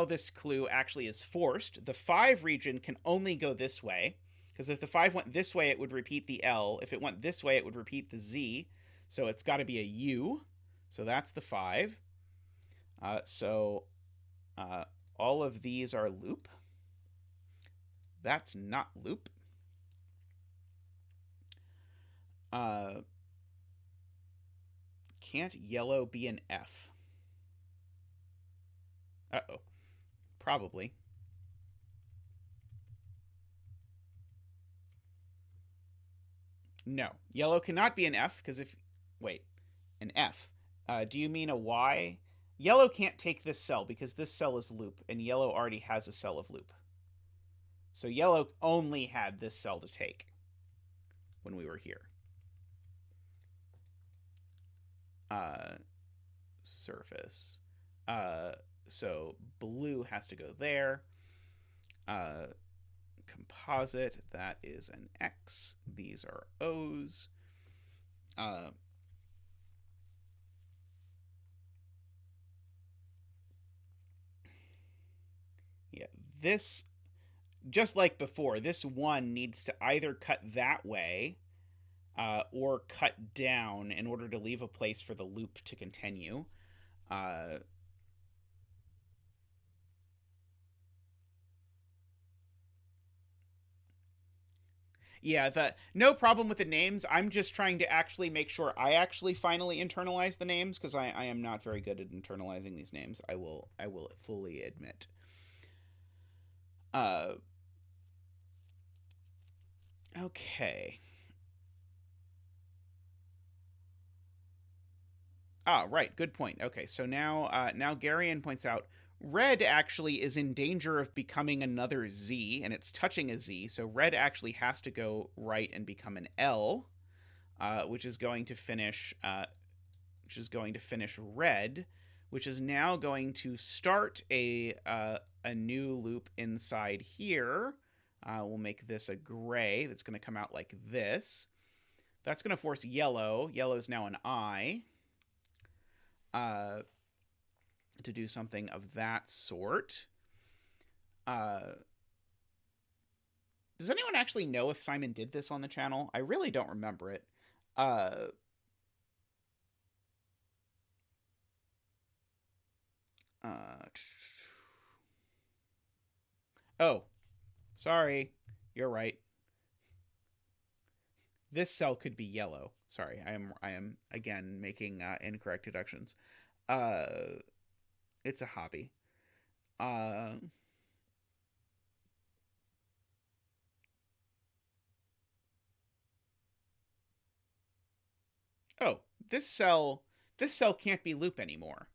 this clue actually is forced. The 5 region can only go this way, because if the 5 went this way, it would repeat the L. If it went this way, it would repeat the Z. So it's got to be a U. So that's the 5. All of these are loop. That's not loop. Can't yellow be an F? Uh-oh. Probably. No. Yellow cannot be an F, because if... Wait. An F. Do you mean a Y? Yellow can't take this cell, because this cell is loop, and yellow already has a cell of loop. So yellow only had this cell to take when we were here. Surface. So blue has to go there. Composite, that is an X. These are O's. Yeah, this, just like before, this 1 needs to either cut that way or cut down in order to leave a place for the loop to continue. Yeah, no problem with the names. I'm just trying to actually make sure I actually finally internalize the names, because I am not very good at internalizing these names. I will fully admit. Okay. Right. Good point. Okay, so now Garion points out red actually is in danger of becoming another Z, and it's touching a Z. So red actually has to go right and become an L, which is going to finish red, which is now going to start a new loop inside here. We'll make this a gray. That's going to come out like this. That's going to force yellow. Yellow is now an I. To do something of that sort. Does anyone actually know if Simon did this on the channel? I really don't remember it. Oh, sorry. You're right. This cell could be yellow. Sorry, I am again making incorrect deductions. It's a hobby. Oh, this cell can't be loop anymore.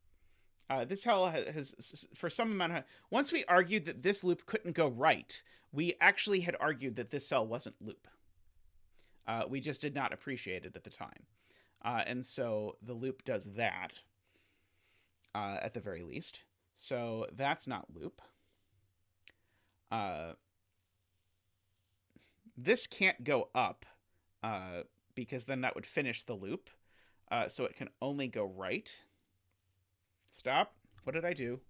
This cell has for some amount of... Once we argued that this loop couldn't go right, we actually had argued that this cell wasn't loop. We just did not appreciate it at the time. And so the loop does that, at the very least. So that's not loop. This can't go up, because then that would finish the loop. So it can only go right. Stop. What did I do?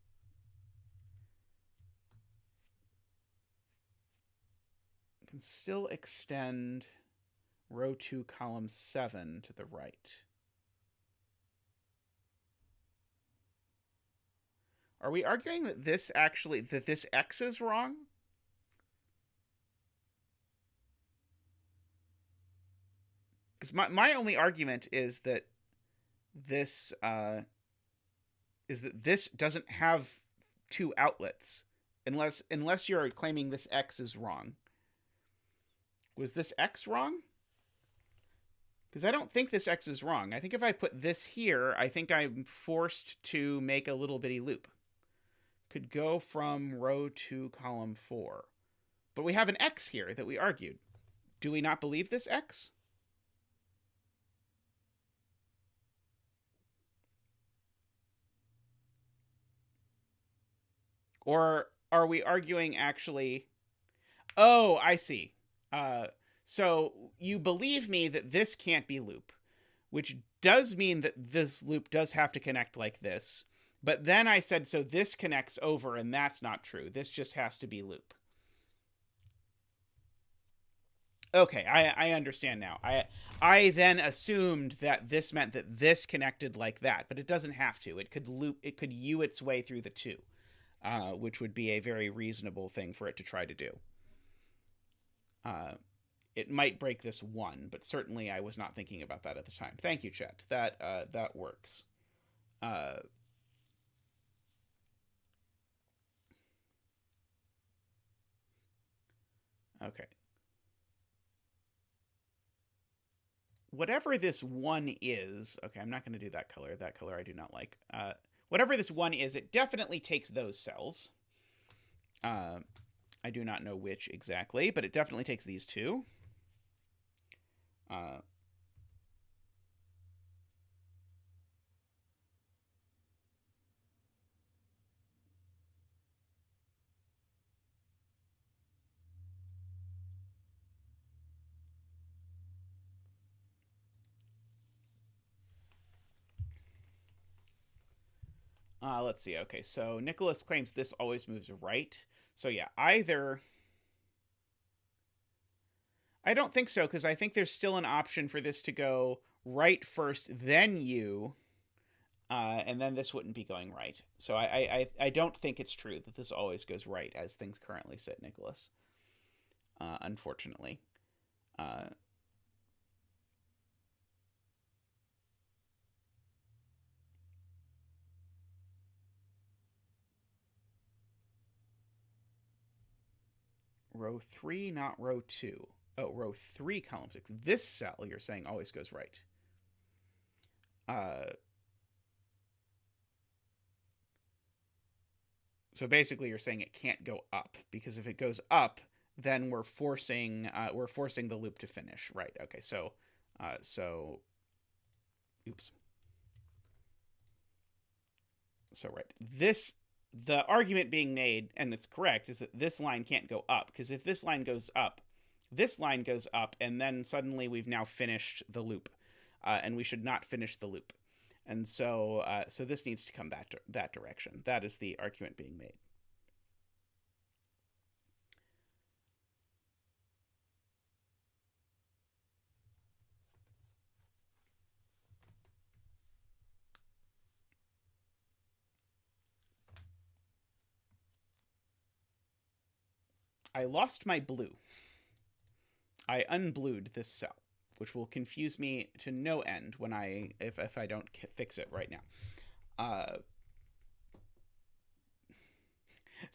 I can still extend row 2, column 7 to the right. Are we arguing that this X is wrong? Because my only argument is that this doesn't have 2 outlets, unless you're claiming this X is wrong. Was this X wrong? Because I don't think this x is wrong. I think if I put this here, I think I'm forced to make a little bitty loop. Could go from row 2, column 4. But we have an x here that we argued. Do we not believe this x? Or are we arguing actually... Oh, I see. So you believe me that this can't be loop, which does mean that this loop does have to connect like this. But then I said, so this connects over, and that's not true. This just has to be loop. Okay, I understand now. I then assumed that this meant that this connected like that, but it doesn't have to. It could loop. It could U its way through the two, which would be a very reasonable thing for it to try to do. It might break this one, but certainly I was not thinking about that at the time. Thank you, Chet. That works. Okay. Whatever this one is, okay, I'm not going to do that color. That color I do not like. Whatever this one is, it definitely takes those cells. I do not know which exactly, but it definitely takes these two. Let's see. Okay, so Nicholas claims this always moves right. So yeah, either... I don't think so, because I think there's still an option for this to go right first, then U, and then this wouldn't be going right. So I don't think it's true that this always goes right as things currently sit, Nicholas. Unfortunately. Row 3, not row 2. Oh, row 3, column 6. This cell, you're saying, always goes right. So basically, you're saying it can't go up, because if it goes up, then we're forcing the loop to finish. Right. Okay. So oops. So right. The argument being made, and it's correct, is that this line can't go up, because if this line goes up, and then suddenly we've now finished the loop, and we should not finish the loop. And so this needs to come that direction. That is the argument being made. I lost my blue. I unblued this cell, which will confuse me to no end when if I don't fix it right now.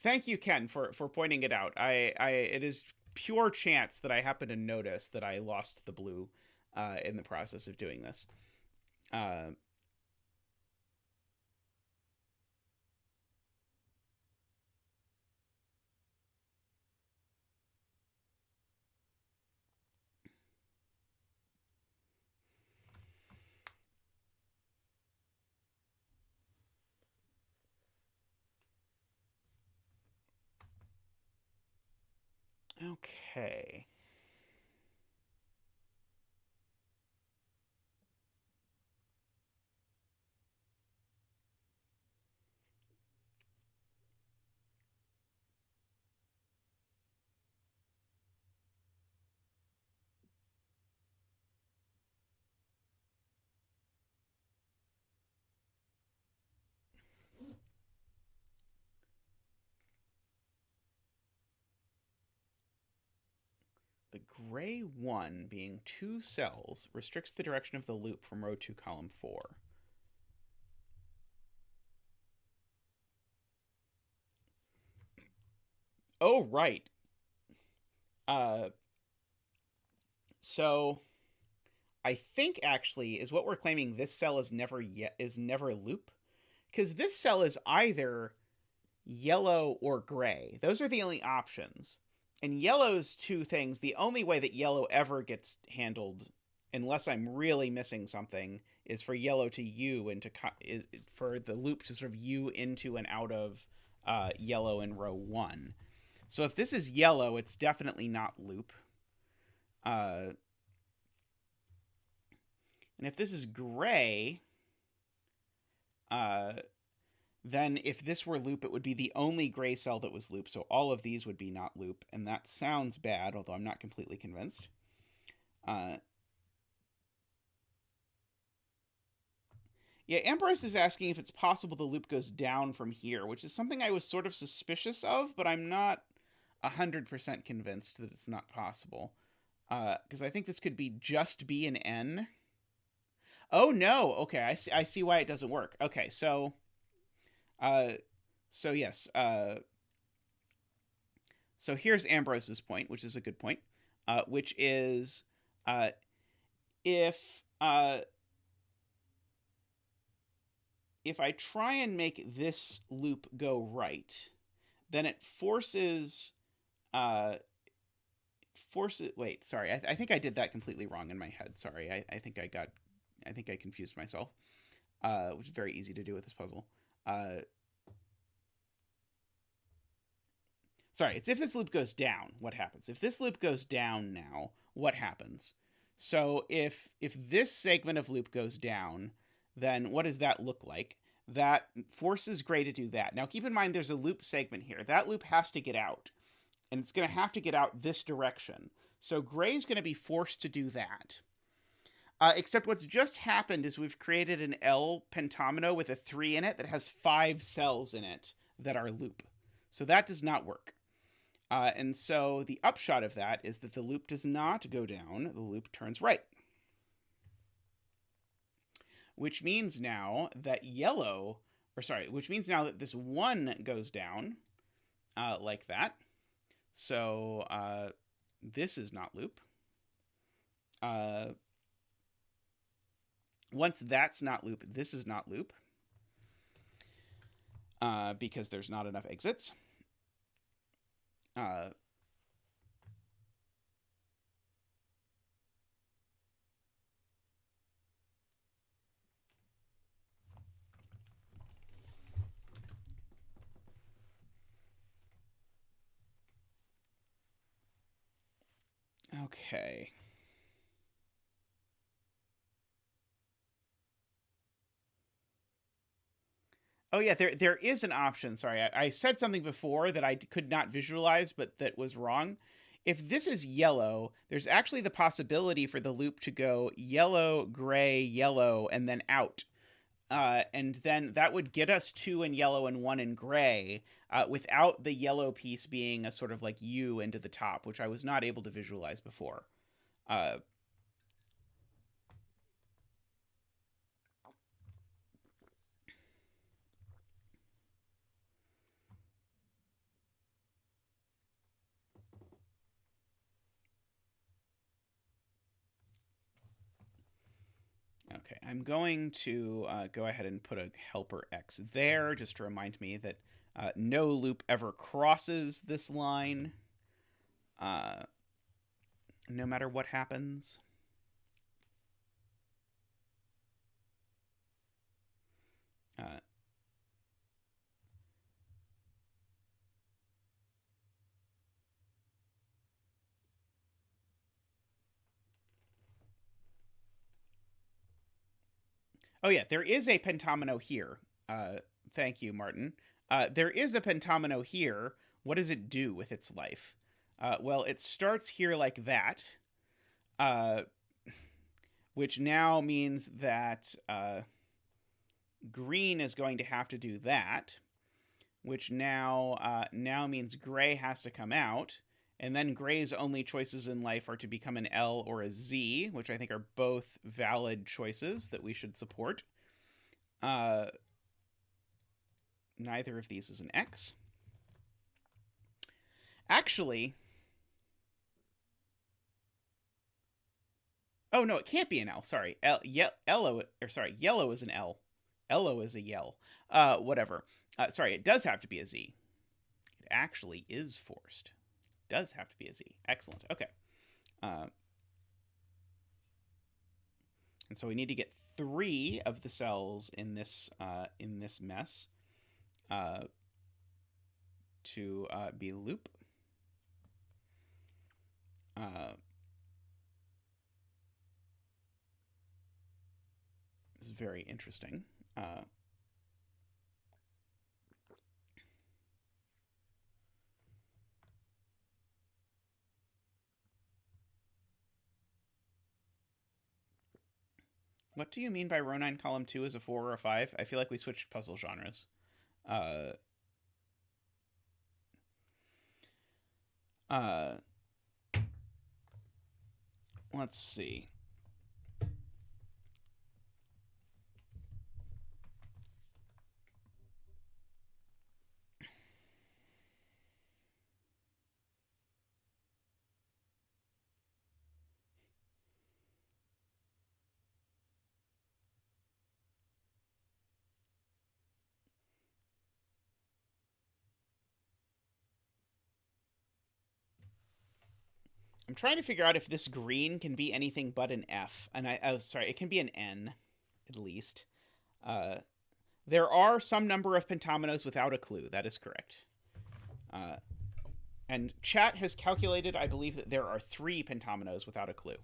Thank you, Ken, for pointing it out. It is pure chance that I happen to notice that I lost the blue in the process of doing this. Okay. The gray one, being two cells, restricts the direction of the loop from row 2, column 4. Oh, right. So I think actually is what we're claiming. This cell is never loop, because this cell is either yellow or gray. Those are the only options. And yellow's two things. The only way that yellow ever gets handled, unless I'm really missing something, is for yellow to U and for the loop to sort of U into and out of yellow in row 1. So if this is yellow, it's definitely not loop. And if this is gray, then if this were loop, it would be the only gray cell that was loop. So all of these would be not loop. And that sounds bad, although I'm not completely convinced. Yeah, Ambrose is asking if it's possible the loop goes down from here, which is something I was sort of suspicious of, but I'm not 100% convinced that it's not possible. Because I think this could be just B and N. Oh, no. Okay, I see why it doesn't work. Okay, so yes. So here's Ambrose's point, which is a good point, which is if I try and make this loop go right, then it forces wait, sorry, I think I did that completely wrong in my head. Sorry, I think I confused myself, which is very easy to do with this puzzle. Sorry, it's if this loop goes down, what happens? If this loop goes down now, what happens? So if this segment of loop goes down, then what does that look like? That forces gray to do that. Now keep in mind there's a loop segment here. That loop has to get out, and it's going to have to get out this direction. So gray is going to be forced to do that. Except what's just happened is we've created an L pentomino with a 3 in it that has 5 cells in it that are loop. So that does not work. And so the upshot of that is that the loop does not go down. The loop turns right. Which means now that which means now that this 1 goes down like that. So this is not loop. Once that's not loop, this is not loop. Because there's not enough exits. Okay. Oh yeah, there is an option. Sorry, I said something before that I could not visualize, but that was wrong. If this is yellow, there's actually the possibility for the loop to go yellow, gray, yellow, and then out. And then that would get us 2 in yellow and 1 in gray, without the yellow piece being a sort of like U into the top, which I was not able to visualize before. Okay, I'm going to go ahead and put a helper X there, just to remind me that no loop ever crosses this line, no matter what happens. Oh yeah, there is a pentomino here. Thank you, Martin. There is a pentomino here. What does it do with its life? Well, it starts here like that, which now means that green is going to have to do that, which now means gray has to come out. And then gray's only choices in life are to become an L or a Z, which I think are both valid choices that we should support. Neither of these is an X. Actually, Oh no, it can't be an L. Sorry, yellow or sorry, yellow is an L. Yellow is a yell. Whatever. Sorry, it does have to be a Z. It actually is forced. It does have to be a Z. Excellent. Okay. And so we need to get 3 of the cells in this mess to be loop. This is very interesting. What do you mean by row 9 column 2 is a 4 or a 5? I feel like we switched puzzle genres. Let's see. I'm trying to figure out if this green can be anything but an F. And sorry, it can be an N, at least. There are some number of pentominoes without a clue. That is correct. And chat has calculated, I believe, that there are 3 pentominoes without a clue.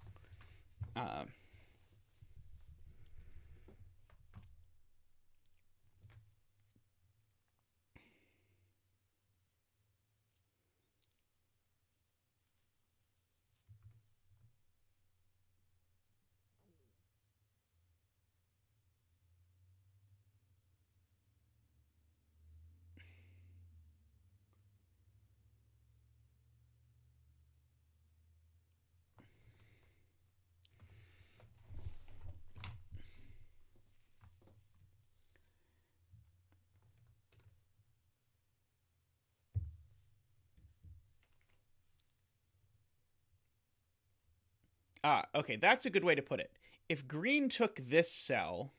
Okay, that's a good way to put it. If green took this cell...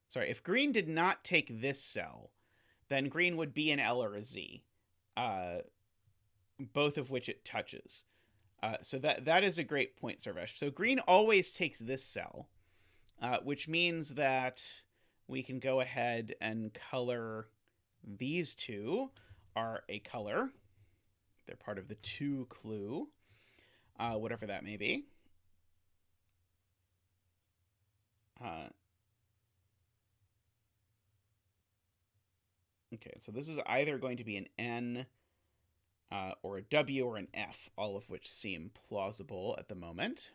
Sorry, if green did not take this cell, then green would be an L or a Z, both of which it touches. So that is a great point, Sarvesh. So green always takes this cell, which means that we can go ahead and color these 2 are a color. They're part of the 2 clue, whatever that may be. Okay, so this is either going to be an N or a W or an F, all of which seem plausible at the moment.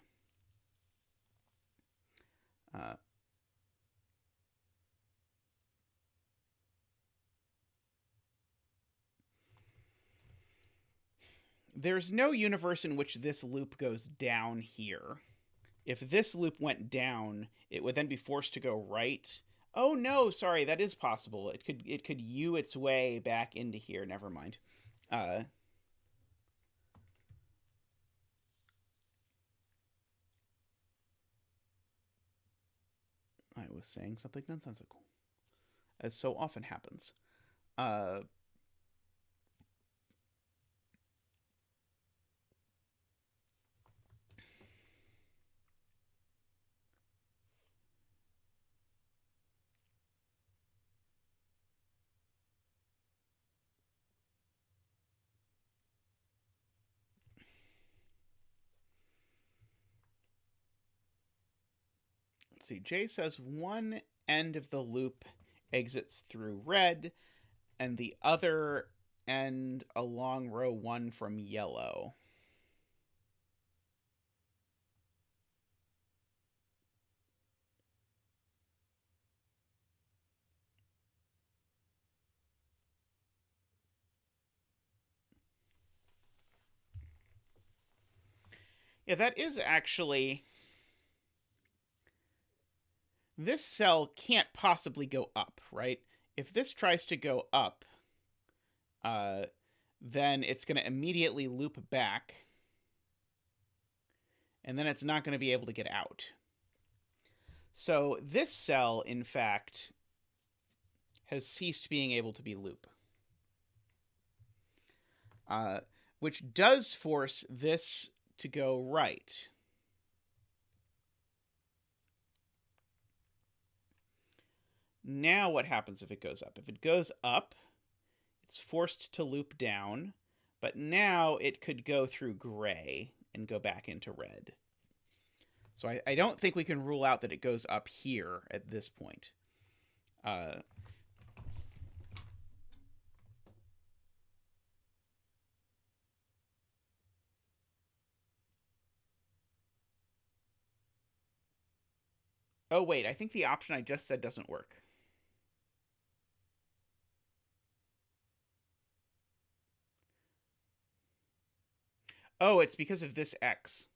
There's no universe in which this loop goes down here. If this loop went down, it would then be forced to go right. Oh no, sorry, that is possible. It could U its way back into here. Never mind. I was saying something nonsensical, as so often happens. Let's see. Jay says one end of the loop exits through red, and the other end along row 1 from yellow. Yeah, that is actually... This cell can't possibly go up, right? If this tries to go up, then it's going to immediately loop back and then it's not going to be able to get out. So this cell, in fact, has ceased being able to be loop. Which does force this to go right. Now what happens if it goes up? If it goes up, it's forced to loop down, but now it could go through gray and go back into red. So I don't think we can rule out that it goes up here at this point. Oh, wait, I think the option I just said doesn't work. Oh, it's because of this X.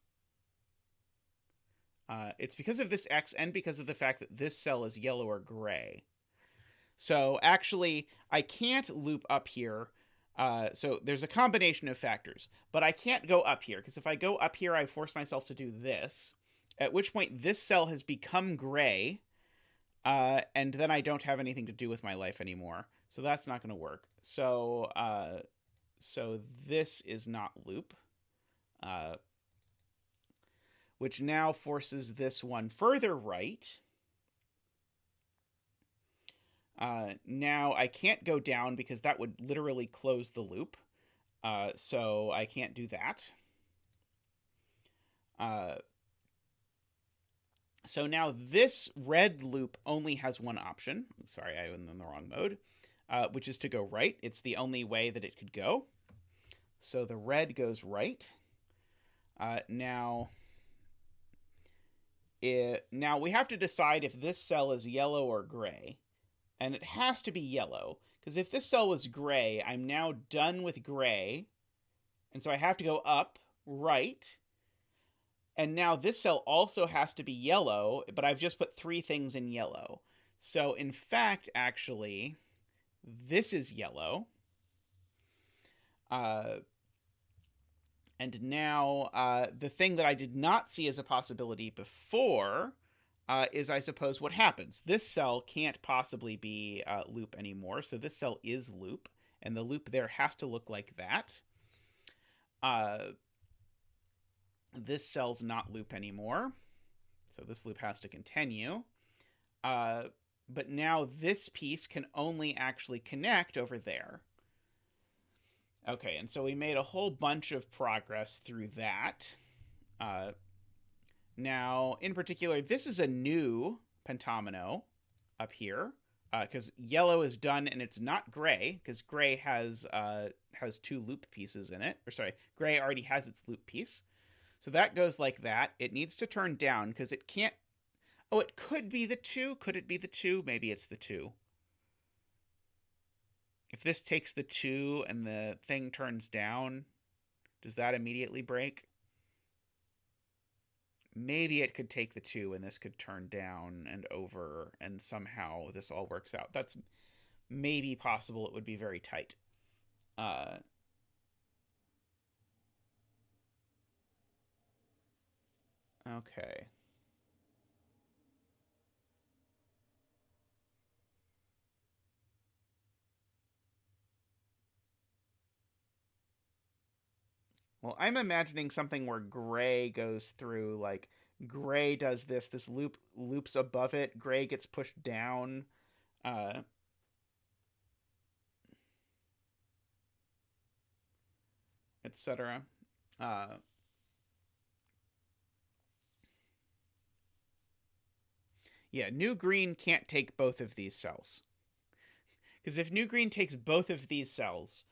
It's because of this X and because of the fact that this cell is yellow or gray. So actually, I can't loop up here. So there's a combination of factors. But I can't go up here, because if I go up here, I force myself to do this, at which point this cell has become gray, and then I don't have anything to do with my life anymore. So that's not going to work. So this is not loop. Which now forces this one further right. Now I can't go down because that would literally close the loop. So I can't do that. So now this red loop only has one option. Sorry, I was in the wrong mode. Which is to go right. It's the only way that it could go. So the red goes right. Now we have to decide if this cell is yellow or gray. And it has to be yellow, because if this cell was gray, I'm now done with gray. And so I have to go up, right. And now this cell also has to be yellow, but I've just put 3 things in yellow. So in fact, actually, this is yellow. And now the thing that I did not see as a possibility before is, I suppose, what happens. This cell can't possibly be loop anymore, so this cell is loop, and the loop there has to look like that. This cell's not loop anymore, so this loop has to continue. But now this piece can only actually connect over there. Okay, and so we made a whole bunch of progress through that. Now, in particular, this is a new pentomino up here, because yellow is done and it's not gray, because gray has 2 loop pieces in it. Or sorry, gray already has its loop piece. So that goes like that. It needs to turn down because it can't... Oh, it could be the 2. Could it be the 2? Maybe it's the 2. If this takes the 2 and the thing turns down, does that immediately break? Maybe it could take the 2 and this could turn down and over, and somehow this all works out. That's maybe possible. It would be very tight. Okay. Well, I'm imagining something where gray goes through, like, gray does this loop loops above it, gray gets pushed down, etc. Yeah, new green can't take both of these cells. Because if new green takes both of these cells,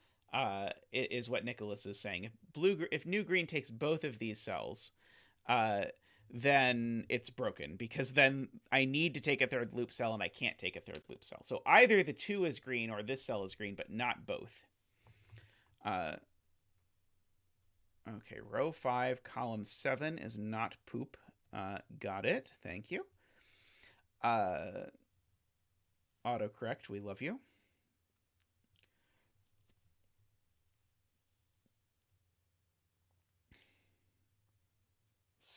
is what Nicholas is saying. If new green takes both of these cells, then it's broken, because then I need to take a third loop cell and I can't take a third loop cell. So either the 2 is green or this cell is green, but not both. Okay, row 5, column 7 is not poop. Got it. Thank you. Autocorrect, we love you.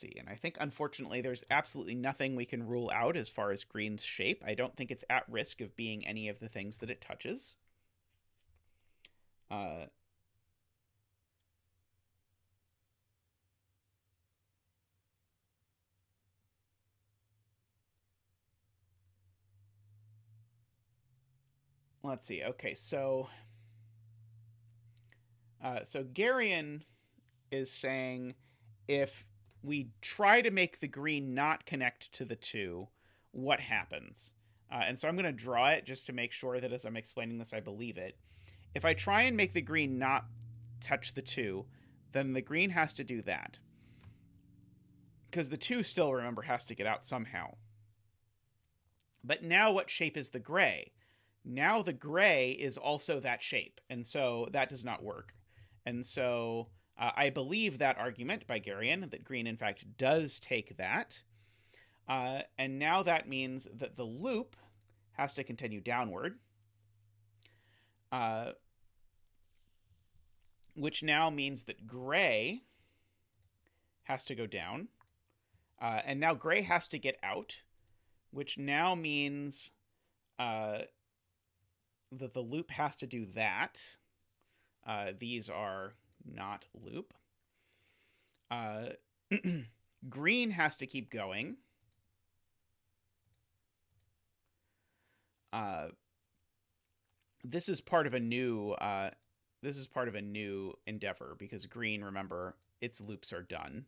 see. And I think, unfortunately, there's absolutely nothing we can rule out as far as green's shape. I don't think it's at risk of being any of the things that it touches. Let's see. Okay, so Garion is saying if we try to make the green not connect to the 2, what happens? And so I'm going to draw it just to make sure that as I'm explaining this, I believe it. If I try and make the green not touch the 2, then the green has to do that. Because the 2 still, remember, has to get out somehow. But now what shape is the gray? Now the gray is also that shape, and so that does not work. And so I believe that argument by Garion, that green in fact does take that. And now that means that the loop has to continue downward, which now means that gray has to go down. And now gray has to get out, which now means that the loop has to do that. These are not loop. Green has to keep going. This is part of a new endeavor because green, remember, its loops are done.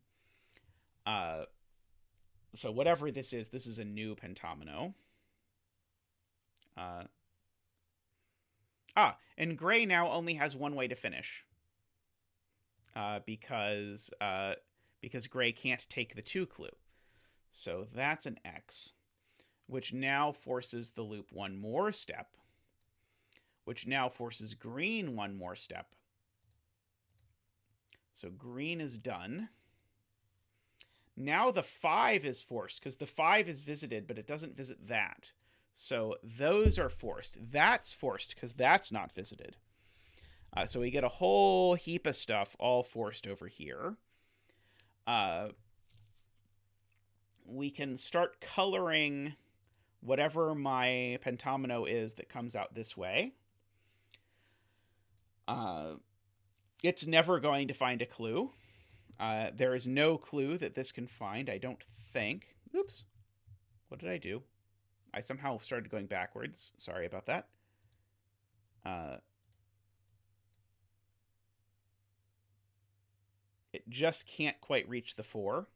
So whatever this is a new pentomino. And gray now only has one way to finish. Because gray can't take the 2 clue. So that's an X, which now forces the loop one more step, which now forces green one more step. So green is done. Now the 5 is forced, because the 5 is visited, but it doesn't visit that. So those are forced. That's forced, because that's not visited. So we get a whole heap of stuff all forced over here. We can start coloring whatever my pentomino is that comes out this way. It's never going to find a clue. There is no clue that this can find, I don't think. Oops. What did I do? I somehow started going backwards. Sorry about that. It just can't quite reach the 4.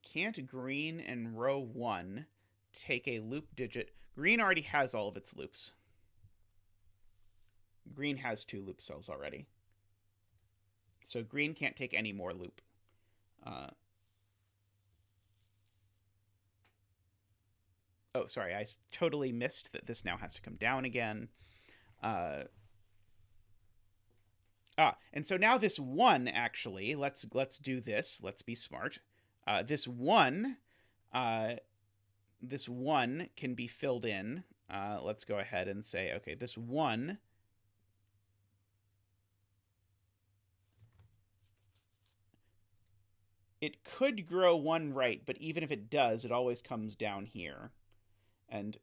Can't green in row 1 take a loop digit? Green already has all of its loops. Green has 2 loop cells already. So green can't take any more loop. Oh, sorry, I totally missed that this now has to come down again. And so now this 1, actually, let's do this. Let's be smart. This 1 can be filled in. Let's go ahead and say, okay, this 1... It could grow 1 right, but even if it does, it always comes down here. And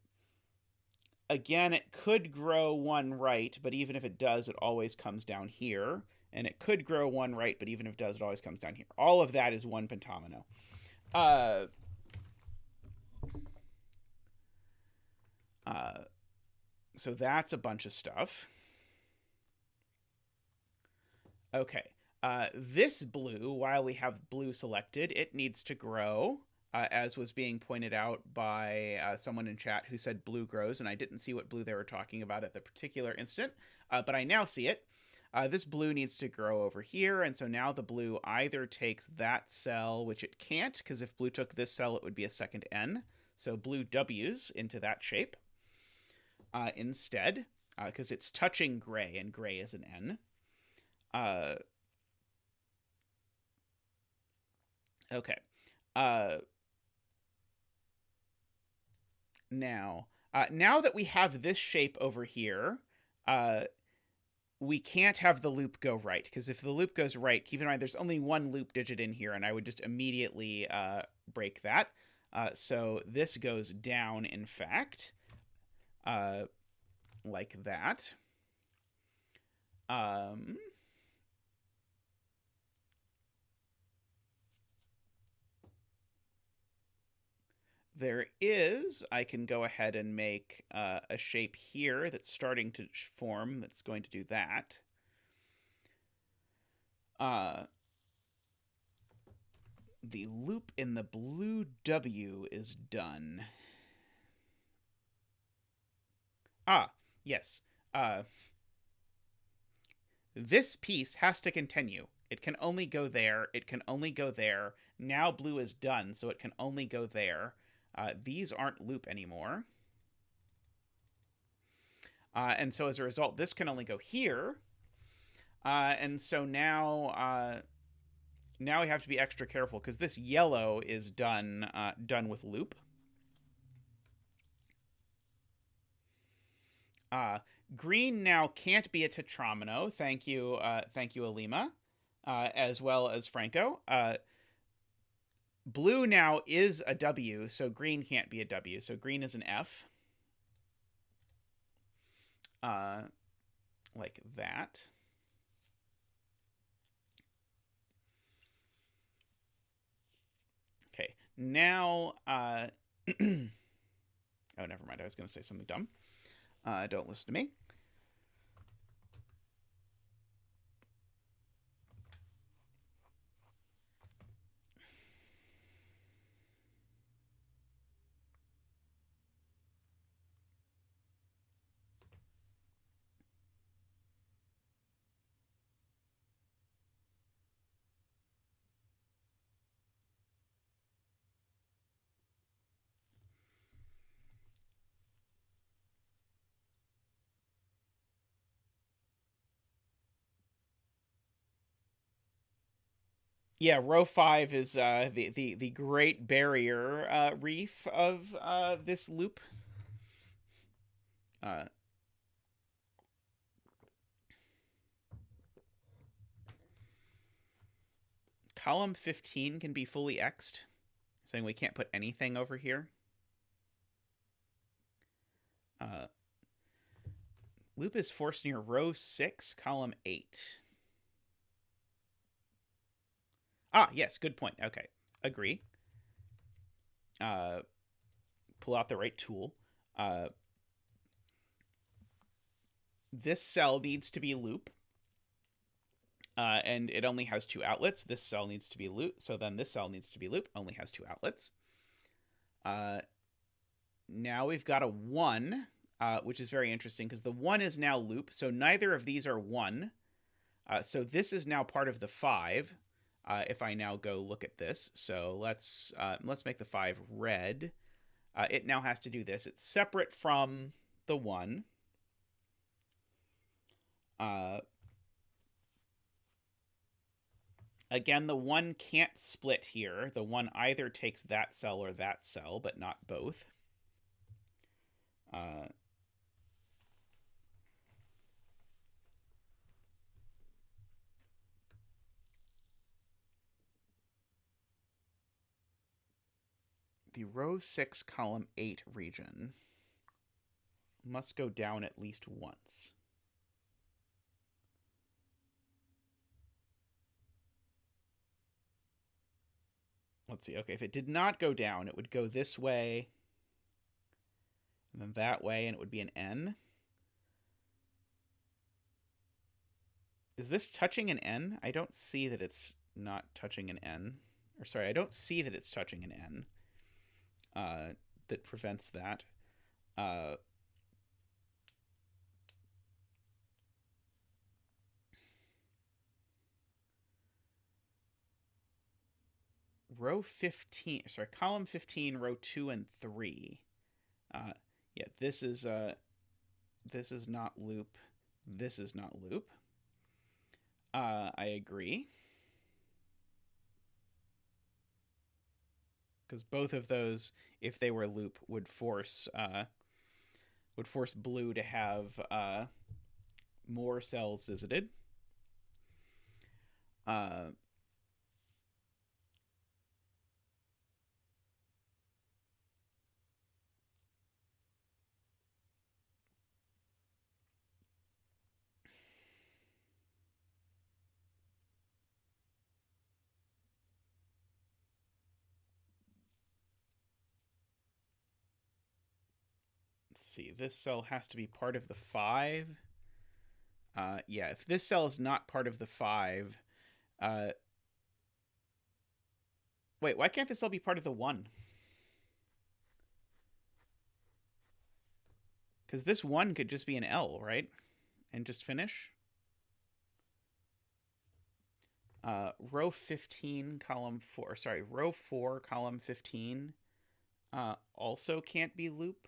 again, it could grow 1 right, but even if it does, it always comes down here. And it could grow 1 right, but even if it does, it always comes down here. All of that is 1 pentomino. So that's a bunch of stuff. Okay. This blue, while we have blue selected, it needs to grow, as was being pointed out by someone in chat who said blue grows, and I didn't see what blue they were talking about at the particular instant, but I now see it. This blue needs to grow over here, and so now the blue either takes that cell, which it can't, because if blue took this cell, it would be a second N. So blue W's into that shape instead, because it's touching gray, and gray is an N. Okay. Now that we have this shape over here, we can't have the loop go right, because if the loop goes right, keep in mind there's only one loop digit in here, and I would just immediately break that. So this goes down, in fact, like that. I can go ahead and make a shape here that's starting to form that's going to do that. The loop in the blue W is done. Yes. This piece has to continue. It can only go there. It can only go there. Now blue is done, so it can only go there. These aren't loop anymore. And so as a result, this can only go here. And so now we have to be extra careful, because this yellow is done with loop. Green now can't be a tetromino. Thank you, Alima, as well as Franco. Blue now is a W, so green can't be a W. So green is an F. Like that. Okay, now... oh, never mind. I was going to say something dumb. Don't listen to me. Yeah, row 5 is the Great Barrier Reef of this loop. Column 15 can be fully x'd, saying we can't put anything over here. Loop is forced near row 6, column 8. Yes, good point. Okay, agree. Pull out the right tool. This cell needs to be loop. And it only has 2 outlets. This cell needs to be loop. So then this cell needs to be loop. Only has 2 outlets. Now we've got a 1, which is very interesting, because the 1 is now loop. So neither of these are 1. So this is now part of the 5. If I now go look at this. So let's make the 5 red. It now has to do this. It's separate from the 1. Again, the 1 can't split here. The 1 either takes that cell or that cell, but not both. The row 6, column 8 region must go down at least once. Let's see. Okay, if it did not go down, it would go this way, and then that way, and it would be an N. Is this touching an N? I don't see that it's not touching an N. Or sorry, I don't see that it's touching an N. That prevents that. Row 15, sorry, column 15, row 2 and 3. Yeah, this is not loop. This is not loop. I agree. Because both of those, if they were loop, would force blue to have more cells visited. Let's see, this cell has to be part of the 5. Yeah, if this cell is not part of the 5, wait, why can't this cell be part of the 1? Because this 1 could just be an L, right? And just finish. Row 15, column 4. Sorry, row 4, column 15 also can't be loop.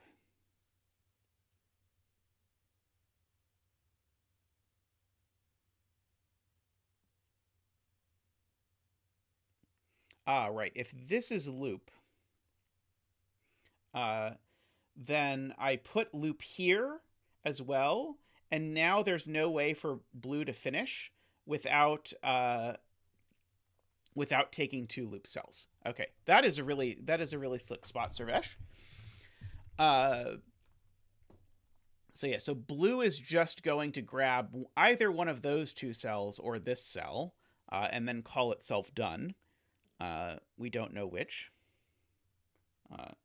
Right. If this is loop, then I put loop here as well, and now there's no way for blue to finish without taking 2 loop cells. Okay, that is a really slick spot, Servesh. So yeah, so blue is just going to grab either one of those 2 cells or this cell, and then call itself done. We don't know which. Let's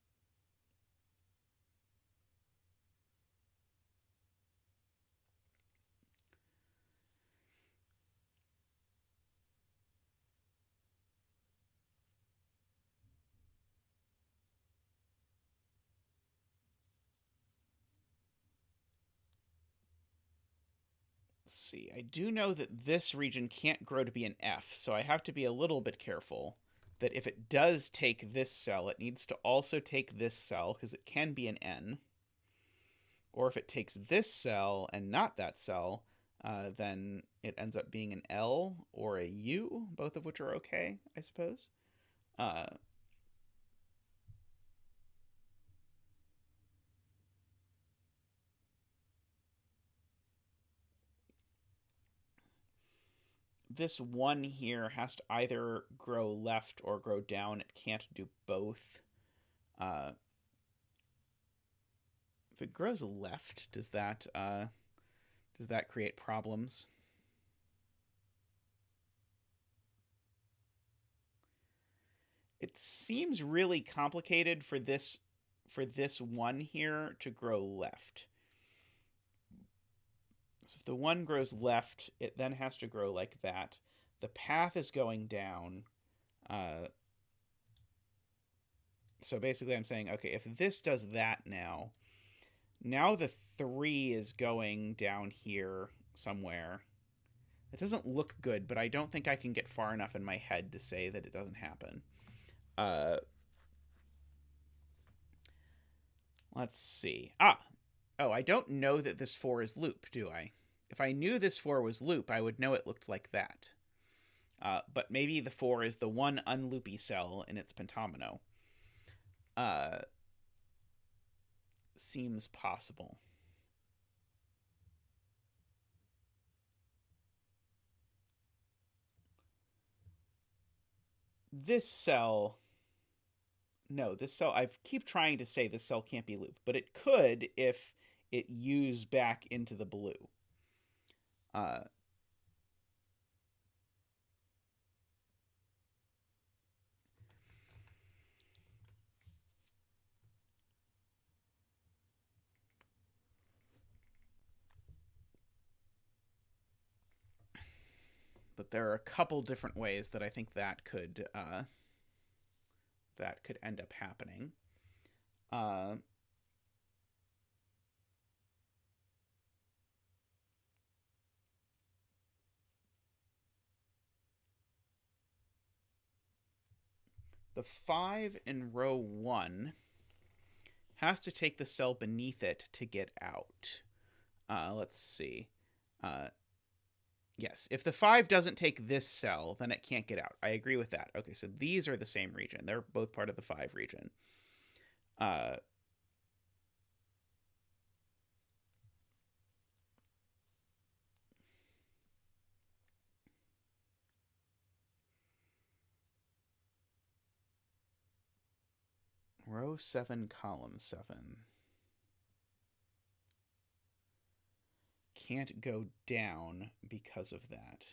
see. I do know that this region can't grow to be an F, so I have to be a little bit careful that if it does take this cell, it needs to also take this cell, because it can be an N. Or if it takes this cell and not that cell, then it ends up being an L or a U, both of which are okay, I suppose. This 1 here has to either grow left or grow down. It can't do both. If it grows left, does that create problems? It seems really complicated for this 1 here to grow left. So if the 1 grows left, it then has to grow like that. The path is going down. So basically I'm saying, okay, if this does that now the 3 is going down here somewhere. It doesn't look good, but I don't think I can get far enough in my head to say that it doesn't happen. Let's see. Oh, I don't know that this 4 is loop, do I? If I knew this 4 was loop, I would know it looked like that. But maybe the 4 is the one unloopy cell in its pentomino. Seems possible. This cell... No, this cell... I keep trying to say this cell can't be loop, but it could if it U's back into the blue. But there are a couple different ways that I think that could end up happening. The 5 in row 1 has to take the cell beneath it to get out. Let's see. Yes, if the 5 doesn't take this cell, then it can't get out. I agree with that. Okay, so these are the same region. They're both part of the 5 region. Row 7, column 7. Can't go down because of that.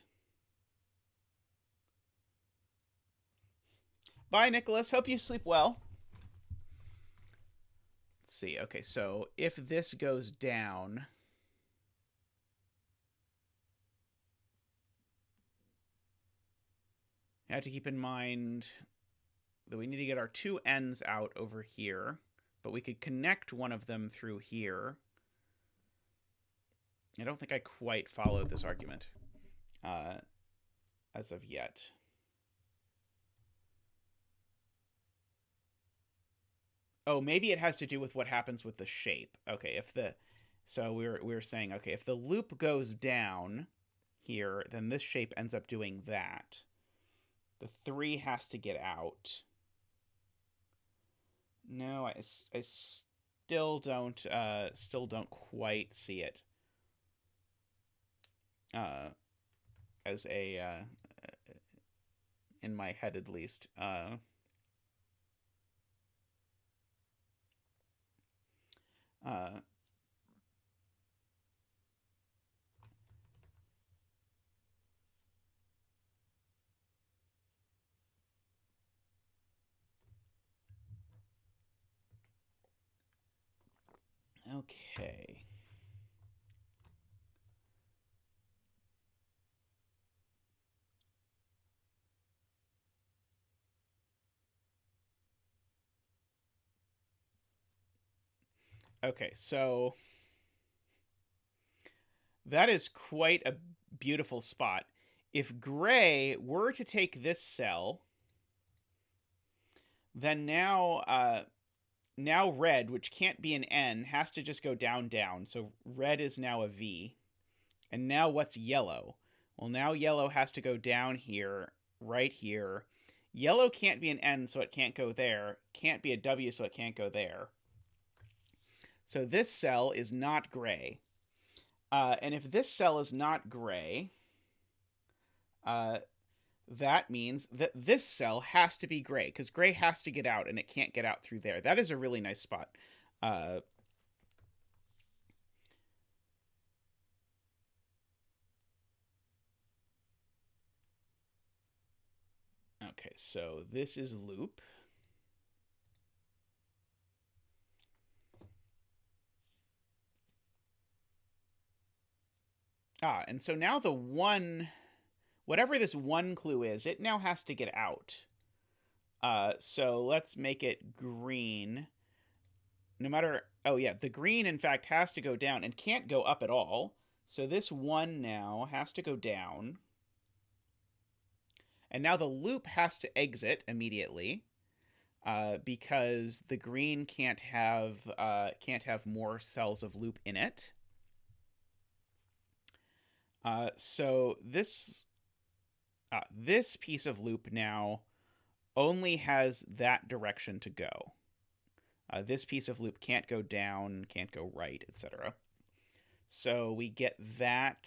Bye, Nicholas. Hope you sleep well. Let's see. Okay, so if this goes down, you have to keep in mind that we need to get our two ends out over here, but we could connect one of them through here. I don't think I quite followed this argument as of yet. Oh, maybe it has to do with what happens with the shape. Okay, so we're saying, okay, if the loop goes down here, then this shape ends up doing that. The 3 has to get out. No, I still don't quite see it as a in my head at least. Okay. Okay, so that is quite a beautiful spot. If gray were to take this cell, then now red, which can't be an N, has to just go down, down. So red is now a V. And now what's yellow? Well, now yellow has to go down here, right here. Yellow can't be an N, so it can't go there. Can't be a W, so it can't go there. So this cell is not gray. And if this cell is not gray, that means that this cell has to be gray, because gray has to get out, and it can't get out through there. That is a really nice spot. Okay, so this is loop. And so now the one, whatever this one clue is, it now has to get out. So let's make it green. No matter, oh yeah, the green in fact has to go down and can't go up at all. So this 1 now has to go down. And now the loop has to exit immediately because the green can't have more cells of loop in it. So this piece of loop now only has that direction to go. This piece of loop can't go down, can't go right, etc. So we get that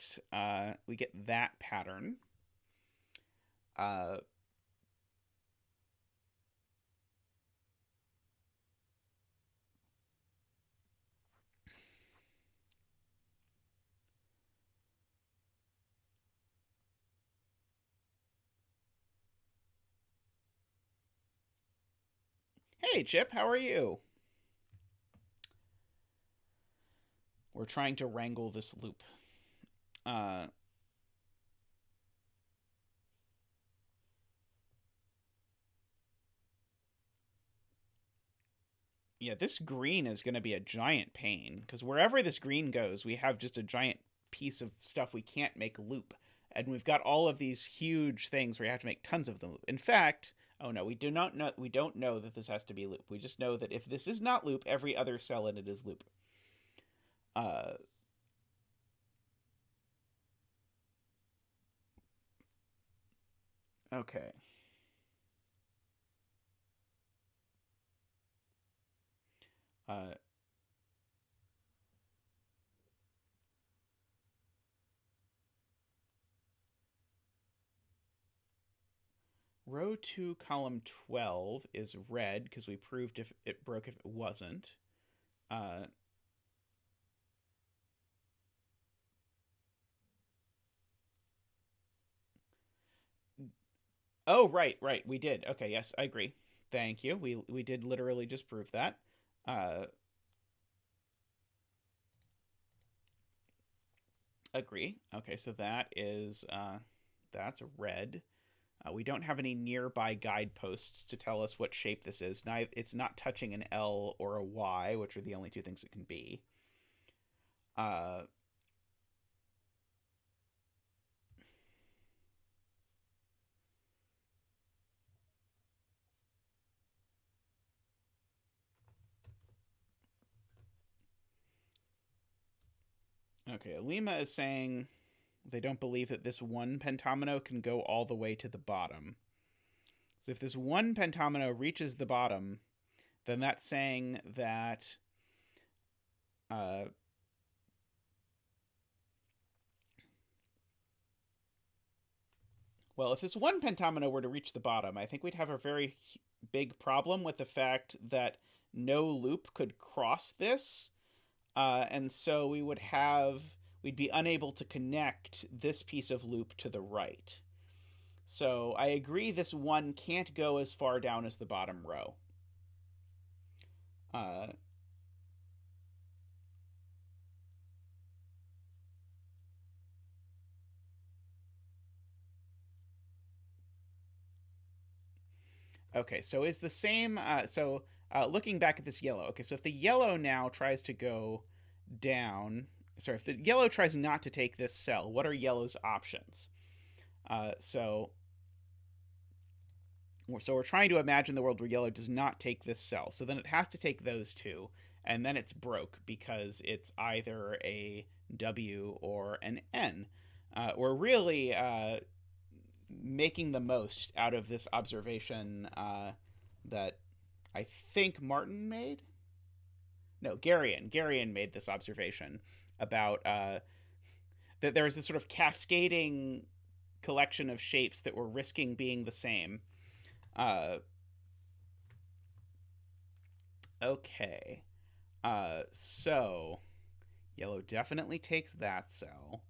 pattern. Hey, Chip, how are you? We're trying to wrangle this loop. Yeah, this green is going to be a giant pain, because wherever this green goes, we have just a giant piece of stuff we can't make loop. And we've got all of these huge things where you have to make tons of them loop. In fact, oh no, we don't know that this has to be loop. We just know that if this is not loop, every other cell in it is loop. Okay. row 2, column 12 is red because we proved if it broke if it wasn't. Oh, right. We did. Okay, yes, I agree. Thank you. We did literally just prove that. Agree. Okay, so that's red. We don't have any nearby guideposts to tell us what shape this is. It's not touching an L or a Y, which are the only two things it can be. Okay, Alima is saying they don't believe that this one pentomino can go all the way to the bottom. So if this one pentomino reaches the bottom, then that's saying that well, if this one pentomino were to reach the bottom, I think we'd have a very big problem with the fact that no loop could cross this. And so we'd be unable to connect this piece of loop to the right. So I agree this one can't go as far down as the bottom row. Okay, so is the same. Looking back at this yellow. Okay, so if the yellow now tries to go down, sorry, if the yellow tries not to take this cell, what are yellow's options? So we're trying to imagine the world where yellow does not take this cell. So then it has to take those two, and then it's broke because it's either a W or an N. We're really making the most out of this observation that I think Martin made. No, Garion made this observation about that there was this sort of cascading collection of shapes that were risking being the same. Okay. So yellow definitely takes that cell.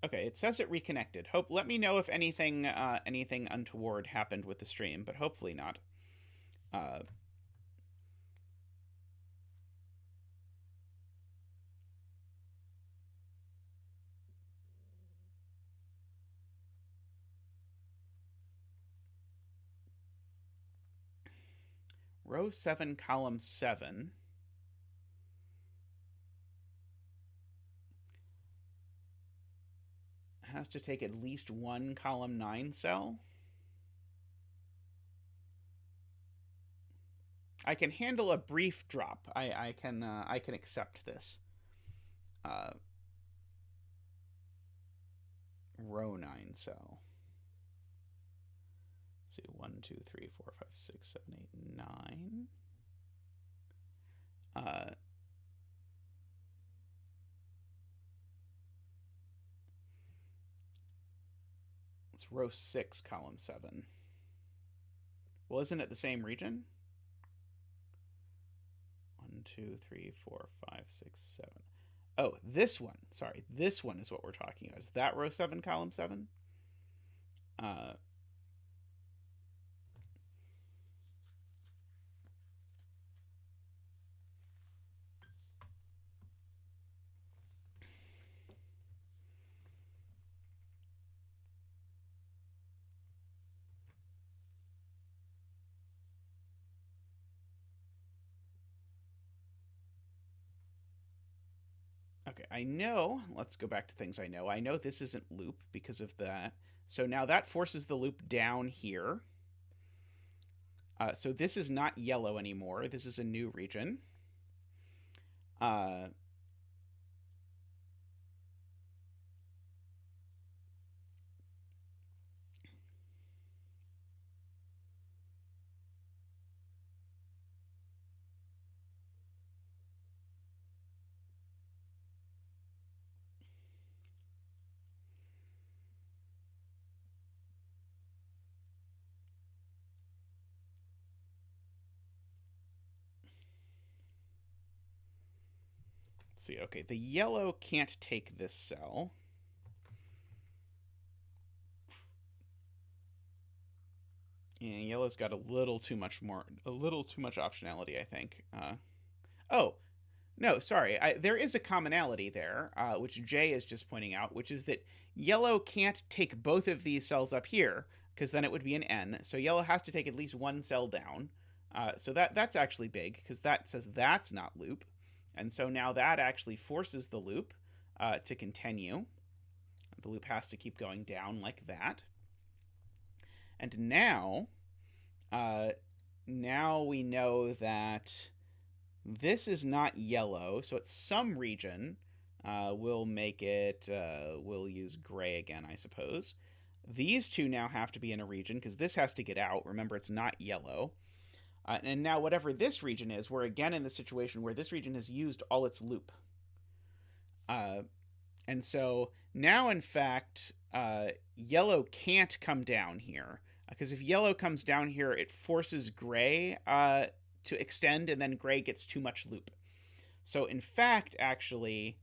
Okay, it says it reconnected. Let me know if anything untoward happened with the stream, but hopefully not. Row 7, column 7. Has to take at least one column 9 cell. I can handle a brief drop. I can accept this. Row 9 cell. Let's see, 1, 2, 3, 4, 5, 6, 7, 8, 9. It's row 6, column 7. Well, isn't it the same region? 1, 2, 3, 4, 5, 6, 7. Oh, this one. Sorry, this one is what we're talking about. Is that row 7, column 7? Okay, I know. Let's go back to things I know. I know this isn't loop because of that. So now that forces the loop down here. So this is not yellow anymore. This is a new region. Let's see. Okay, the yellow can't take this cell. And yellow's got a little too much optionality, I think. Oh, no, sorry. There is a commonality there, which Jay is just pointing out, which is that yellow can't take both of these cells up here, because then it would be an N. So yellow has to take at least one cell down. So that's actually big, because that says that's not loop. And so now that actually forces the loop to continue. The loop has to keep going down like that. And now we know that this is not yellow, so at some region, we'll make it, we'll use gray again, I suppose. These two now have to be in a region, because this has to get out. Remember, it's not yellow. And now whatever this region is, we're again in the situation where this region has used all its loop. And so now, in fact, yellow can't come down here. Because if yellow comes down here, it forces gray to extend, and then gray gets too much loop. So in fact, actually,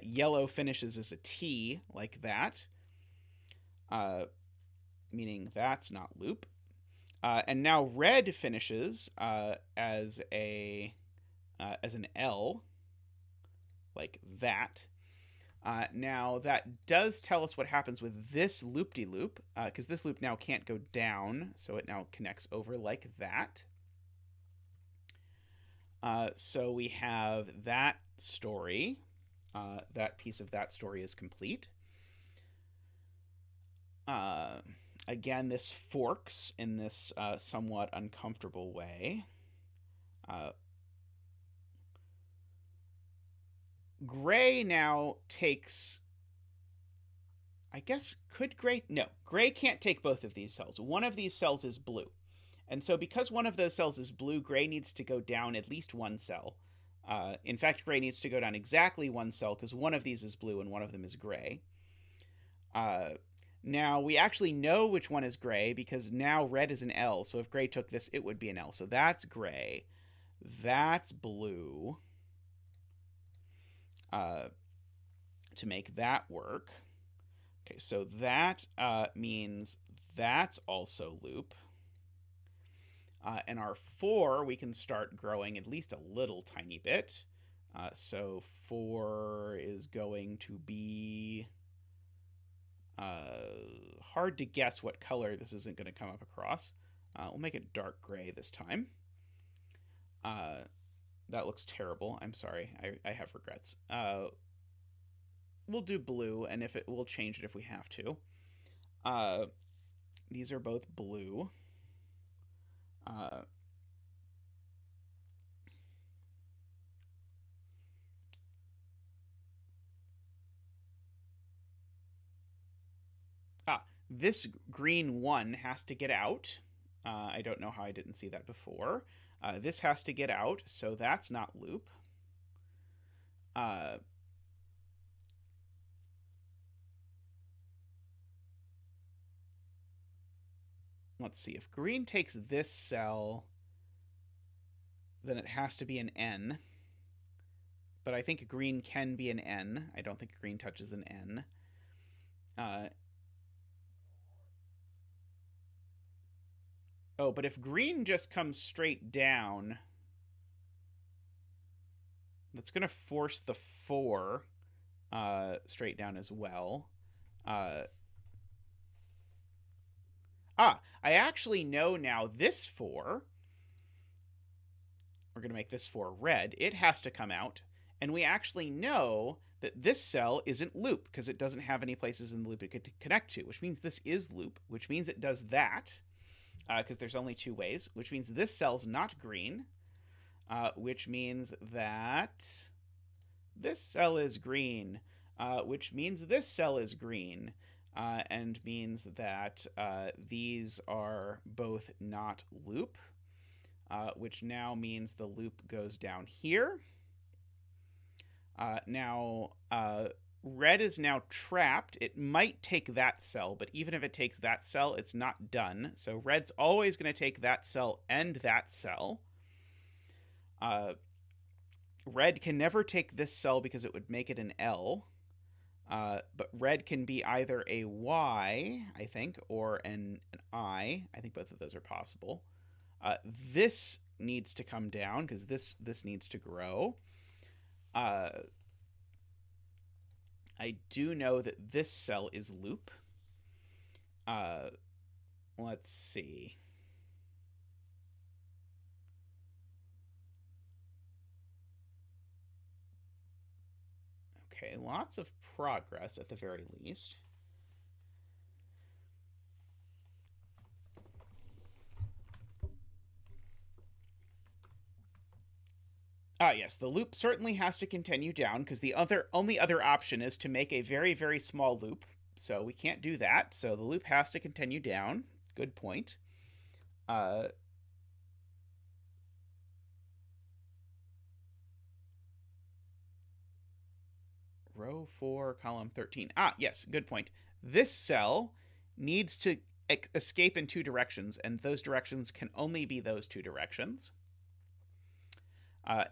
yellow finishes as a T, like that, meaning that's not loop. And now red finishes as an L, like that. Now, that does tell us what happens with this loop-de-loop, because this loop now can't go down, so it now connects over like that. So we have that story. That piece of that story is complete. Again, this forks in this somewhat uncomfortable way. Gray now takes... I guess, could gray... No, gray can't take both of these cells. One of these cells is blue. And so because one of those cells is blue, gray needs to go down at least one cell. In fact, gray needs to go down exactly one cell, because one of these is blue and one of them is gray. Now, we actually know which one is gray, because now red is an L. So if gray took this, it would be an L. So that's gray. That's blue. To make that work. Okay, so that means that's also loop. And our 4, we can start growing at least a little tiny bit. So 4 is going to be... hard to guess what color this isn't going to come up across. We'll make it dark gray this time. That looks terrible. I'm sorry. I have regrets. We'll do blue, and we'll change it if we have to. These are both blue. This green 1 has to get out. I don't know how I didn't see that before. This has to get out, so that's not loop. Let's see. If green takes this cell, then it has to be an N. But I think green can be an N. I don't think green touches an N. Oh, but if green just comes straight down, that's going to force the 4 straight down as well. I actually know now this 4, we're going to make this 4 red, it has to come out, and we actually know that this cell isn't loop, because it doesn't have any places in the loop it could connect to, which means this is loop, which means it does that, because there's only 2 ways, which means this cell's not green, which means that this cell is green, which means this cell is green, and means that these are both not loop, which now means the loop goes down here. Now, red is now trapped. It might take that cell, but even if it takes that cell, it's not done. So red's always going to take that cell and that cell. Red can never take this cell because it would make it an L. But red can be either a Y, I think, or an I. I think both of those are possible. This needs to come down because this needs to grow. I do know that this cell is loop. Let's see. Okay, lots of progress at the very least. Yes, the loop certainly has to continue down because the only other option is to make a very, very small loop. So we can't do that. So the loop has to continue down. Good point. Row 4, column 13. Yes, good point. This cell needs to escape in two directions, and those directions can only be those two directions.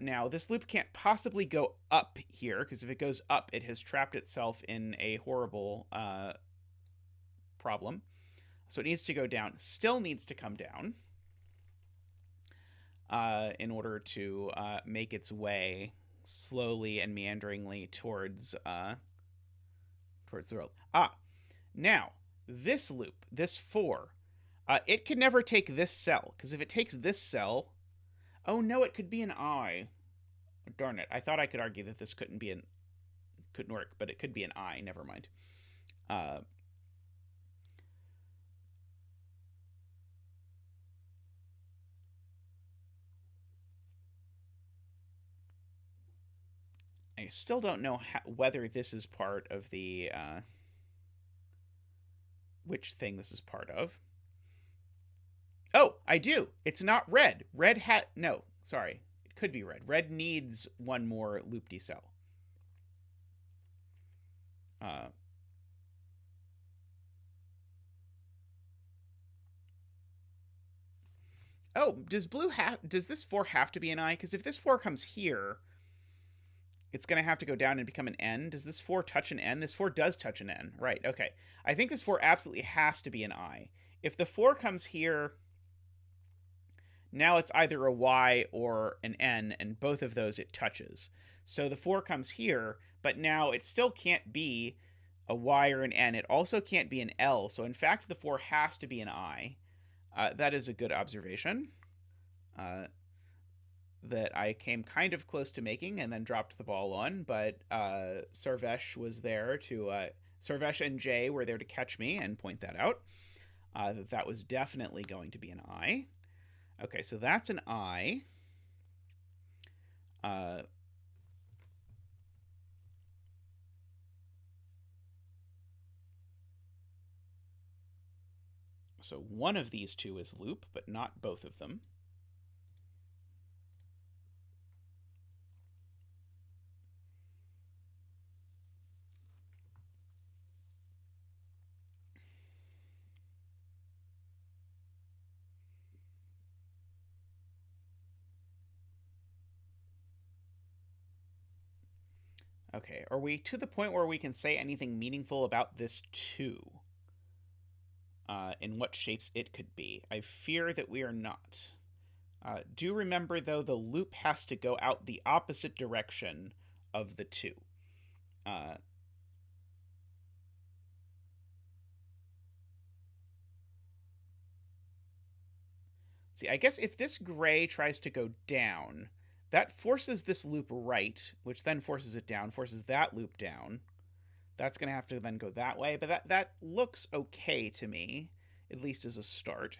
Now, this loop can't possibly go up here, because if it goes up, it has trapped itself in a horrible problem. So it needs to go down. Still needs to come down in order to make its way slowly and meanderingly towards the world. Now, this loop, this 4, it can never take this cell, because if it takes this cell... Oh, no, it could be an I. Oh, darn it. I thought I could argue that this couldn't work, but it could be an I. Never mind. I still don't know whether this is part of the... which thing this is part of. Oh, I do. It's not red. No, sorry. It could be red. Red needs one more loop decel. Oh, does this 4 have to be an I? Because if this 4 comes here, it's going to have to go down and become an N. Does this 4 touch an N? This 4 does touch an N. Right, okay. I think this 4 absolutely has to be an I. If the 4 comes here... Now it's either a Y or an N, and both of those it touches. So the 4 comes here, but now it still can't be a Y or an N. It also can't be an L. So in fact, the 4 has to be an I. That is a good observation that I came kind of close to making and then dropped the ball on. But Sarvesh was there to... Sarvesh and Jay were there to catch me and point that out. That was definitely going to be an I. Okay, so that's an I. So one of these two is loop, but not both of them. Okay, are we to the point where we can say anything meaningful about this 2? In what shapes it could be? I fear that we are not. Do remember, though, the loop has to go out the opposite direction of the 2. See, I guess if this gray tries to go down... That forces this loop right, which then forces it down, forces that loop down. That's going to have to then go that way, but that looks okay to me, at least as a start.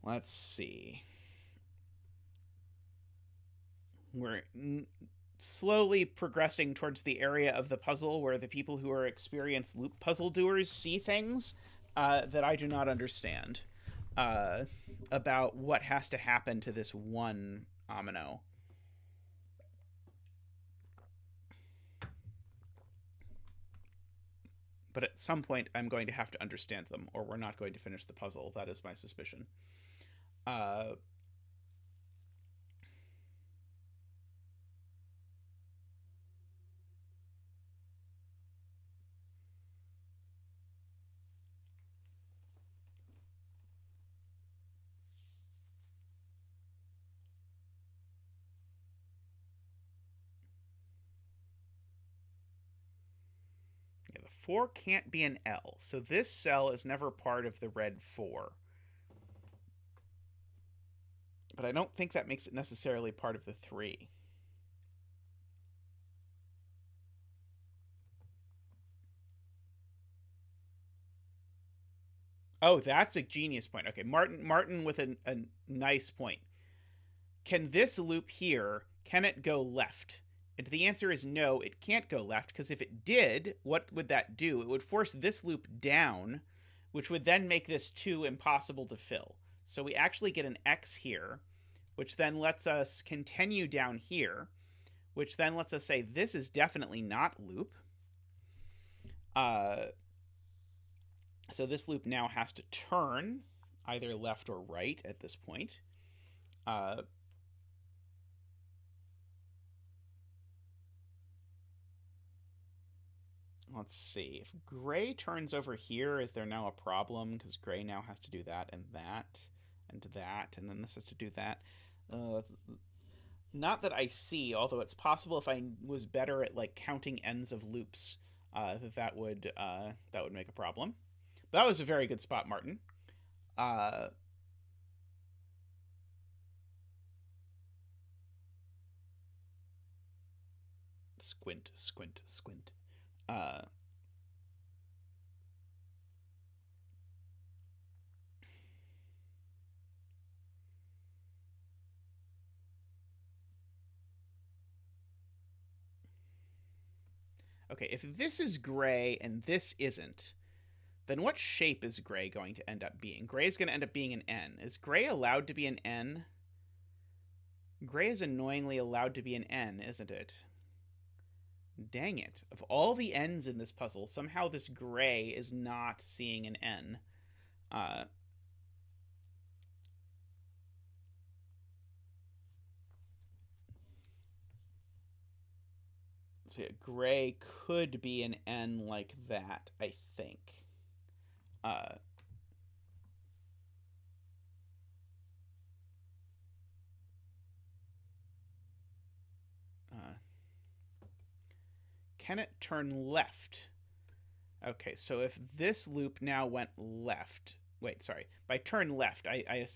Let's see. We're slowly progressing towards the area of the puzzle where the people who are experienced loop puzzle doers see things that I do not understand about what has to happen to this one omino. but at some point I'm going to have to understand them, or we're not going to finish the puzzle. That is my suspicion. Uh, yeah, the 4 can't be an L, so this cell is never part of the red 4. But I don't think that makes it necessarily part of the 3. Oh, that's a genius point. Okay, Martin with a nice point. Can this loop here, can it go left? And the answer is no, it can't go left, because if it did, what would that do? It would force this loop down, which would then make this 2 impossible to fill. So we actually get an X here, which then lets us continue down here, which then lets us say this is definitely not loop. So this loop now has to turn either left or right at this point. Let's see. If gray turns over here, is there now a problem? Because gray now has to do that, and then this has to do that. Not that I see, although it's possible if I was better at like counting ends of loops, that would make a problem. But that was a very good spot, Martin. Squint, squint, squint. Okay, if this is gray and this isn't, then what shape is gray going to end up being? Gray is going to end up being an N. Is gray allowed to be an N? Gray is annoyingly allowed to be an N, isn't it? Dang it. Of all the N's in this puzzle, somehow this gray is not seeing an N. So yeah, gray could be an N like that, I think. Can it turn left? Okay, so if this loop now went left... Wait, sorry. By turn left, I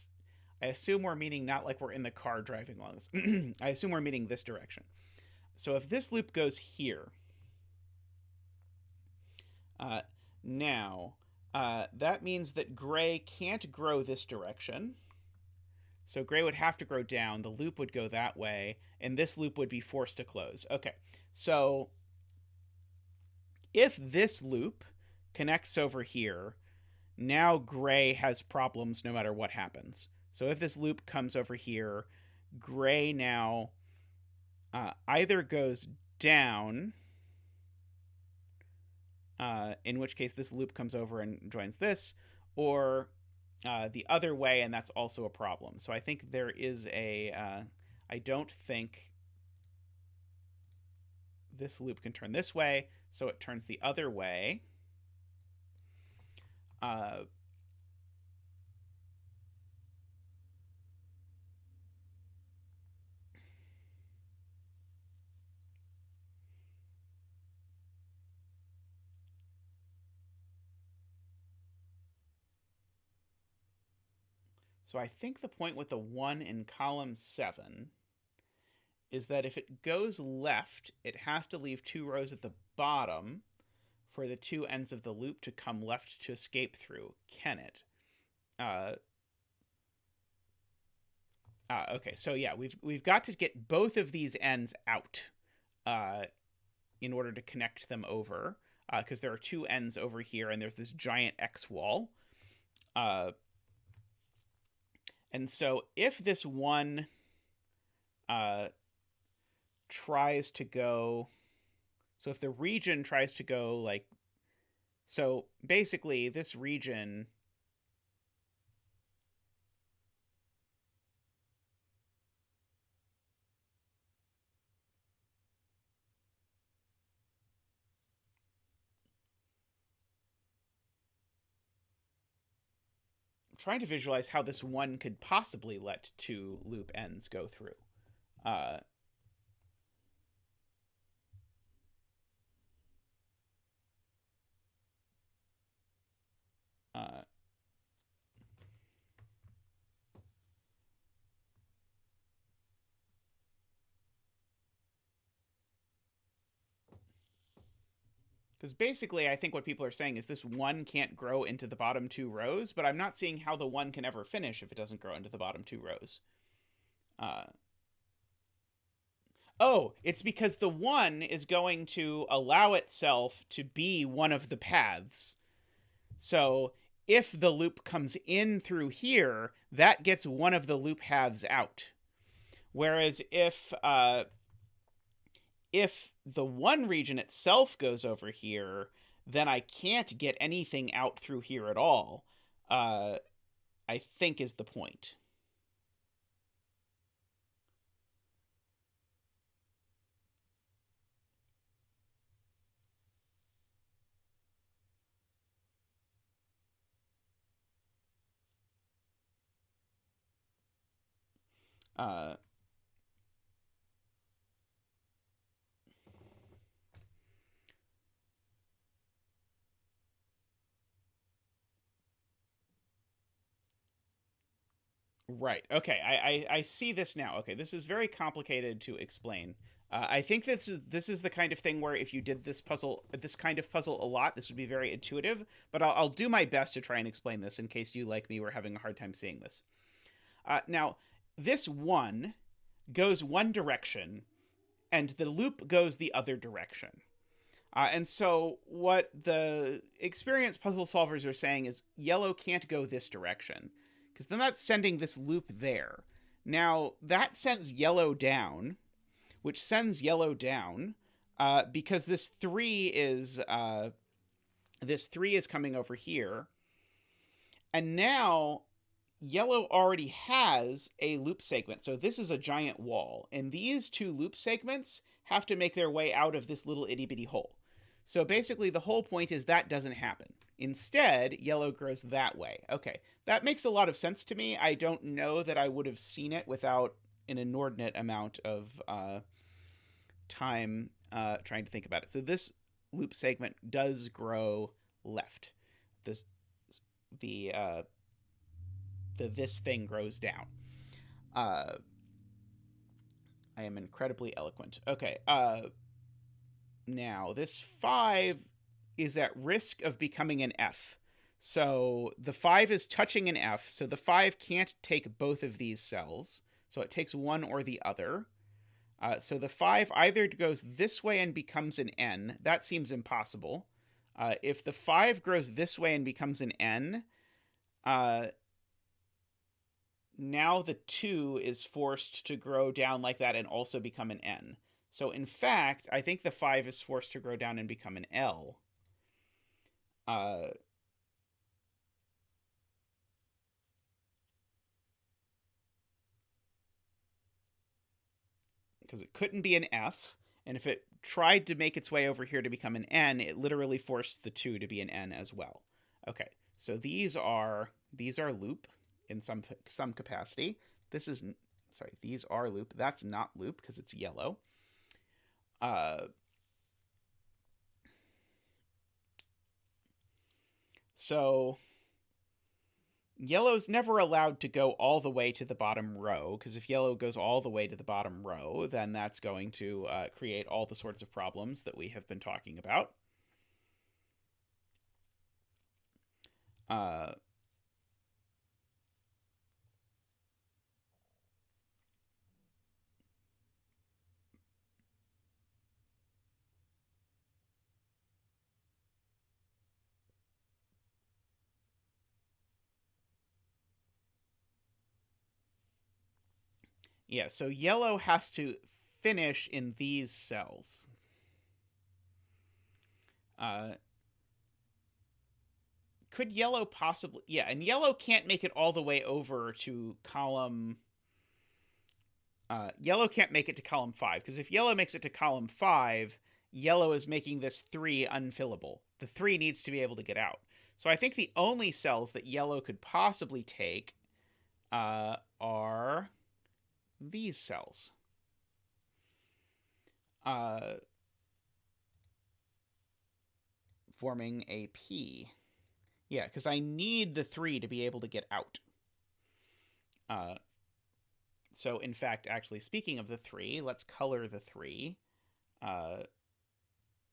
assume we're meaning not like we're in the car driving along this. I assume we're meaning this direction. So if this loop goes here, now, that means that gray can't grow this direction. So gray would have to grow down, the loop would go that way, and this loop would be forced to close. Okay, so if this loop connects over here, now gray has problems no matter what happens. So if this loop comes over here, gray now either goes down, in which case this loop comes over and joins this, or the other way, and that's also a problem. So I think there is a... I don't think this loop can turn this way, so it turns the other way. So I think the point with the 1 in column 7 is that if it goes left, it has to leave 2 rows at the bottom for the 2 ends of the loop to come left to escape through. Can it? Okay, so yeah, we've got to get both of these ends out in order to connect them over, because there are 2 ends over here, and there's this giant X wall. And so if this one tries to go... So if the region tries to go, like, So basically, this region... I'm trying to visualize how this one could possibly let two loop ends go through. Uh, uh, Because basically, I think what people are saying is this one can't grow into the bottom two rows, but I'm not seeing how the one can ever finish if it doesn't grow into the bottom two rows. Uh, oh, it's because the one is going to allow itself to be one of the paths. So if the loop comes in through here, that gets one of the loop halves out. Whereas if the one region itself goes over here, then I can't get anything out through here at all, I think is the point. Uh, right. Okay. I see this now. Okay. This is very complicated to explain. I think this is the kind of thing where if you did this kind of puzzle a lot, this would be very intuitive. But I'll do my best to try and explain this in case you, like me, were having a hard time seeing this. Now, this one goes one direction, and the loop goes the other direction. And so, what the experienced puzzle solvers are saying is yellow can't go this direction, because then that's sending this loop there. Now, that sends yellow down, which sends yellow down because this 3 is coming over here. And now yellow already has a loop segment. So this is a giant wall. And these two loop segments have to make their way out of this little itty bitty hole. So basically, the whole point is that doesn't happen. Instead, yellow grows that way. Okay, that makes a lot of sense to me. I don't know that I would have seen it without an inordinate amount of time trying to think about it. So this loop segment does grow left. This this thing grows down. I am incredibly eloquent. Okay. Now this 5 is at risk of becoming an F. So the 5 is touching an F, so the 5 can't take both of these cells. So it takes one or the other. So the 5 either goes this way and becomes an N. That seems impossible. If the 5 grows this way and becomes an N, now the 2 is forced to grow down like that and also become an N. So in fact, I think the 5 is forced to grow down and become an L. Because it couldn't be an F, and if it tried to make its way over here to become an N, it literally forced the 2 to be an N as well. Okay, so these are loop in some capacity. This is, sorry, these are loop. That's not loop because it's yellow. So yellow's never allowed to go all the way to the bottom row, because if yellow goes all the way to the bottom row, then that's going to create all the sorts of problems that we have been talking about. Yeah, so yellow has to finish in these cells. could yellow possibly... Yeah, and yellow can't make it all the way over to column... yellow can't make it to column 5, because if yellow makes it to column 5, yellow is making this 3 unfillable. The 3 needs to be able to get out. So I think the only cells that yellow could possibly take are these cells. Forming a P. Yeah, because I need the 3 to be able to get out. So, in fact, actually, speaking of the 3, let's color the 3.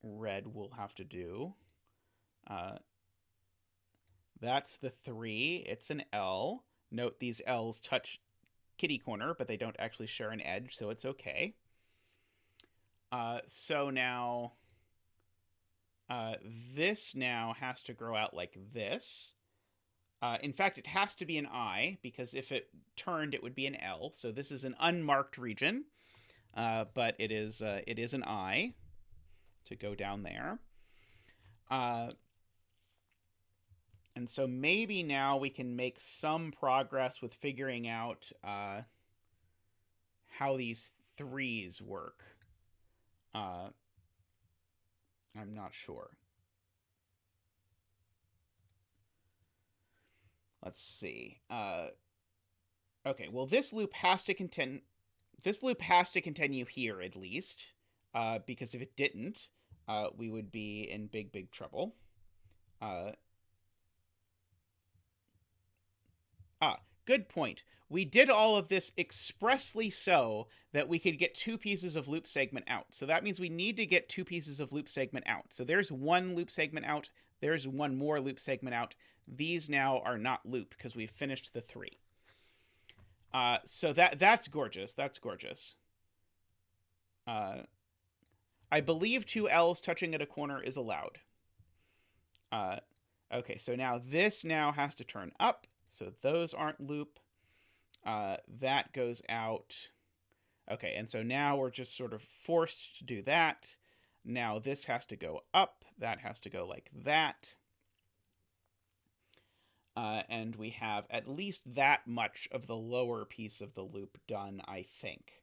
Red will have to do. That's the 3. It's an L. Note these L's touch kitty corner, but they don't actually share an edge, so it's okay. So now... this now has to grow out like this. In fact, it has to be an I, because if it turned, it would be an L. So this is an unmarked region, but it is an I to go down there. And so maybe now we can make some progress with figuring out how these 3s work. I'm not sure. Let's see. Okay, well, this loop has to continue here at least, because if it didn't, we would be in big, big trouble. Good point. We did all of this expressly so that we could get 2 pieces of loop segment out. So that means we need to get 2 pieces of loop segment out. So there's 1 loop segment out. There's 1 more loop segment out. These now are not looped because we've finished the 3. So that's gorgeous. That's gorgeous. I believe 2 L's touching at a corner is allowed. Okay, so now this now has to turn up. So those aren't loop. That goes out. Okay, and so now we're just sort of forced to do that. Now this has to go up. That has to go like that. And we have at least that much of the lower piece of the loop done, I think.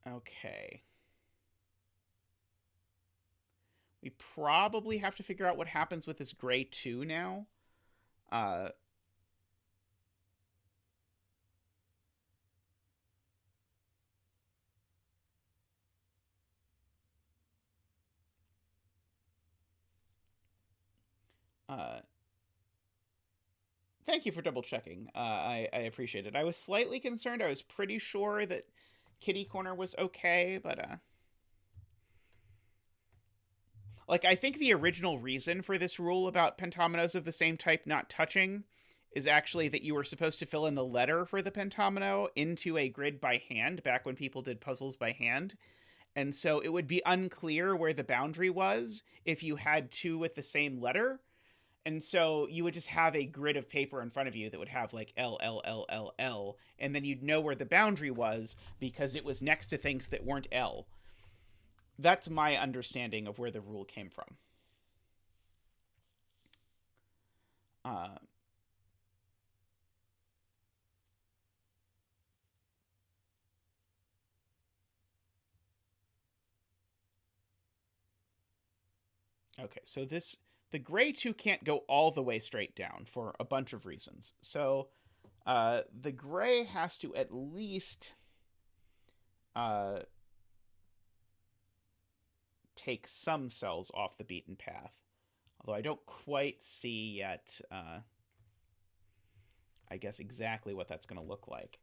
Okay. We probably have to figure out what happens with this gray 2 now. Thank you for double checking. I appreciate it. I was slightly concerned. I was pretty sure that kitty corner was okay, but like, I think the original reason for this rule about pentominoes of the same type not touching is actually that you were supposed to fill in the letter for the pentomino into a grid by hand back when people did puzzles by hand. And so it would be unclear where the boundary was if you had 2 with the same letter. And so you would just have a grid of paper in front of you that would have like L, L, L, L, L, and then you'd know where the boundary was because it was next to things that weren't L. That's my understanding of where the rule came from. Okay, so the gray 2 can't go all the way straight down for a bunch of reasons. So the gray has to at least take some cells off the beaten path. Although I don't quite see yet, I guess, exactly what that's going to look like.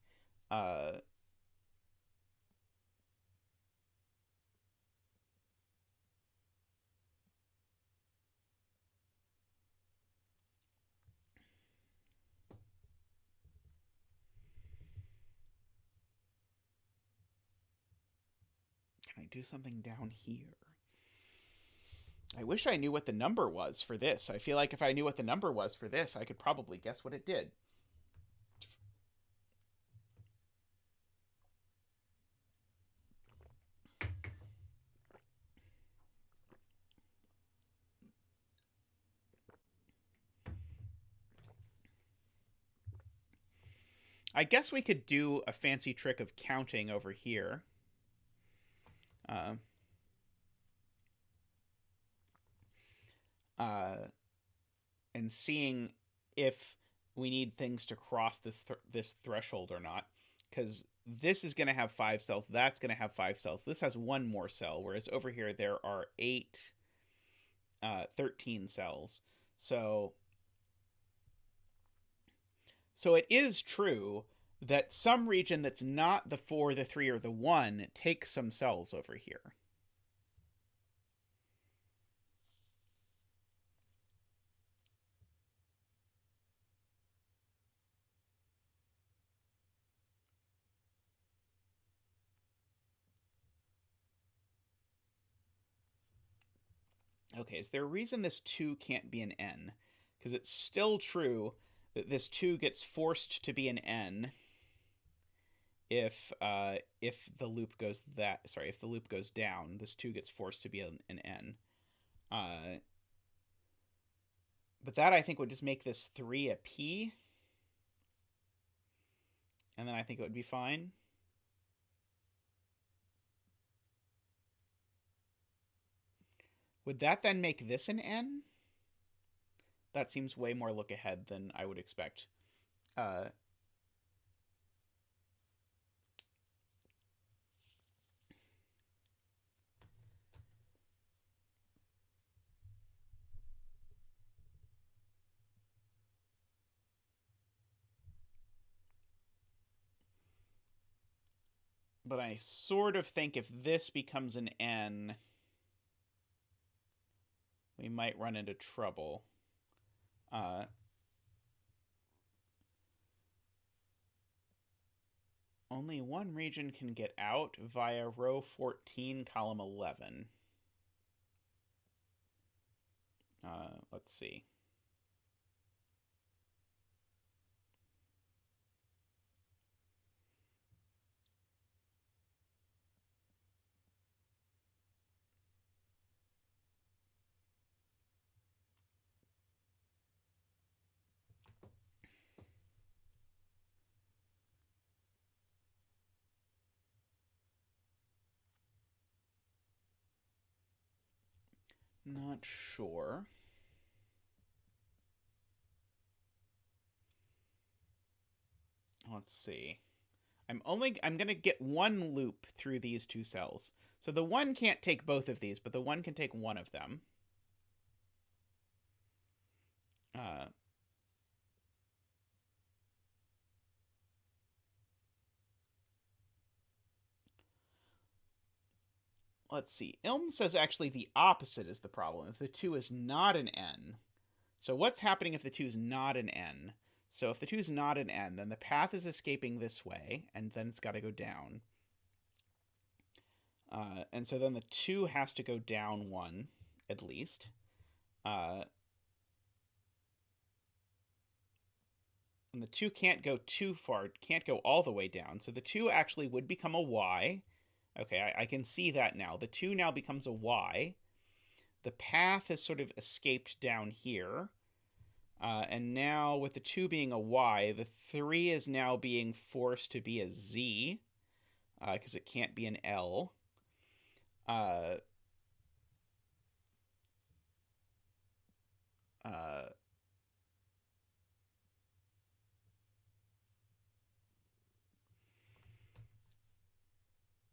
Can I do something down here? I wish I knew what the number was for this. I feel like if I knew what the number was for this, I could probably guess what it did. I guess we could do a fancy trick of counting over here. And seeing if we need things to cross this threshold or not, because this is going to have 5 cells, that's going to have 5 cells. This has 1 more cell, whereas over here there are 13 cells. So it is true that some region that's not the 4, the 3, or the 1 takes some cells over here. Okay, is there a reason this 2 can't be an n? Because it's still true that this 2 gets forced to be an n if the loop goes if the loop goes down, this 2 gets forced to be an n. But that, I think, would just make this 3 a p. And then I think it would be fine. Would that then make this an n? That seems way more look ahead than I would expect. But I sort of think if this becomes an n, we might run into trouble. Only one region can get out via row 14, column 11. Let's see. Not sure. Let's see. I'm going to get 1 loop through these 2 cells. So the 1 can't take both of these, but the 1 can take 1 of them. Let's see. Ilm says actually the opposite is the problem. If the 2 is not an n. So what's happening if the 2 is not an n? So if the 2 is not an n, then the path is escaping this way, and then it's got to go down. And so then the 2 has to go down 1, at least. And the 2 can't go too far, can't go all the way down. So the 2 actually would become a y. Okay, I can see that now. The 2 now becomes a y. The path has sort of escaped down here. And now with the 2 being a y, the 3 is now being forced to be a z, because it can't be an L.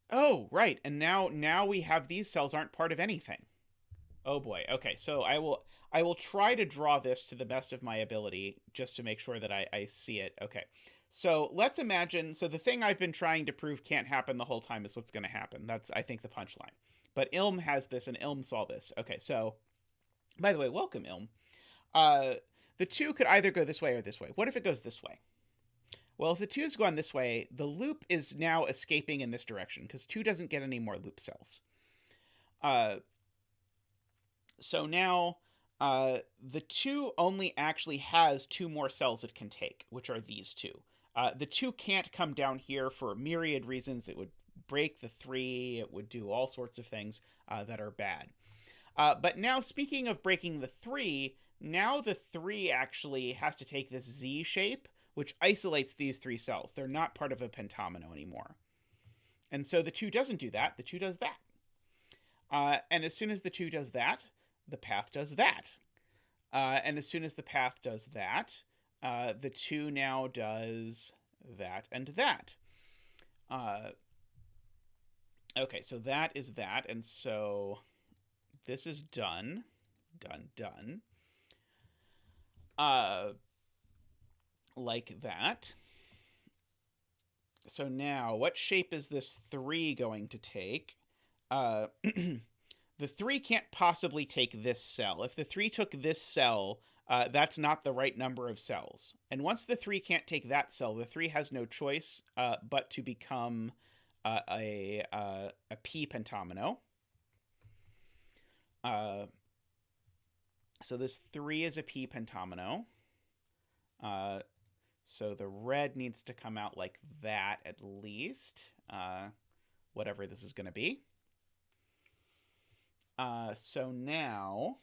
Oh, right. And now we have these cells aren't part of anything. Oh boy. Okay, so I will try to draw this to the best of my ability just to make sure that I see it. Okay. So let's imagine, so the thing I've been trying to prove can't happen the whole time is what's going to happen. That's, I think, the punchline. But Ilm has this, and Ilm saw this. Okay, so, by the way, welcome, Ilm. The 2 could either go this way or this way. What if it goes this way? Well, if the 2 is going this way, the loop is now escaping in this direction, because 2 doesn't get any more loop cells. So now the 2 only actually has 2 more cells it can take, which are these 2. The 2 can't come down here for myriad reasons. It would break the 3. It would do all sorts of things that are bad. But now, speaking of breaking the 3, now the 3 actually has to take this Z shape, which isolates these 3 cells. They're not part of a pentomino anymore. And so the 2 doesn't do that. The 2 does that. And as soon as the 2 does that, the path does that. And as soon as the path does that, the 2 now does that and that. Okay, so that is that. And so this is done. Done. Like that. So now, what shape is this 3 going to take? The 3 can't possibly take this cell. If the 3 took this cell, that's not the right number of cells. And once the 3 can't take that cell, the 3 has no choice but to become a p pentomino. So this 3 is a p pentomino. So the red needs to come out like that at least, whatever this is going to be. So now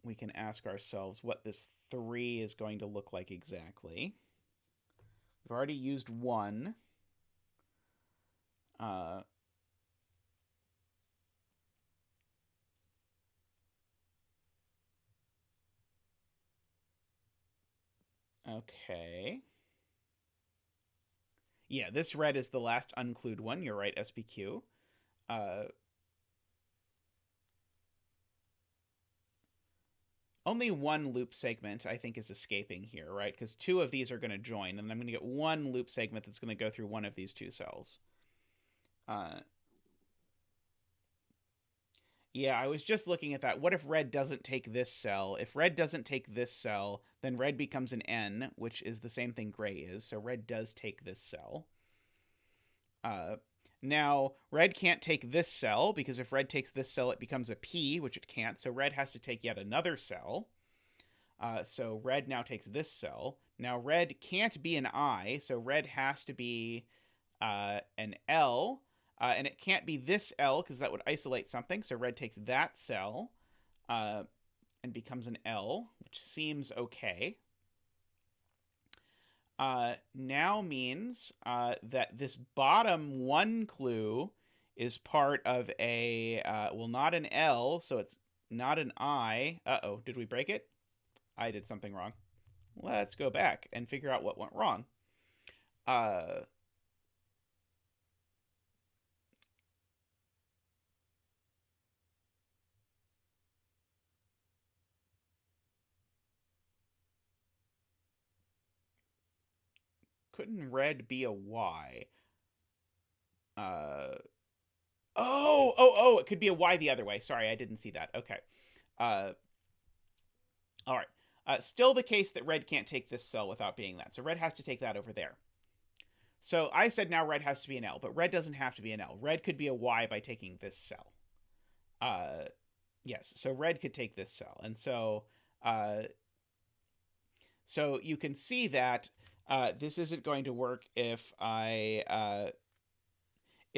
we can ask ourselves what this 3 is going to look like exactly. We've already used 1. Okay. Yeah, this red is the last unclued one. You're right, SPQ. Only 1 loop segment, I think, is escaping here, right? Because 2 of these are going to join, and I'm going to get 1 loop segment that's going to go through one of these 2 cells. Yeah, I was just looking at that. What if red doesn't take this cell? If red doesn't take this cell, then red becomes an N, which is the same thing gray is. So red does take this cell. Now, red can't take this cell, because if red takes this cell, it becomes a P, which it can't. So red has to take yet another cell. So red now takes this cell. Now, red can't be an I, so red has to be an L. And it can't be this L, because that would isolate something. So red takes that cell and becomes an L, which seems okay. Now means that this bottom 1 clue is part of a, well, not an L, so it's not an I. Uh-oh, did we break it? I did something wrong. Let's go back and figure out what went wrong. Couldn't red be a Y? Oh, it could be a Y the other way. Sorry, I didn't see that. Okay. All right. Still the case that red can't take this cell without being that. So red has to take that over there. So I said now red has to be an L, but red doesn't have to be an L. Red could be a Y by taking this cell. Yes, so red could take this cell. And so so you can see that this isn't going to work if I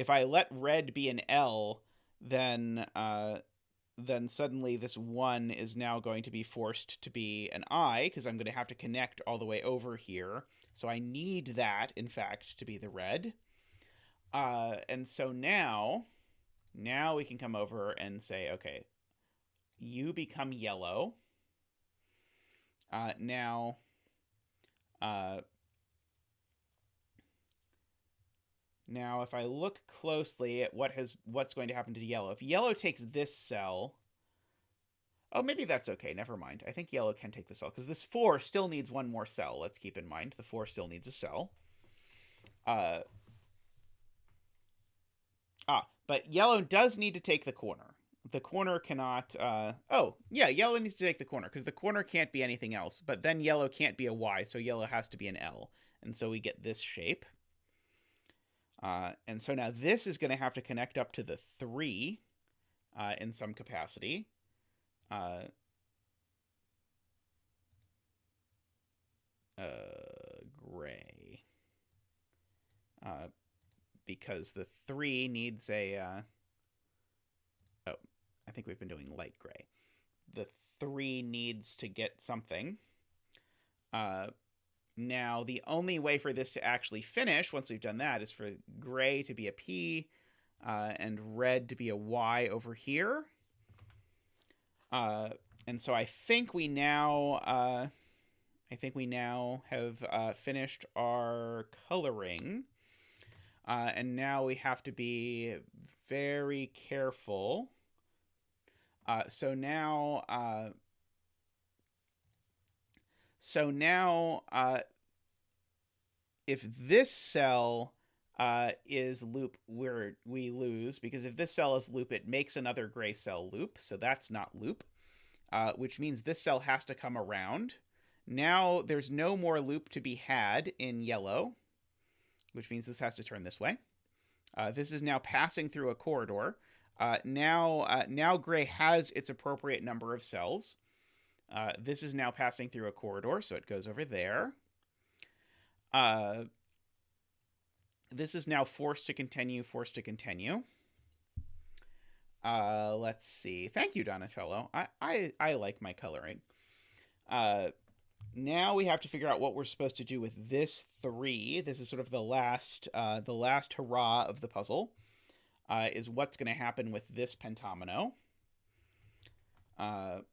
let red be an L, then suddenly this 1 is now going to be forced to be an I, because I'm going to have to connect all the way over here. So I need that, in fact, to be the red. And so now we can come over and say, okay, you become yellow. Now if I look closely at what's going to happen to yellow, if yellow takes this cell, oh, maybe that's okay. Never mind. I think yellow can take the cell, because this 4 still needs 1 more cell. Let's keep in mind the 4 still needs a cell. But yellow does need to take the corner. The corner cannot... oh, yeah, yellow needs to take the corner, because the corner can't be anything else. But then yellow can't be a Y, so yellow has to be an L. And so we get this shape. And so now this is going to have to connect up to the 3 in some capacity. Gray. Because the 3 needs a... oh, I think we've been doing light gray. The 3 3 needs to get something. Now, the only way for this to actually finish, once we've done that, is for gray to be a P and red to be a Y over here. And so I think we now have finished our coloring. And now we have to be very careful. So now, if this cell is loop, we lose, because if this cell is loop, it makes another gray cell loop, so that's not loop, which means this cell has to come around. Now there's no more loop to be had in yellow, which means this has to turn this way. This is now passing through a corridor. Now gray has its appropriate number of cells. This is now passing through a corridor, so it goes over there. This is now forced to continue, forced to continue. Let's see. Thank you, Donatello. I like my coloring. Now we have to figure out what we're supposed to do with this 3. This is sort of the last hurrah of the puzzle. Is what's going to happen with this pentomino. Let's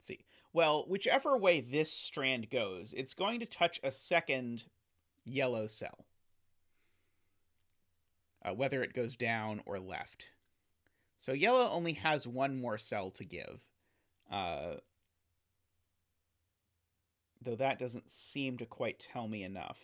see. Well, whichever way this strand goes, it's going to touch a second yellow cell. Whether it goes down or left. So yellow only has one more cell to give. Though that doesn't seem to quite tell me enough.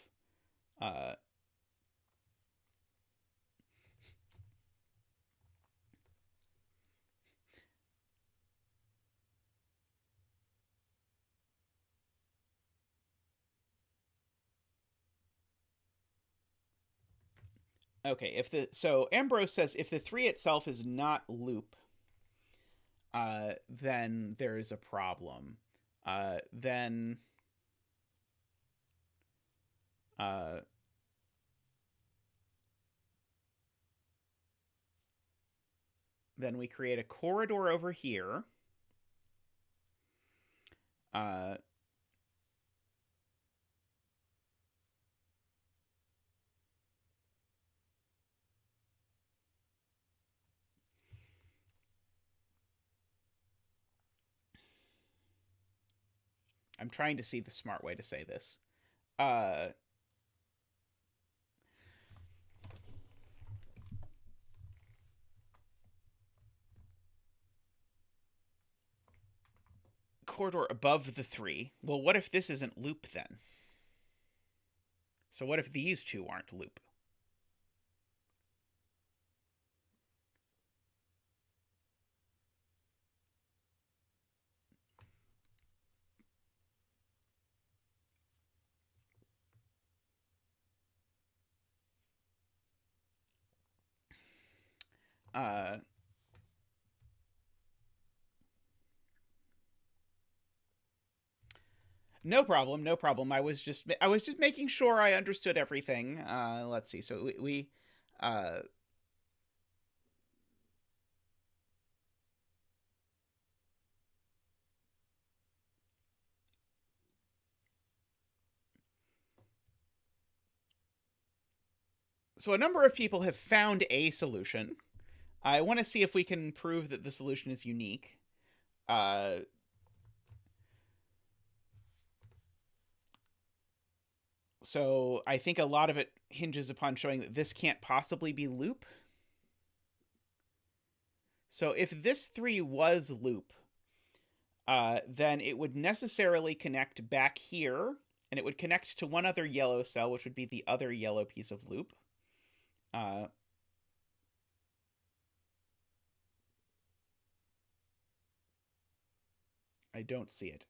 Okay, so Ambrose says if the 3 itself is not loop, then there is a problem. Then we create a corridor over here. I'm trying to see the smart way to say this. Corridor above the 3. Well, what if this isn't loop then? So what if these two aren't loop? No problem, no problem. I was just making sure I understood everything. Let's see. So we so a number of people have found a solution. I want to see if we can prove that the solution is unique. So I think a lot of it hinges upon showing that this can't possibly be loop. So if this 3 was loop, then it would necessarily connect back here, and it would connect to one other yellow cell, which would be the other yellow piece of loop. I don't see it.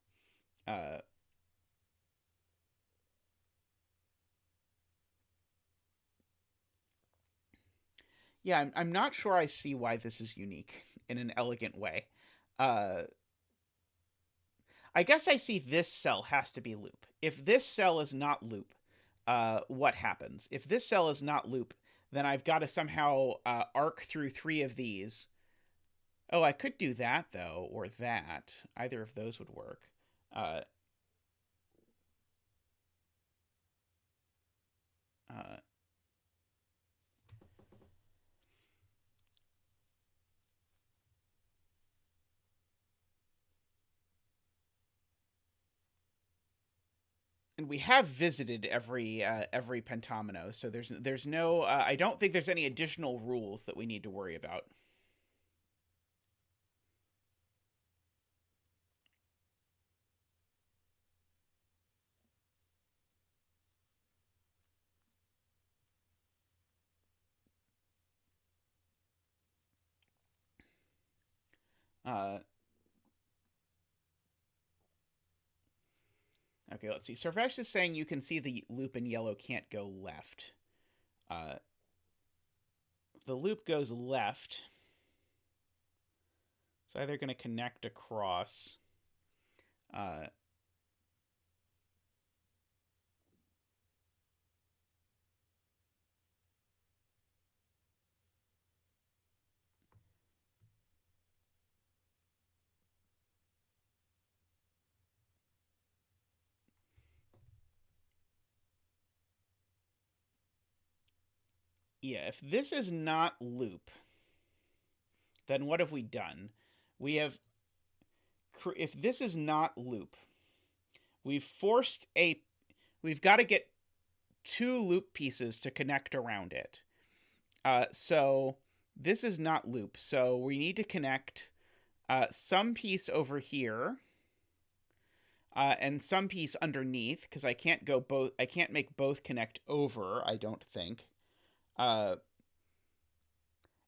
Yeah, I'm not sure I see why this is unique in an elegant way. I guess I see this cell has to be loop. If this cell is not loop, what happens? If this cell is not loop, then I've got to somehow arc through 3 of these. Oh, I could do that, though, or that. Either of those would work. Uh, uh, and we have visited every Pentomino, so there's no I don't think there's any additional rules that we need to worry about. Uh, okay, let's see. Sarvesh is saying you can see the loop in yellow can't go left. The loop goes left. It's either going to connect across. Uh, yeah, if this is not loop, then what have we done? We have, if this is not loop, we've got to get 2 loop pieces to connect around it. So this is not loop. So we need to connect some piece over here and some piece underneath, because I can't make both connect over, I don't think.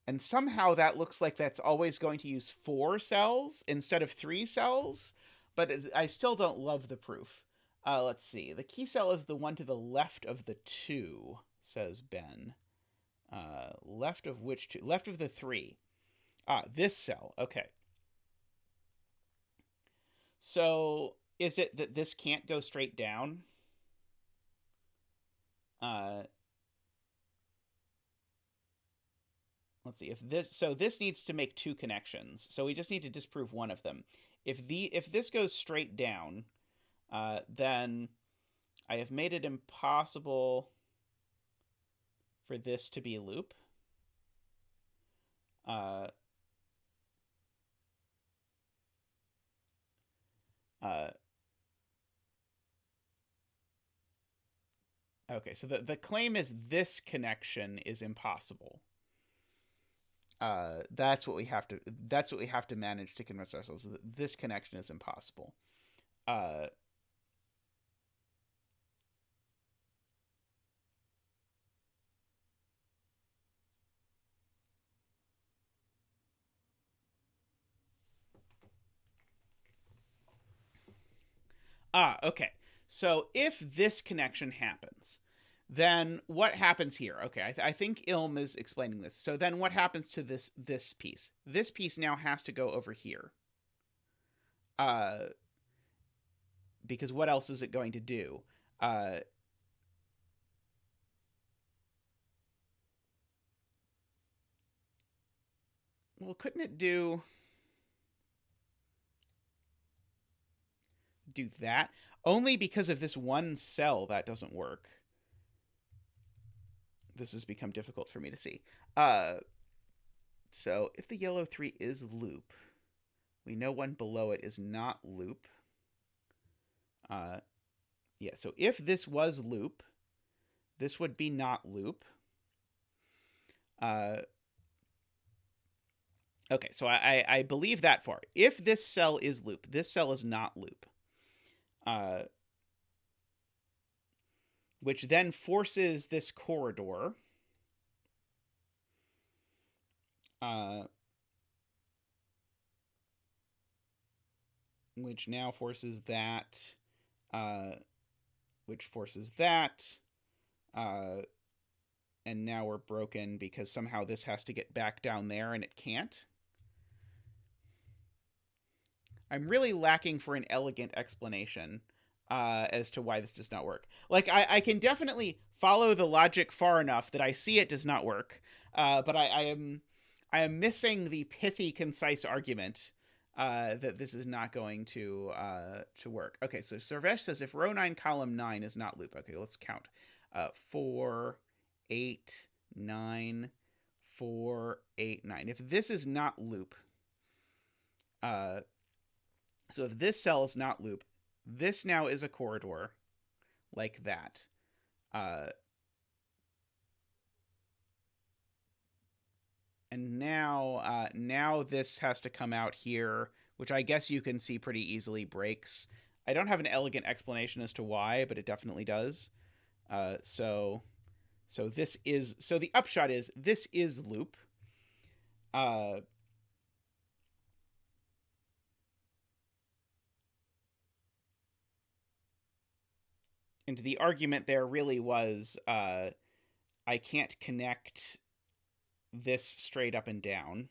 And somehow that looks like that's always going to use 4 cells instead of 3 cells, but I still don't love the proof. Let's see. The key cell is the one to the left of the 2, says Ben. Left of which 2? Left of the 3. This cell. Okay. So is it that this can't go straight down? Let's see. This needs to make 2 connections. So we just need to disprove one of them. If this goes straight down, then I have made it impossible for this to be a loop. Okay, so the claim is this connection is impossible. That's what we have to manage to convince ourselves that this connection is impossible. Okay. So if this connection happens, then what happens here? Okay, I think Ilm is explaining this. So then what happens to this piece? This piece now has to go over here. Because what else is it going to do? Well, couldn't it do that? Only because of this one cell that doesn't work. This has become difficult for me to see. So if the yellow 3 is loop, we know one below it is not loop. Yeah, so if this was loop, this would be not loop. Okay, so I believe that far. If this cell is loop, this cell is not loop. Which then forces this corridor. Which now forces that. Which forces that. And now we're broken because somehow this has to get back down there and it can't. I'm really lacking for an elegant explanation as to why this does not work. Like, I can definitely follow the logic far enough that I see it does not work, but I am missing the pithy, concise argument that this is not going to work. Okay, so Sarvesh says if row 9, column 9 is not loop. Okay, let's count. 4, 8, 9, 4, 8, 9. If this is not loop, so if this cell is not loop, this now is a corridor like that. And now this has to come out here, which I guess you can see pretty easily breaks. I don't have an elegant explanation as to why, but it definitely does. So the upshot is this is loop. And the argument there really was I can't connect this straight up and down.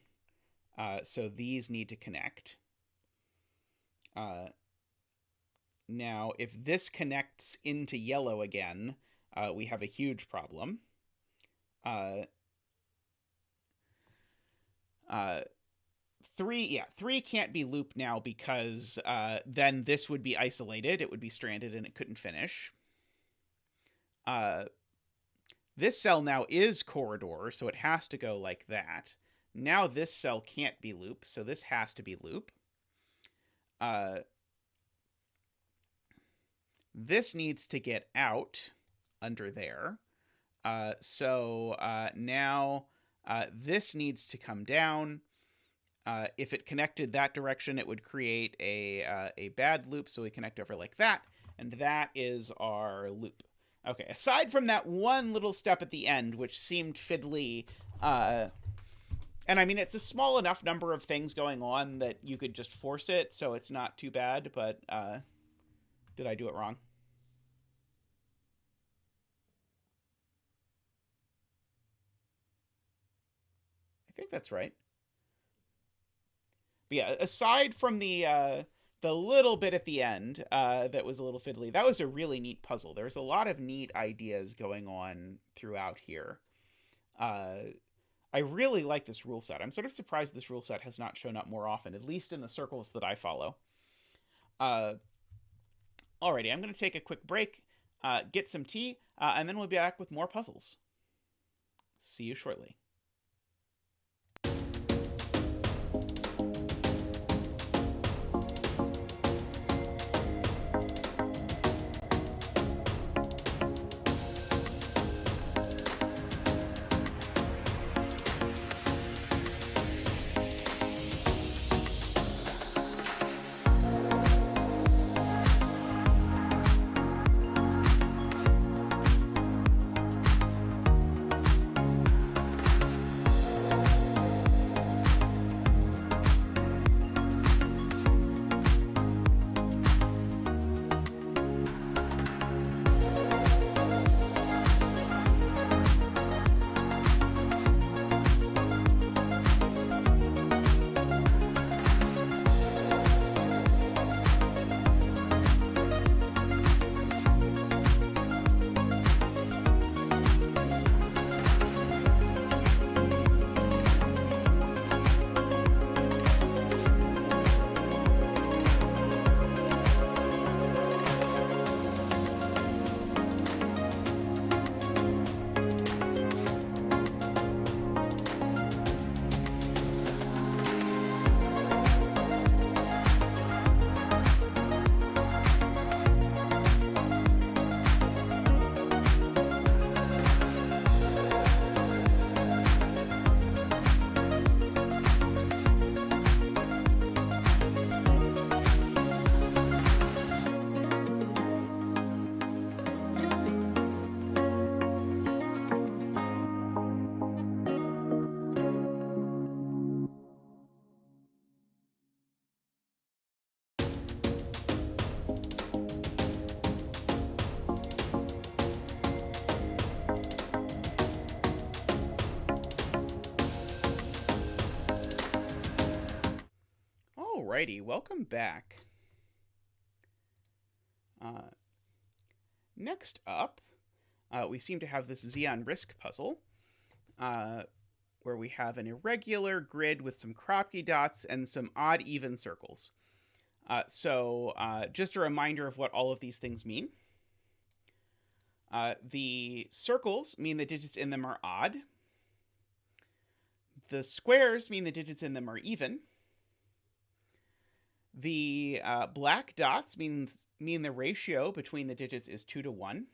So these need to connect. Now, if this connects into yellow again, we have a huge problem. 3 can't be loop now because then this would be isolated. It would be stranded and it couldn't finish. This cell now is corridor, so it has to go like that. Now this cell can't be loop, so this has to be loop. This needs to get out under there. So now this needs to come down. If it connected that direction, it would create a bad loop, so we connect over like that, and that is our loop. Okay, aside from that one little step at the end, which seemed fiddly, and I mean, it's a small enough number of things going on that you could just force it, so it's not too bad, but did I do it wrong? I think that's right. But yeah, aside from the little bit at the end that was a little fiddly, that was a really neat puzzle. There's a lot of neat ideas going on throughout here. I really like this rule set. I'm sort of surprised this rule set has not shown up more often, at least in the circles that I follow. Alrighty, I'm going to take a quick break, get some tea, and then we'll be back with more puzzles. See you shortly. Alrighty, welcome back. Next up, we seem to have this XeonRisq puzzle, where we have an irregular grid with some Kropke dots and some odd even circles. So just a reminder of what all of these things mean. The circles mean the digits in them are odd. The squares mean the digits in them are even. The black dots mean the ratio between the digits is 2 to 1.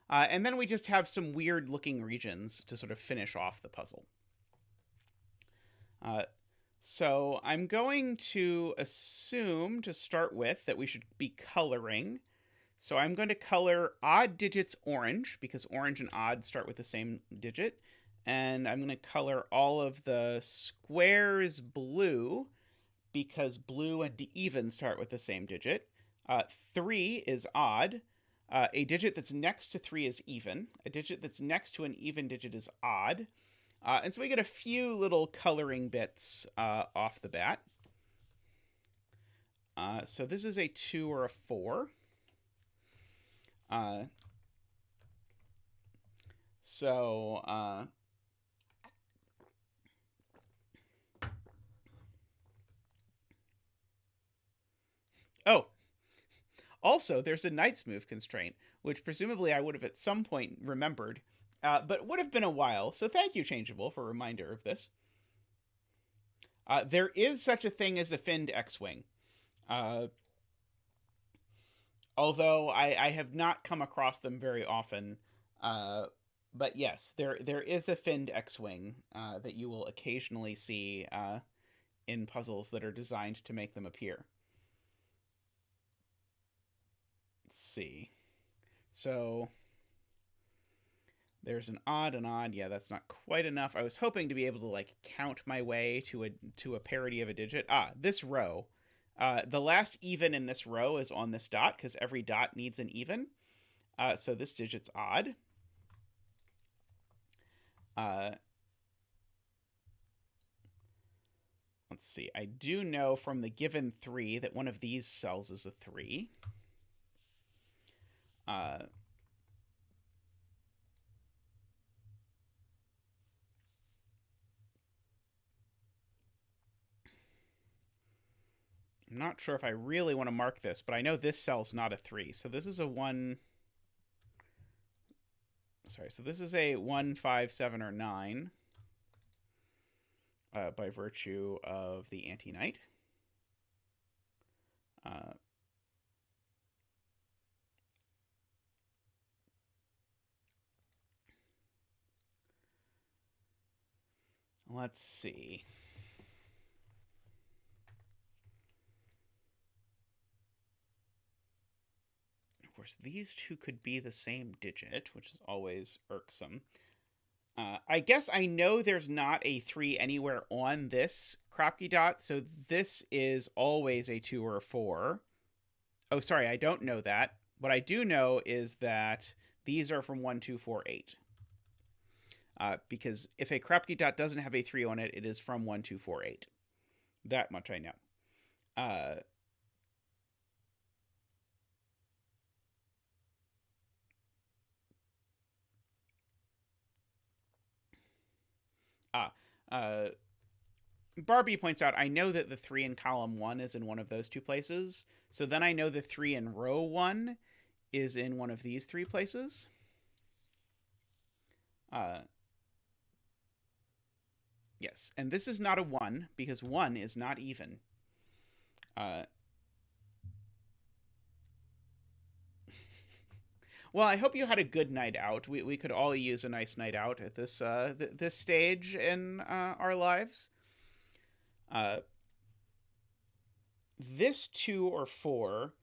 And then we just have some weird looking regions to sort of finish off the puzzle. So I'm going to assume to start with that we should be coloring. So I'm going to color odd digits orange, because orange and odd start with the same digit. And I'm going to color all of the squares blue, because blue and even start with the same digit. 3 is odd. A digit that's next to 3 is even. A digit that's next to an even digit is odd. And so we get a few little coloring bits off the bat. So this is a 2 or a 4. Oh, also, there's a knight's move constraint, which presumably I would have at some point remembered, but would have been a while. So thank you, Changeable, for a reminder of this. There is such a thing as a finned X-Wing. Although I have not come across them very often. But yes, there is a finned X-Wing that you will occasionally see in puzzles that are designed to make them appear. Let's see. So there's an odd and odd. Yeah, that's not quite enough. I was hoping to be able to like count my way to a parity of a digit. This row. The last even in this row is on this dot, because every dot needs an even. So this digit's odd. Let's see. I do know from the given 3 that one of these cells is a 3. I'm not sure if I really want to mark this, but I know this cell's not a 3. So this is a 1. Sorry, so this is a 1, 5, 7, or 9 by virtue of the anti-knight. Let's see. Of course, these two could be the same digit, which is always irksome. I guess I know there's not a 3 anywhere on this Kropke dot, so this is always a 2 or a 4. Oh, sorry, I don't know that. What I do know is that these are from 1, 2, 4, 8. Because if a Kropke dot doesn't have a 3 on it, it is from 1, 2, 4, 8. That much I know. Barbie points out, I know that the 3 in column 1 is in one of those 2 places. So then I know the 3 in row 1 is in one of these 3 places. Yes, and this is not a 1, because 1 is not even. Well, I hope you had a good night out. We could all use a nice night out at this this stage in our lives. This 2 or 4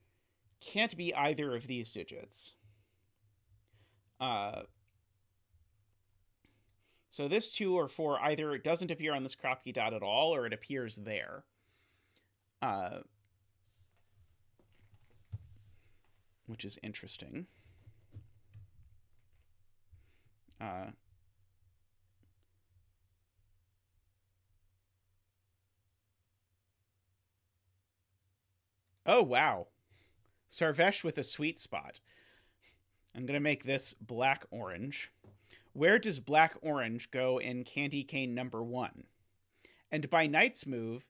can't be either of these digits. So this 2 or 4, either it doesn't appear on this Kropke dot at all, or it appears there. Which is interesting. Oh, wow. Sarvesh with a sweet spot. I'm going to make this black-orange. Where does black-orange go in candy cane number 1? And by Knight's move,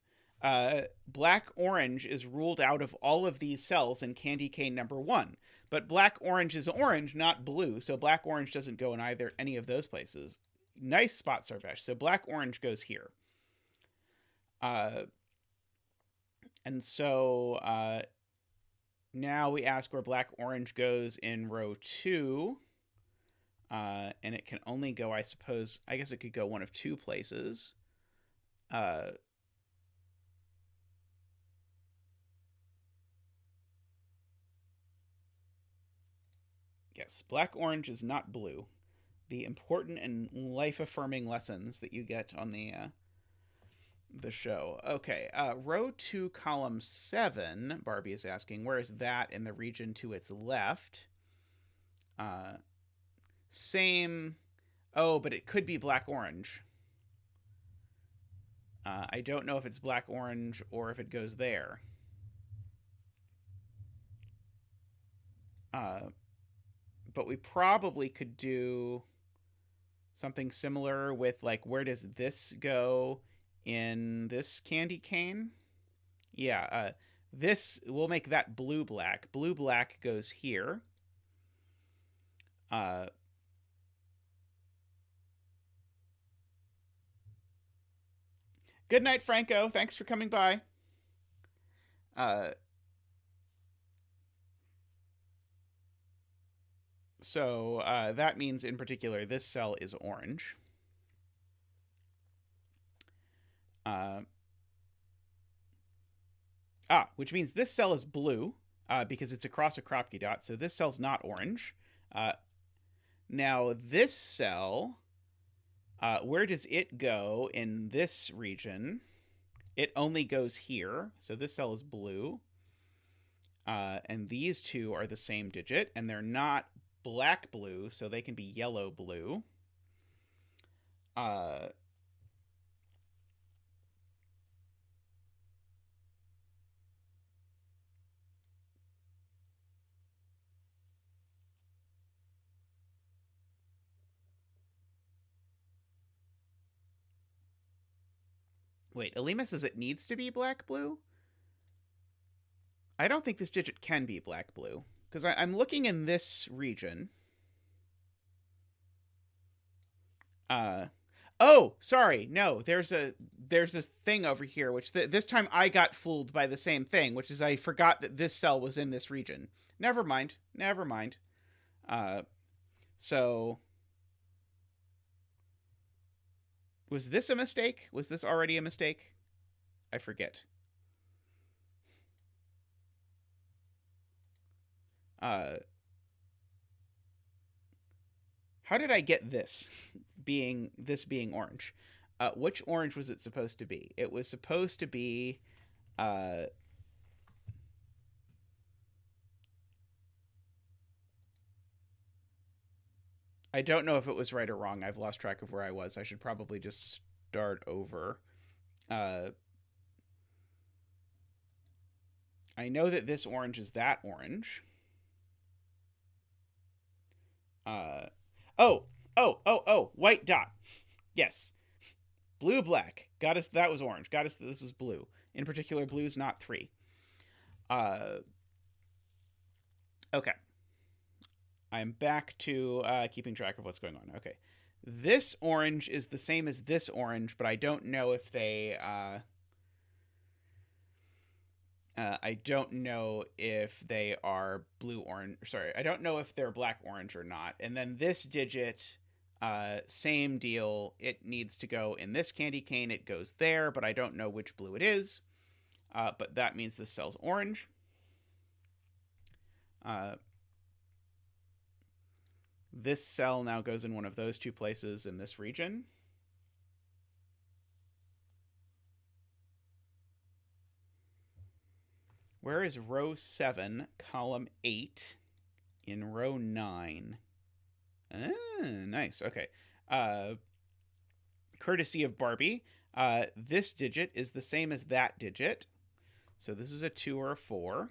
black-orange is ruled out of all of these cells in candy cane number 1. But black-orange is orange, not blue, so black-orange doesn't go in any of those places. Nice spot, Sarvesh. So black-orange goes here. And so now we ask where black-orange goes in row 2. And it can only go, I suppose, I guess it could go one of 2 places. Yes, black-orange is not blue. The important and life-affirming lessons that you get on the show. Okay, row 2, column 7, Barbie is asking, where is that in the region to its left? Same. Oh, but it could be black-orange. I don't know if it's black-orange or if it goes there. But we probably could do something similar with, like, where does this go in this candy cane? Yeah, this, we'll make that blue-black. Blue-black goes here. Good night, Franco. Thanks for coming by. So that means, in particular, this cell is orange. Which means this cell is blue because it's across a Kropke dot, so this cell's not orange. Now, this cell, where does it go in this region? It only goes here, so this cell is blue. And these two are the same digit, and they're not black-blue, so they can be yellow-blue. Wait, Alima says it needs to be black-blue? I don't think this digit can be black-blue, because I'm looking in this region. Oh, sorry. No, there's this thing over here, which this time I got fooled by the same thing, which is I forgot that this cell was in this region. Never mind. Never mind. So was this a mistake? Was this already a mistake? I forget. How did I get this being orange? Which orange was it supposed to be? It was supposed to be I don't know if it was right or wrong. I've lost track of where I was. I should probably just start over. I know that this orange is that orange. White dot. Yes. Blue, black. Got us, that was orange. Got us, this was blue. In particular, blue's not 3. Okay. I'm back to keeping track of what's going on. Okay. This orange is the same as this orange, but I don't know if they... I don't know if they are blue-orange. Sorry, I don't know if they're black-orange or not. And then this digit, same deal. It needs to go in this candy cane. It goes there, but I don't know which blue it is. But that means this cell's orange. This cell now goes in one of those 2 places in this region. Where is row 7, column 8, in row 9? Nice. Okay. Courtesy of Barbie, this digit is the same as that digit. So this is a 2 or a 4.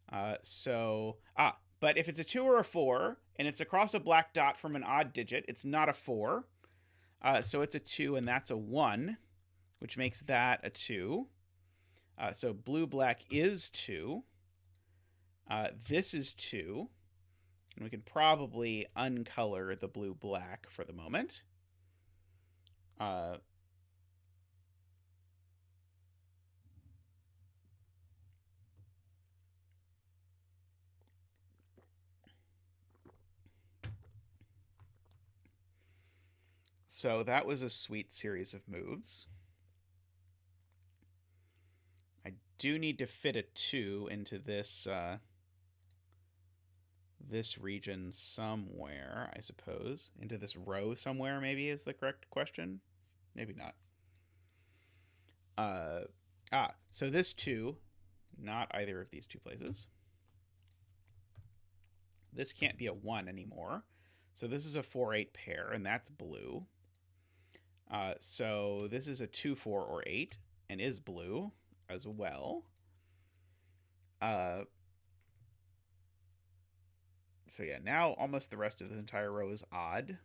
But if it's a 2 or a 4, and it's across a black dot from an odd digit, it's not a 4. So it's a 2, and that's a 1, which makes that a 2. So blue-black is 2. This is 2. And we can probably uncolor the blue-black for the moment. So that was a sweet series of moves. I do need to fit a 2 into this this region somewhere, I suppose. Into this row somewhere, maybe, is the correct question. Maybe not. So this 2, not either of these two places. This can't be a 1 anymore. So this is a 4-8 pair, and that's blue. So this is a 2, 4, or 8, and is blue as well. So yeah, now almost the rest of this entire row is odd.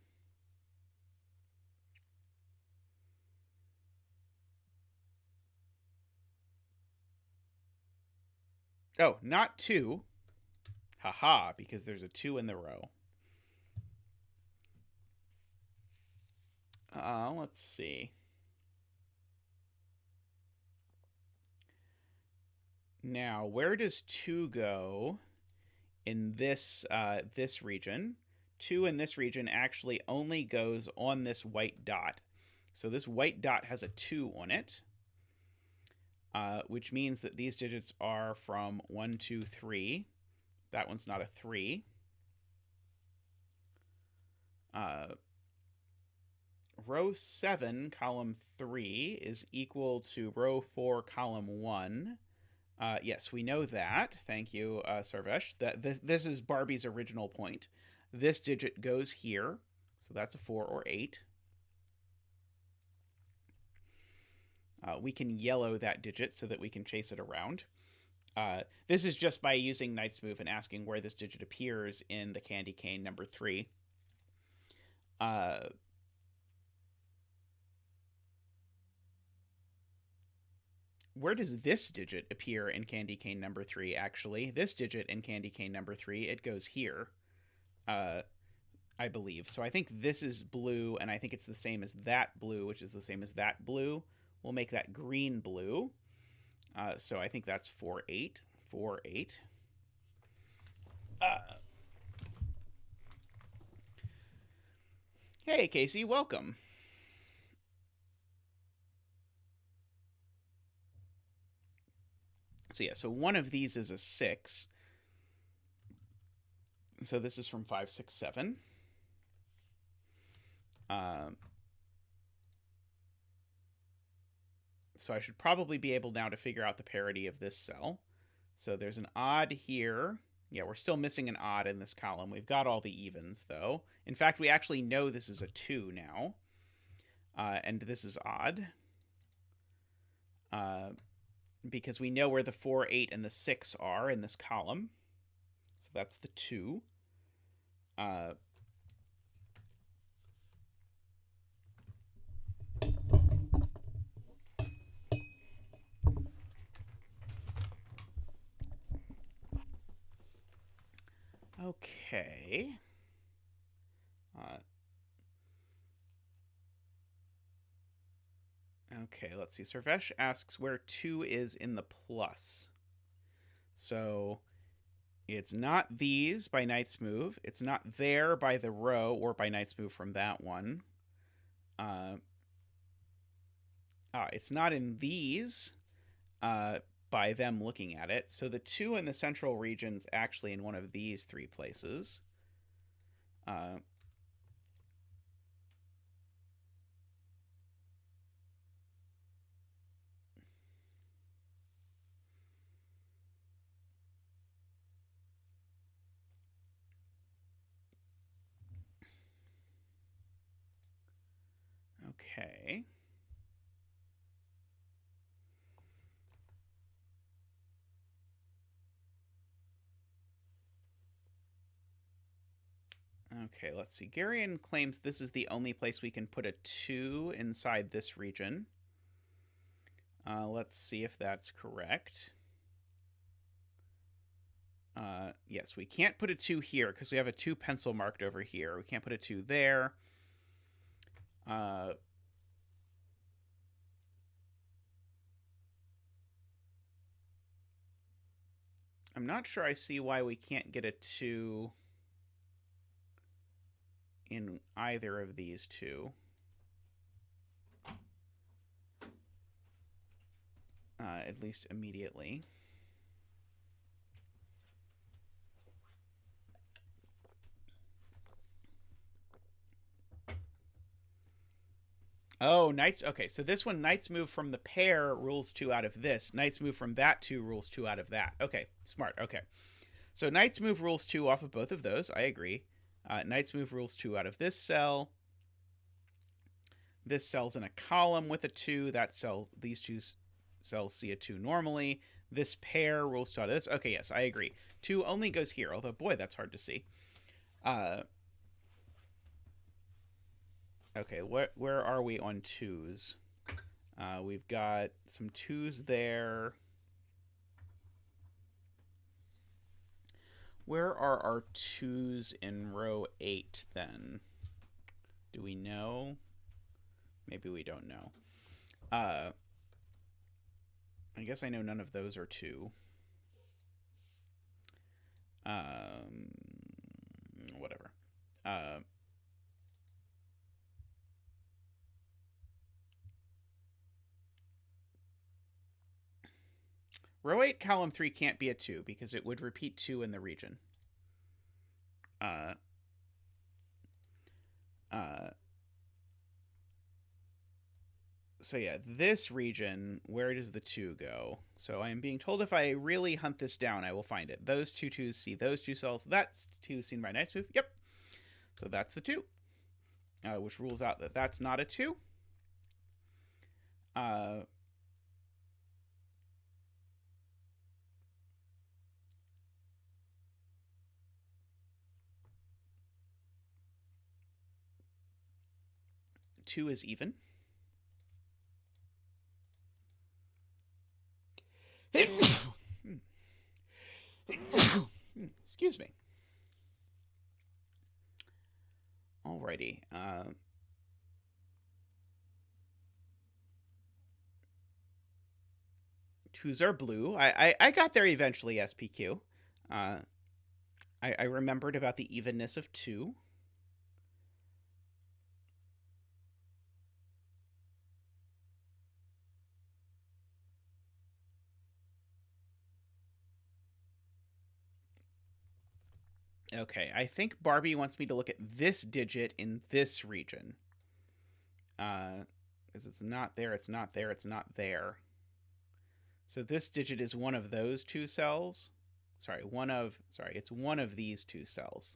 Oh, not 2. Haha, because there's a 2 in the row. Let's see. Now, where does 2 go in this this region? 2 in this region actually only goes on this white dot. So this white dot has a 2 on it, which means that these digits are from 1, 2, 3. That one's not a 3. Row 7, column 3 is equal to row 4, column 1. Yes, we know that. Thank you, Sarvesh. This is Barbie's original point. This digit goes here, so that's a 4 or 8. We can yellow that digit so that we can chase it around. This is just by using Knight's Move and asking where this digit appears in the candy cane number 3. Where does this digit appear in candy cane number 3, actually? This digit in candy cane number 3, it goes here, I believe. So I think this is blue, and I think it's the same as that blue, which is the same as that blue. We'll make that green blue. So I think that's 4, 8. 4, 8. Hey, Casey, welcome. So yeah, so one of these is a 6. So this is from 5, 6, 7. So I should probably be able now to figure out the parity of this cell. So there's an odd here. Yeah, we're still missing an odd in this column. We've got all the evens, though. In fact, we actually know this is a 2 now. And this is odd. Because we know where the 4, 8, and the 6 are in this column. So that's the 2. Okay. Okay, let's see. Sarvesh asks where 2 is in the plus. So it's not these by Knight's Move. It's not there by the row or by Knight's Move from that one. It's not in these by them looking at it. So the 2 in the central region's actually in one of these 3 places. Okay. Okay, let's see. Garion claims this is the only place we can put a 2 inside this region. Let's see if that's correct. Yes, we can't put a 2 here because we have a 2 pencil marked over here. We can't put a 2 there. I'm not sure I see why we can't get a 2 in either of these two. At least immediately. Oh, knights. Okay, so this one, knights move from the pair rules 2 out of this. Knights move from that 2 rules 2 out of that. Okay, smart. Okay. So knights move rules 2 off of both of those. I agree. Knights move rules 2 out of this cell. This cell's in a column with a 2. That cell, these two cells see a 2 normally. This pair rules 2 out of this. Okay, yes, I agree. 2 only goes here, although, boy, that's hard to see. Okay, where are we on 2s? We've got some 2s there. Where are our 2s in row 8, then? Do we know? Maybe we don't know. I guess I know none of those are 2. Whatever. Row 8, column 3 can't be a 2 because it would repeat 2 in the region. So yeah, this region, where does the 2 go? So I am being told if I really hunt this down, I will find it. Those 2 2s see those 2 cells. That's 2 seen by Knight's Move. Yep. So that's the 2, which rules out that that's not a 2. 2 is even. Excuse me. Alrighty. 2s are blue. I got there eventually, SPQ. I remembered about the evenness of 2. Okay, I think Barbie wants me to look at this digit in this region. Because it's not there, it's not there, it's not there. So this digit is one of those 2 cells. Sorry, it's one of these 2 cells.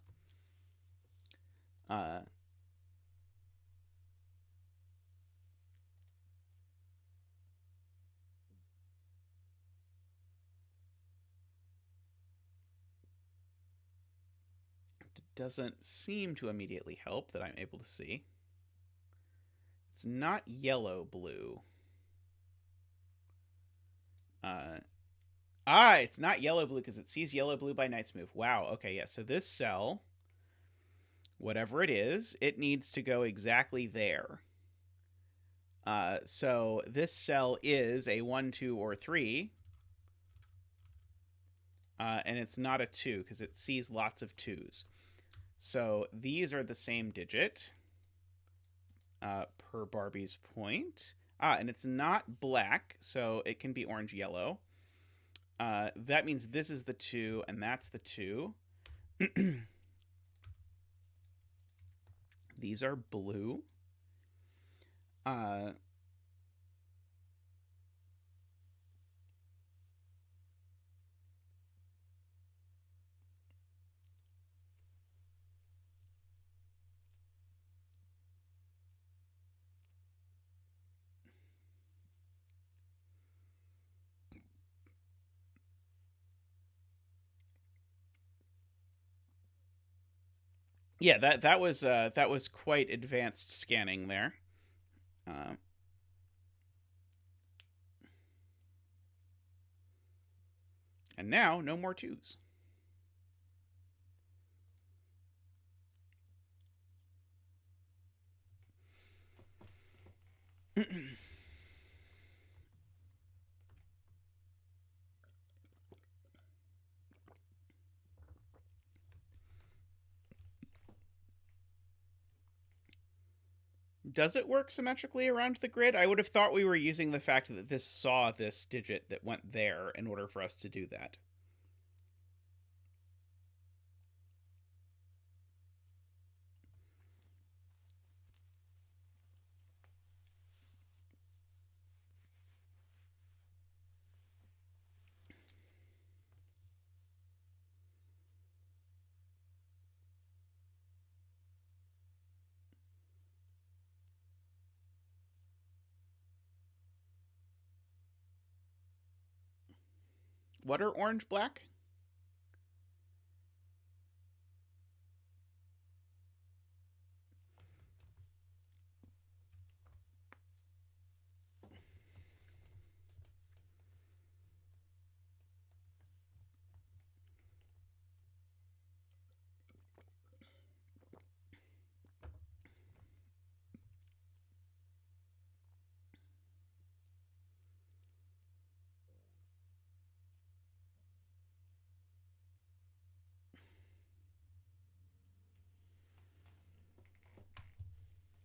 Doesn't seem to immediately help that I'm able to see. It's not yellow-blue. It's not yellow-blue because it sees yellow-blue by Knight's Move. Wow, okay, yeah, so this cell, whatever it is, it needs to go exactly there. So this cell is a 1, 2, or 3. And it's not a 2 because it sees lots of 2s. So these are the same digit per Barbie's point. And it's not black, so it can be orange-yellow. That means this is the 2, and that's the 2. These are blue. Yeah, that was quite advanced scanning there. Uh, and now, no more twos. Does it work symmetrically around the grid? I would have thought we were using the fact that this saw this digit that went there in order for us to do that. What are orange black?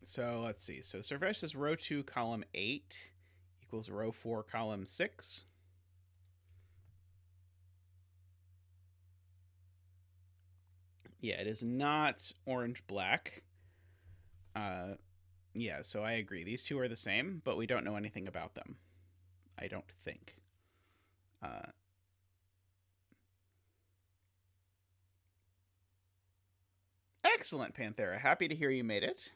So let's see. So Survesh is row 2, column 8 equals row 4, column 6. Yeah, it is not orange black. Yeah, so I agree. These two are the same, but we don't know anything about them. I don't think. Excellent, Panthera. Happy to hear you made it.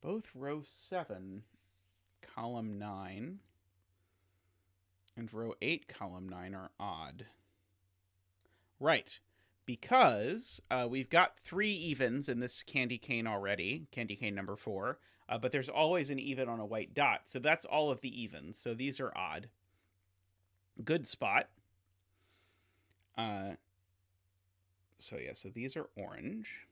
Both row 7, column 9, and row 8, column 9 are odd. Right, because we've got 3 evens in this candy cane already, candy cane number 4, but there's always an even on a white dot, so that's all of the evens, so these are odd. Good spot. So yeah, so these are orange.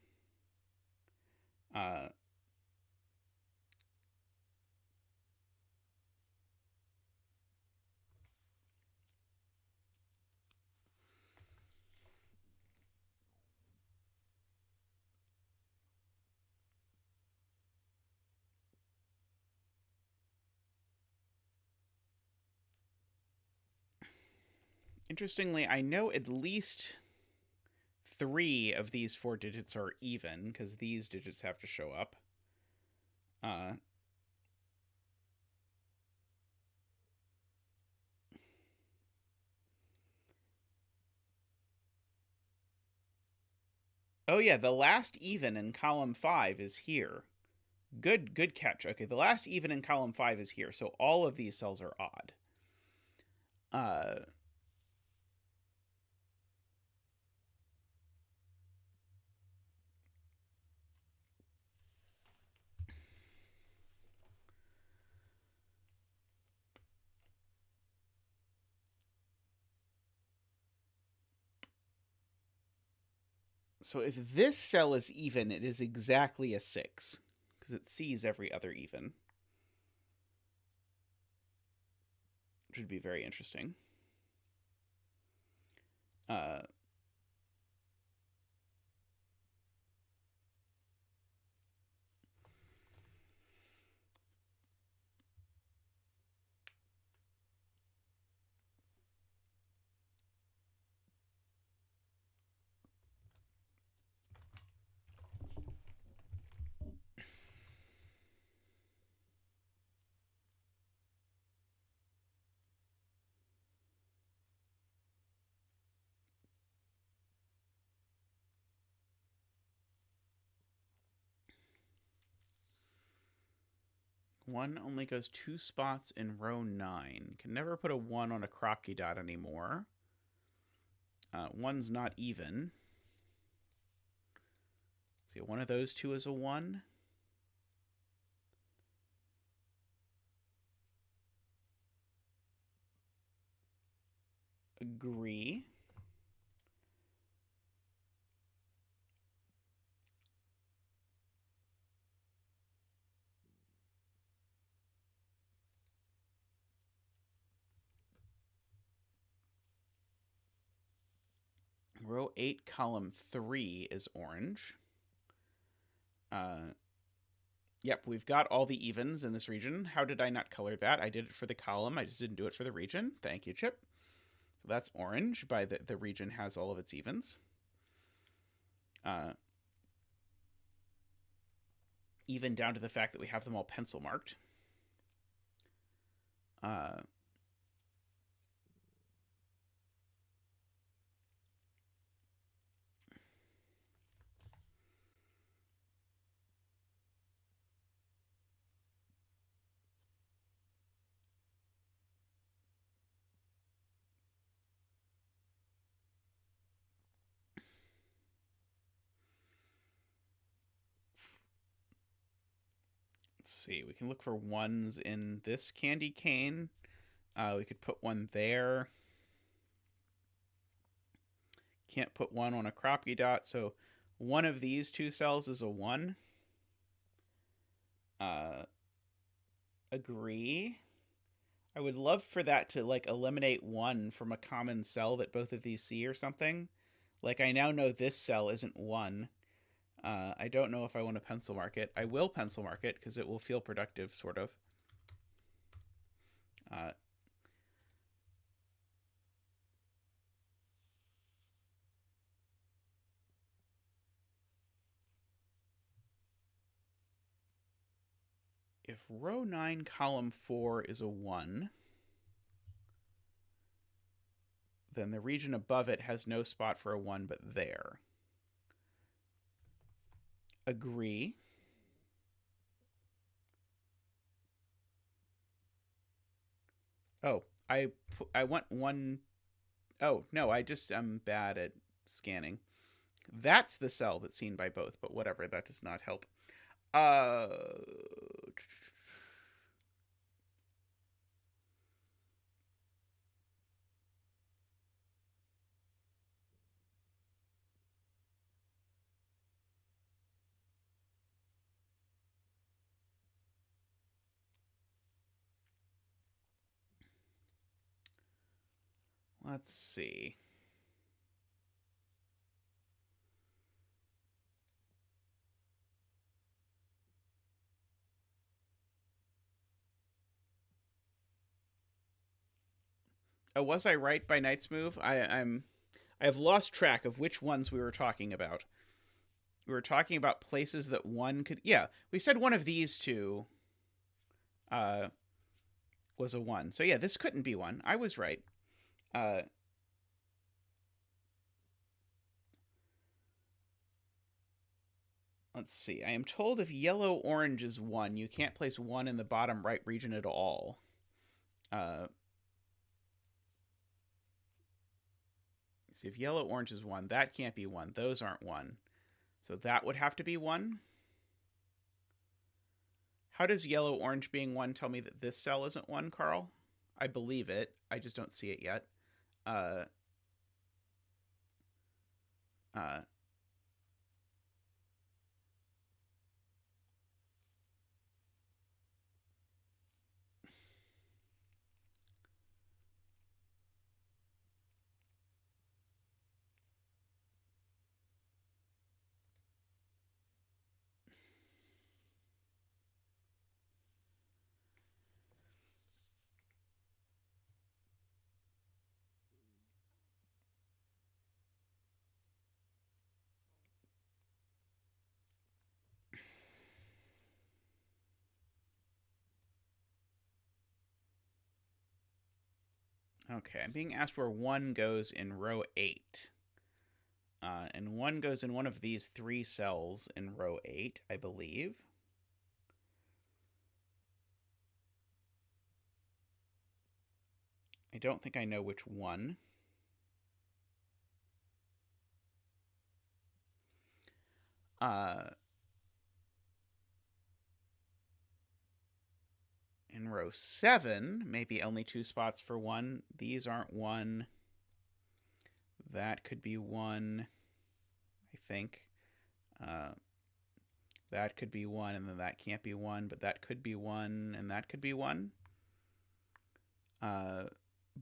Interestingly, I know at least 3 of these 4 digits are even, because these digits have to show up. Oh yeah, the last even in column 5 is here. Good catch. Okay, the last even in column 5 is here, so all of these cells are odd. So if this cell is even, it is exactly a 6, because it sees every other even. Which would be very interesting. 1 only goes 2 spots in row 9. Can never put a 1 on a Kropke dot anymore. 1's not even. See, one of those two is a 1. Agree. Row 8, column 3 is orange. Yep, we've got all the evens in this region. How did I not color that? I did it for the column. I just didn't do it for the region. Thank you, Chip. So that's orange. By the region has all of its evens. Even down to the fact that we have them all pencil marked. Let's see. We can look for 1s in this candy cane. We could put 1 there. Can't put 1 on a Kropke dot, so one of these 2 cells is a 1. Agree. I would love for that to, like, eliminate 1 from a common cell that both of these see or something. Like, I now know this cell isn't 1. I don't know if I want to pencil mark it. I will pencil mark it because it will feel productive, sort of. If row 9, column 4 is a 1, then the region above it has no spot for a 1 but there. Agree. Oh, I want 1. Oh, no, I just am bad at scanning. That's the cell that's seen by both, but whatever, that does not help. Let's see. Oh, was I right by Knight's Move? I've lost track of which ones we were talking about. We were talking about places that 1 could... Yeah, we said one of these 2 was a 1. So yeah, this couldn't be 1. I was right. Let's see. I am told if yellow-orange is 1, you can't place 1 in the bottom right region at all. See, if yellow-orange is 1, that can't be 1. Those aren't 1. So that would have to be 1. How does yellow-orange being 1 tell me that this cell isn't 1, Carl? I believe it. I just don't see it yet. Okay, I'm being asked where 1 goes in row 8. And 1 goes in one of these 3 cells in row 8, I believe. I don't think I know which one. In row 7, maybe only 2 spots for 1. These aren't 1. That could be 1, I think. That could be 1, and then that can't be 1, but that could be 1, and that could be 1.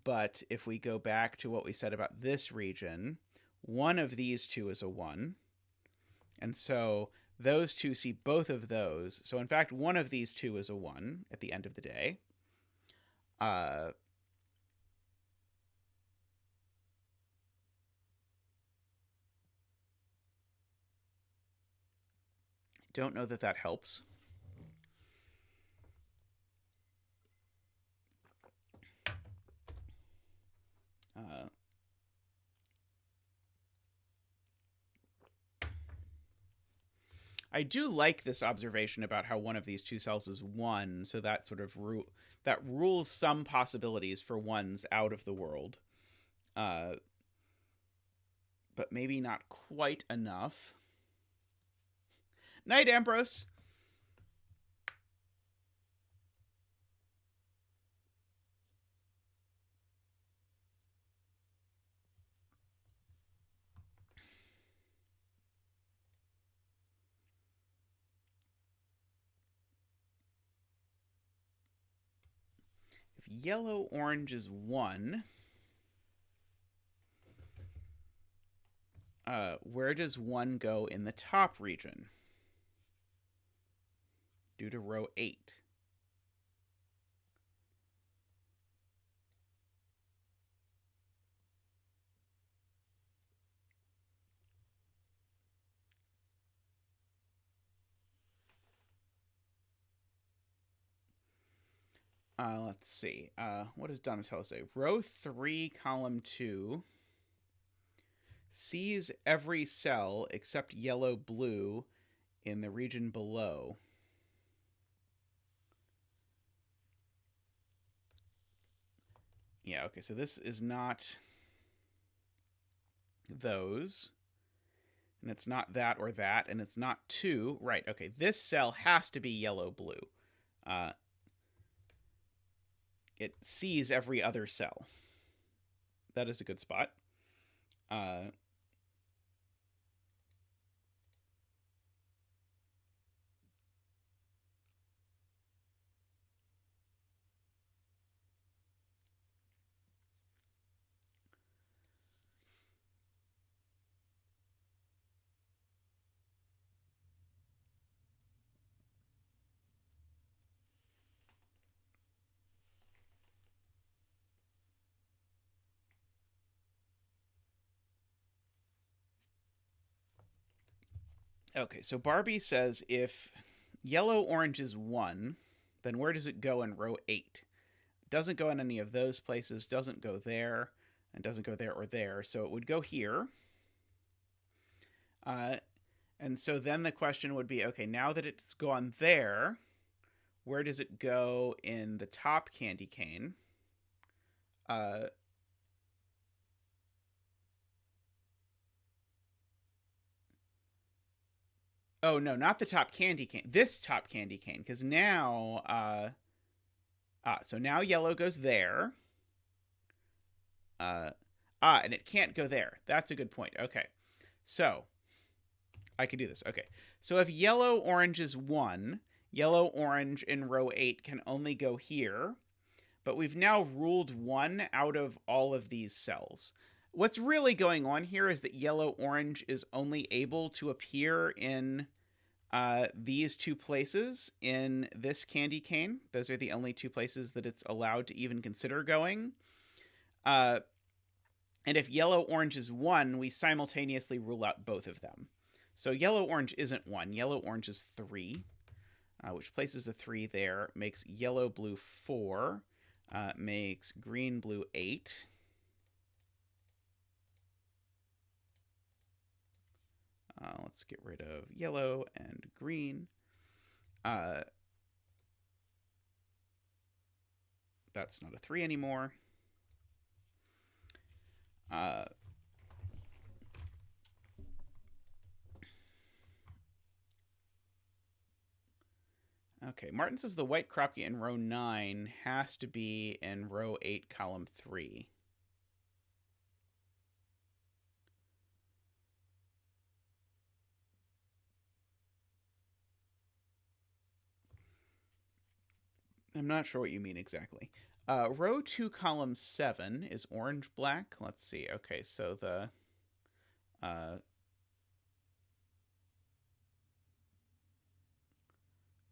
But if we go back to what we said about this region, one of these two is a 1. And so those two see both of those. So in fact, one of these two is a 1 at the end of the day. Don't know that that helps. I do like this observation about how one of these two cells is 1, so that sort of that rules some possibilities for 1s out of the world. But maybe not quite enough. Night, Ambrose. If yellow-orange is 1, where does 1 go in the top region? Due to row 8. Let's see. What does Donatello say? Row 3, column 2 sees every cell except yellow-blue in the region below. Yeah, okay, so this is not those. And it's not that or that, and it's not 2. Right, okay, this cell has to be yellow-blue. It sees every other cell. That is a good spot. Okay, so Barbie says if yellow-orange is 1, then where does it go in row 8? It doesn't go in any of those places, doesn't go there, and doesn't go there or there, so it would go here. And so then the question would be, okay, now that it's gone there, where does it go in the top candy cane? Oh, no, not the top candy cane. This top candy cane, because now... so now yellow goes there. And it can't go there. That's a good point. Okay. So, I can do this. Okay. So if yellow-orange is 1, yellow-orange in row 8 can only go here. But we've now ruled 1 out of all of these cells. What's really going on here is that yellow-orange is only able to appear in these 2 places in this candy cane. Those are the only 2 places that it's allowed to even consider going. And if yellow-orange is 1, we simultaneously rule out both of them. So yellow-orange isn't 1. Yellow-orange is 3, which places a 3 there, makes yellow-blue 4, makes green-blue 8. Let's get rid of yellow and green. That's not a 3 anymore. Uh, okay, Martin says the white Kropke in row 9 has to be in row 8, column 3. I'm not sure what you mean exactly. Row 2, column 7 is orange-black. Let's see. Okay, so the... Uh,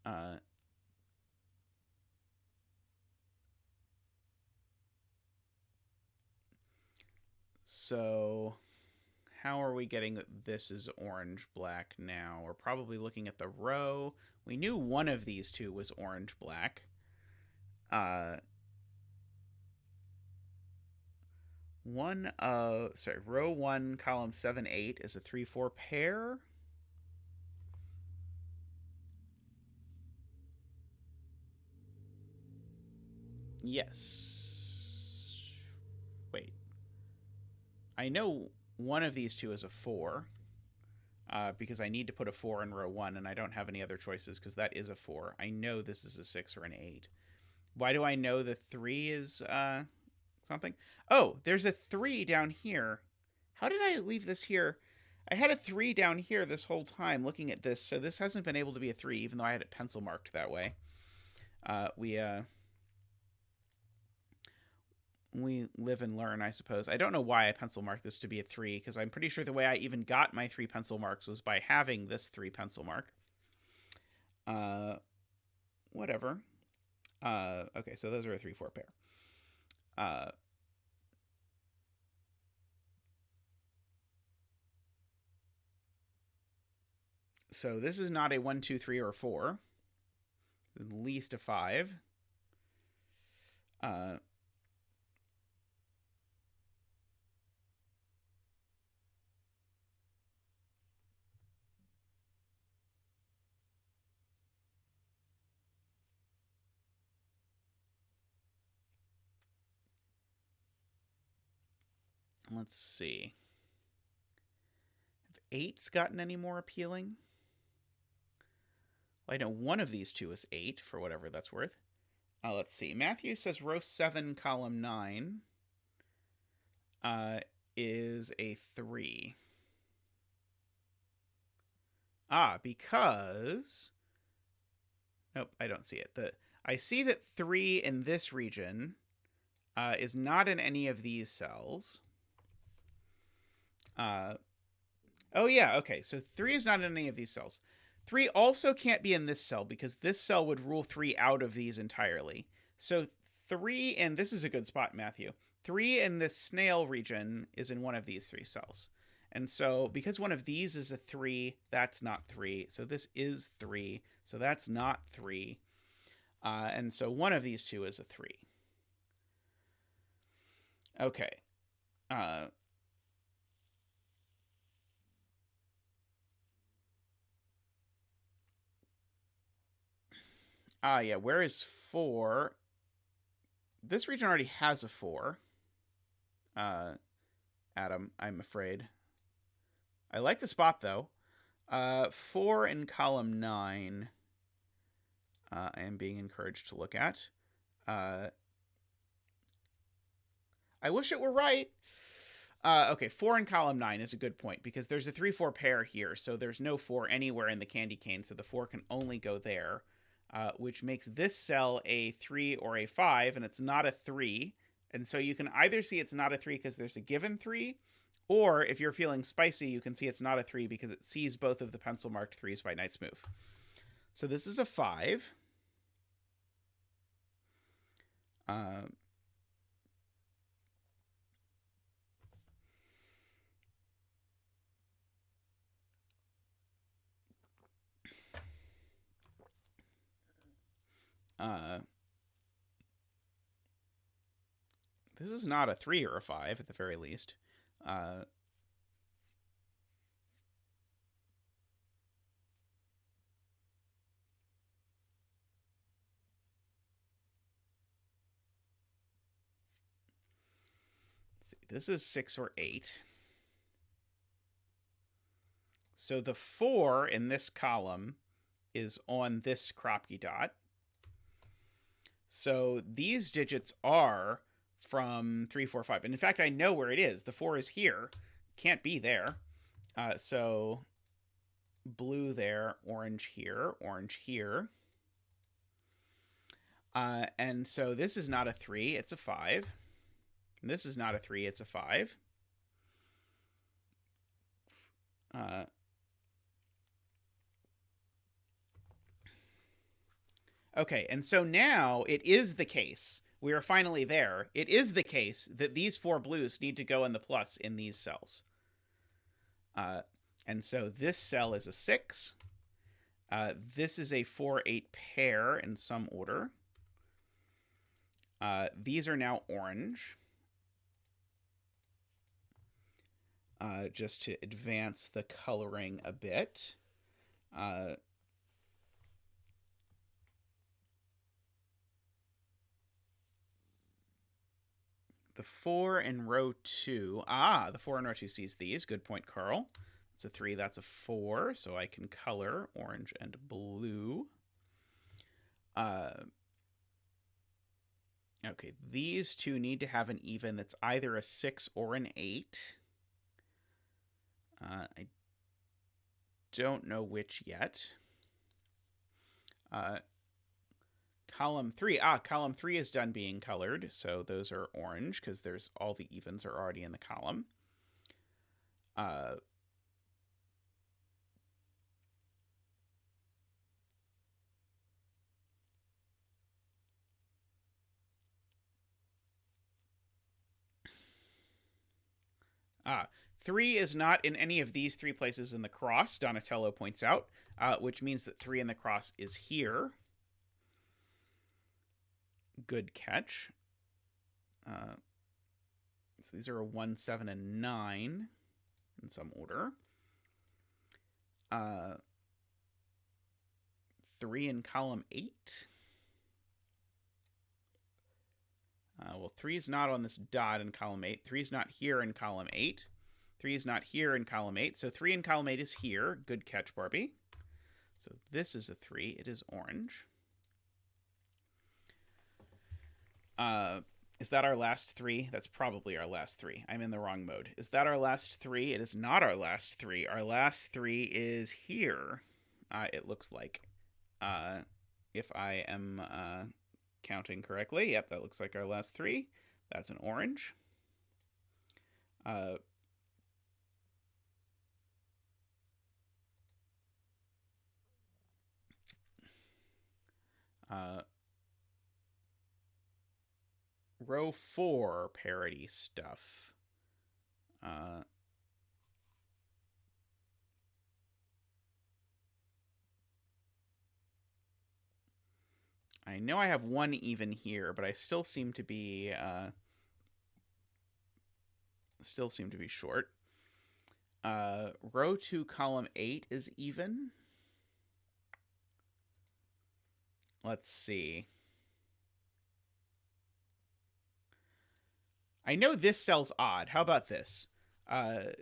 uh, so how are we getting that this is orange-black now? We're probably looking at the row. We knew one of these two was orange-black. Row 1, column 7, 8 is a 3-4 pair. Yes. Wait. I know one of these two is a 4. Because I need to put a 4 in row 1, and I don't have any other choices because that is a 4. I know this is a 6 or an 8. Why do I know the 3 is something? Oh, there's a 3 down here. How did I leave this here? I had a 3 down here this whole time looking at this, so this hasn't been able to be a 3, even though I had it pencil marked that way. We live and learn, I suppose. I don't know why I pencil marked this to be a 3, because I'm pretty sure the way I even got my 3 pencil marks was by having this 3 pencil mark. Whatever. Okay, so those are a 3-4 pair. So this is not a 1, 2, 3, or 4. At least a 5. Let's see. Have 8's gotten any more appealing? Well, I know one of these two is 8, for whatever that's worth. Let's see. Matthew says row 7, column 9 is a 3. Because... Nope, I don't see it. I see that 3 in this region is not in any of these cells. Oh, yeah, okay. So 3 is not in any of these cells. 3 also can't be in this cell because this cell would rule 3 out of these entirely. So 3, and this is a good spot, Matthew. 3 in this snail region is in one of these 3 cells. And so because one of these is a 3, that's not 3. So this is 3. So that's not 3. And so one of these two is a 3. Okay. Yeah, where is 4? This region already has a 4. Adam, I'm afraid. I like the spot, though. 4 in column 9. I am being encouraged to look at. I wish it were right. Okay, 4 in column 9 is a good point because there's a 3-4 pair here, so there's no 4 anywhere in the candy cane, so the 4 can only go there, which makes this cell a 3 or a 5, and it's not a 3. And so you can either see it's not a 3 because there's a given 3, or if you're feeling spicy, you can see it's not a 3 because it sees both of the pencil-marked 3s by Knight's Move. So this is a 5. This is not a 3 or a 5 at the very least. Let's see, this is 6 or 8. So the 4 in this column is on this Kropke dot. So these digits are from 3, 4, 5. And in fact, I know where it is. The 4 is here. Can't be there. So blue there, orange here, orange here. And so this is not a 3, it's a 5. And this is not a 3, it's a 5. Okay, and so now it is the case. We are finally there. It is the case that these 4 blues need to go in the plus in these cells. And so this cell is a 6. This is a 4-8 pair in some order. These are now orange. Just to advance the coloring a bit. The 4 in row 2. The 4 in row 2 sees these. Good point, Carl. That's a 3. That's a 4. So I can color orange and blue. Okay, these two need to have an even that's either a 6 or an 8. I don't know which yet. Column 3. Column 3 is done being colored, so those are orange because there's all the evens are already in the column. Three is not in any of these 3 places in the cross, Donatello points out, which means that 3 in the cross is here. Good catch. So these are a 1, 7, and 9 in some order. 3 in column 8. Well, 3 is not on this dot in column 8. 3 is not here in column 8. 3 is not here in column 8. So 3 in column 8 is here. Good catch, Barbie. So this is a 3. It is orange. Is that our last 3? That's probably our last 3. I'm in the wrong mode. Is that our last 3? It is not our last 3. Our last 3 is here. It looks like. If I am counting correctly. Yep, that looks like our last 3. That's an orange. Row 4 parity stuff. I know I have 1 even here, but I still seem to be short. Row 2 column 8 is even. Let's see. I know this cell's odd. How about this? I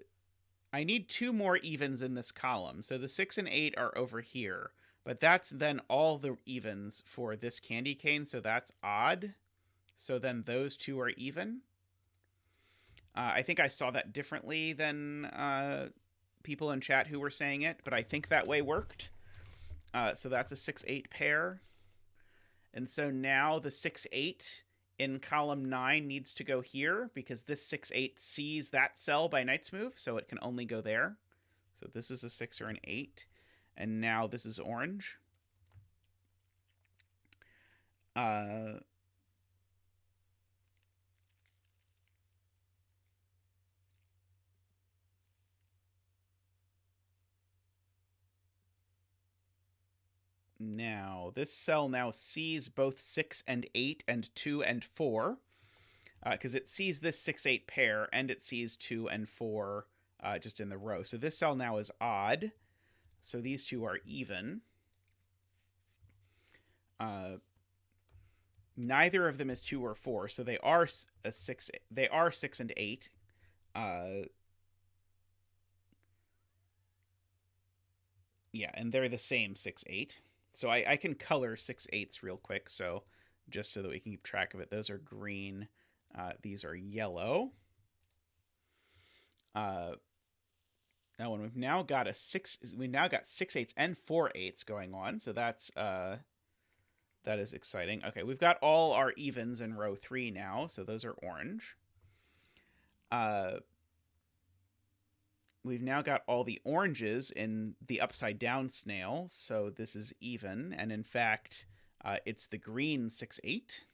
need 2 more evens in this column. So the 6 and 8 are over here. But that's then all the evens for this candy cane. So that's odd. So then those 2 are even. I think I saw that differently than people in chat who were saying it. But I think that way worked. So that's a 6-8 pair. And so now the 6-8 in column 9 needs to go here because this 6-8 sees that cell by knight's move, so it can only go there. So this is a 6 or an 8. And now this is orange. Now, this cell now sees both 6 and 8 and 2 and 4, because it sees this 6-8 pair, and it sees 2 and 4 just in the row. So this cell now is odd, so these 2 are even. Neither of them is 2 or 4, so they are a 6. They are 6 and 8. Yeah, and they're the same 6, 8. So I can color 6 8s real quick, so just so that we can keep track of it. Those are green. These are yellow. Now, when we've now got a 6, we now got 6 8s and 4 8s going on, so that's that is exciting. Okay, we've got all our evens in row 3 now, so those are orange. We've now got all the oranges in the upside down snail, so this is even, and in fact, it's the green 6 8.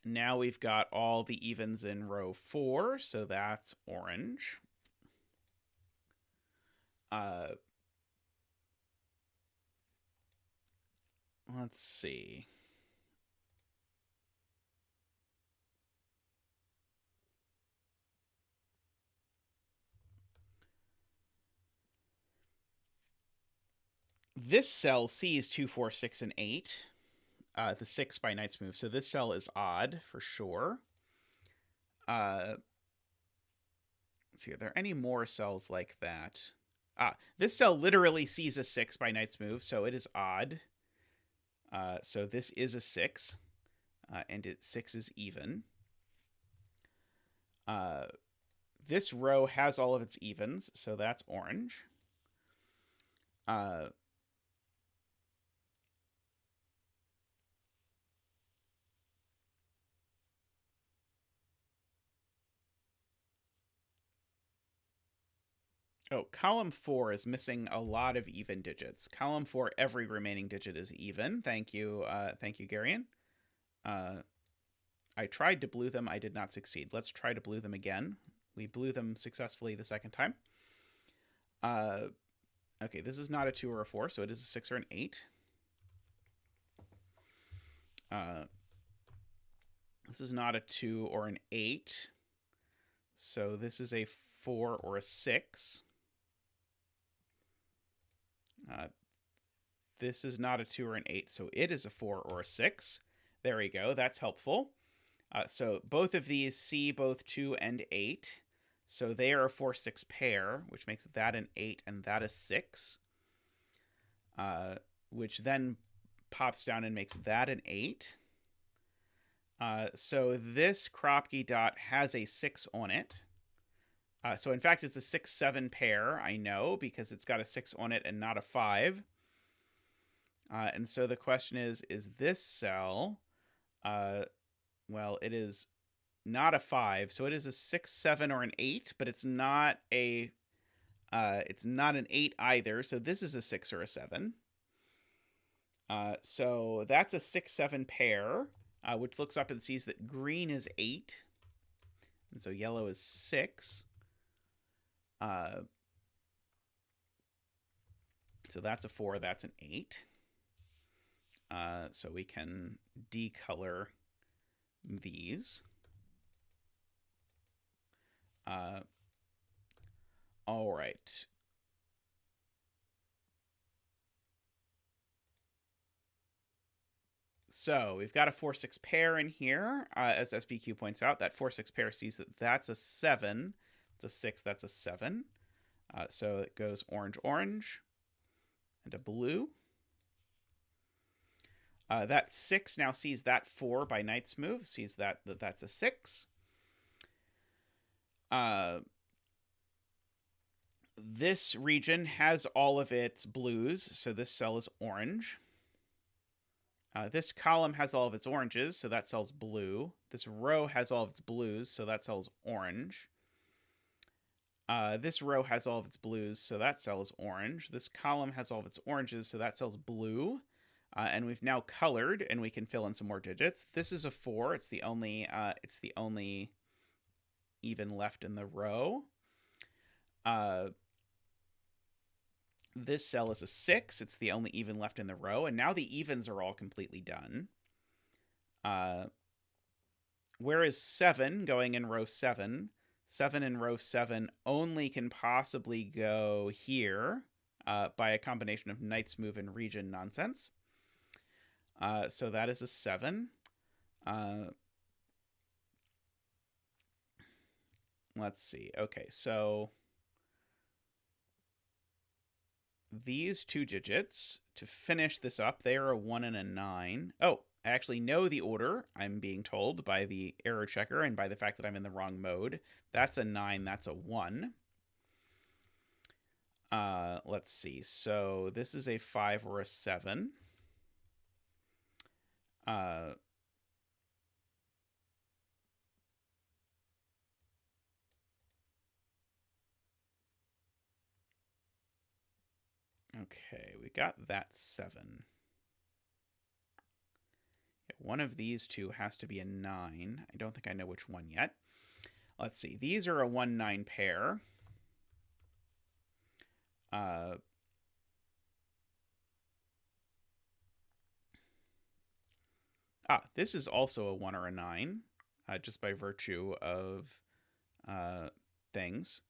Now we've got all the evens in row 4, so that's orange. Let's see. This cell sees 2, 4, 6, and 8. The 6 by knight's move. So this cell is odd for sure. Let's see, are there any more cells like that? This cell literally sees a 6 by knight's move, so it is odd. So this is a 6, and 6 is even. This row has all of its evens, so that's orange. Oh, column 4 is missing a lot of even digits. Column 4, every remaining digit is even. Thank you, Garion. I tried to blue them. I did not succeed. Let's try to blue them again. We blew them successfully the second time. Okay, this is not a 2 or a 4, so it is a 6 or an 8. This is not a 2 or an 8, so this is a 4 or a 6. This is not a 2 or an 8, so it is a 4 or a 6. There we go. That's helpful. So both of these see both 2 and 8. So they are a 4, 6 pair, which makes that an 8 and that a 6. Which then pops down and makes that an 8. So this Kropke dot has a 6 on it. So in fact, it's a 6, 7 pair, I know, because it's got a 6 on it and not a 5. And so the question is this cell, well, it is not a 5, so it is a 6, 7, or an 8, but it's not an 8 either, so this is a 6 or a 7. So that's a 6, 7 pair, which looks up and sees that green is 8, and so yellow is 6. So that's a 4, that's an 8. So we can decolor these. All right. So we've got a 4, 6 pair in here. As SBQ points out, that 4, 6 pair sees that that's a 7. It's a 6, that's a 7. So it goes orange, orange, and a blue. That 6 now sees that 4 by knight's move, sees that's a 6. This region has all of its blues, so this cell is orange. This column has all of its oranges, so that cell's blue. This row has all of its blues, so that cell's orange. This row has all of its blues, so that cell is orange. This column has all of its oranges, so that cell's blue. And we've now colored, and we can fill in some more digits. This is a 4. It's the only even left in the row. This cell is a 6. It's the only even left in the row. And now the evens are all completely done. Where is 7 going in row 7? 7 in row 7 only can possibly go here. by a combination of knight's move and region nonsense. So that is a 7. Let's see. Okay, so these two digits, to finish this up, they are a 1 and a 9. Oh, I actually know the order, I'm being told by the error checker and by the fact that I'm in the wrong mode. That's a 9, that's a 1. Let's see. So this is a 5 or a 7. Okay, we got that 7. Yeah, one of these two has to be a 9. I don't think I know which one yet. Let's see. These are a 1-9 pair. This is also a 1 or a 9, just by virtue of things.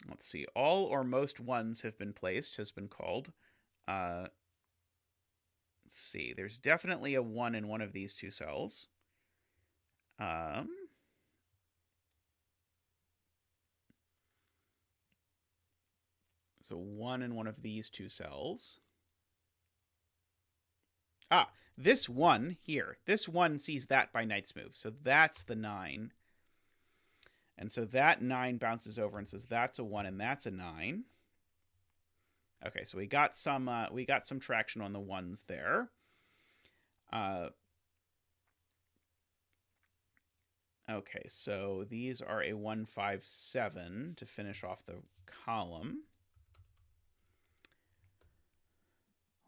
Let's see. All or most 1s have been placed, has been called. Let's see. There's definitely a 1 in one of these two cells. So 1 in one of these two cells. This 1 here. This 1 sees that by knight's move. So that's the 9. And so that 9 bounces over and says that's a 1 and that's a 9. Okay, so we got some traction on the 1s there. Okay, so these are a 1, 5, 7 to finish off the column.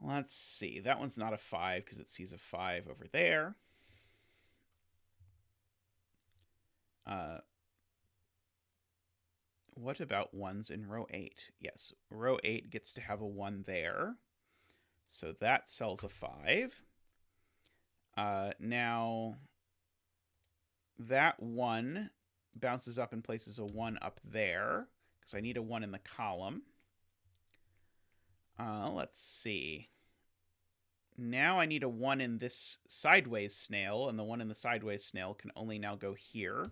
Let's see. That one's not a 5 because it sees a 5 over there. What about 1s in row 8? Yes, row 8 gets to have a 1 there. So that sells a 5. Now, that 1 bounces up and places a 1 up there because I need a 1 in the column. Let's see. Now I need a 1 in this sideways snail, and the 1 in the sideways snail can only now go here.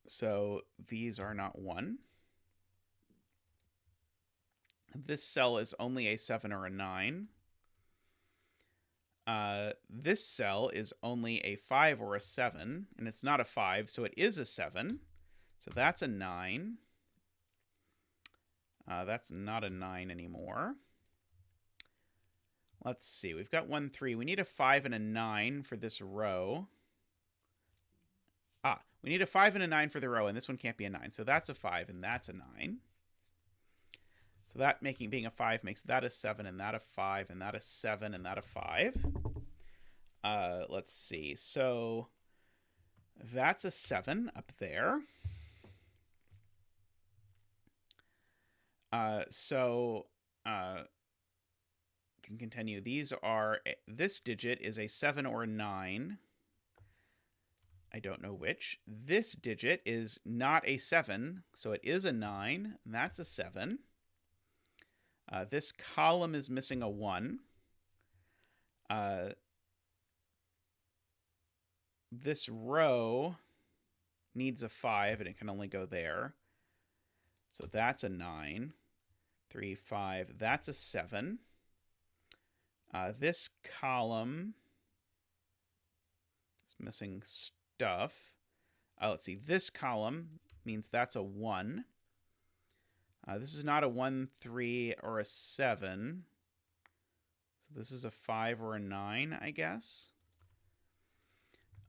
So these are not 1. This cell is only a 7 or a 9. This cell is only a 5 or a 7, and it's not a 5, so it is a 7. So that's a 9. That's not a 9 anymore. Let's see. We've got 1, 3. We need a 5 and a 9 for this row. We need a 5 and a 9 for the row, and this one can't be a 9. So that's a 5, and that's a 9. So that being a 5 makes that a 7, and that a 5, and that a 7, and that a 5. Let's see. So that's a 7 up there. Can continue. This digit is a 7 or a 9. I don't know which. This digit is not a 7, so it is a 9, and that's a 7. This column is missing a 1. This row needs a 5, and it can only go there. So that's a 9. 3, 5. That's a 7. This column is missing stuff. Let's see. This column means that's a 1. This is not a 1, 3, or a 7. So this is a 5 or a 9, I guess.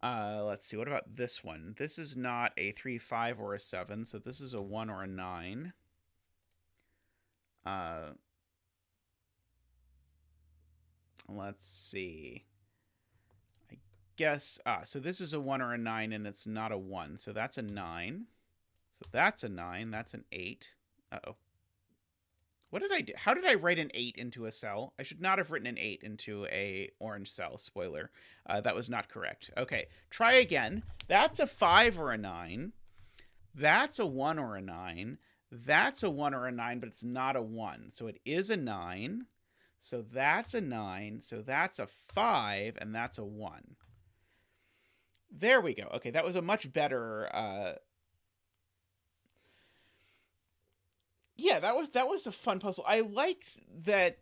Let's see. What about this one? This is not a 3, 5, or a 7. So this is a 1 or a 9. Let's see. I guess, so this is a 1 or a 9, and it's not a 1. So that's a 9. So that's a 9. That's an 8. Uh-oh. What did I do? How did I write an 8 into a cell? I should not have written an 8 into a orange cell. Spoiler. That was not correct. Okay, try again. That's a 5 or a 9. That's a 1 or a 9. That's a 1 or a 9, but it's not a 1. So it is a 9. So that's a 9. So that's a 5, and that's a 1. There we go. Okay, that was a much better... yeah, that was a fun puzzle. I liked that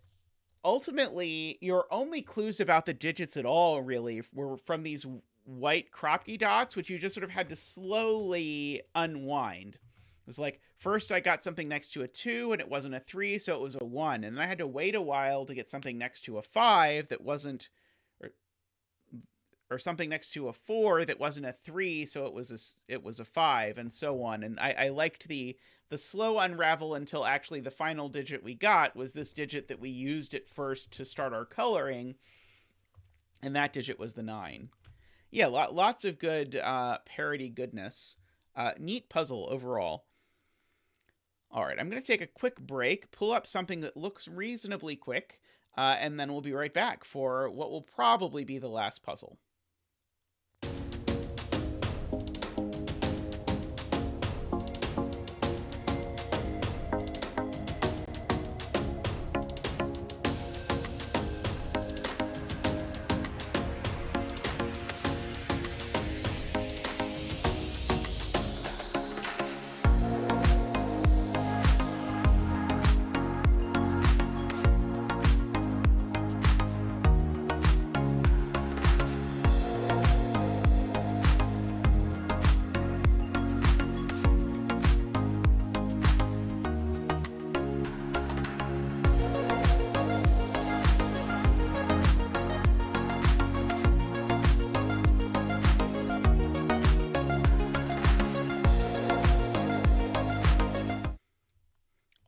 ultimately your only clues about the digits at all really were from these white cropkey dots, which you just sort of had to slowly unwind. It was like, first I got something next to a 2 and it wasn't a 3, so it was a 1. And then I had to wait a while to get something next to a 5 that wasn't, or something next to a 4 that wasn't a 3, so it was a 5, and so on. And I liked the slow unravel until actually the final digit we got was this digit that we used at first to start our coloring, and that digit was the 9. Yeah, lots of good parody goodness. Neat puzzle overall. All right, I'm going to take a quick break, pull up something that looks reasonably quick, and then we'll be right back for what will probably be the last puzzle.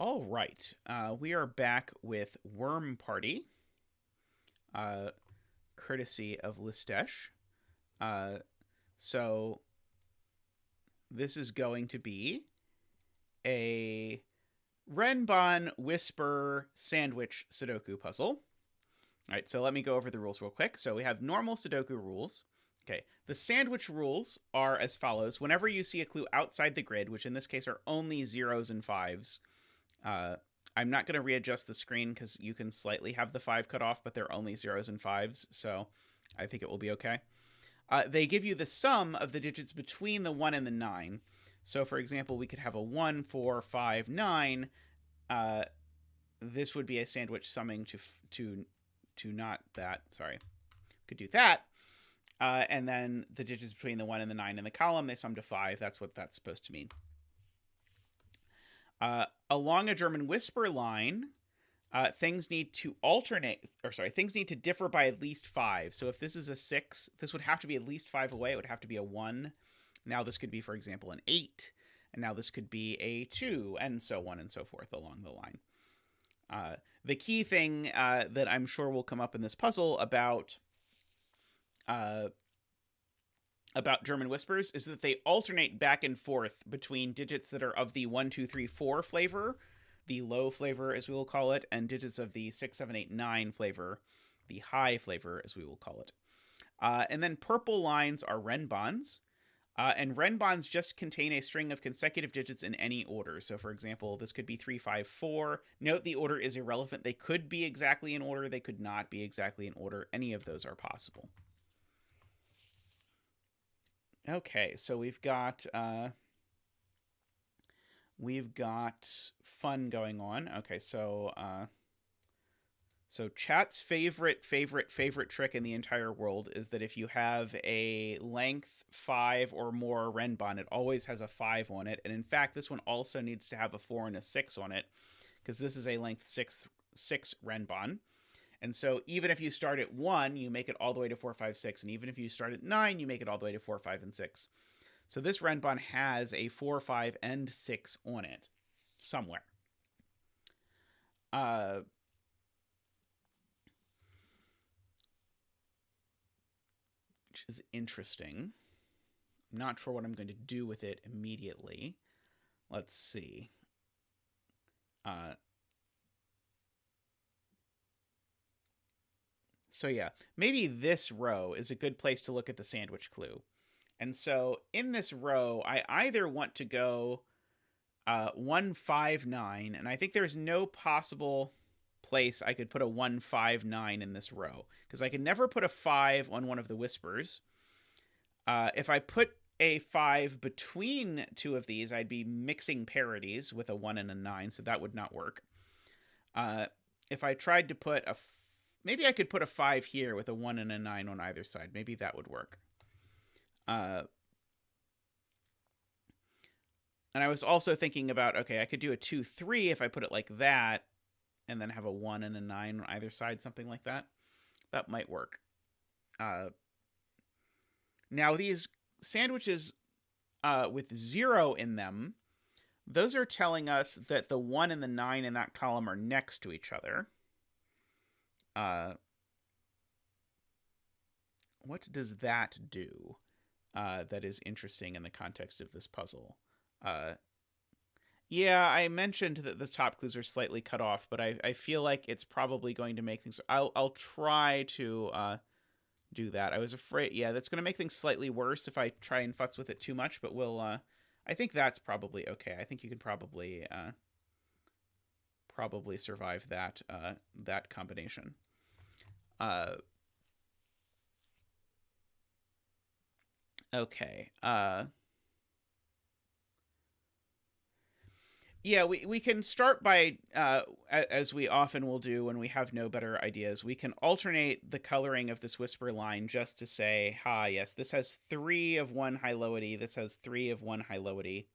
All right, we are back with Worm Party, courtesy of Lisztes. So this is going to be a Renban Whisper Sandwich Sudoku puzzle. All right, so let me go over the rules real quick. So we have normal Sudoku rules. Okay, the sandwich rules are as follows. Whenever you see a clue outside the grid, which in this case are only 0s and 5s, I'm not going to readjust the screen because you can slightly have the 5 cut off, but they're only 0s and 5s, so I think it will be okay. They give you the sum of the digits between the 1 and the 9. So, for example, we could have a 1, 4, 5, 9. This would be a sandwich summing to not that. Sorry. Could do that. And then the digits between the 1 and the 9 in the column, they sum to 5. That's what that's supposed to mean. Along a German whisper line, things need to things need to differ by at least 5. So if this is a 6, this would have to be at least 5 away. It would have to be a 1. Now this could be, for example, an 8. And now this could be a 2, and so on and so forth along the line. The key thing that I'm sure will come up in this puzzle about German whispers is that they alternate back and forth between digits that are of the 1, 2, 3, 4 flavor, the low flavor as we will call it, and digits of the 6, 7, 8, 9 flavor, the high flavor as we will call it. And then purple lines are Renbans, and Renbans just contain a string of consecutive digits in any order. So for example, this could be 3, 5, 4. Note the order is irrelevant. They could be exactly in order. They could not be exactly in order. Any of those are possible. Okay, so we've got fun going on. Okay, so chat's favorite trick in the entire world is that if you have a length 5 or more Renban, it always has a 5 on it. And in fact, this one also needs to have a 4 and a 6 on it, because this is a length 6 Renban. And so even if you start at 1, you make it all the way to 4, 5, 6. And even if you start at 9, you make it all the way to 4, 5, and 6. So this Renban has a 4, 5, and 6 on it somewhere. Which is interesting. I'm not sure what I'm going to do with it immediately. Let's see. So yeah, maybe this row is a good place to look at the sandwich clue. And so in this row, I either want to go 159, and I think there's no possible place I could put a 159 in this row, because I can never put a 5 on one of the whispers. If I put a 5 between two of these, I'd be mixing parities with a 1 and a 9, so that would not work. If I tried to put maybe I could put a 5 here with a 1 and a 9 on either side. Maybe that would work. And I was also thinking about, okay, I could do a 2-3 if I put it like that, and then have a 1 and a 9 on either side, something like that. That might work. Now, these sandwiches with 0 in them, those are telling us that the 1 and the 9 in that column are next to each other. What does that do that is interesting in the context of this puzzle? Yeah, I mentioned that the top clues are slightly cut off, but I feel like it's probably going to make things... I'll try to do that. I was afraid... Yeah, that's going to make things slightly worse if I try and futz with it too much, but we'll... I think that's probably okay. I think you can probably survive that that combination. Okay. Yeah, we can start by, as we often will do when we have no better ideas, we can alternate the coloring of this whisper line just to say, yes, this has 3 of one high-lowity, this has 3 of one high-lowity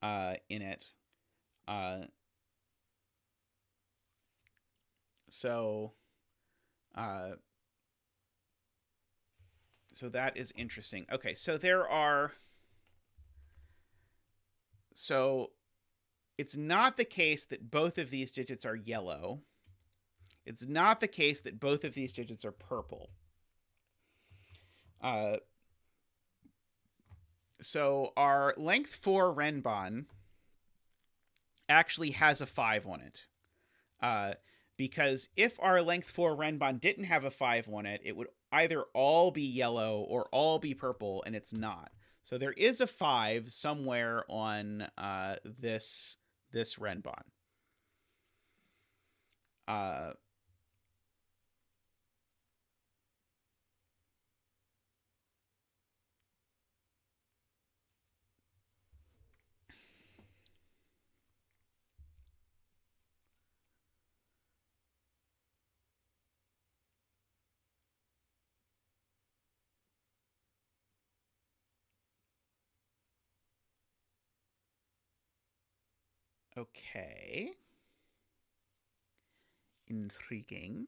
in it. So that is interesting. Okay, so there are... So it's not the case that both of these digits are yellow. It's not the case that both of these digits are purple. So our length 4 Renban actually has a 5 on it. Because if our length 4 Renban didn't have a 5 on it, it would either all be yellow or all be purple, and it's not. So there is a 5 somewhere on this Renban. Okay. Intriguing.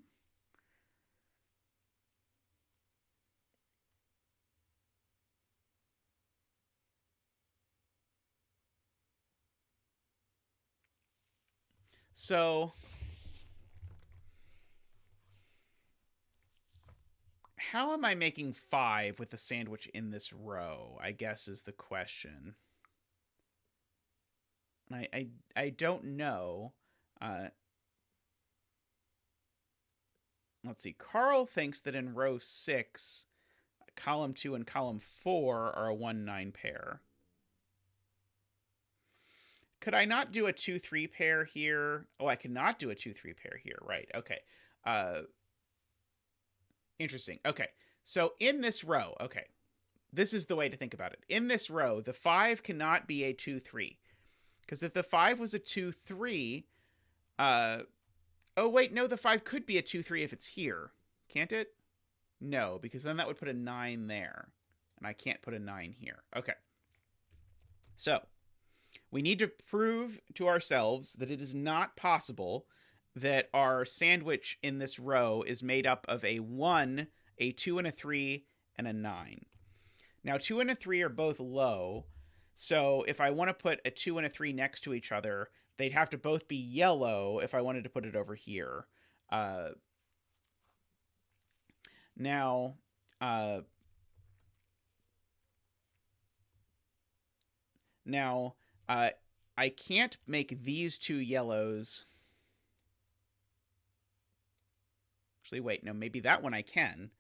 So how am I making 5 with the sandwich in this row, I guess is the question. I don't know. Let's see. Carl thinks that in row 6, column 2 and column 4 are a 1-9 pair. Could I not do a 2-3 pair here? Oh, I cannot do a 2-3 pair here. Right. Okay. Interesting. Okay. So in this row, okay, this is the way to think about it. In this row, the 5 cannot be a 2-3. Because if the 5 was a 2-3, oh, wait, no, the 5 could be a 2-3 if it's here. Can't it? No, because then that would put a 9 there. And I can't put a 9 here. Okay. So we need to prove to ourselves that it is not possible that our sandwich in this row is made up of a 1, a 2 and a 3, and a 9. Now, 2 and a 3 are both low, so if I want to put a 2 and a 3 next to each other, they'd have to both be yellow if I wanted to put it over here. Now, I can't make these two yellows. Actually, wait, no, maybe that one I can.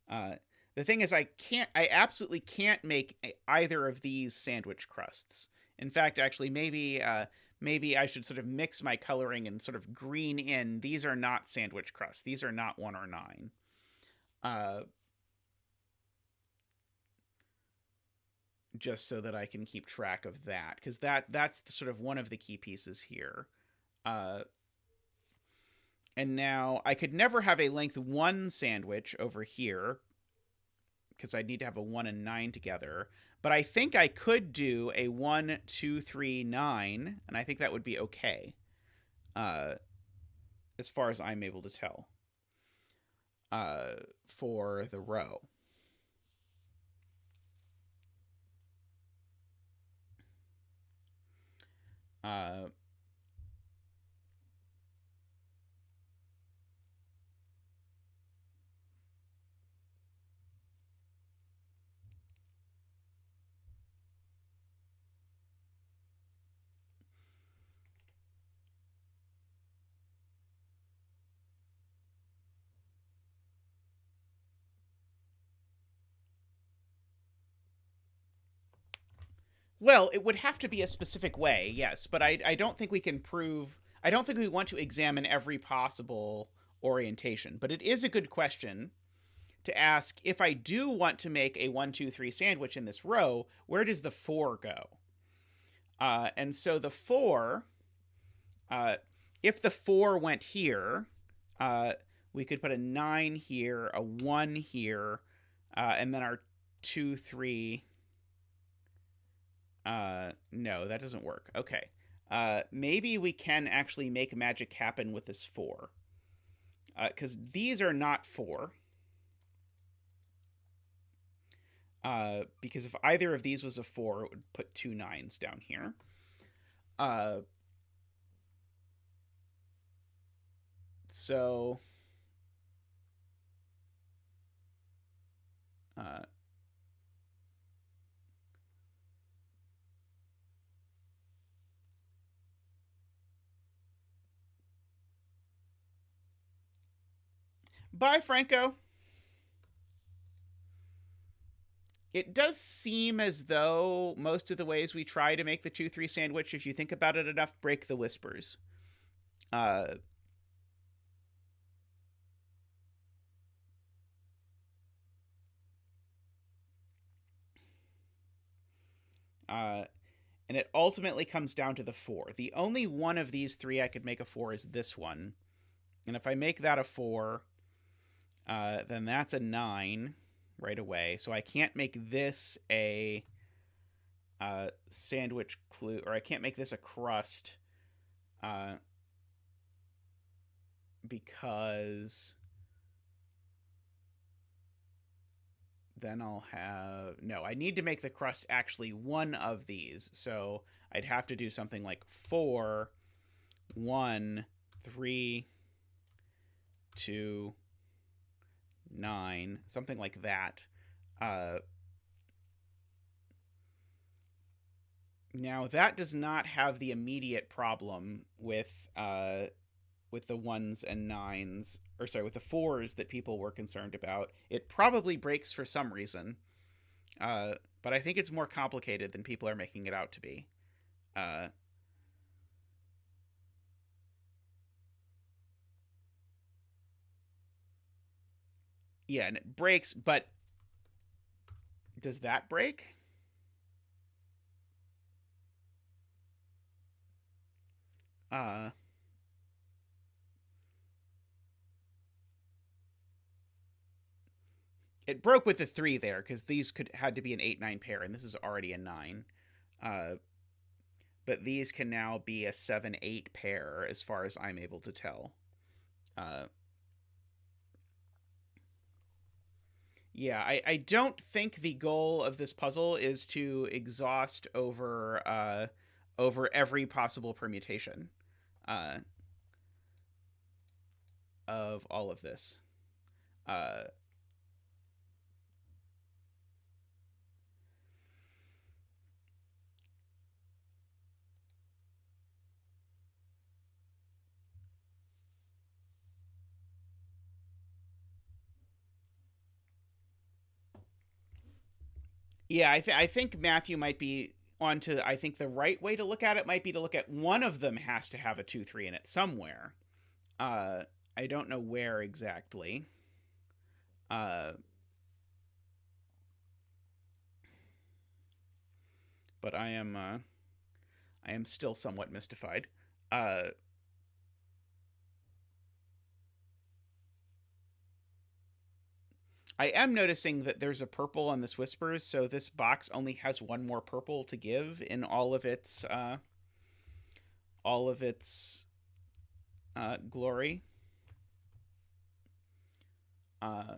The thing is, I absolutely can't make either of these sandwich crusts. In fact, actually, maybe I should sort of mix my coloring and sort of green in. These are not sandwich crusts. These are not 1 or 9. Just so that I can keep track of that, because that's sort of one of the key pieces here. And now I could never have a length 1 sandwich over here, because I'd need to have a 1 and 9 together. But I think I could do a 1, 2, 3, 9, and I think that would be okay, as far as I'm able to tell, for the row. Well, it would have to be a specific way, yes, but I don't think we can prove. I don't think we want to examine every possible orientation, but it is a good question to ask. If I do want to make a 1, 2, 3 sandwich in this row, where does the 4 go? And so the 4, if the 4 went here, we could put a 9 here, a 1 here, and then our 2, 3. No, that doesn't work. Okay. Maybe we can actually make magic happen with this 4. Because these are not 4. Because if either of these was a 4, it would put 2 9s down here. So... Bye, Franco. It does seem as though most of the ways we try to make the 2, 3 sandwich, if you think about it enough, break the whispers. And it ultimately comes down to the 4. The only one of these 3 I could make a 4 is this one. And if I make that a 4, then that's a 9 right away. So I can't make this a sandwich clue, or I can't make this a crust, because then I'll have... No, I need to make the crust actually one of these. So I'd have to do something like 4, 1, 3, 2, 9, something like that. Now that does not have the immediate problem with the 1s and 9s, or sorry, with the 4s that people were concerned about. It probably breaks for some reason, but I think it's more complicated than people are making it out to be. Yeah, and it breaks, but does that break? It broke with the 3 there, because these had to be an 8-9 pair, and this is already a 9. But these can now be a 7-8 pair, as far as I'm able to tell. Yeah, I don't think the goal of this puzzle is to exhaust over every possible permutation of all of this. Yeah, I think Matthew might be onto. I think the right way to look at it might be to look at one of them has to have a 2 3 in it somewhere. Uh, I don't know where exactly. Uh, but I am still somewhat mystified. Uh, I am noticing that there's a purple on this Whispers, so this box only has one more purple to give in all of its glory. Uh,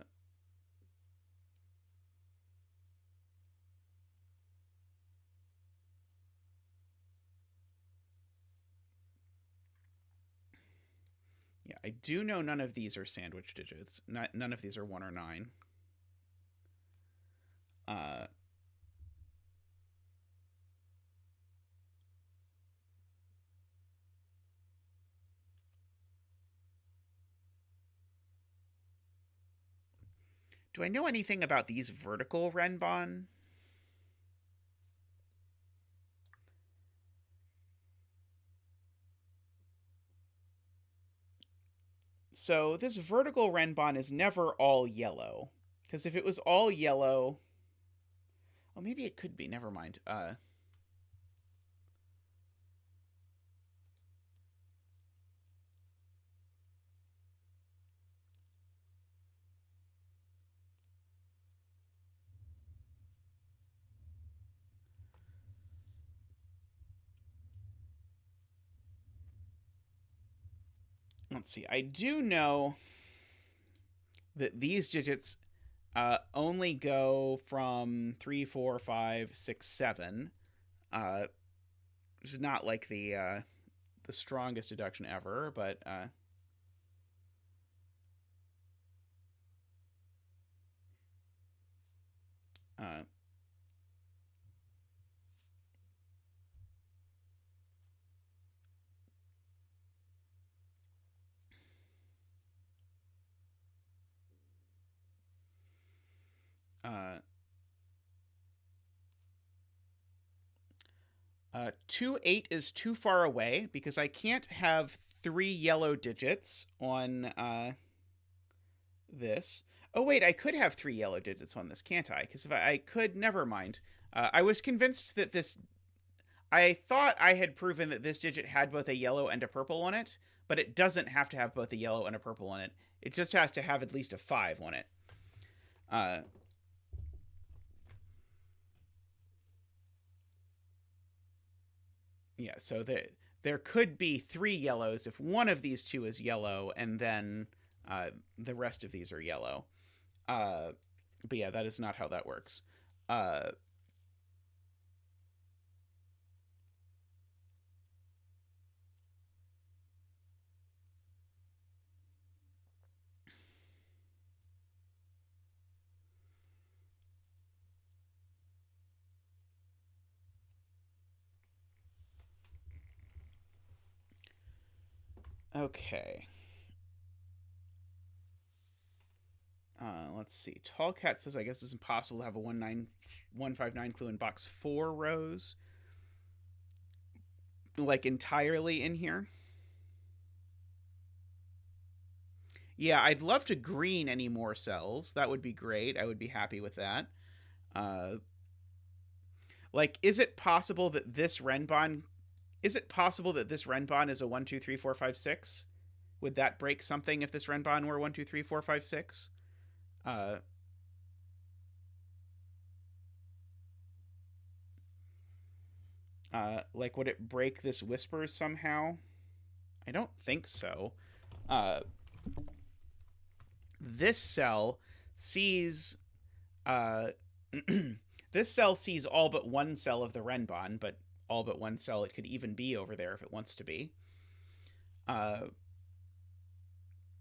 yeah, I do know none of these are sandwich digits. None of these are 1 or 9. Uh, do I know anything about these vertical Renban? So this vertical Renban is never all yellow. Because if it was all yellow... Oh, maybe it could be. Never mind. Let's see. I do know that these digits only go from 3, 4, 5, 6, 7. It's not like the strongest deduction ever, but uh, uh, 2 8 is too far away because I can't have 3 yellow digits on this. Oh wait, I could have 3 yellow digits on this, can't I? Because if I could, never mind. I was convinced that this. I thought I had proven that this digit had both a yellow and a purple on it, but it doesn't have to have both a yellow and a purple on it. It just has to have at least a 5 on it. Uh, yeah, so there could be 3 yellows if one of these two is yellow, and then the rest of these are yellow. Uh, but yeah, that is not how that works. Uh, okay. Let's see. Tallcat says, I guess it's impossible to have a 159 clue in box 4 rows, like entirely in here. Yeah, I'd love to green any more cells. That would be great. I would be happy with that. Uh, like, is it possible that this Renban? Is it possible that this Renban is a 1, 2, 3, 4, 5, 6? Would that break something if this Renban were 1, 2, 3, 4, 5, 6? Uh, like, would it break this Whispers somehow? I don't think so. Uh, this cell sees uh, this cell sees all but one cell of the Renban, but all but one cell it could even be over there if it wants to be. Uh,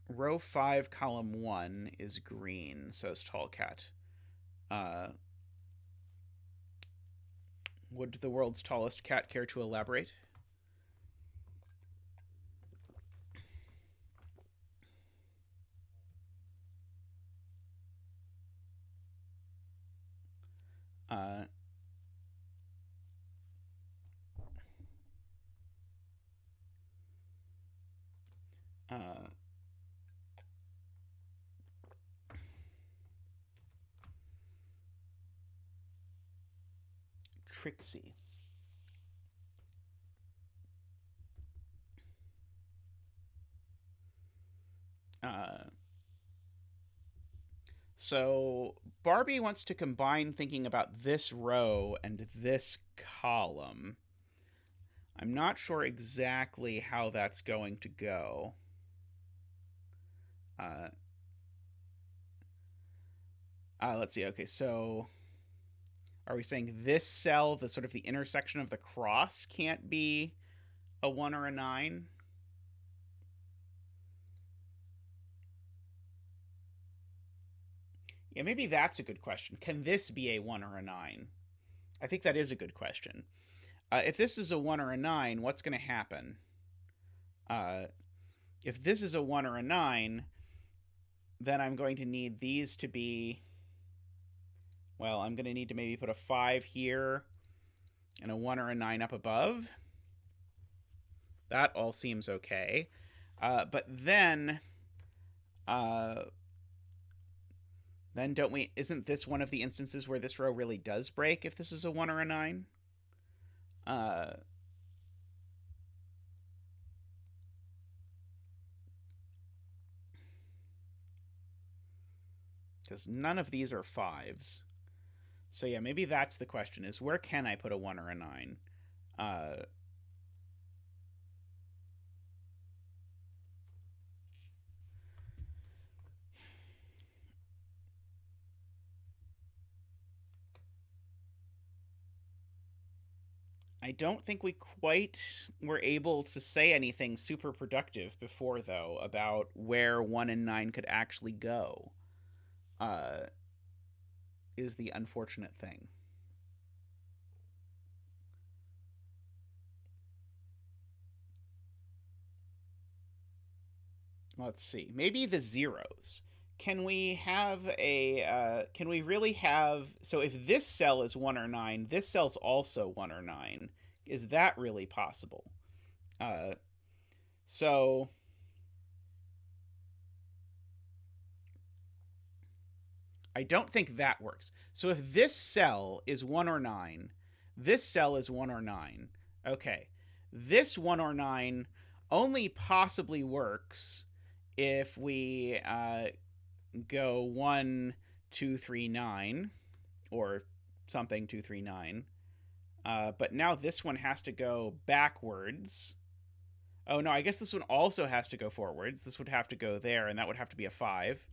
row 5, column 1 is green, says Tallcat. Uh, would the world's tallest cat care to elaborate? Uh, uh, Trixie. So Barbie wants to combine thinking about this row and this column. I'm not sure exactly how that's going to go. Uh, let's see. Okay, so are we saying this cell, the sort of the intersection of the cross, can't be a 1 or a 9? Yeah, maybe that's a good question. Can this be a 1 or a 9? I think that is a good question. If this is a 1 or a 9, what's going to happen? If this is a 1 or a 9, then I'm going to need these to be... Well, I'm going to need to maybe put a 5 here and a 1 or a 9 up above. That all seems okay. But then don't we... Isn't this one of the instances where this row really does break if this is a 1 or a 9? Because none of these are 5s. So yeah, maybe that's the question, is where can I put a 1 or a 9? I don't think we quite were able to say anything super productive before, though, about where 1 and 9 could actually go, is the unfortunate thing. Let's see. Maybe the zeros. Can we have a... can we really have... So if this cell is 1 or 9, this cell's also 1 or 9. Is that really possible? So... I don't think that works. So if this cell is 1 or 9, this cell is 1 or 9. Okay. This 1 or 9 only possibly works if we go 1, 2, 3, 9, or something 2, 3, 9. But now this one has to go backwards. Oh no, I guess this one also has to go forwards. This would have to go there, and that would have to be a 5.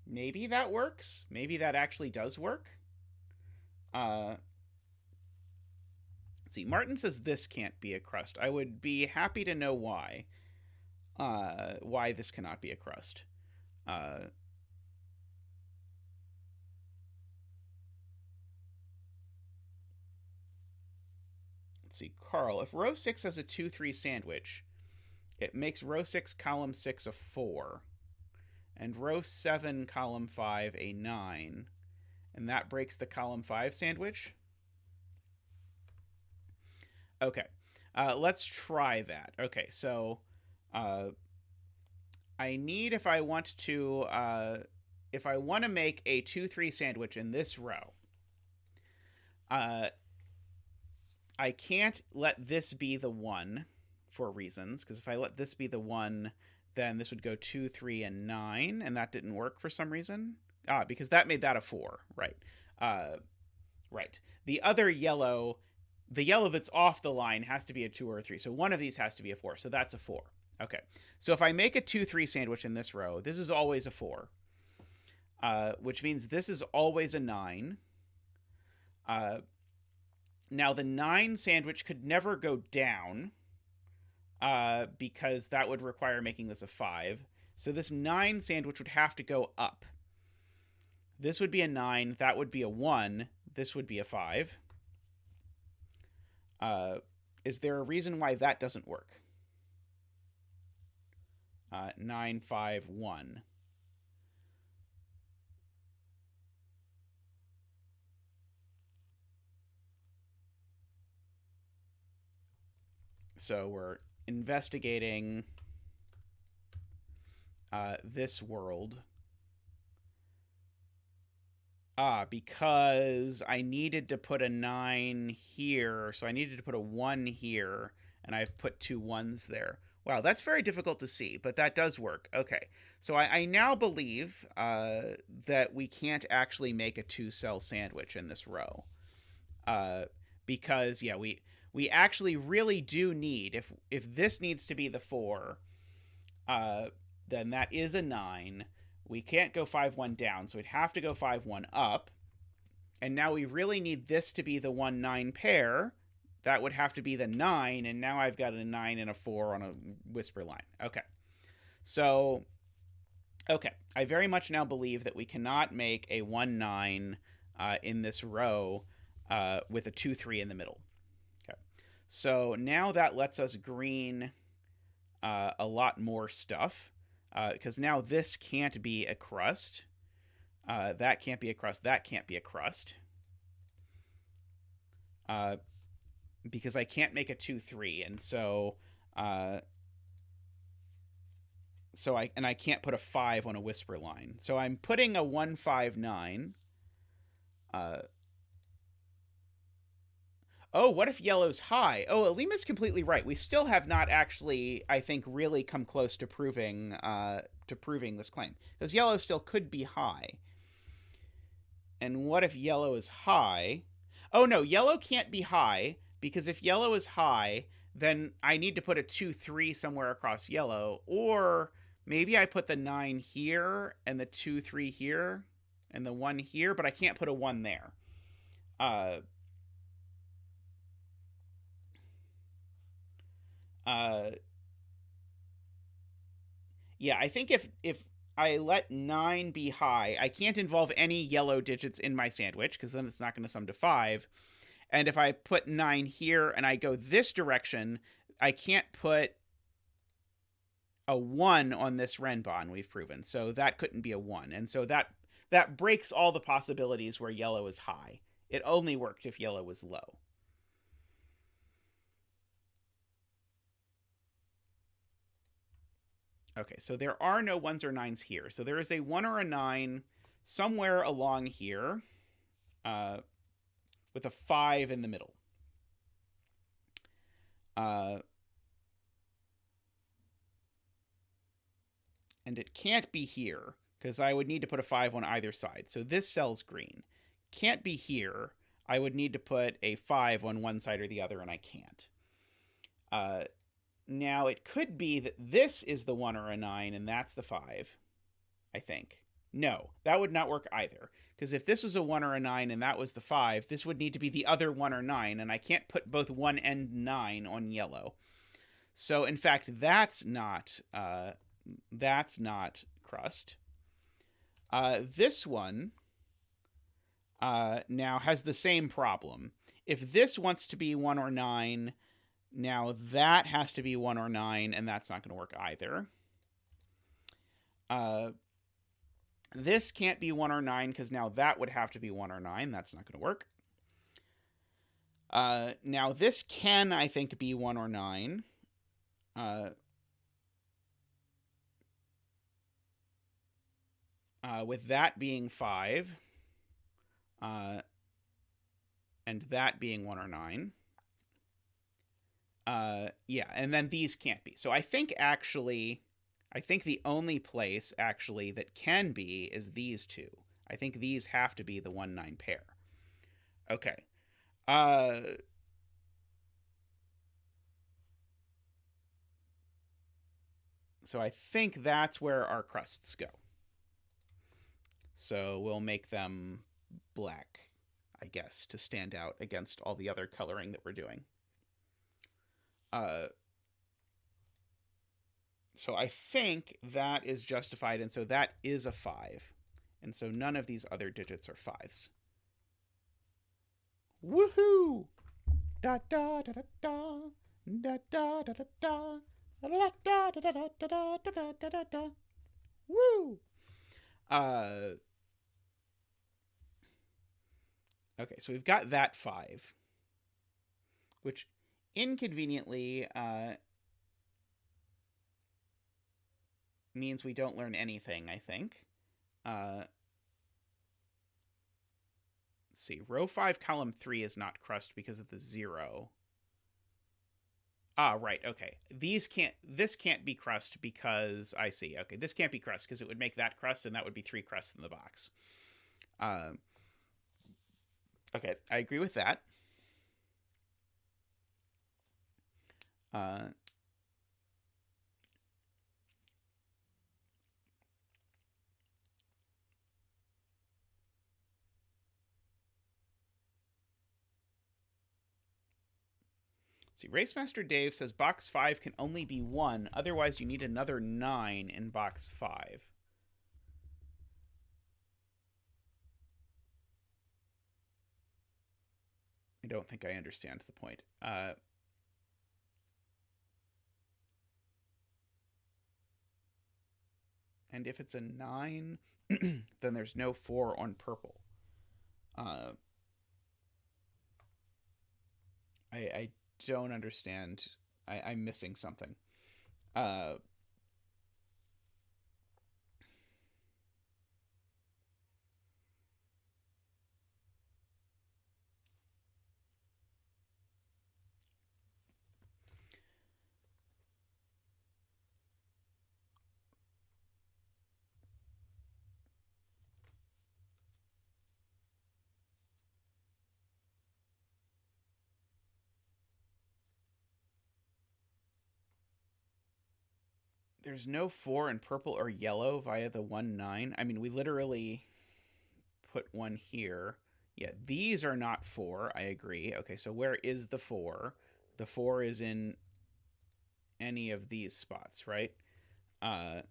Maybe that works. Maybe that actually does work. Let's see. Martin says this can't be a crust. I would be happy to know why. Why this cannot be a crust. Let's see. Carl, if row 6 has a 2-3 sandwich, it makes row 6 column 6 a 4. And row 7 column 5 a 9. And that breaks the column 5 sandwich? Okay. Let's try that. Okay, so I need, if I want to make a 2-3 sandwich in this row, I can't let this be the 1 for reasons, because if I let this be the 1, then this would go 2, 3, and 9, and that didn't work for some reason. Because that made that a 4, right? Right. The other yellow, the yellow that's off the line has to be a 2 or a 3, so one of these has to be a 4, so that's a 4. Okay, so if I make a 2-3 sandwich in this row, this is always a 4, which means this is always a 9. Now, the 9 sandwich could never go down, because that would require making this a 5. So this 9 sandwich would have to go up. This would be a 9. That would be a 1. This would be a 5. Is there a reason why that doesn't work? 9, 5, 1. So we're investigating this world. Because I needed to put a 9 here, so I needed to put a 1 here, and I've put 2 1s there. Wow, that's very difficult to see, but that does work. Okay, so I now believe that we can't actually make a 2-cell sandwich in this row. Because, yeah, we actually really do need, if this needs to be the 4, then that is a 9. We can't go 5-1 down, so we'd have to go 5-1 up. And now we really need this to be the 1-9 pair. That would have to be the 9, and now I've got a 9 and a 4 on a whisper line. Okay. So, okay. I very much now believe that we cannot make a 1-9 in this row with a 2-3 in the middle. Okay. So now that lets us green a lot more stuff. Because now this can't be a crust. That can't be a crust. That can't be a crust. Because I can't make a 2-3, and so I can't put a 5 on a whisper line. So I'm putting a 1-5-9. Oh, what if yellow's high? Oh, Alima's completely right. We still have not actually, I think, really come close to proving this claim. Because yellow still could be high. And what if yellow is high? Oh, no, yellow can't be high, because if yellow is high, then I need to put a 2-3 somewhere across yellow. Or maybe I put the 9 here and the 2-3 here and the 1 here, but I can't put a 1 there. Yeah, I think if I let 9 be high, I can't involve any yellow digits in my sandwich, because then it's not going to sum to 5. And if I put 9 here and I go this direction, I can't put a 1 on this Renban, we've proven. So that couldn't be a 1. And so that breaks all the possibilities where yellow is high. It only worked if yellow was low. Okay, so there are no 1s or 9s here. So there is a 1 or a 9 somewhere along here with a 5 in the middle. And it can't be here, because I would need to put a 5 on either side. So this cell's green. Can't be here. I would need to put a 5 on one side or the other, and I can't. Now, it could be that this is the 1 or a 9, and that's the 5, I think. No, that would not work either. Because if this was a 1 or a 9 and that was the 5, this would need to be the other 1 or 9, and I can't put both 1 and 9 on yellow. So, in fact, that's not crust. This one now has the same problem. If this wants to be 1 or 9... Now that has to be 1 or 9, and that's not going to work either. This can't be 1 or 9, because now that would have to be 1 or 9. That's not going to work. Now this can, I think, be 1 or 9. With that being 5. And that being 1 or 9. Yeah, and then these can't be. So I think the only place actually that can be is these two. I think these have to be the 1-9 pair. Okay. So I think that's where our crusts go. So we'll make them black, I guess, to stand out against all the other coloring that we're doing. So I think that is justified, and so that is a 5. And so none of these other digits are 5s. Woohoo! Da da da da da da da da da da da da da da da da da da da da. Woo! Okay, so we've got that 5, which inconveniently means we don't learn anything, I think. Let's see. Row 5, column 3 is not crust because of the 0. Ah, right. Okay. This can't be crust because I see. Okay, this can't be crust because it would make that crust, and that would be 3 crusts in the box. Okay, I agree with that. See, Racemaster Dave says box 5 can only be 1, otherwise you need another 9 in box 5. I don't think I understand the point. And if it's a 9, then there's no 4 on purple. I don't understand. I'm missing something. There's no 4 in purple or yellow via the 1, 9. I mean, we literally put 1 here. Yeah, these are not 4. I agree. Okay, so where is the 4? The 4 is in any of these spots, right? But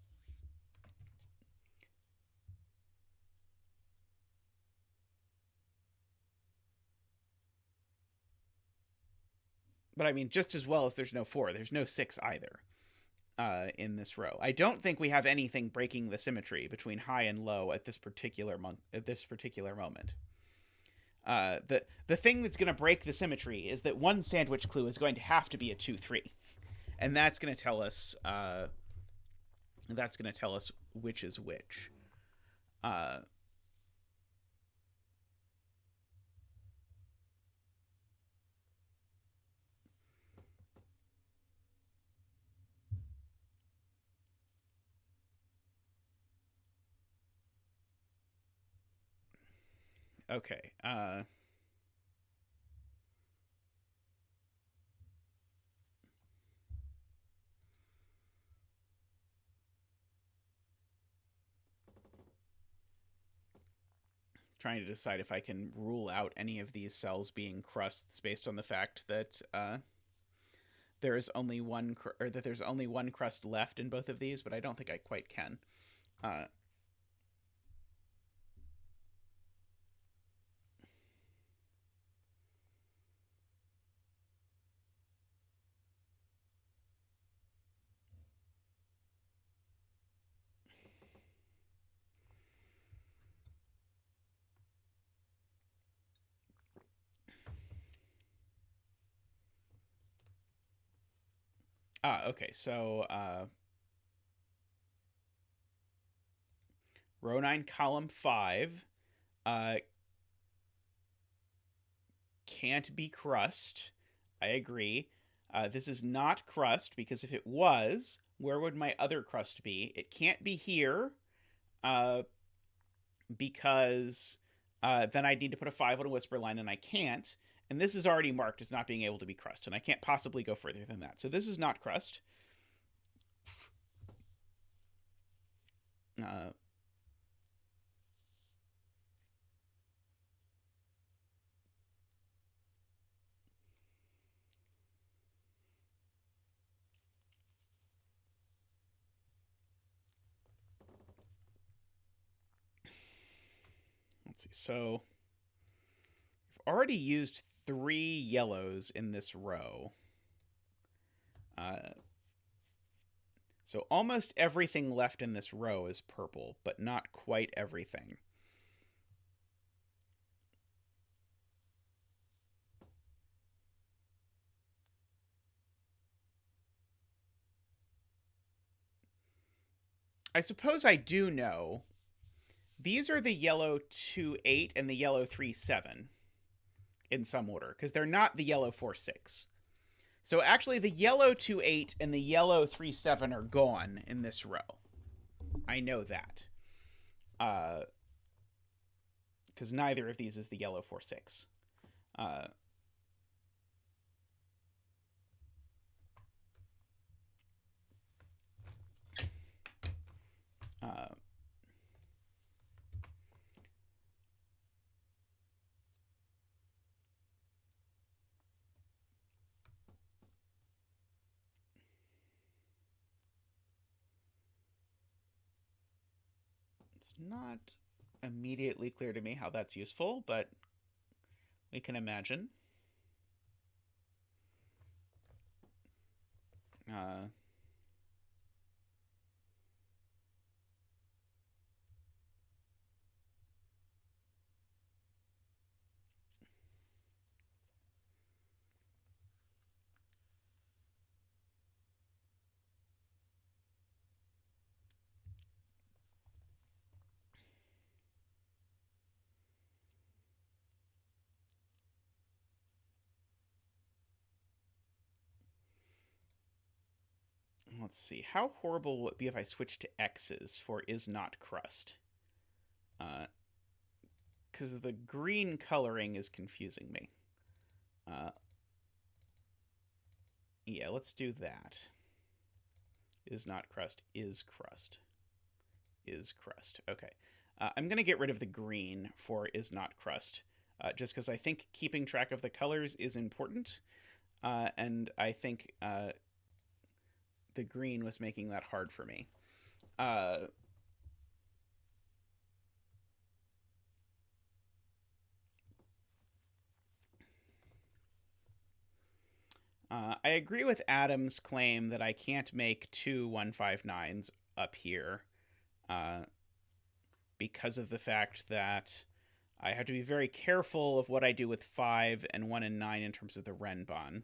I mean, just as well as there's no 4, there's no 6 either in this row. I don't think we have anything breaking the symmetry between high and low at this particular moment. The thing that's going to break the symmetry is that one sandwich clue is going to have to be a 2-3, and that's going to tell us which is which. Okay. Trying to decide if I can rule out any of these cells being crusts based on the fact that there is only one that there's only one crust left in both of these, but I don't think I quite can. Okay, so row 9, column 5 can't be crust. I agree. This is not crust because if it was, where would my other crust be? It can't be here because then I'd need to put a 5 on a whisper line, and I can't. And this is already marked as not being able to be crust, and I can't possibly go further than that. So this is not crust. Let's see. So I've already used 3 yellows in this row. So almost everything left in this row is purple, but not quite everything. I suppose I do know. These are the yellow 2-8 and the yellow 3-7 in some order, because they're not the yellow 4-6. So actually, the yellow 2-8 and the yellow 3-7 are gone in this row. I know that. Because neither of these is the yellow 4-6. It's not immediately clear to me how that's useful, but we can imagine. Let's see. How horrible will it be if I switch to X's for is not crust? Because the green coloring is confusing me. Yeah, let's do that. Is not crust, is crust. Is crust. Okay. I'm going to get rid of the green for is not crust, just because I think keeping track of the colors is important, and I think the green was making that hard for me. I agree with Adam's claim that I can't make two 159s up here because of the fact that I have to be very careful of what I do with 5 and 1 and 9 in terms of the Renban.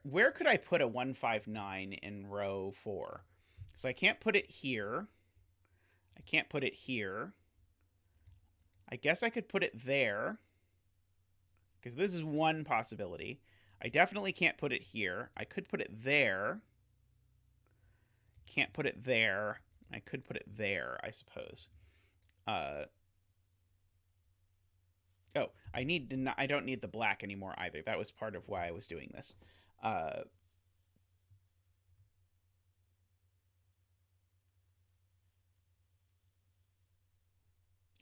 Where could I put a 159 in row 4? So I can't put it here. I can't put it here. I guess I could put it there, because this is one possibility. I definitely can't put it here. I could put it there. Can't put it there. I could put it there, I suppose. Oh, I don't need the black anymore either. That was part of why I was doing this.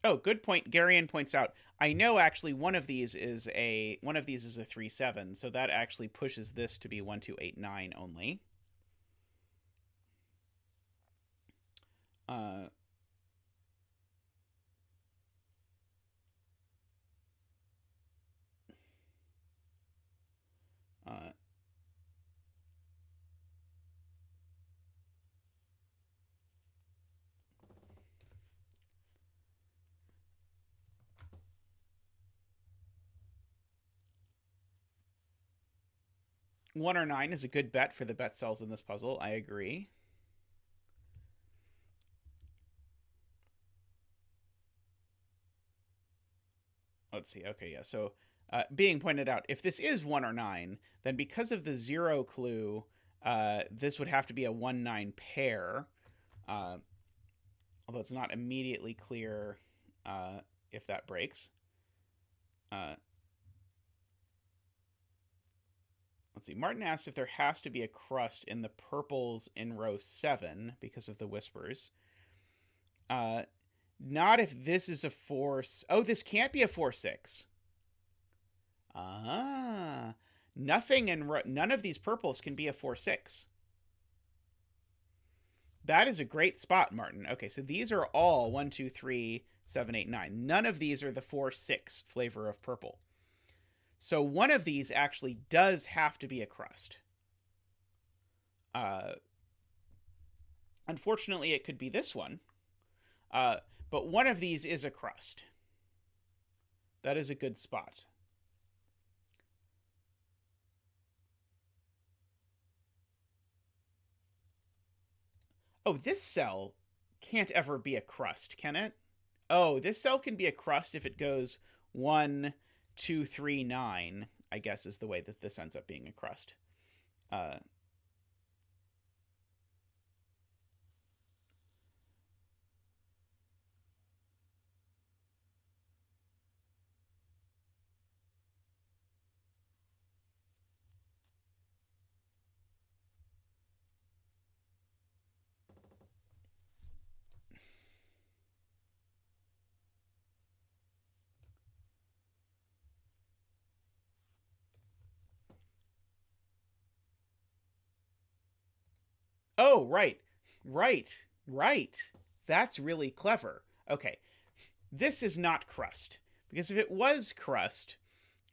Oh, good point. Garion points out, I know actually one of these is a 3-7, so that actually pushes this to be 1, 2, 8, 9 only. One or 9 is a good bet for the bet cells in this puzzle. I agree. Let's see. Okay, yeah. So being pointed out, if this is 1 or 9, then because of the 0 clue, this would have to be a 1-9 pair. Although it's not immediately clear if that breaks. Let's see. Martin asks if there has to be a crust in the purples in row 7 because of the whispers. Not if this is a 4... Oh, this can't be a 4-6. Ah. None of these purples can be a 4-6. That is a great spot, Martin. Okay, so these are all 1, 2, 3, 7, 8, 9. None of these are the 4-6 flavor of purple. So one of these actually does have to be a crust. Unfortunately, it could be this one. But one of these is a crust. That is a good spot. Oh, this cell can't ever be a crust, can it? Oh, this cell can be a crust if it goes 1, 2, 3, 9, I guess is the way that this ends up being a crust. Uh, oh, right. Right. Right. That's really clever. Okay. This is not crust. Because if it was crust,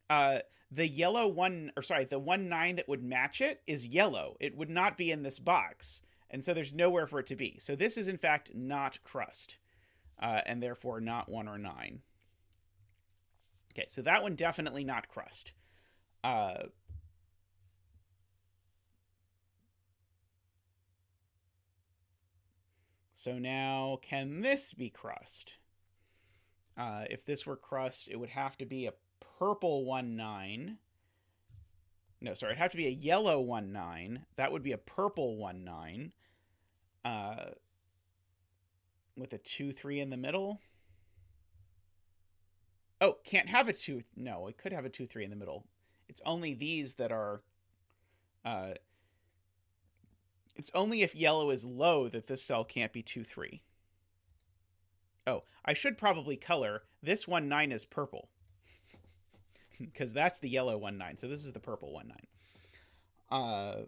uh, the yellow one, or sorry, the 1 9 that would match it is yellow. It would not be in this box. And so there's nowhere for it to be. So this is, in fact, not crust. And therefore not 1 or 9. Okay, so that one definitely not crust. Uh, so now, can this be crust? If this were crust, it would have to be a purple 1 9. No, sorry, it'd have to be a yellow 1 9. That would be a purple 1 9. With a 2 3 in the middle. Oh, can't have a 2. No, it could have a 2 3 in the middle. It's only these that are. It's only if yellow is low that this cell can't be 2 3. Oh, I should probably color. This 1 9 is purple. Because that's the yellow 1 9. So this is the purple 1 9.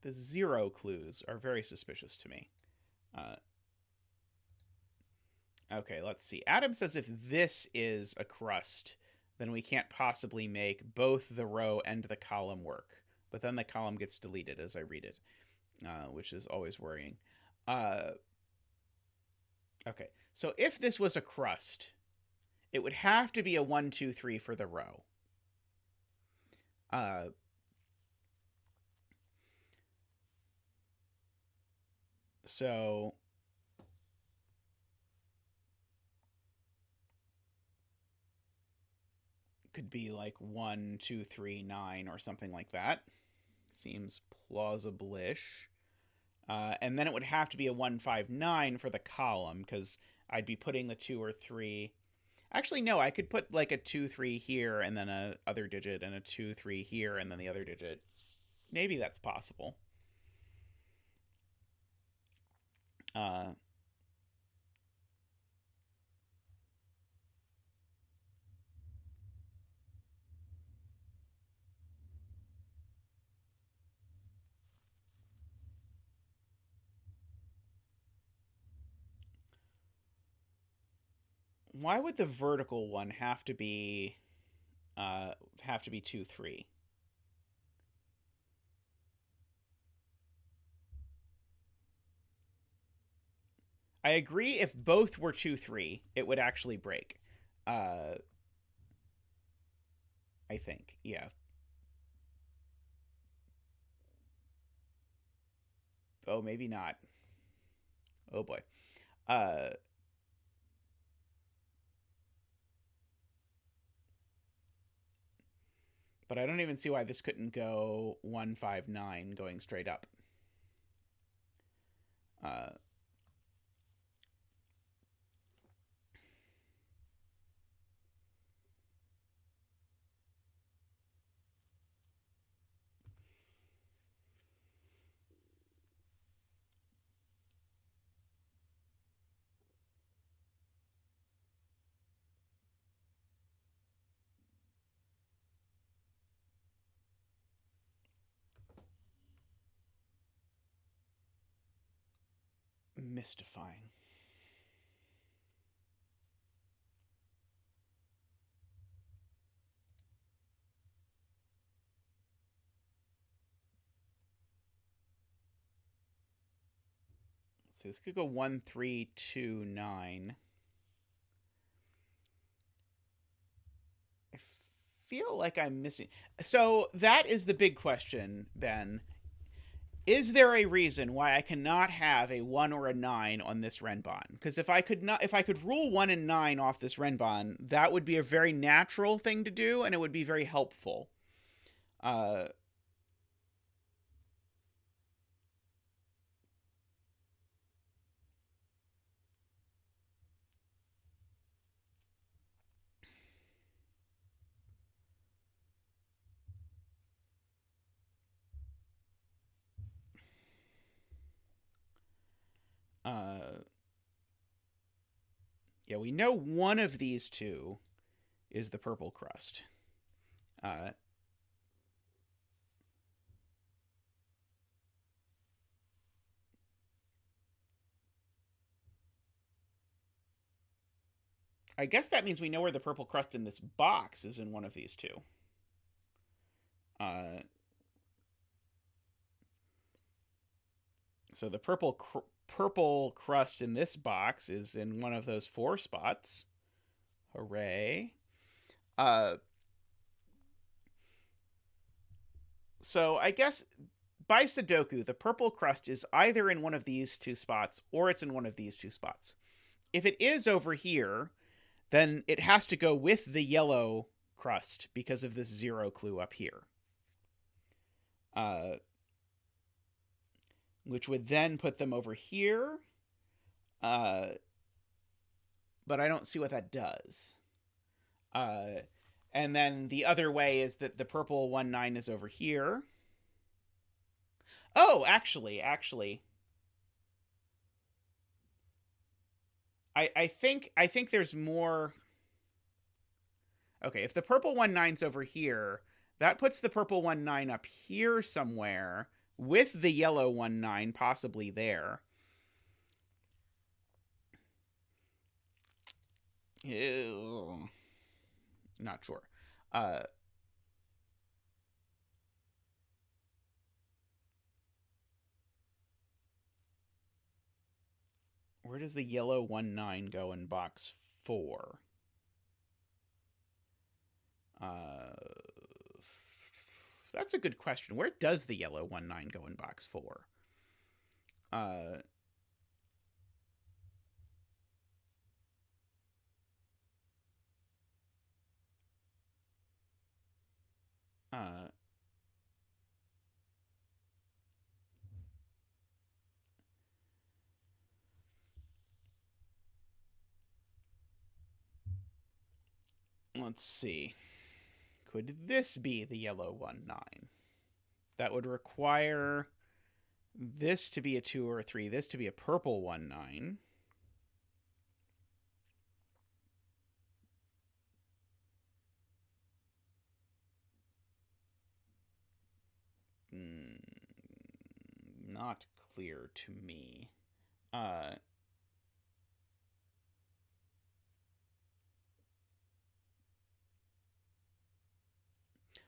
The 0 clues are very suspicious to me. Okay, let's see. Adam says if this is a crust, then we can't possibly make both the row and the column work. But then the column gets deleted as I read it, which is always worrying. Okay, so if this was a crust, it would have to be a 1, 2, 3 for the row. So could be like 1, 2, 3, 9 or something like that. Seems plausible-ish. And then it would have to be a 1, 5, 9 for the column because I'd be putting the 2 or 3. Actually, no, I could put like a 2, 3 here and then a other digit and a 2, 3 here and then the other digit. Maybe that's possible. Why would the vertical one have to be 2, 3? I agree if both were 2, 3, it would actually break. I think, yeah. Oh, maybe not. Oh boy. Uh, but I don't even see why this couldn't go 1, 5, 9 going straight up. mystifying. So this could go 1, 3, 2, 9. I feel like I'm missing. So that is the big question, Ben. Is there a reason why I cannot have a 1 or a 9 on this Renban? Because if I could rule 1 and 9 off this Renban, that would be a very natural thing to do, and it would be very helpful. Uh, yeah, we know one of these two is the purple crust. I guess that means we know where the purple crust in this box is in one of these two. So the purple crust in this box is in one of those 4 spots. Hooray. So I guess by Sudoku, the purple crust is either in one of these 2 spots or it's in one of these 2 spots. If it is over here, then it has to go with the yellow crust because of this 0 clue up here. Which would then put them over here. But I don't see what that does. And then the other way is that the purple 1, 9 is over here. Oh, actually. I think there's more. Okay, if the purple 1, 9's over here, that puts the purple 1, 9 up here somewhere with the yellow 1, 9 possibly there. Ew. Not sure. Where does the yellow 1, 9 go in box 4? That's a good question. Where does the yellow 1, 9 go in box 4? Let's see. Could this be the yellow 1, 9? That would require this to be a 2 or a 3, this to be a purple 1, 9. Not clear to me.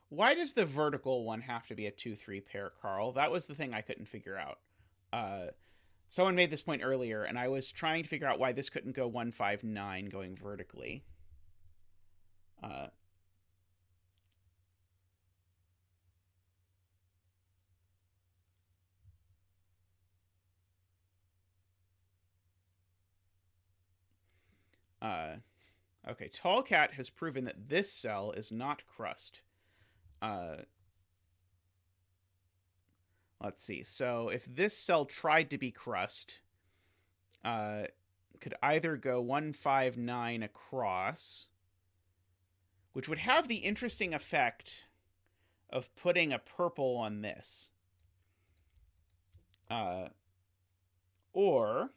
Why does the vertical one have to be a 2-3 pair, Carl? That was the thing I couldn't figure out. Someone made this point earlier, and I was trying to figure out why this couldn't go 1, 5, 9 going vertically. Okay, tallcat has proven that this cell is not crust. Let's see. So if this cell tried to be crust, could either go 1, 5, 9 across, which would have the interesting effect of putting a purple on this. Or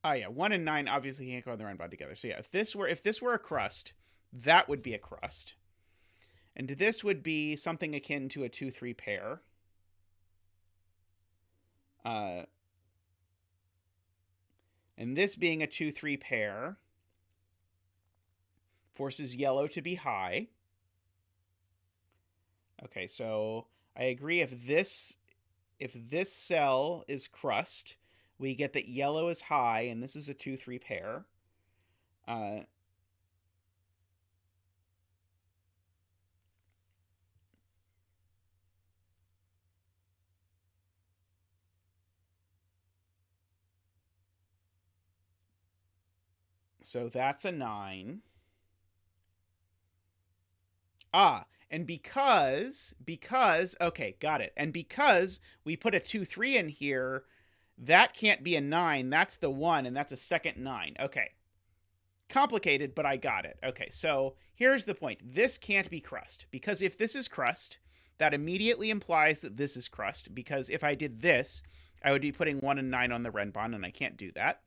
Oh yeah, 1 and 9 obviously can't go in the Renban together. So yeah, if this were a crust, that would be a crust. And this would be something akin to a 2-3 pair. And this being a 2-3 pair forces yellow to be high. Okay, so I agree if this cell is crust, we get that yellow is high, and this is a 2-3 pair. So that's a 9. And because, okay, got it. And because we put a 2-3 in here, that can't be a 9. That's the 1, and that's a second 9. Okay. Complicated, but I got it. Okay, so here's the point. This can't be crust, because if this is crust, that immediately implies that this is crust, because if I did this, I would be putting 1 and 9 on the Renban, and I can't do that.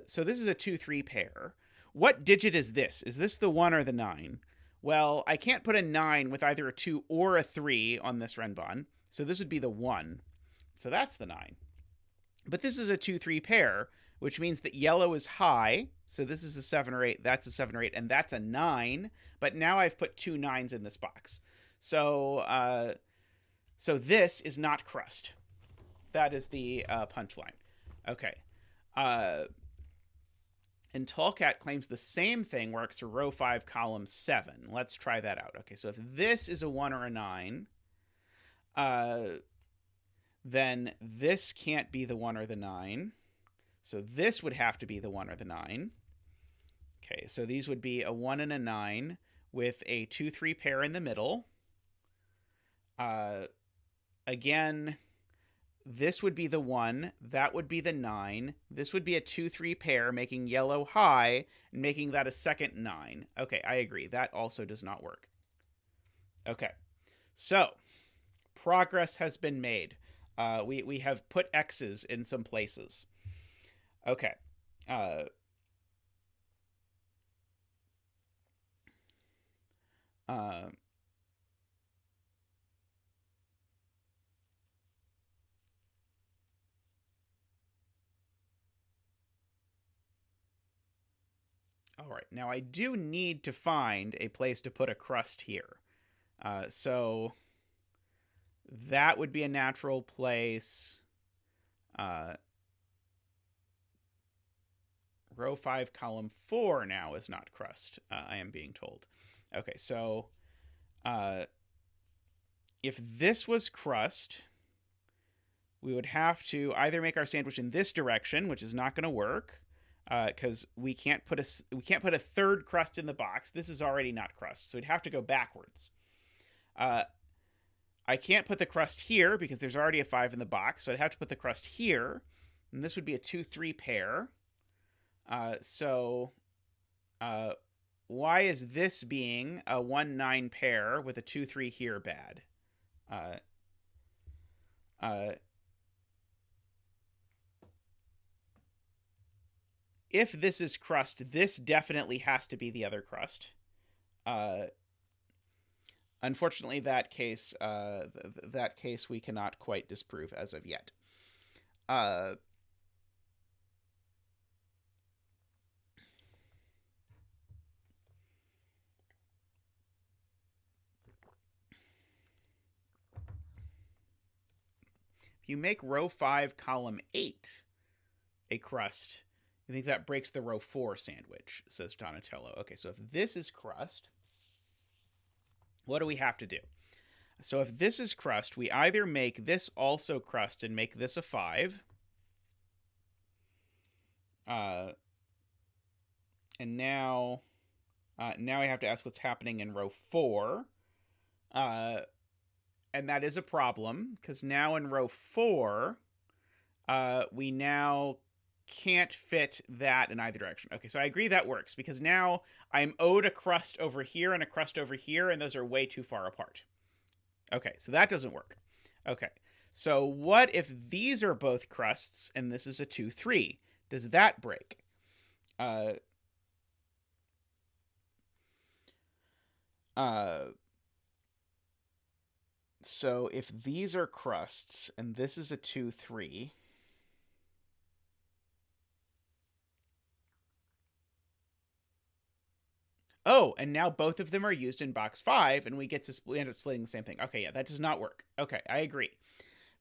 So this is a 2-3 pair. What digit is this? Is this the 1 or the 9? Well, I can't put a 9 with either a 2 or a 3 on this Renban, so this would be the 1. So that's the 9. But this is a 2-3 pair, which means that yellow is high, so this is a 7 or 8, that's a 7 or 8, and that's a 9, but now I've put 2 9s in this box. So, so this is not crust. That is the punchline. Okay. And tallcat claims the same thing works for row 5, column 7. Let's try that out. Okay, so if this is a 1 or a 9, then this can't be the 1 or the 9. So this would have to be the 1 or the 9. Okay, so these would be a 1 and a 9 with a 2-3 pair in the middle. Again, this would be the 1, that would be the 9, this would be a 2-3 pair, making yellow high, and making that a second 9. Okay, I agree. That also does not work. Okay, so progress has been made. We have put X's in some places. Okay. All right, now I do need to find a place to put a crust here. So that would be a natural place. Row 5, column 4 now is not crust, I am being told. Okay, so if this was crust, we would have to either make our sandwich in this direction, which is not going to work, because we can't put a third crust in the box. This is already not crust, so we'd have to go backwards. I can't put the crust here because there's already a 5 in the box, so I'd have to put the crust here, and this would be a 2-3 pair. So why is this being a 1-9 pair with a 2-3 here bad? If this is crust, this definitely has to be the other crust. Unfortunately, that case we cannot quite disprove as of yet. If you make row 5, column 8 a crust, I think that breaks the row 4 sandwich, says Donatello. Okay, so if this is crust, what do we have to do? So if this is crust, we either make this also crust and make this a 5. And now I have to ask what's happening in row 4. And that is a problem, because now in row 4, we now can't fit that in either direction. Okay, so I agree that works, because now I'm owed a crust over here and a crust over here, and those are way too far apart. Okay, so that doesn't work. Okay, so what if these are both crusts and this is a 2-3? Does that break? So if these are crusts, and this is a 2, 3... Oh, and now both of them are used in box 5, and we end up splitting the same thing. Okay, yeah, that does not work. Okay, I agree.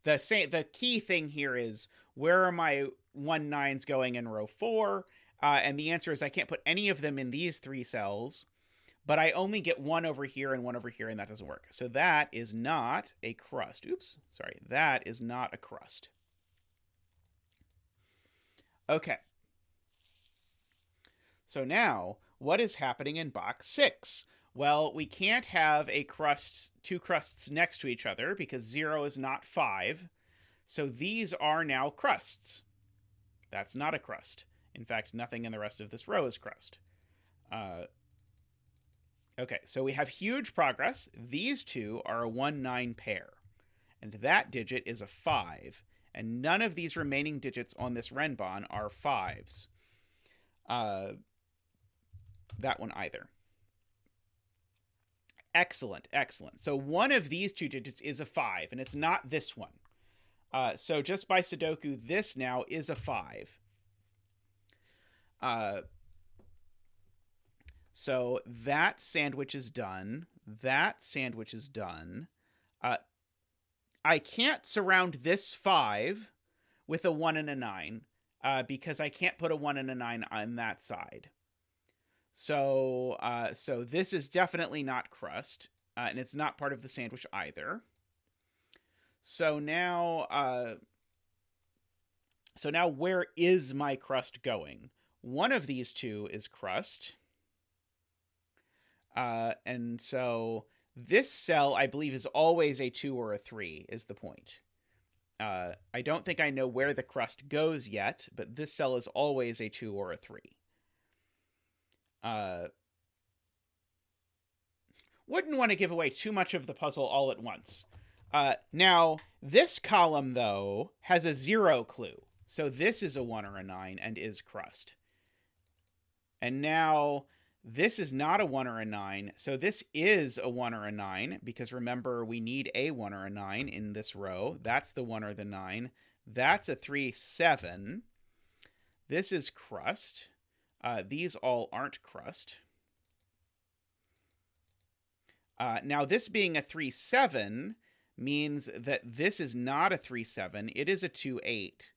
The key thing here is, where are my 1 9s going in row 4? And the answer is I can't put any of them in these 3 cells, but I only get one over here, and that doesn't work. So that is not a crust. Oops, sorry. That is not a crust. Okay. So now, what is happening in box 6? Well, we can't have two crusts next to each other because 0 is not 5. So these are now crusts. That's not a crust. In fact, nothing in the rest of this row is crust. Okay, so we have huge progress. These two are a 1 9 pair. And that digit is a 5. And none of these remaining digits on this Renban are 5s. That one either. Excellent, excellent. So one of these two digits is a 5, and it's not this one. So just by Sudoku, this now is a 5. So that sandwich is done. That sandwich is done. I can't surround this 5 with a 1 and a 9 because I can't put a 1 and a 9 on that side. So this is definitely not crust, and it's not part of the sandwich either. So now where is my crust going? One of these two is crust. And so this cell, I believe, is always a 2 or a 3, is the point. I don't think I know where the crust goes yet, but this cell is always a 2 or a 3. Wouldn't want to give away too much of the puzzle all at once. Now, this column, though, has a 0 clue. So this is a 1 or a 9 and is crust. And now this is not a 1 or a 9. So this is a 1 or a 9, because remember, we need a 1 or a 9 in this row. That's the 1 or the 9. That's a 3, 7. This is crust. These all aren't crust. Now, this being a 3, 7 means that this is not a 3, 7. It is a 2, 8.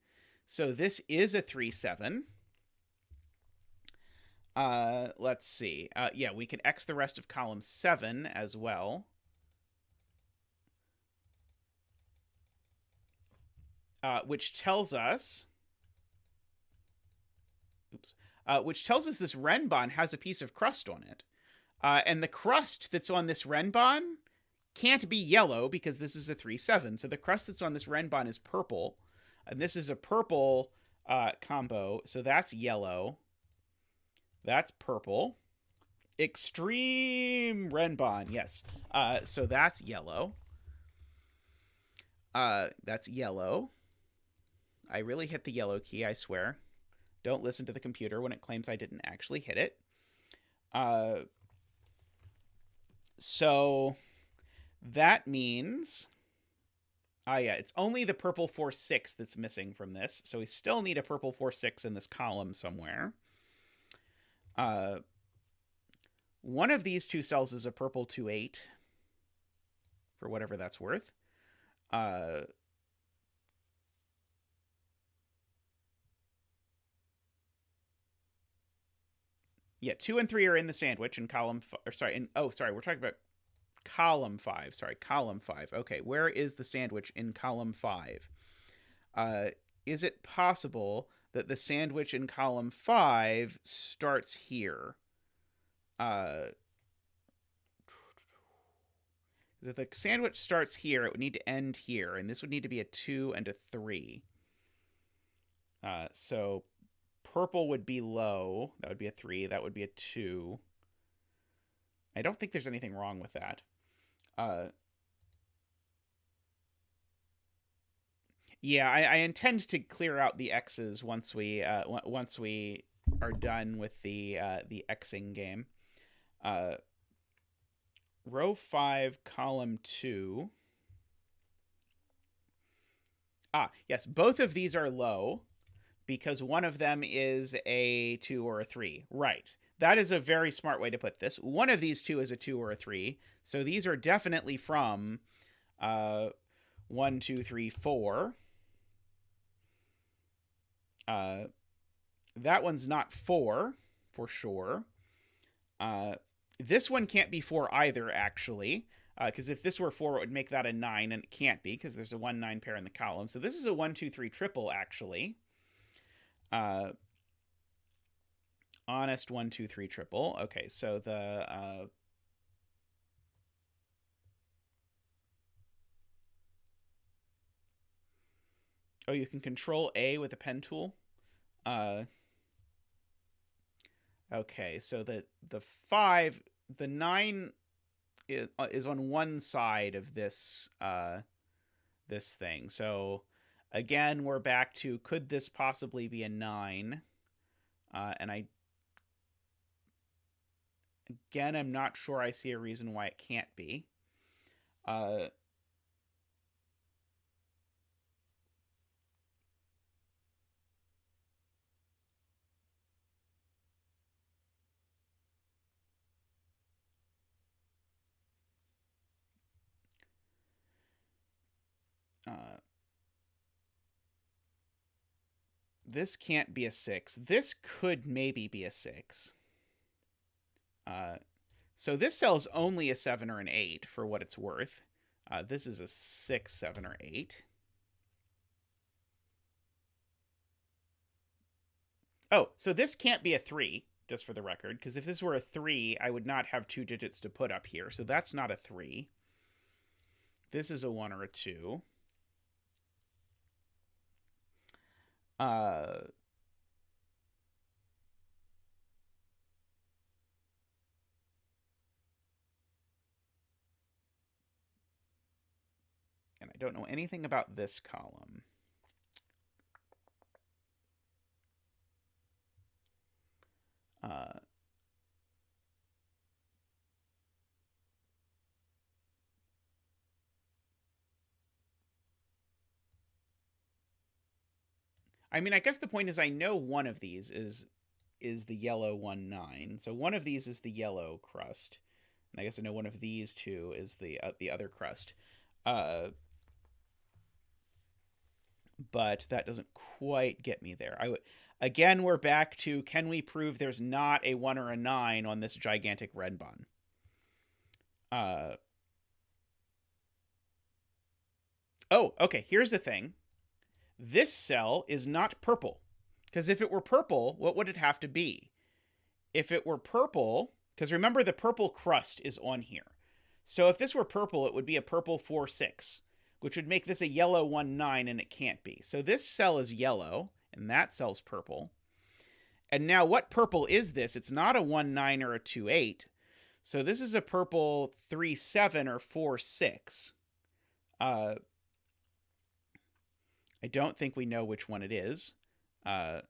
So this is a 3, 7. Let's see. Yeah, we can X the rest of column 7 as well. Which tells us... Oops. Which tells us this Renban has a piece of crust on it. And the crust that's on this Renban can't be yellow because this is a 3, 7. So the crust that's on this Renban is purple. And this is a purple combo. So that's yellow. That's purple. Extreme Renban, yes. So that's yellow. That's yellow. I really hit the yellow key, I swear. Don't listen to the computer when it claims I didn't actually hit it. So that means... yeah, it's only the purple 4, 6 that's missing from this. So we still need a purple 4, 6 in this column somewhere. One of these two cells is a purple 2, 8. For whatever that's worth. Yeah, 2 and 3 are in the sandwich in column... we're talking about column 5. Sorry, column 5. Okay, where is the sandwich in column 5? Is it possible that the sandwich in column 5 starts here? If the sandwich starts here, it would need to end here, and this would need to be a 2 and a 3. So purple would be low. That would be a 3. That would be a 2. I don't think there's anything wrong with that. Yeah, I intend to clear out the X's once we are done with the Xing game. Row 5, column 2. Yes, both of these are low because one of them is a 2 or a 3. Right. That is a very smart way to put this. One of these two is a 2 or a 3. So these are definitely from 1, 2, 3, 4. That one's not 4 for sure. This one can't be 4 either, actually, because if this were 4, it would make that a 9, and it can't be because there's a 1, 9 pair in the column. So this is a 1, 2, 3 triple, actually. Honest 1, 2, 3 triple. Okay, so the oh, you can control A with a pen tool. Okay, so the 5, the 9 is on one side of this this thing. So again, we're back to, could this possibly be a 9? And I'm not sure I see a reason why it can't be. This can't be a 6. This could maybe be a 6. So this cell's only a 7 or an 8 for what it's worth. This is a 6, 7, or 8. Oh, so this can't be a 3, just for the record, because if this were a 3, I would not have 2 digits to put up here. So that's not a 3. This is a 1 or a 2. And I don't know anything about this column. I mean, I guess the point is I know one of these is the yellow 1, 9. So one of these is the yellow crust. And I guess I know one of these two is the other crust. But that doesn't quite get me there. Again, we're back to, can we prove there's not a 1 or a 9 on this gigantic Renban? Oh, okay, here's the thing. This cell is not purple. Because if it were purple, what would it have to be? If it were purple, because remember the purple crust is on here. So if this were purple, it would be a purple 4, 6, which would make this a yellow 1, 9, and it can't be. So this cell is yellow, and that cell's purple. And now what purple is this? It's not a 1, 9 or a 2, 8. So this is a purple 3, 7 or 4, 6. I don't think we know which one it is. But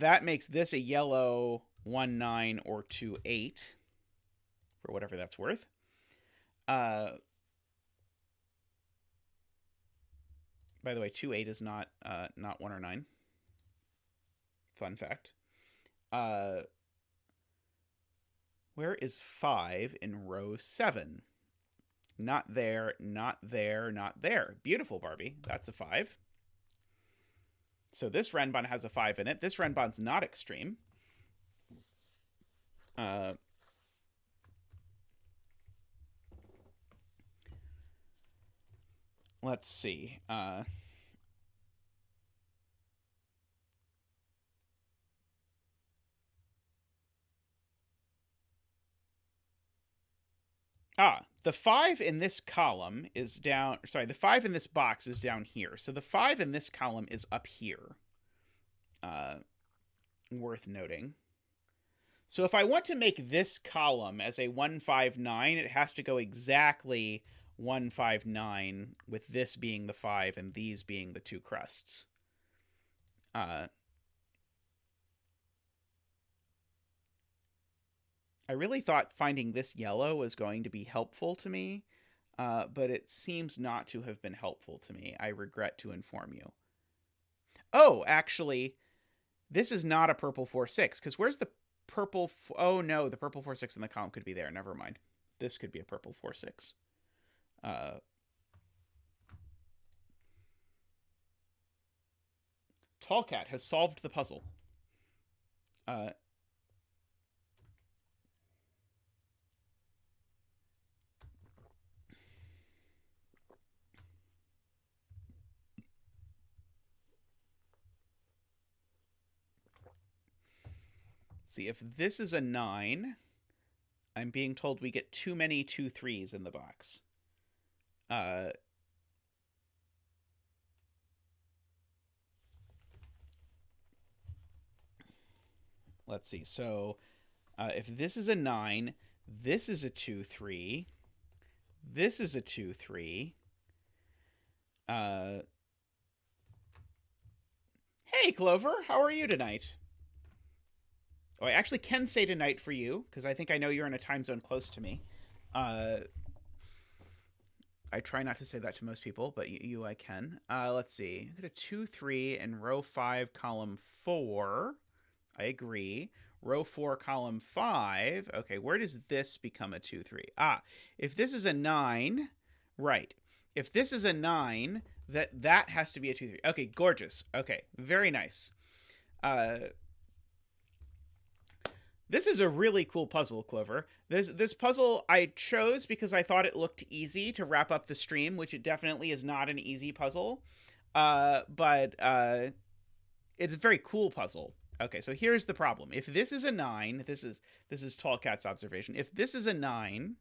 that makes this a yellow 1, 9 or 2, 8, for whatever that's worth. By the way, 2, 8 is not 1 or 9. Fun fact. Where is 5 in row 7? Not there, not there, not there. Beautiful, Barbie. That's a 5. So this Renban has a 5 in it. This Renban's not extreme. Let's see. The 5 in this column is down. Sorry, the 5 in this box is down here. So the 5 in this column is up here. Worth noting. So if I want to make this column as a 1, 5, 9, it has to go exactly 1, 5, 9, with this being the 5 and these being the 2 crusts. I really thought finding this yellow was going to be helpful to me, but it seems not to have been helpful to me. I regret to inform you. Oh, actually, this is not a purple 4-6, because where's the purple... Oh, no, the purple 4-6 in the column could be there. Never mind. This could be a purple 4-6. Tallcat has solved the puzzle. See, if this is a 9, I'm being told we get too many 2 3s in the box. Let's see. So if this is a 9, this is a 2 3. This is a 2 3. Hey, Clover, how are you tonight? Oh, I actually can say tonight for you, because I think I know you're in a time zone close to me. I try not to say that to most people, but you I can. Let's see. I got a 2 3 in row 5, column 4. I agree. Row 4, column 5. Okay, where does this become a 2 3? If this is a 9, right. If this is a 9, that has to be a 2 3. Okay, gorgeous. Okay, very nice. This is a really cool puzzle, Clover. This puzzle I chose because I thought it looked easy to wrap up the stream, which it definitely is not an easy puzzle. But it's a very cool puzzle. Okay, so here's the problem. If this is a 9, this is Tallcat's observation. If this is a 9,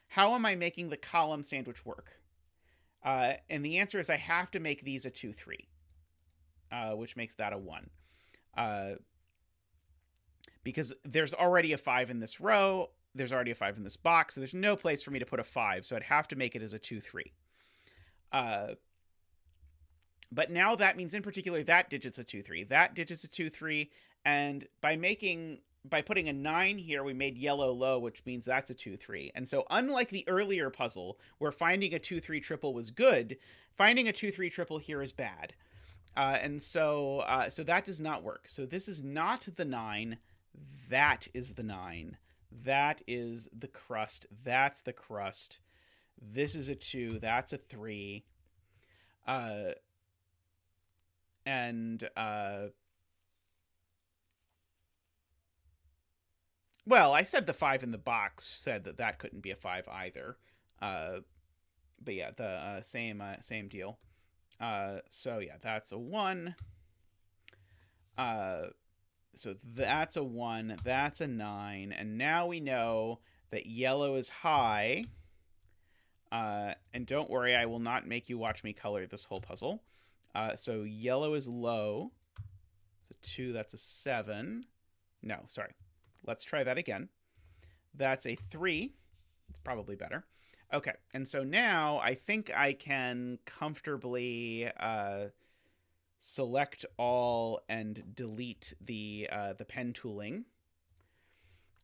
how am I making the column sandwich work? And the answer is I have to make these a 2 3, which makes that a 1. Because there's already a 5 in this row, there's already a 5 in this box, so there's no place for me to put a 5, so I'd have to make it as a 2 3. But now that means in particular that digit's a 2 3, that digit's a 2 3, and by putting a 9 here, we made yellow low, which means that's a 2 3. And so unlike the earlier puzzle where finding a 2 3 triple was good, finding a 2 3 triple here is bad. And so that does not work. So this is not the 9. That is the 9. That is the crust. That's the crust. This is a 2. That's a 3. Well, I said the 5 in the box said that couldn't be a 5 either. But yeah, the same deal. So yeah, that's a 1. So that's a 1, that's a 9, and now we know that yellow is high. And don't worry, I will not make you watch me color this whole puzzle. So yellow is low. So 2, that's a 7. No, sorry. Let's try that again. That's a 3. It's probably better. Okay, and so now I think I can comfortably select all and delete the pen tooling.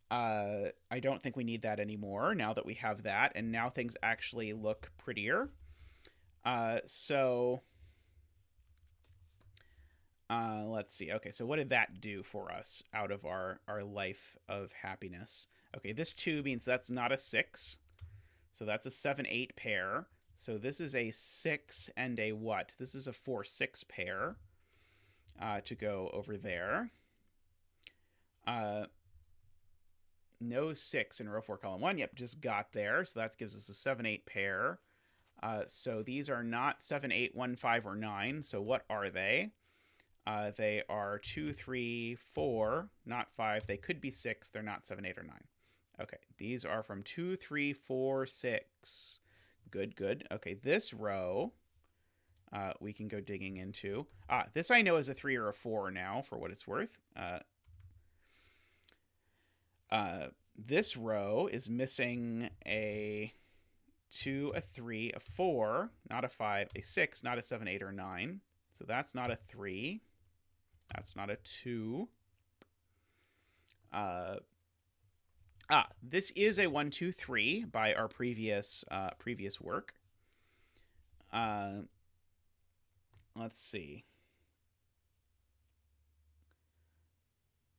I don't think we need that anymore now that we have that, and now things actually look prettier. So let's see. Okay, so what did that do for us out of our life of happiness? Okay, this 2 means that's not a 6. So that's a 7 8 pair. So this is a 6 and a what? This is a 4 6 pair to go over there. No 6 in row 4, column 1. Yep, just got there. So that gives us a 7 8 pair. So these are not 7 8 1 5 or 9. So what are they? They are 2 3 4, not 5. They could be 6. They're not 7 8 or 9. Okay, these are from 2 3 4 6. Good, good. Okay, this row we can go digging into. This I know is a 3 or a 4 now, for what it's worth. This row is missing a 2, a 3, a 4, not a 5, a 6, not a 7, 8, or 9. So that's not a 3. That's not a 2. This is a 1, 2, 3 by our previous work. Let's see.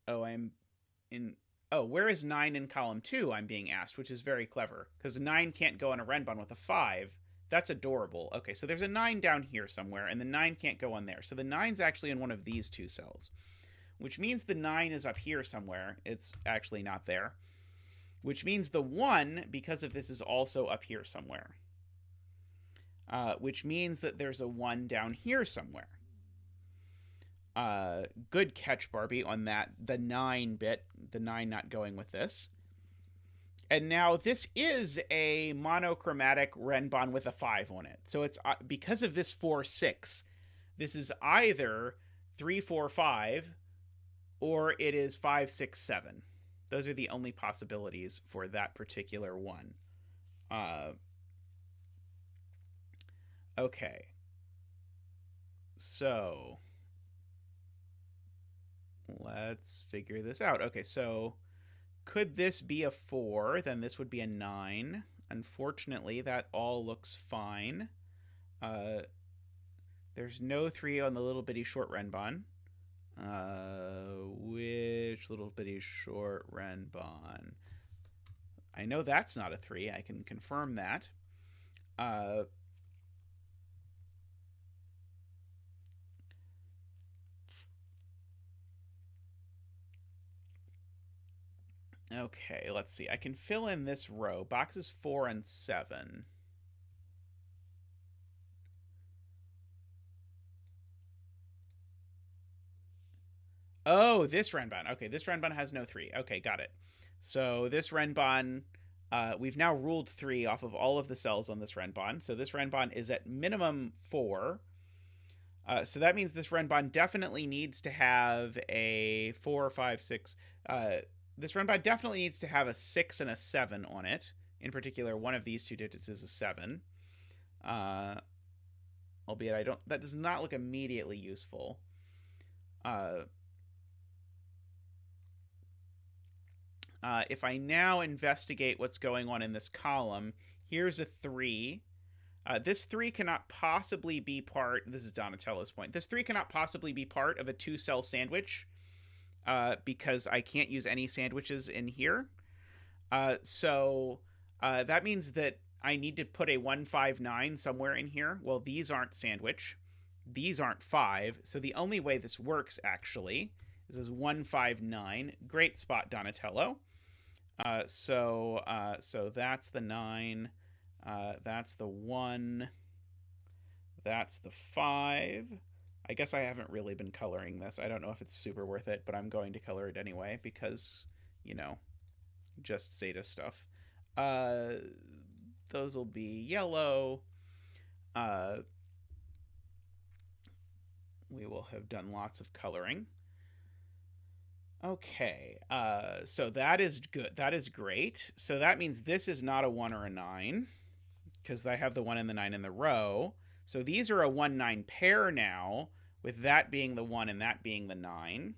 Oh, where is 9 in column 2, I'm being asked, which is very clever, because 9 can't go on a Renban with a 5. That's adorable. Okay, so there's a 9 down here somewhere, and the 9 can't go on there. So the 9's actually in one of these two cells, which means the 9 is up here somewhere. It's actually not there. Which means the 1, because of this, is also up here somewhere. Which means that there's a 1 down here somewhere. Good catch, Barbie, on that, the 9 bit, the 9 not going with this. And now this is a monochromatic Renban with a 5 on it. So it's because of this 4, 6, this is either 3, 4, 5, or it is 5, 6, 7. Those are the only possibilities for that particular one. Okay. So let's figure this out. Okay, so could this be a 4? Then this would be a 9. Unfortunately, that all looks fine. There's no 3 on the little bitty short Renban. Which little bitty short Renban? I know that's not a 3. I can confirm that. Okay, let's see. I can fill in this row. Boxes 4 and 7. Oh, this Renban. Okay, this Renban has no 3. Okay, got it. So this Renban, we've now ruled 3 off of all of the cells on this Renban. So this Renban is at minimum 4. So that means this Renban definitely needs to have a 4, 5, 6. This Renban definitely needs to have a 6 and a 7 on it. In particular, one of these two digits is a 7. Albeit that does not look immediately useful. If I now investigate what's going on in this column, here's a 3. This 3 cannot possibly be part... This is Donatello's point. This 3 cannot possibly be part of a 2-cell sandwich because I can't use any sandwiches in here. So that means that I need to put a 1, 5, 9 somewhere in here. Well, these aren't sandwich. These aren't 5. So the only way this works, actually, is 1, 5, 9. Great spot, Donatello. So that's the 9. That's the 1. That's the 5. I guess I haven't really been coloring this. I don't know if it's super worth it, but I'm going to color it anyway because, you know, just Zeta stuff. Those will be yellow. We will have done lots of coloring. Okay, so that is good. That is great. So that means this is not a 1 or a 9 because I have the 1 and the 9 in the row. So these are a 1, 9 pair now, with that being the 1 and that being the 9.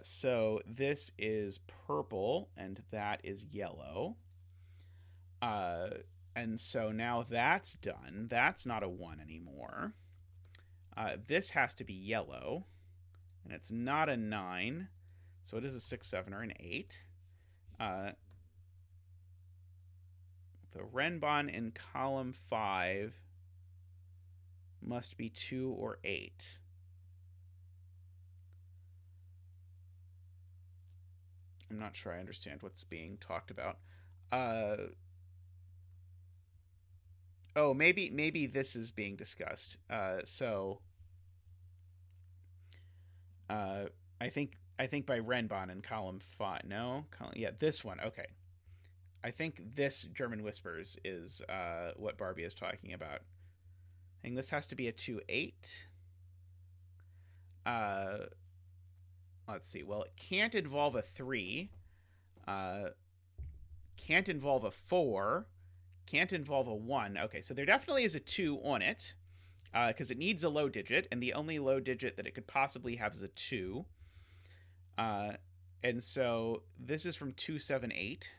So this is purple and that is yellow. And so now that's done. That's not a 1 anymore. This has to be yellow. And it's not a 9. So it is a 6, 7, or an 8. The Renban in column 5 must be 2 or 8. I'm not sure I understand what's being talked about. Oh, maybe this is being discussed. I think by Renban in column 5. No, yeah, this one. Okay, I think this German Whispers is what Barbie is talking about. I think this has to be a 2, 8. Let's see. Well, it can't involve a 3. Can't involve a 4. Can't involve a 1. Okay, so there definitely is a 2 on it, because it needs a low digit, and the only low digit that it could possibly have is a 2. And so this is from 278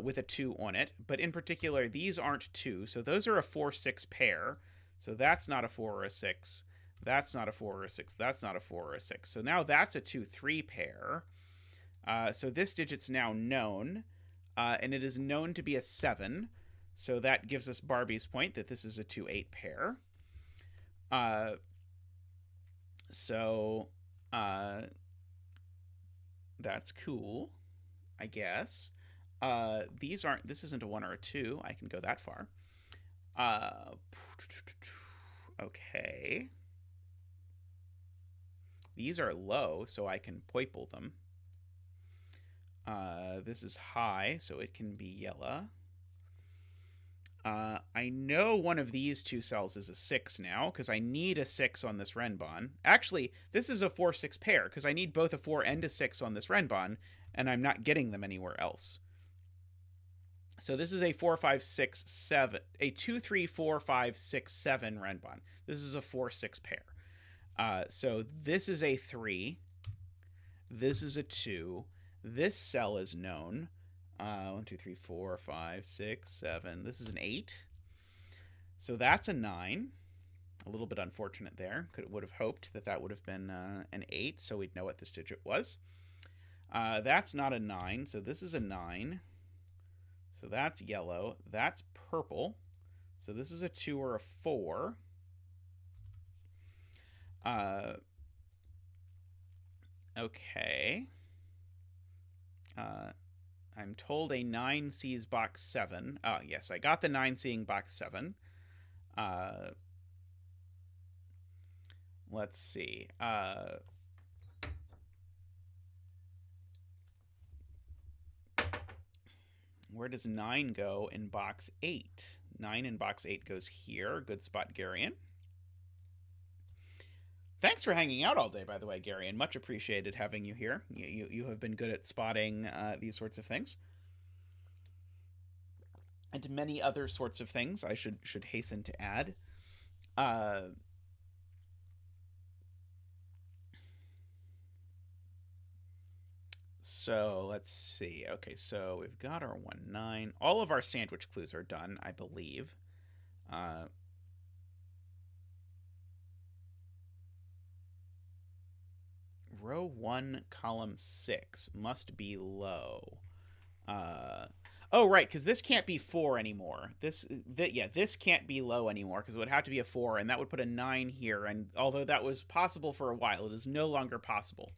with a 2 on it. But in particular, these aren't 2, so those are a 4-6 pair. So that's not a 4 or a 6. That's not a 4 or a 6. That's not a 4 or a 6. So now that's a 2-3 pair. So this digit's now known, and it is known to be a 7. So that gives us Barbie's point that this is a 2-8 pair. That's cool, I guess. This isn't a 1 or a 2. I can go that far. Okay. These are low, so I can poiple them. This is high, so it can be yellow. I know one of these two cells is a 6 now, because I need a 6 on this Renban. Actually, this is a 4-6 pair, because I need both a 4 and a 6 on this Renban, and I'm not getting them anywhere else. So this is a 4, 5, 6, 7, a 2, 3, 4, 5, 6, 7 Renban. This is a 4-6 pair. So this is a 3. This is a 2. This cell is known. 1, 2, 3, 4, 5, 6, 7. This is an 8. So that's a 9. A little bit unfortunate there. Would have hoped that would have been an 8, so we'd know what this digit was. That's not a 9, so this is a 9. So that's yellow. That's purple. So this is a 2 or a 4. Okay. I'm told a 9 sees box 7. Yes, I got the 9 seeing box 7. Let's see. Where does 9 go in box 8? 9 in box 8 goes here. Good spot, Garion. Thanks for hanging out all day, by the way, Garion. Much appreciated having you here. You have been good at spotting these sorts of things. And many other sorts of things, I should hasten to add. So let's see. Okay, so we've got our 1, 9. All of our sandwich clues are done, I believe. Row 1, column 6 must be low. Oh, right, because this can't be 4 anymore. This can't be low anymore, because it would have to be a 4, and that would put a 9 here. And although that was possible for a while, it is no longer possible.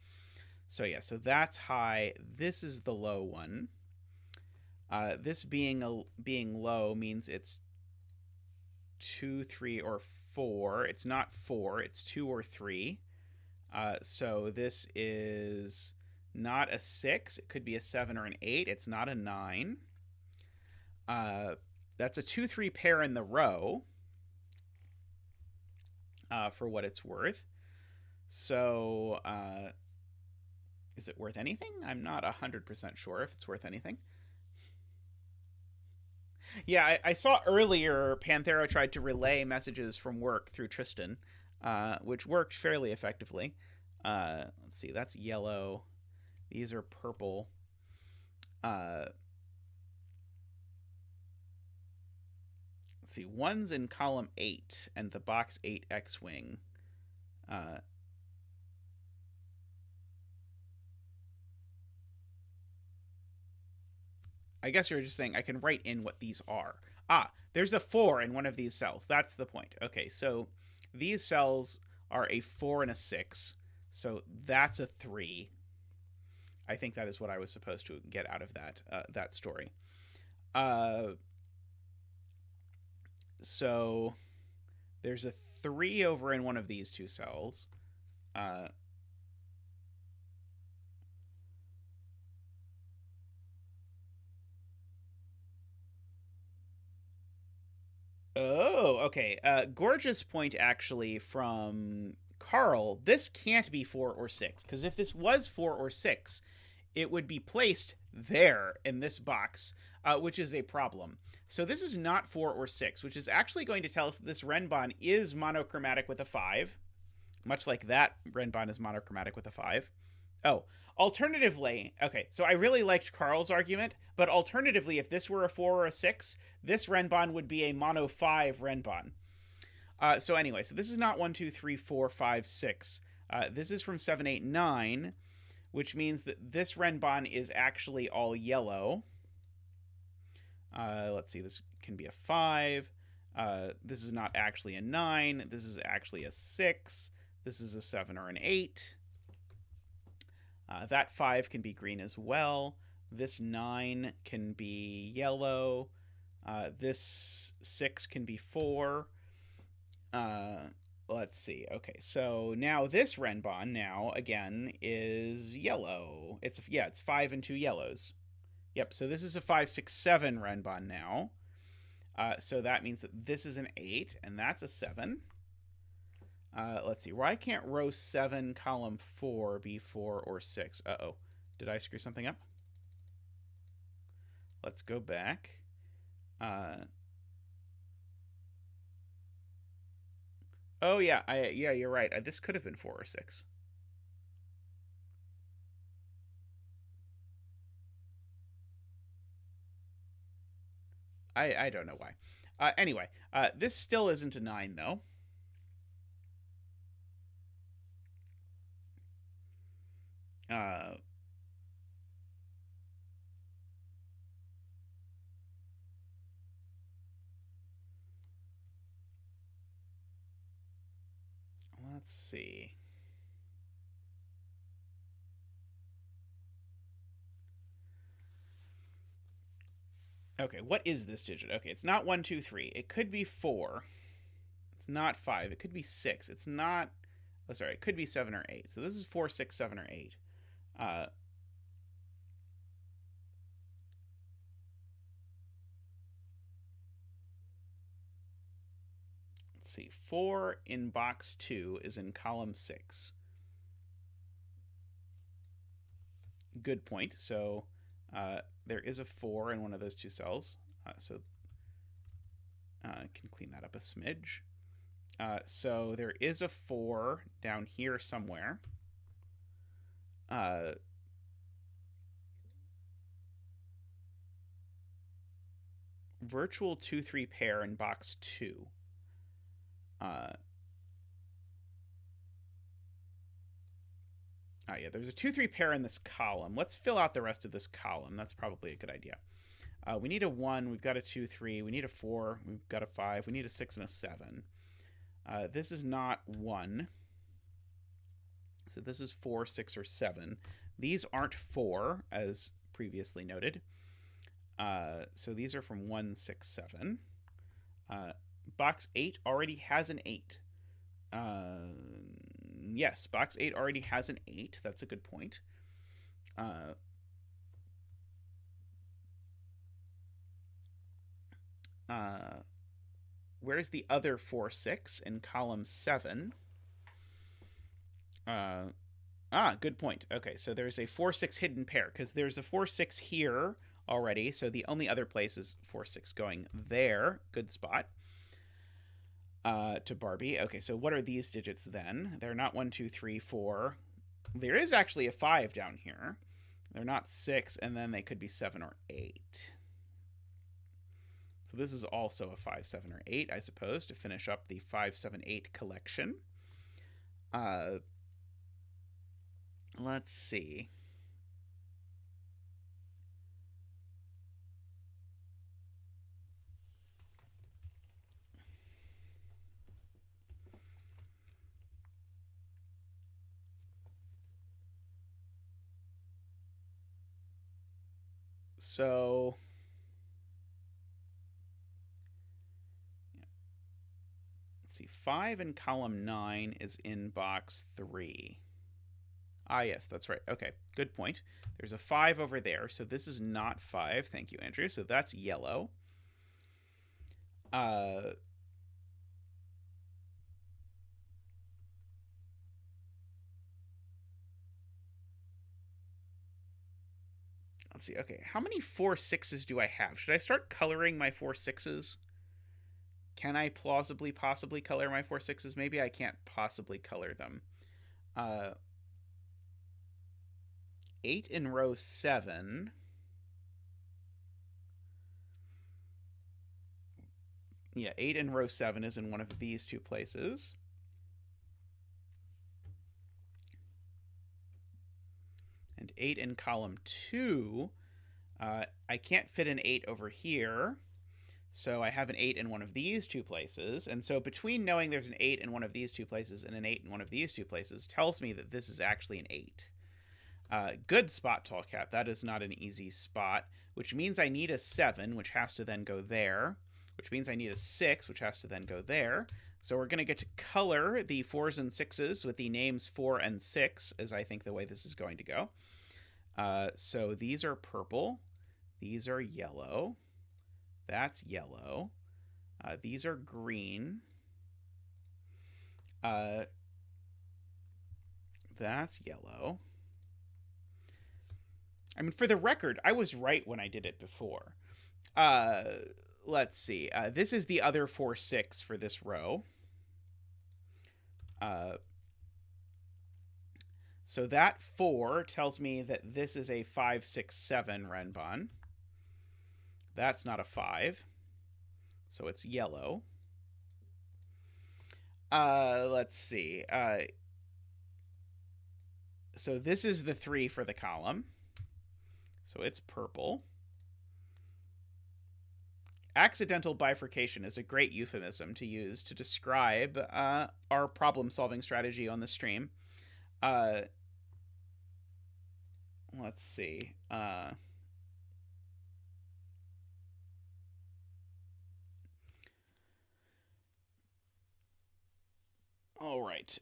So yeah, so that's high. This is the low one. This being low means it's 2, 3, or 4. It's not 4. It's 2 or 3. So this is not a 6. It could be a 7 or an 8. It's not a 9. That's a 2, 3 pair in the row, for what it's worth. So is it worth anything? I'm not 100% sure if it's worth anything. Yeah, I saw earlier Panthera tried to relay messages from work through Tristan, which worked fairly effectively. Let's see, that's yellow. These are purple. Let's see, one's in column 8 and the box 8 X-Wing. I guess you're just saying I can write in what these are. There's a 4 in one of these cells. That's the point. Okay, so these cells are a 4 and a 6. So that's a 3. I think that is what I was supposed to get out of that story. So there's a 3 over in one of these two cells. Oh, okay. Gorgeous point, actually, from Carl. This can't be 4 or 6, because if this was 4 or 6, it would be placed there in this box, which is a problem. So this is not 4 or 6, which is actually going to tell us that this Renban is monochromatic with a 5, much like that Renban is monochromatic with a 5. Oh, alternatively, okay, so I really liked Carl's argument, but alternatively, if this were a 4 or a 6, this Renban would be a mono 5 Renban. So anyway, so this is not 1, 2, 3, 4, 5, 6. This is from 7, 8, 9, which means that this Renban is actually all yellow. Let's see, this can be a 5. This is not actually a 9. This is actually a 6. This is a 7 or an 8. That 5 can be green as well. This 9 can be yellow. This 6 can be 4. Let's see. Okay, so now this Renban now, again, is yellow. It's 5 and 2 yellows. Yep, so this is a 5, 6, 7 Renban now. So that means that this is an 8, and that's a 7. Let's see. Why can't row 7, column 4 be 4 or 6? Uh-oh. Did I screw something up? Let's go back. Oh, yeah. Yeah, you're right. This could have been 4 or 6. I don't know why. Anyway, this still isn't a 9, though. Let's see. Okay, what is this digit? Okay, it's not 1, 2, 3. It could be 4. It's not 5. It could be 6. It's not... Oh, sorry. It could be 7 or 8. So this is 4, 6, 7, or 8. Let's see. 4 in box 2 is in column 6. Good point. So there is a 4 in one of those two cells. So I can clean that up a smidge. So there is a 4 down here somewhere. Virtual 2-3 pair in box 2. Yeah, there's a 2-3 pair in this column. Let's fill out the rest of this column. That's probably a good idea. We need a 1. We've got a 2, 3. We need a 4. We've got a 5. We need a 6 and a 7. This is not 1. So this is 4, 6, or 7. These aren't 4, as previously noted. So these are from 1, 6, 7. Box 8 already has an 8. Yes, box 8 already has an 8. That's a good point. Where's the other 4, 6 in column 7? Good point. Okay, so there's a 4, 6 hidden pair, because there's a 4, 6 here already, so the only other place is 4, 6 going there. Good spot. To Barbie. Okay, so what are these digits then? They're not 1, 2, 3, 4. There is actually a 5 down here. They're not 6, and then they could be 7 or 8. So this is also a 5, 7, or 8, I suppose, to finish up the 5, 7, 8 collection. Let's see. So let's see. 5 in column 9 is in box 3. Yes, that's right. Okay, good point. There's a 5 over there, so this is not 5. Thank you, Andrew. So that's yellow. let's see. Okay, how many 4-6s do I have? Should I start coloring my 4-6s? Can I possibly color my 4-6s? Maybe I can't possibly color them. 8 in row 7. Yeah, 8 in row 7 is in one of these two places. And 8 in column 2, I can't fit an 8 over here. So I have an 8 in one of these two places. And so between knowing there's an 8 in one of these two places and an 8 in one of these two places tells me that this is actually an 8. Good spot, tallcat. That is not an easy spot, which means I need a 7, which has to then go there, which means I need a 6, which has to then go there. So we're going to get to color the 4s and 6s with the names 4 and 6, as I think the way this is going to go. So these are purple. These are yellow. That's yellow. These are green. That's yellow. I mean, for the record, I was right when I did it before. Let's see. This is the other 4-6 for this row. So that 4 tells me that this is a 5-6-7 Renban. That's not a 5. So it's yellow. Let's see. So this is the 3 for the column. So it's purple. Accidental bifurcation is a great euphemism to use to describe our problem-solving strategy on the stream. Let's see. All right.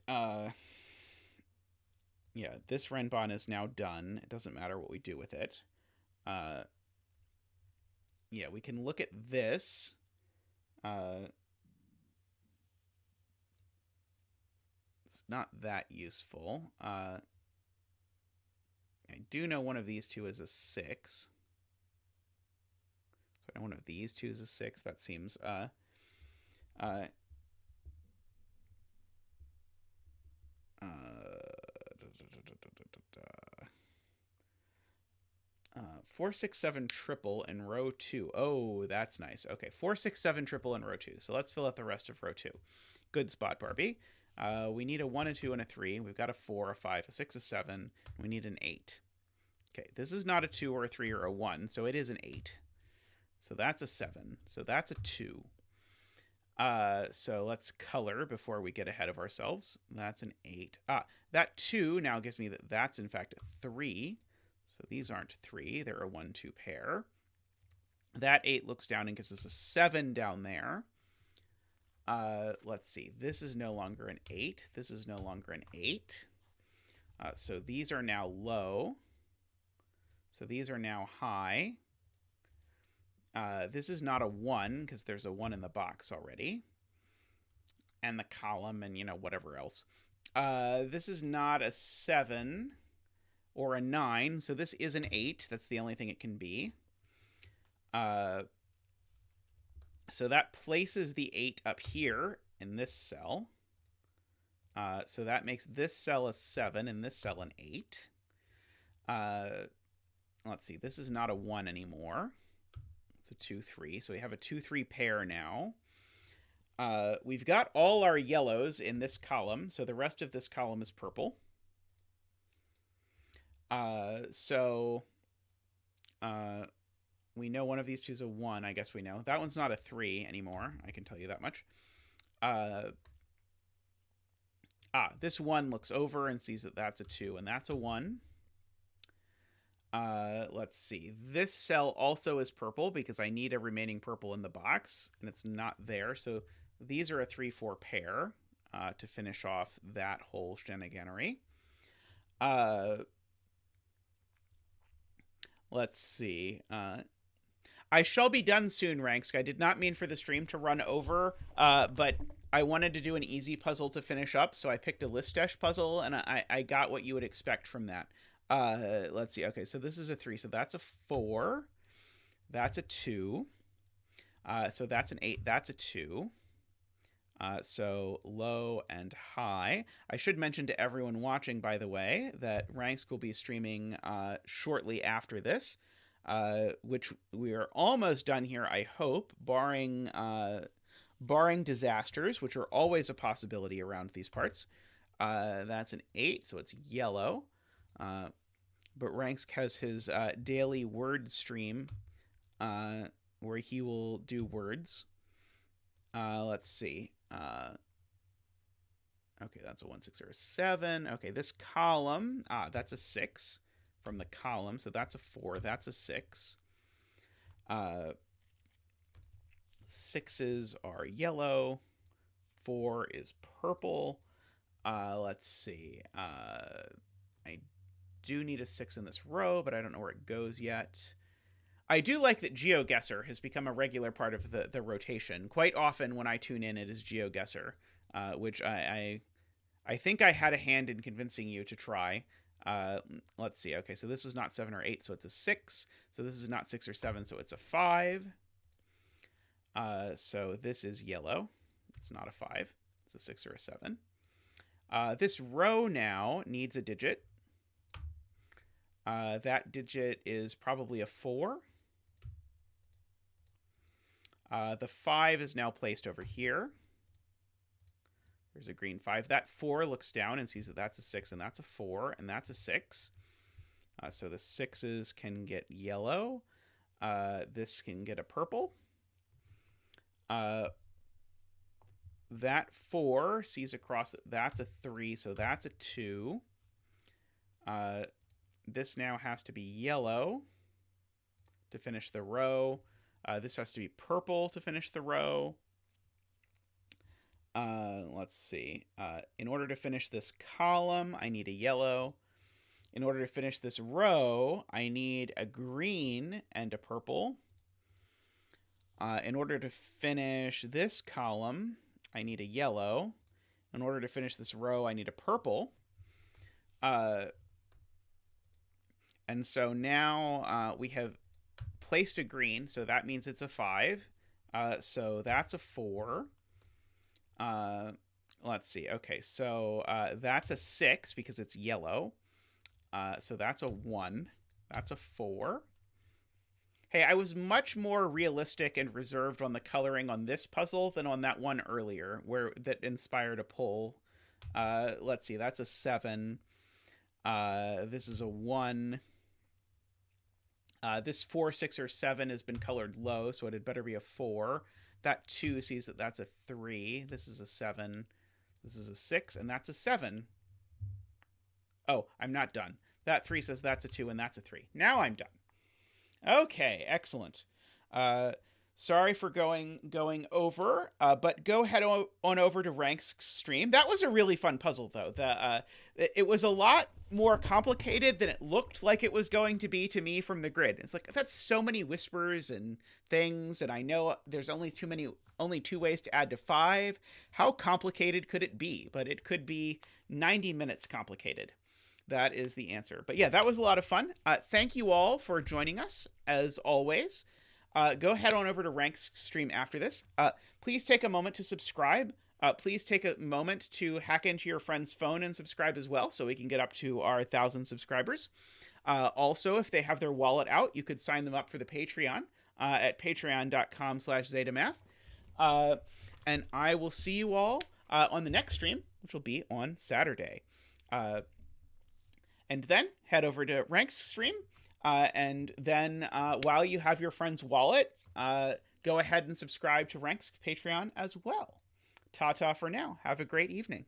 Yeah, this Renban is now done. It doesn't matter what we do with it. Yeah, we can look at this. It's not that useful. I do know one of these two is a 6. So I know one of these two is a 6. That seems 4-6-7 triple in row 2. Oh, that's nice. Okay, 4-6-7 triple in row 2. So let's fill out the rest of row 2. Good spot, Barbie. We need a 1, a 2, and a 3. We've got a 4, a 5, a 6, a 7. We need an 8. Okay, this is not a 2 or a 3 or a 1, so it is an 8. So that's a 7. So that's a 2. So let's color before we get ahead of ourselves. That's an 8. That 2 now gives me that that's in fact a 3. So these aren't 3. They're a 1-2 pair. That 8 looks down and gives us a 7 down there. Let's see. This is no longer an 8. This is no longer an 8. So these are now low. So these are now high. This is not a 1 because there's a 1 in the box already. And the column and, whatever else. This is not a 7 or a 9. So this is an 8. That's the only thing it can be. So that places the 8 up here in this cell. So that makes this cell a 7 and this cell an 8. Let's see. This is not a 1 anymore. It's a 2-3. So we have a 2-3 pair now. We've got all our yellows in this column. So the rest of this column is purple. We know one of these two is a 1. I guess we know. That one's not a 3 anymore. I can tell you that much. This 1 looks over and sees that that's a 2, and that's a 1. Let's see. This cell also is purple because I need a remaining purple in the box, and it's not there. So these are a 3-4 pair to finish off that whole shenaniganery. Let's see. I shall be done soon, Ranks. I did not mean for the stream to run over, but I wanted to do an easy puzzle to finish up, so I picked a Lisztes puzzle, and I got what you would expect from that. Let's see. Okay, so this is a 3. So that's a 4. That's a 2. So that's an 8. That's a 2. So low and high. I should mention to everyone watching, by the way, that RisQ will be streaming shortly after this, which we are almost done here, I hope, barring disasters, which are always a possibility around these parts. That's an 8, so it's yellow. But RisQ has his daily word stream where he will do words. Let's see. Okay, that's a 1, 6, or a 7. Okay, this column, that's a 6 from the column, so that's a 4. That's a 6. 6s are yellow. 4 is purple. Let's see. I do need a 6 in this row, but I don't know where it goes yet. I do like that GeoGuessr has become a regular part of the rotation. Quite often when I tune in, it is GeoGuessr, which I think I had a hand in convincing you to try. Let's see. Okay, so this is not 7 or 8, so it's a 6. So this is not 6 or 7, so it's a 5. So this is yellow. It's not a 5. It's a 6 or a 7. This row now needs a digit. That digit is probably a 4. The 5 is now placed over here. There's a green 5. That 4 looks down and sees that that's a 6, and that's a 4, and that's a 6. So the 6s can get yellow. This can get a purple. That 4 sees across that that's a 3, so that's a 2. This now has to be yellow to finish the row. This has to be purple to finish the row. Let's see. In order to finish this column, I need a yellow. In order to finish this row, I need a green and a purple. In order to finish this column, I need a yellow. In order to finish this row, I need a purple. And so now we have placed a green, so that means it's a 5. So that's a 4. Let's see. Okay, so that's a 6 because it's yellow. So that's a 1. That's a 4. Hey, I was much more realistic and reserved on the coloring on this puzzle than on that one earlier, that inspired a pull. Let's see. That's a 7. This is a 1. This 4, 6, or 7 has been colored low, so it had better be a 4. That 2 sees that that's a 3. This is a 7. This is a 6, and that's a 7. Oh, I'm not done. That 3 says that's a 2, and that's a 3. Now I'm done. Okay, excellent. Sorry for going over, but go head on over to RisQ's stream. That was a really fun puzzle, though. It was a lot more complicated than it looked like it was going to be to me from the grid. It's like, that's so many whispers and things, and I know there's only 2 ways to add to 5. How complicated could it be? But it could be 90 minutes complicated. That is the answer. But yeah, that was a lot of fun. Thank you all for joining us, as always. Go head on over to RisQ's stream after this. Please take a moment to subscribe. Please take a moment to hack into your friend's phone and subscribe as well, so we can get up to our 1,000 subscribers. Also, if they have their wallet out, you could sign them up for the Patreon at patreon.com/zetamath. And I will see you all on the next stream, which will be on Saturday. And then head over to RisQ's stream. And then while you have your friend's wallet, go ahead and subscribe to RisQ's Patreon as well. Ta-ta for now. Have a great evening.